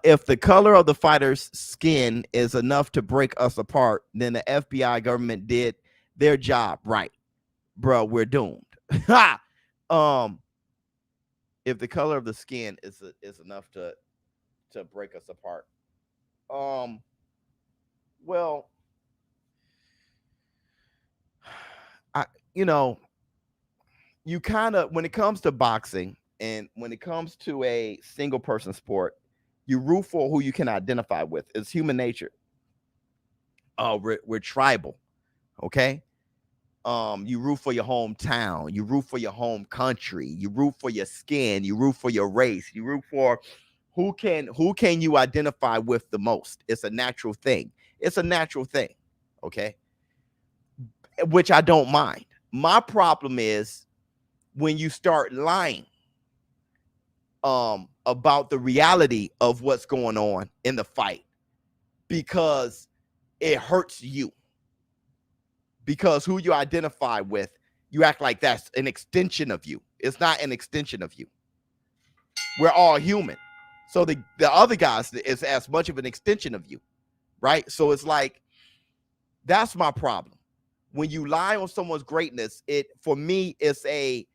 If the color of the fighter's skin is enough to break us apart, then the FBI government did their job right. Bro, we're doomed. If the color of the skin is enough to break us apart. Well, you kind of, when it comes to boxing, And when it comes to a single person sport, you root for who you can identify with. It's human nature. We're tribal, okay? You root for your hometown, you root for your home country, you root for your skin, you root for your race, you root for who can you identify with the most. It's a natural thing. It's a natural thing, okay? Which I don't mind. My problem is when you start lying about the reality of what's going on in the fight because it hurts you. Because who you identify with, you act like that's an extension of you. It's not an extension of you. We're all human. So the other guys is as much of an extension of you, right? So it's like, that's my problem. When you lie on someone's greatness, it for me it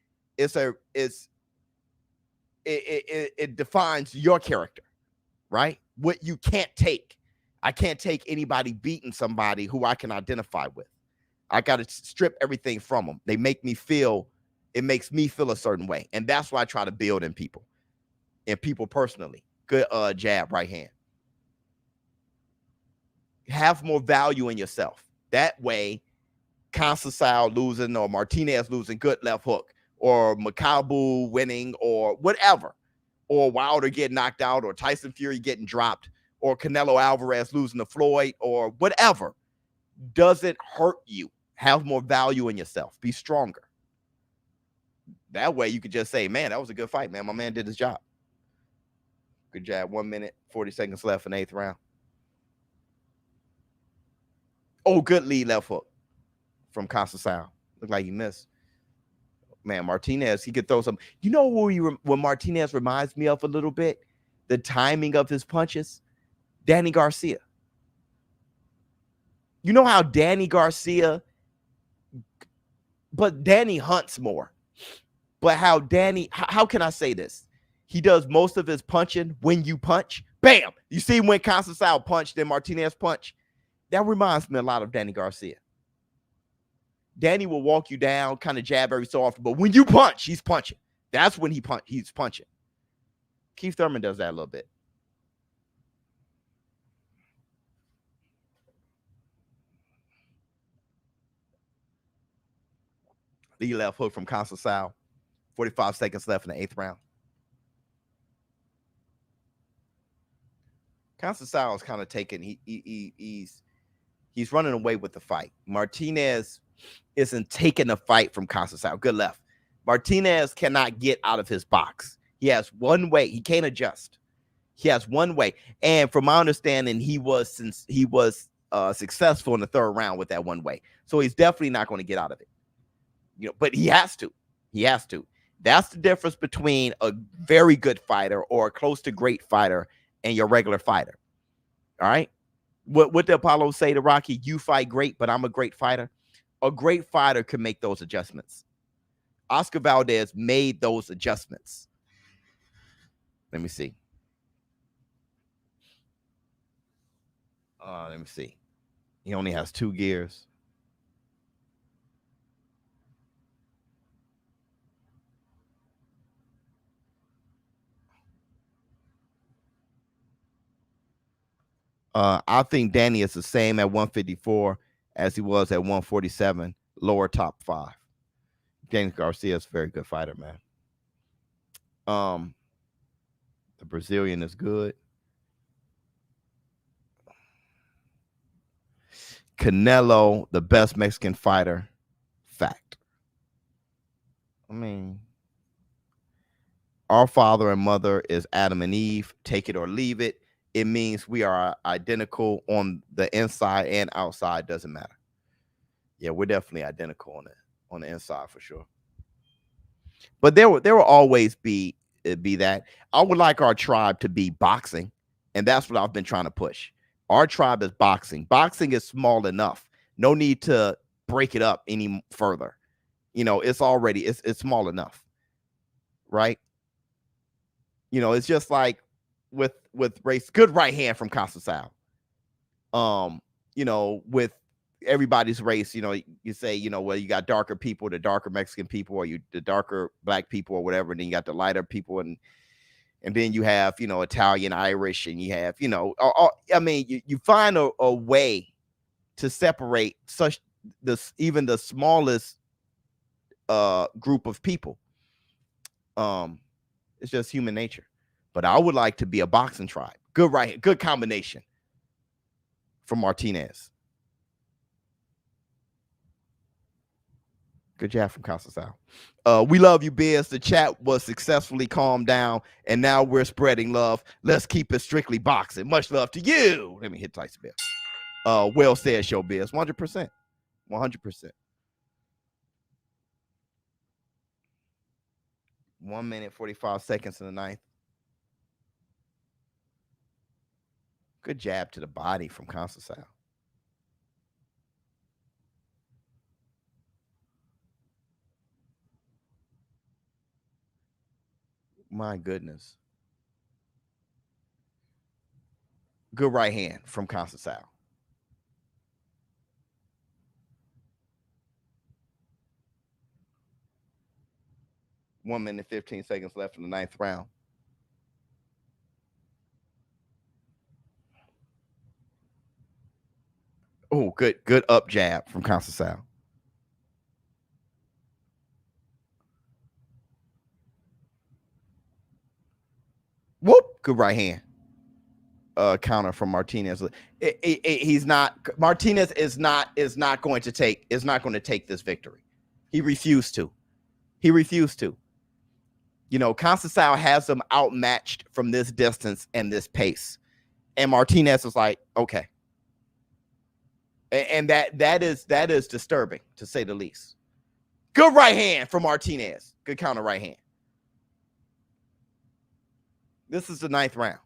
defines your character, right? What you can't take. I can't take anybody beating somebody who I can identify with. I got to strip everything from them. It makes me feel a certain way. And that's what I try to build in people personally. Good jab, right hand. Have more value in yourself. That way, Conceição losing or Martinez losing, good left hook, or Makabu winning, or whatever, or Wilder getting knocked out, or Tyson Fury getting dropped, or Canelo Alvarez losing to Floyd, or whatever, doesn't hurt you. Have more value in yourself. Be stronger. That way you could just say, man, that was a good fight, man. My man did his job. Good jab. 1 minute, 40 seconds left in the 8th round. Oh, good lead left hook from Conceição. Looked like he missed. Man, Martinez, he could throw some. You know what Martinez reminds me of a little bit? The timing of his punches? Danny Garcia. You know how Danny Garcia, but Danny hunts more. But how can I say this? He does most of his punching when you punch. Bam! You see when Conceição punched, then Martinez punch? That reminds me a lot of Danny Garcia. Danny will walk you down, kind of jab every so often, but when you punch, he's punching. That's when he's punching. Keith Thurman does that a little bit. The left hook from Conceição. 45 seconds left in the 8th round. Conceição is kind of taking, he's running away with the fight. Martinez isn't taking the fight from Conceição. Good left. Martinez cannot get out of his box. He has one way. He can't adjust. He has one way. And from my understanding, he was successful in the 3rd round with that one way. So he's definitely not going to get out of it. You know, but he has to. He has to. That's the difference between a very good fighter or a close to great fighter and your regular fighter. All right. What did Apollo say to Rocky? You fight great, but I'm a great fighter. A great fighter can make those adjustments. Oscar Valdez made those adjustments. Let me see. Let me see. He only has 2 gears. I think Danny is the same at 154 as he was at 147, lower top 5. Danny Garcia is a very good fighter, man. The Brazilian is good. Canelo, the best Mexican fighter. Fact. I mean, our father and mother is Adam and Eve. Take it or leave it. It means we are identical on the inside and outside. Doesn't matter. Yeah, we're definitely identical on the inside for sure. But there will always be that. I would like our tribe to be boxing, and that's what I've been trying to push. Our tribe is boxing. Boxing is small enough. No need to break it up any further. You know, it's small enough, right? You know, it's just like with race. Good right hand from Conceição. You know, with everybody's race, you say, well, you got darker people, the darker Mexican people, or the darker black people or whatever, and then you got the lighter people, and then you have, Italian, Irish, and you have, you find a way to separate even the smallest group of people. It's just human nature. But I would like to be a boxing tribe. Good combination from Martinez. Good job from Casa Sal. We love you, Biz. The chat was successfully calmed down, and now we're spreading love. Let's keep it strictly boxing. Much love to you. Let me hit Tyson Bill. Well said, ShowBizz. 100%. 100%. 1 minute, 45 seconds in the ninth. Good jab to the body from Casa Sal. My goodness. Good right hand from Casa Sal. One minute, 15 seconds left in the ninth round. Oh, good up jab from Casa Sal. Whoop, good right hand. Counter from Martinez. Martinez is not going to take this victory. He refused to. Conceição has him outmatched from this distance and this pace. And Martinez was like, okay. And that is disturbing, to say the least. Good right hand from Martinez. Good counter right hand. This is the ninth round.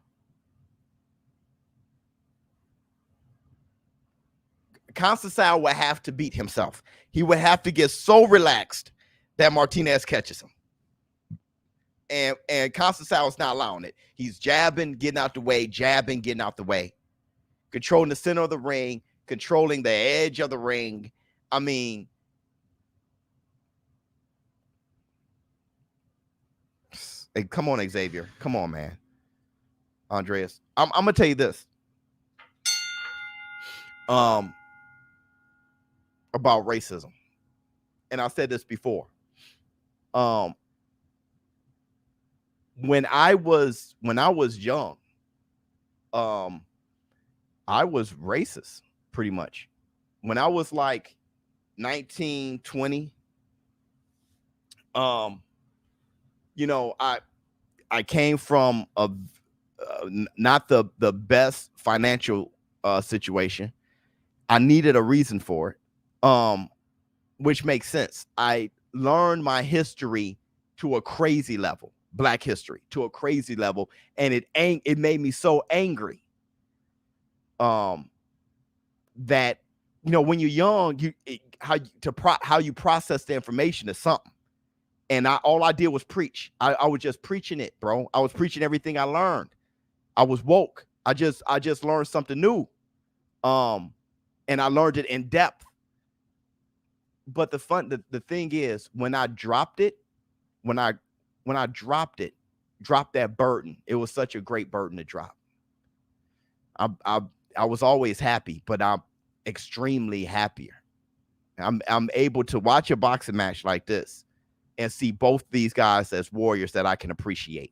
Conceição would have to beat himself. He would have to get so relaxed that Martinez catches him. And Conceição is not allowing it. He's jabbing, getting out the way, jabbing, getting out the way. Controlling the center of the ring, controlling the edge of the ring. I mean, hey, come on, Xavier. Come on, man. Andreas. I'm gonna tell you this. About racism. And I said this before. When I was young, I was racist pretty much. When I was like 19, 20, I came from not the best financial situation. I needed a reason for it, which makes sense. I learned my history to a crazy level, Black history to a crazy level, and it made me so angry that when you're young, how you process the information is something. And all I did was preach. I was just preaching it, bro. I was preaching everything I learned. I was woke. I just learned something new. And I learned it in depth. But the thing is, when I dropped it, dropped that burden, it was such a great burden to drop. I was always happy, but I'm extremely happier. I'm able to watch a boxing match like this and see both these guys as warriors that I can appreciate.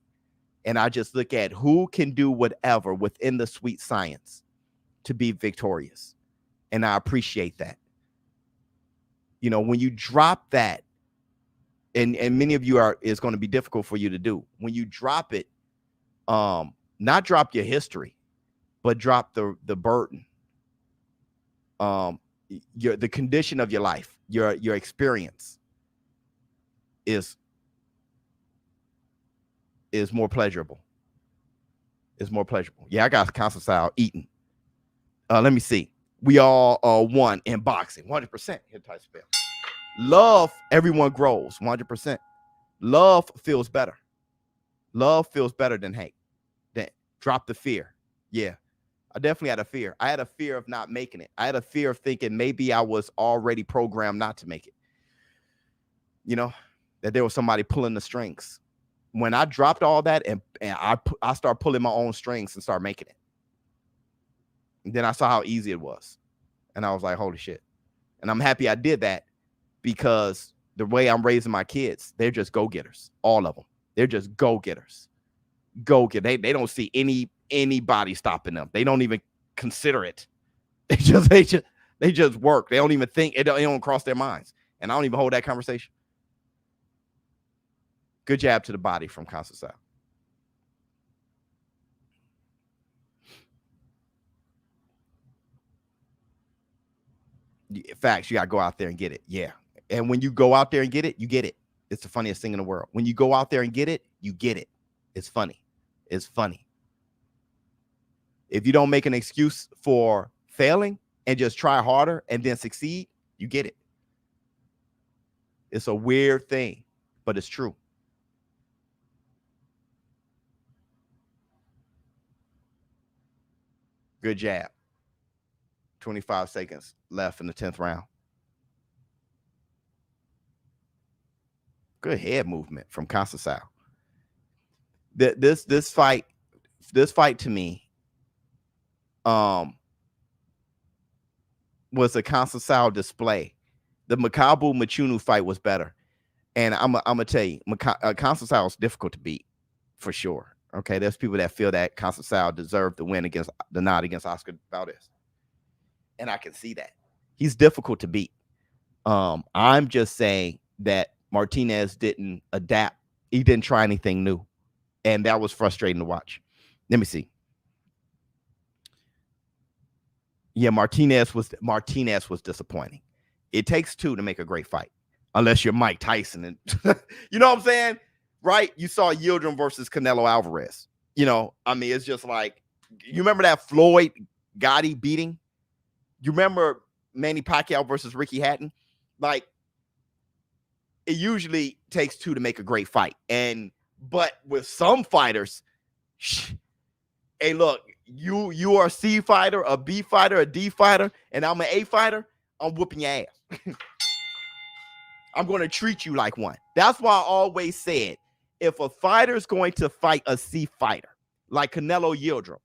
And I just look at who can do whatever within the sweet science to be victorious. And I appreciate that. When you drop that, and many of you it's going to be difficult for you to do. When you drop it, not drop your history, but drop the burden. The condition of your life, your experience is more pleasurable. Is more pleasurable. Yeah, I got Conceição eating. Let me see. We all won in boxing. 100%. Hit Tyson Bell. Love, everyone grows. 100%. Love feels better. Love feels better than hate. Then drop the fear. Yeah. I definitely had a fear. I had a fear of not making it. I had a fear of thinking maybe I was already programmed not to make it. You know, that there was somebody pulling the strings. When I dropped all that and I started pulling my own strings and started making it. And then I saw how easy it was. And I was like, holy shit. And I'm happy I did that because the way I'm raising my kids, they're just go-getters. All of them. They're just go-getters. Go-getter. They don't see anybody stopping them. They don't even consider it. They just work. They don't even think. It don't cross their minds. And I don't even hold that conversation. Good jab to the body from Constantine. Facts, you got to go out there and get it. Yeah. And when you go out there and get it, you get it. It's the funniest thing in the world. When you go out there and get it, you get it. It's funny. It's funny. If you don't make an excuse for failing and just try harder and then succeed, you get it. It's a weird thing, but it's true. Good jab. 25 seconds left in the 10th round. Good head movement from Constantine. This fight to me was a Constantine display. The Makabu Mchunu fight was better. And I'm gonna tell you, Constantine was difficult to beat for sure. Okay, there's people that feel that Constantine deserved the win against the nod against Oscar Valdez. And I can see that. He's difficult to beat. I'm just saying that Martinez didn't adapt. He didn't try anything new. And that was frustrating to watch. Let me see. Yeah, Martinez was disappointing. It takes two to make a great fight. Unless you're Mike Tyson. And you know what I'm saying? Right? You saw Yildirim versus Canelo Alvarez. You know, I mean, it's just like, you remember that Floyd Gotti beating? You remember Manny Pacquiao versus Ricky Hatton? Like, it usually takes two to make a great fight. But with some fighters, hey, look, you are a C fighter, a B fighter, a D fighter, and I'm an A fighter, I'm whooping your ass. I'm going to treat you like one. That's why I always said, if a fighter is going to fight a C fighter, like Canelo Yildirim,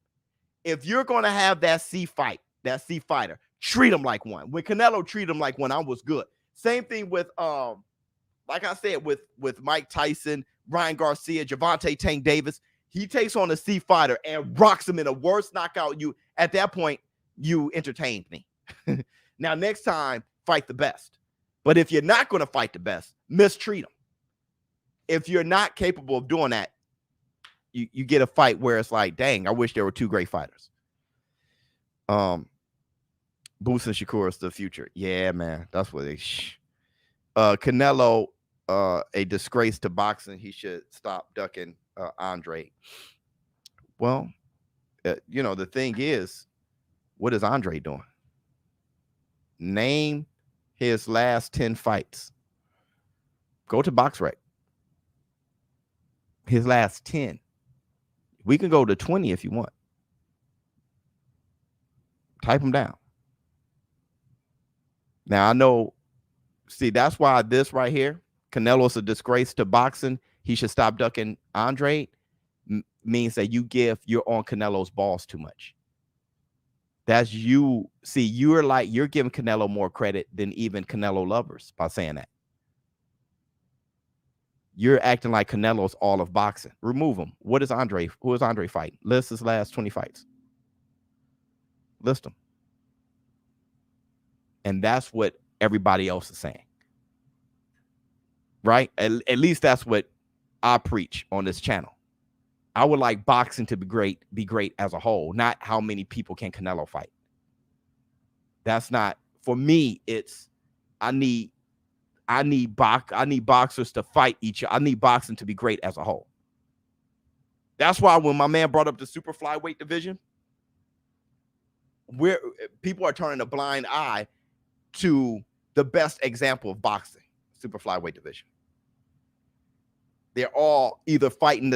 if you're going to have that C fighter, treat him like one. When Canelo treated him like one, I was good. Same thing with, like I said, with Mike Tyson, Ryan Garcia, Gervonta Tank Davis. He takes on a C fighter and rocks him in a worse knockout. At that point, you entertained me. Now, next time, fight the best. But if you're not going to fight the best, mistreat him. If you're not capable of doing that, you get a fight where it's like, dang, I wish there were two great fighters. Boost and Shakur is the future. Yeah, man. That's what they Canelo, a disgrace to boxing. He should stop ducking Andre. Well, you know, the thing is, what is Andre doing? Name his last 10 fights. Go to BoxRec. His last 10. We can go to 20 if you want. Type them down. Now, I know, see, that's why this right here, Canelo's a disgrace to boxing. He should stop ducking Andre. Means that you're on Canelo's balls too much. That's you. See, you're giving Canelo more credit than even Canelo lovers by saying that. You're acting like Canelo's all of boxing. Remove him. Who is Andre fighting? List his last 20 fights. List them. And that's what everybody else is saying. Right? At least that's what I preach on this channel. I would like boxing to be great as a whole, not how many people can Canelo fight. That's not, for me, it's I need boxers to fight each other. I need boxing to be great as a whole. That's why when my man brought up the super flyweight division, where people are turning a blind eye to the best example of boxing, super flyweight division. They're all either fighting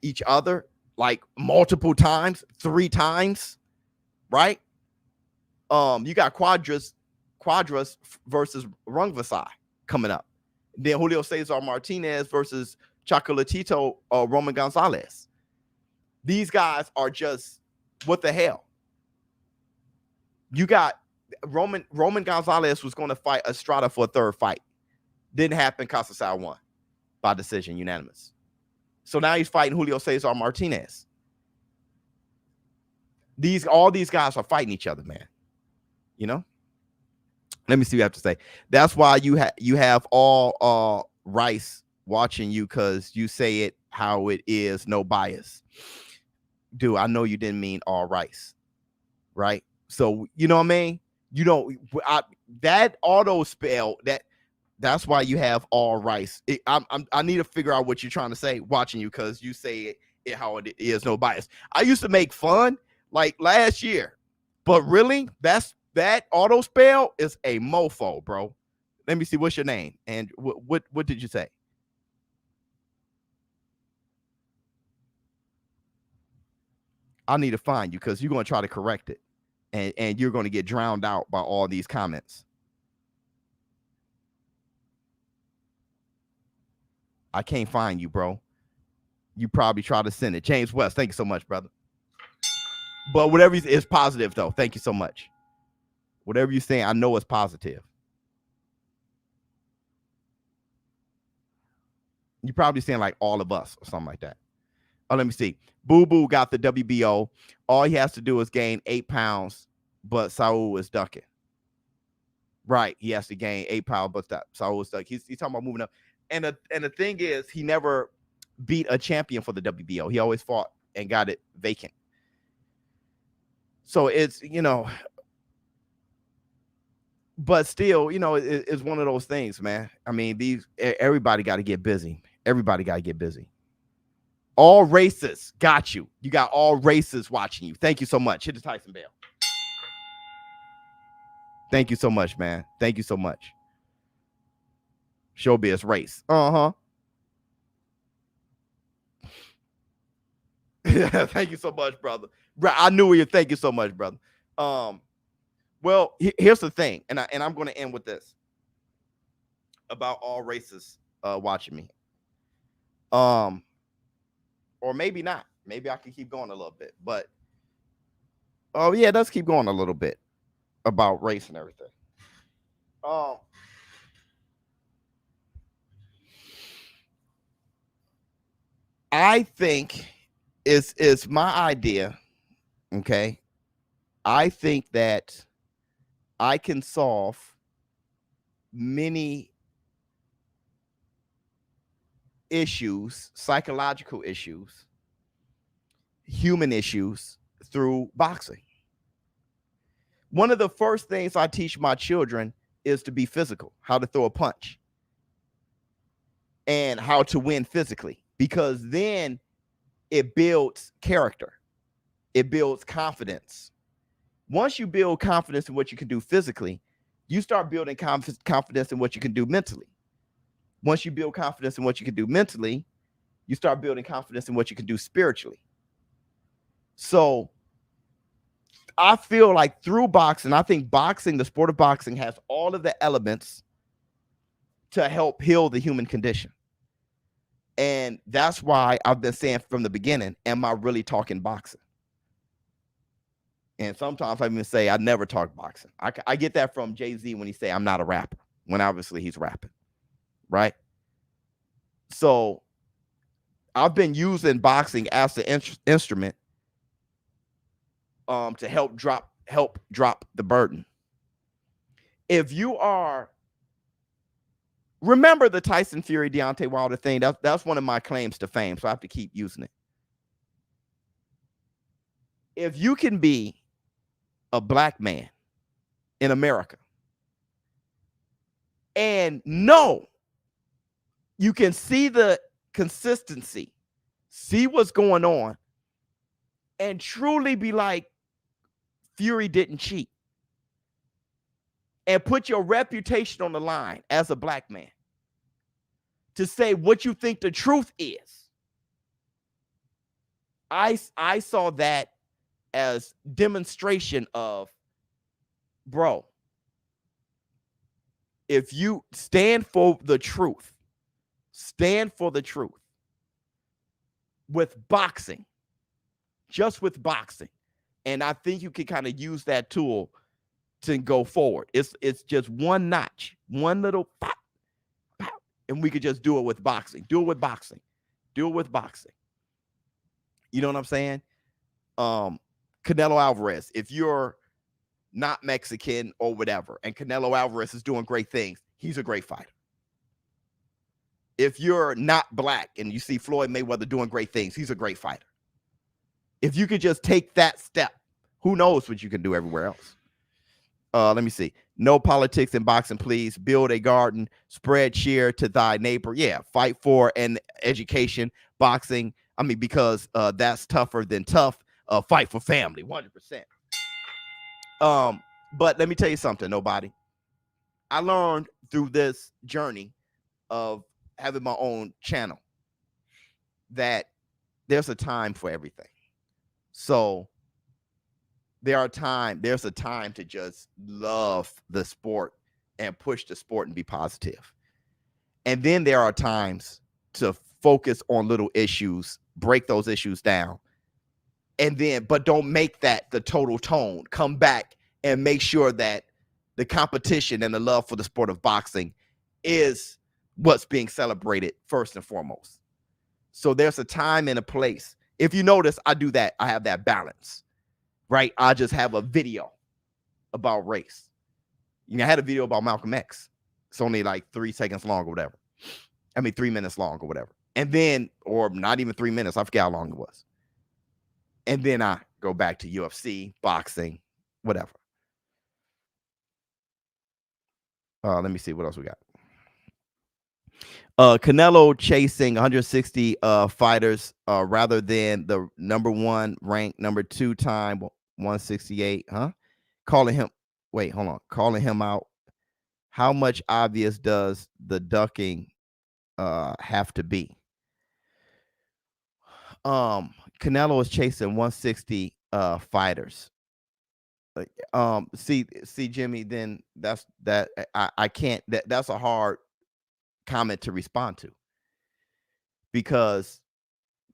each other like multiple times, 3 times, right? You got Quadras versus Rungvisai coming up. Then Julio Cesar Martinez versus Chocolatito Roman Gonzalez. These guys are just, what the hell? You got Roman Gonzalez was going to fight Estrada for a third fight. Didn't happen. Casasao won by decision, unanimous. So now he's fighting Julio Cesar Martinez. All these guys are fighting each other, man. You know? Let me see what you have to say. That's why you have all Rice watching you, because you say it how it is, no bias. Dude, I know you didn't mean all Rice, right? So you know what I mean? You know, that auto spell, that's why you have all Rice. I need to figure out what you're trying to say watching you, because you say it how it is, no bias. I used to make fun like last year, but really, that auto spell is a mofo, bro. Let me see. What's your name? And what did you say? I need to find you, because you're going to try to correct it. And you're going to get drowned out by all these comments. I can't find you, bro. You probably try to send it. James West, thank you so much, brother. But whatever is positive, though. Thank you so much. Whatever you're saying, I know it's positive. You're probably saying like all of us or something like that. Oh, let me see. Boo Boo got the WBO. All he has to do is gain 8 pounds, but Saul is ducking. Right. He has to gain 8 pounds, but Saul is ducking. He's talking about moving up. And the thing is, he never beat a champion for the WBO. He always fought and got it vacant. So it's, you know, but still, you know, it's one of those things, man. I mean, everybody got to get busy. Everybody got to get busy. All races got you. You got all races watching you. Thank you so much. Hit the Tyson bell. Thank you so much, man. Thank you so much. ShowBizz race. Thank you so much, brother. I knew you. Thank you so much, brother. Well, here's the thing, and I'm going to end with this about all races watching me. Or maybe not. Maybe I can keep going a little bit, but oh yeah, let's keep going a little bit about race and everything. I think it's my idea. Okay, I think that I can solve many issues, psychological issues, human issues through boxing. One of the first things I teach my children is to be physical, how to throw a punch, and how to win physically, because then it builds character. It builds confidence. Once you build confidence in what you can do physically, you start building confidence in what you can do mentally. Once you build confidence in what you can do mentally, you start building confidence in what you can do spiritually. So I feel like through boxing, I think boxing, the sport of boxing, has all of the elements to help heal the human condition. And that's why I've been saying from the beginning, am I really talking boxing? And sometimes I even say I never talk boxing. I get that from Jay-Z when he say I'm not a rapper, when obviously he's rapping, right? So I've been using boxing as the instrument to help drop the burden. If you are, remember the Tyson Fury Deontay Wilder thing, that's one of my claims to fame, so I have to keep using it. If you can be a black man in America and know you can see the consistency, see what's going on, and truly be like, Fury didn't cheat, and put your reputation on the line as a black man to say what you think the truth is. I saw that as demonstration of, bro, if you stand for the truth with boxing, just with boxing. And I think you can kind of use that tool to go forward. It's just one notch, one little pop, pop, and we could just do it with boxing. Do it with boxing. Do it with boxing. You know what I'm saying? Canelo Alvarez, if you're not Mexican or whatever, and Canelo Alvarez is doing great things, he's a great fighter. If you're not black and you see Floyd Mayweather doing great things, he's a great fighter. If you could just take that step, who knows what you can do everywhere else. Let me see. No politics in boxing, please. Build a garden, spread cheer to thy neighbor. Yeah, fight for an education. Boxing, I mean, because that's tougher than tough. Fight for family, 100%. But let me tell you something, nobody. I learned through this journey of having my own channel that there's a time for everything. So there's a time to just love the sport and push the sport and be positive. And then there are times to focus on little issues, break those issues down. And then, but don't make that the total tone. Come back and make sure that the competition and the love for the sport of boxing is what's being celebrated first and foremost. So there's a time and a place. If you notice, I do that. I have that balance, right? I just have a video about race. You know, I had a video about Malcolm X. It's only like 3 seconds long or whatever. I mean, 3 minutes long or whatever. And then, or not even 3 minutes. I forget how long it was. And then I go back to UFC, boxing, whatever. Let me see what else we got. Canelo chasing 160 fighters rather than the number 1 ranked, number 2 time 168. Calling him out. How much obvious does the ducking have to be? Canelo is chasing 160 fighters. See Jimmy, then that's I can't, that's a hard comment to respond to, because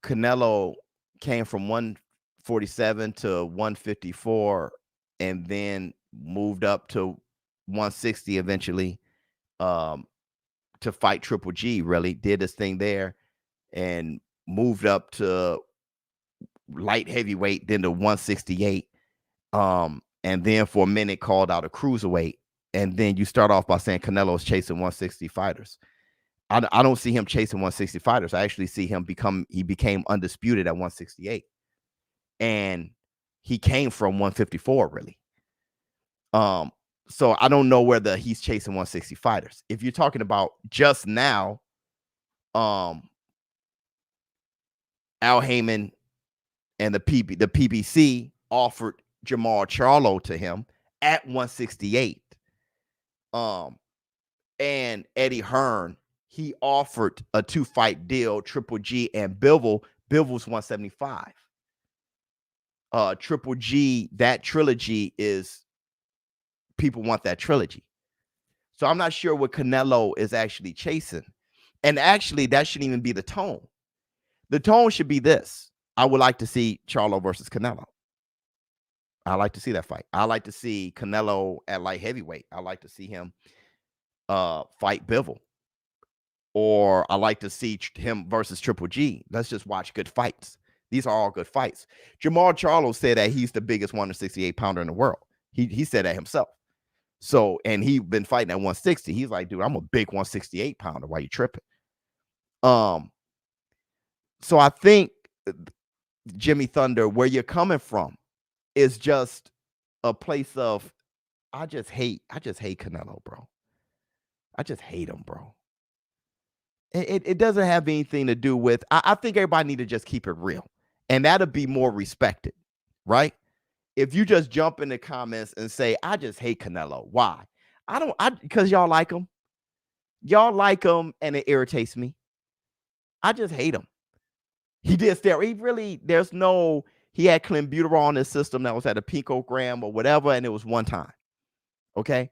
Canelo came from 147 to 154 and then moved up to 160 eventually to fight Triple G. Really did his thing there and moved up to light heavyweight, then to 168, and then for a minute called out a cruiserweight. And then you start off by saying Canelo's chasing 160 fighters. I don't see him chasing 160 fighters. I actually see him became undisputed at 168. And he came from 154, really. So I don't know whether he's chasing 160 fighters. If you're talking about just now, Al Heyman and the PBC offered Jamal Charlo to him at 168. And Eddie Hearn, he offered a 2-fight deal, Triple G and Bivol. Bivol's 175. Triple G, that trilogy is, people want that trilogy. So I'm not sure what Canelo is actually chasing. And actually, that shouldn't even be the tone. The tone should be this. I would like to see Charlo versus Canelo. I like to see that fight. I like to see Canelo at light heavyweight. I like to see him fight Bivol. Or I like to see him versus Triple G. Let's just watch good fights. These are all good fights. Jamal Charlo said that he's the biggest 168 pounder in the world. He said that himself. So, and he's been fighting at 160. He's like, dude, I'm a big 168 pounder. Why you tripping? So I think, Jimmy Thunder, where you're coming from is just a place of, I just hate Canelo, bro. I just hate him, bro. It doesn't have anything to do with, I think everybody need to just keep it real. And that'll be more respected, right? If you just jump in the comments and say, I just hate Canelo. Why? Because y'all like him. Y'all like him and it irritates me. I just hate him. He did steroids. He had clenbuterol in his system that was at a picogram or whatever, and it was one time. Okay.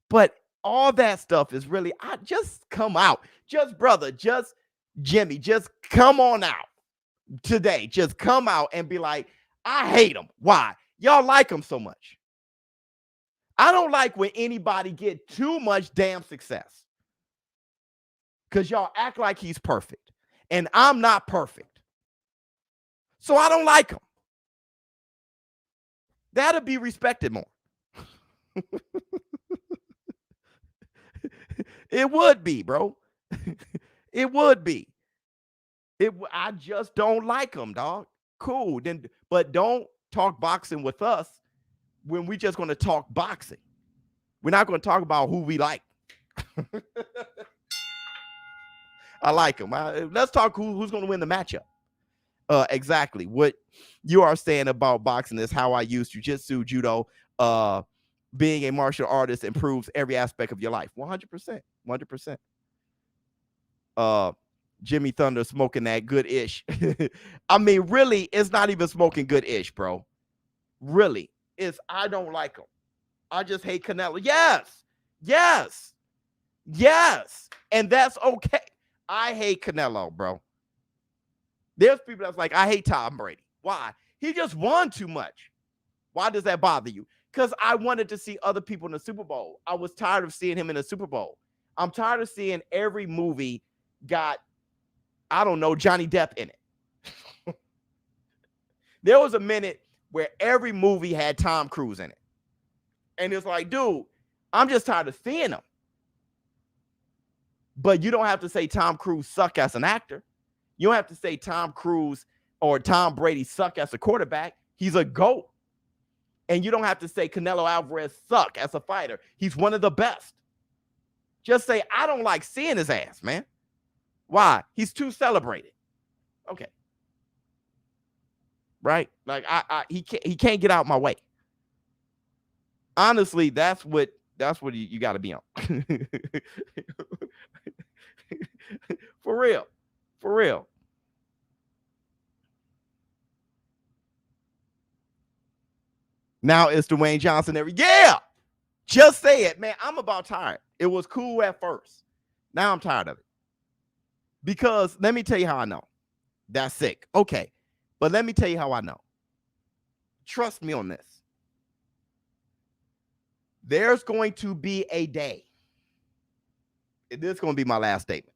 But all that stuff is really, I just come out. Just brother, just Jimmy, just come on out today. Just come out and be like, I hate him. Why? Y'all like him so much. I don't like when anybody get too much damn success. Because y'all act like he's perfect. And I'm not perfect. So I don't like him. That'll be respected more. It would be, bro. It would be. I just don't like him, dog. Cool. Then, but don't talk boxing with us when we just going to talk boxing. We're not going to talk about who we like. I like him. Let's talk who's going to win the matchup. Exactly. What you are saying about boxing is how I use jiu-jitsu, judo. Being a martial artist improves every aspect of your life. 100%. 100%. Jimmy Thunder smoking that good-ish. I mean, really, it's not even smoking good-ish, bro. Really. I don't like him. I just hate Canelo. Yes. And that's okay. I hate Canelo, bro. There's people that's like, I hate Tom Brady. Why? He just won too much. Why does that bother you? Because I wanted to see other people in the Super Bowl. I was tired of seeing him in the Super Bowl. I'm tired of seeing every movie got, I don't know, Johnny Depp in it. There was a minute where every movie had Tom Cruise in it. And it's like, dude, I'm just tired of seeing him. But you don't have to say Tom Cruise suck as an actor. You don't have to say Tom Cruise or Tom Brady suck as a quarterback. He's a GOAT. And you don't have to say Canelo Alvarez suck as a fighter. He's one of the best. Just say, I don't like seeing his ass, man. Why? He's too celebrated. Okay. Right? Like he can't get out my way. Honestly, that's what you got to be on. For real. Now it's Dwayne Johnson yeah. Just say it, man. I'm about tired. It was cool at first. Now I'm tired of it. Because let me tell you how I know. That's sick. Okay. But let me tell you how I know. Trust me on this. There's going to be a day. This is going to be my last statement.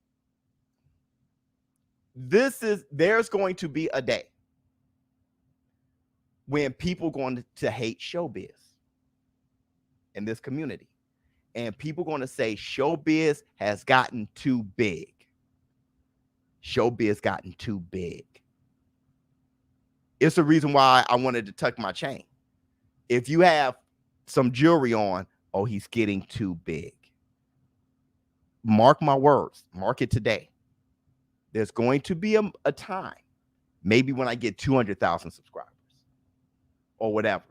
There's going to be a day when people are going to hate showbiz in this community. And people are going to say showbiz has gotten too big. Showbiz gotten too big. It's the reason why I wanted to tuck my chain. If you have some jewelry on, oh, he's getting too big. Mark my words. Mark it today. There's going to be a time, maybe when I get 200,000 subscribers or whatever.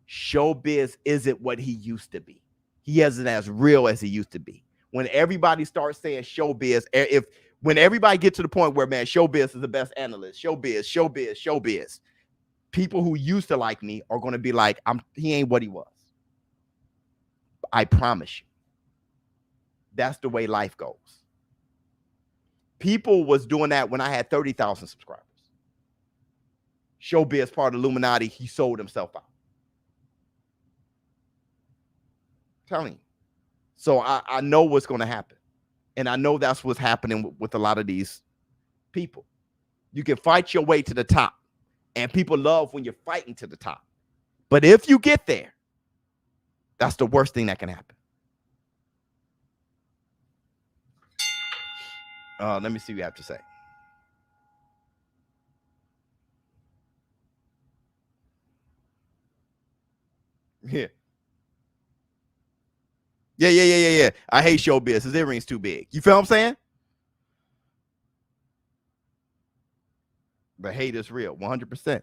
Showbiz isn't what he used to be. He isn't as real as he used to be. When everybody starts saying showbiz, when everybody gets to the point where, man, showbiz is the best analyst, showbiz, people who used to like me are going to be like, he ain't what he was. I promise you. That's the way life goes. People was doing that when I had 30,000 subscribers. Showbiz part of Illuminati, he sold himself out. I'm telling you. So I know what's going to happen. And I know that's what's happening with a lot of these people. You can fight your way to the top. And people love when you're fighting to the top. But if you get there, that's the worst thing that can happen. Let me see what you have to say. Yeah. I hate showbiz. His earrings too big. You feel what I'm saying? But hate is real, 100%.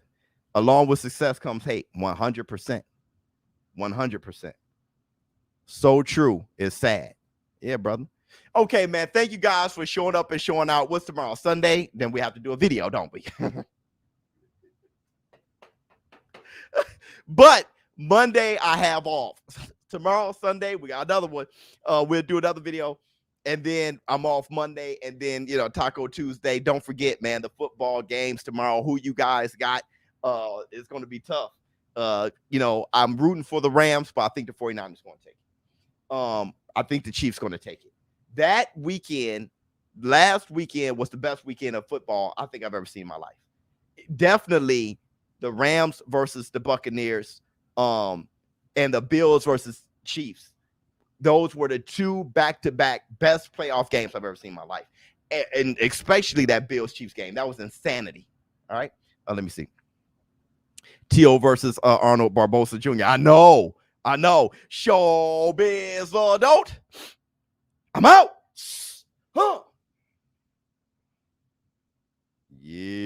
Along with success comes hate, 100%. 100%. So true. It's sad. Yeah, brother. Okay, man. Thank you guys for showing up and showing out. What's tomorrow? Sunday? Then we have to do a video, don't we? But Monday I have off. Tomorrow, Sunday, we got another one. We'll do another video. And then I'm off Monday. And then, Taco Tuesday. Don't forget, man, the football games tomorrow. Who you guys got? It's going to be tough. I'm rooting for the Rams, but I think the 49ers going to take it. I think the Chiefs going to take it. That weekend, last weekend was the best weekend of football I think I've ever seen in my life. Definitely the Rams versus the Buccaneers, and the Bills versus Chiefs. Those were the two back-to-back best playoff games I've ever seen in my life. And especially that Bills-Chiefs game. That was insanity. All right? Let me see. T.O. versus Arnold Barbosa Jr. I know. ShowBizz don't. I'm out. Huh. Yeah.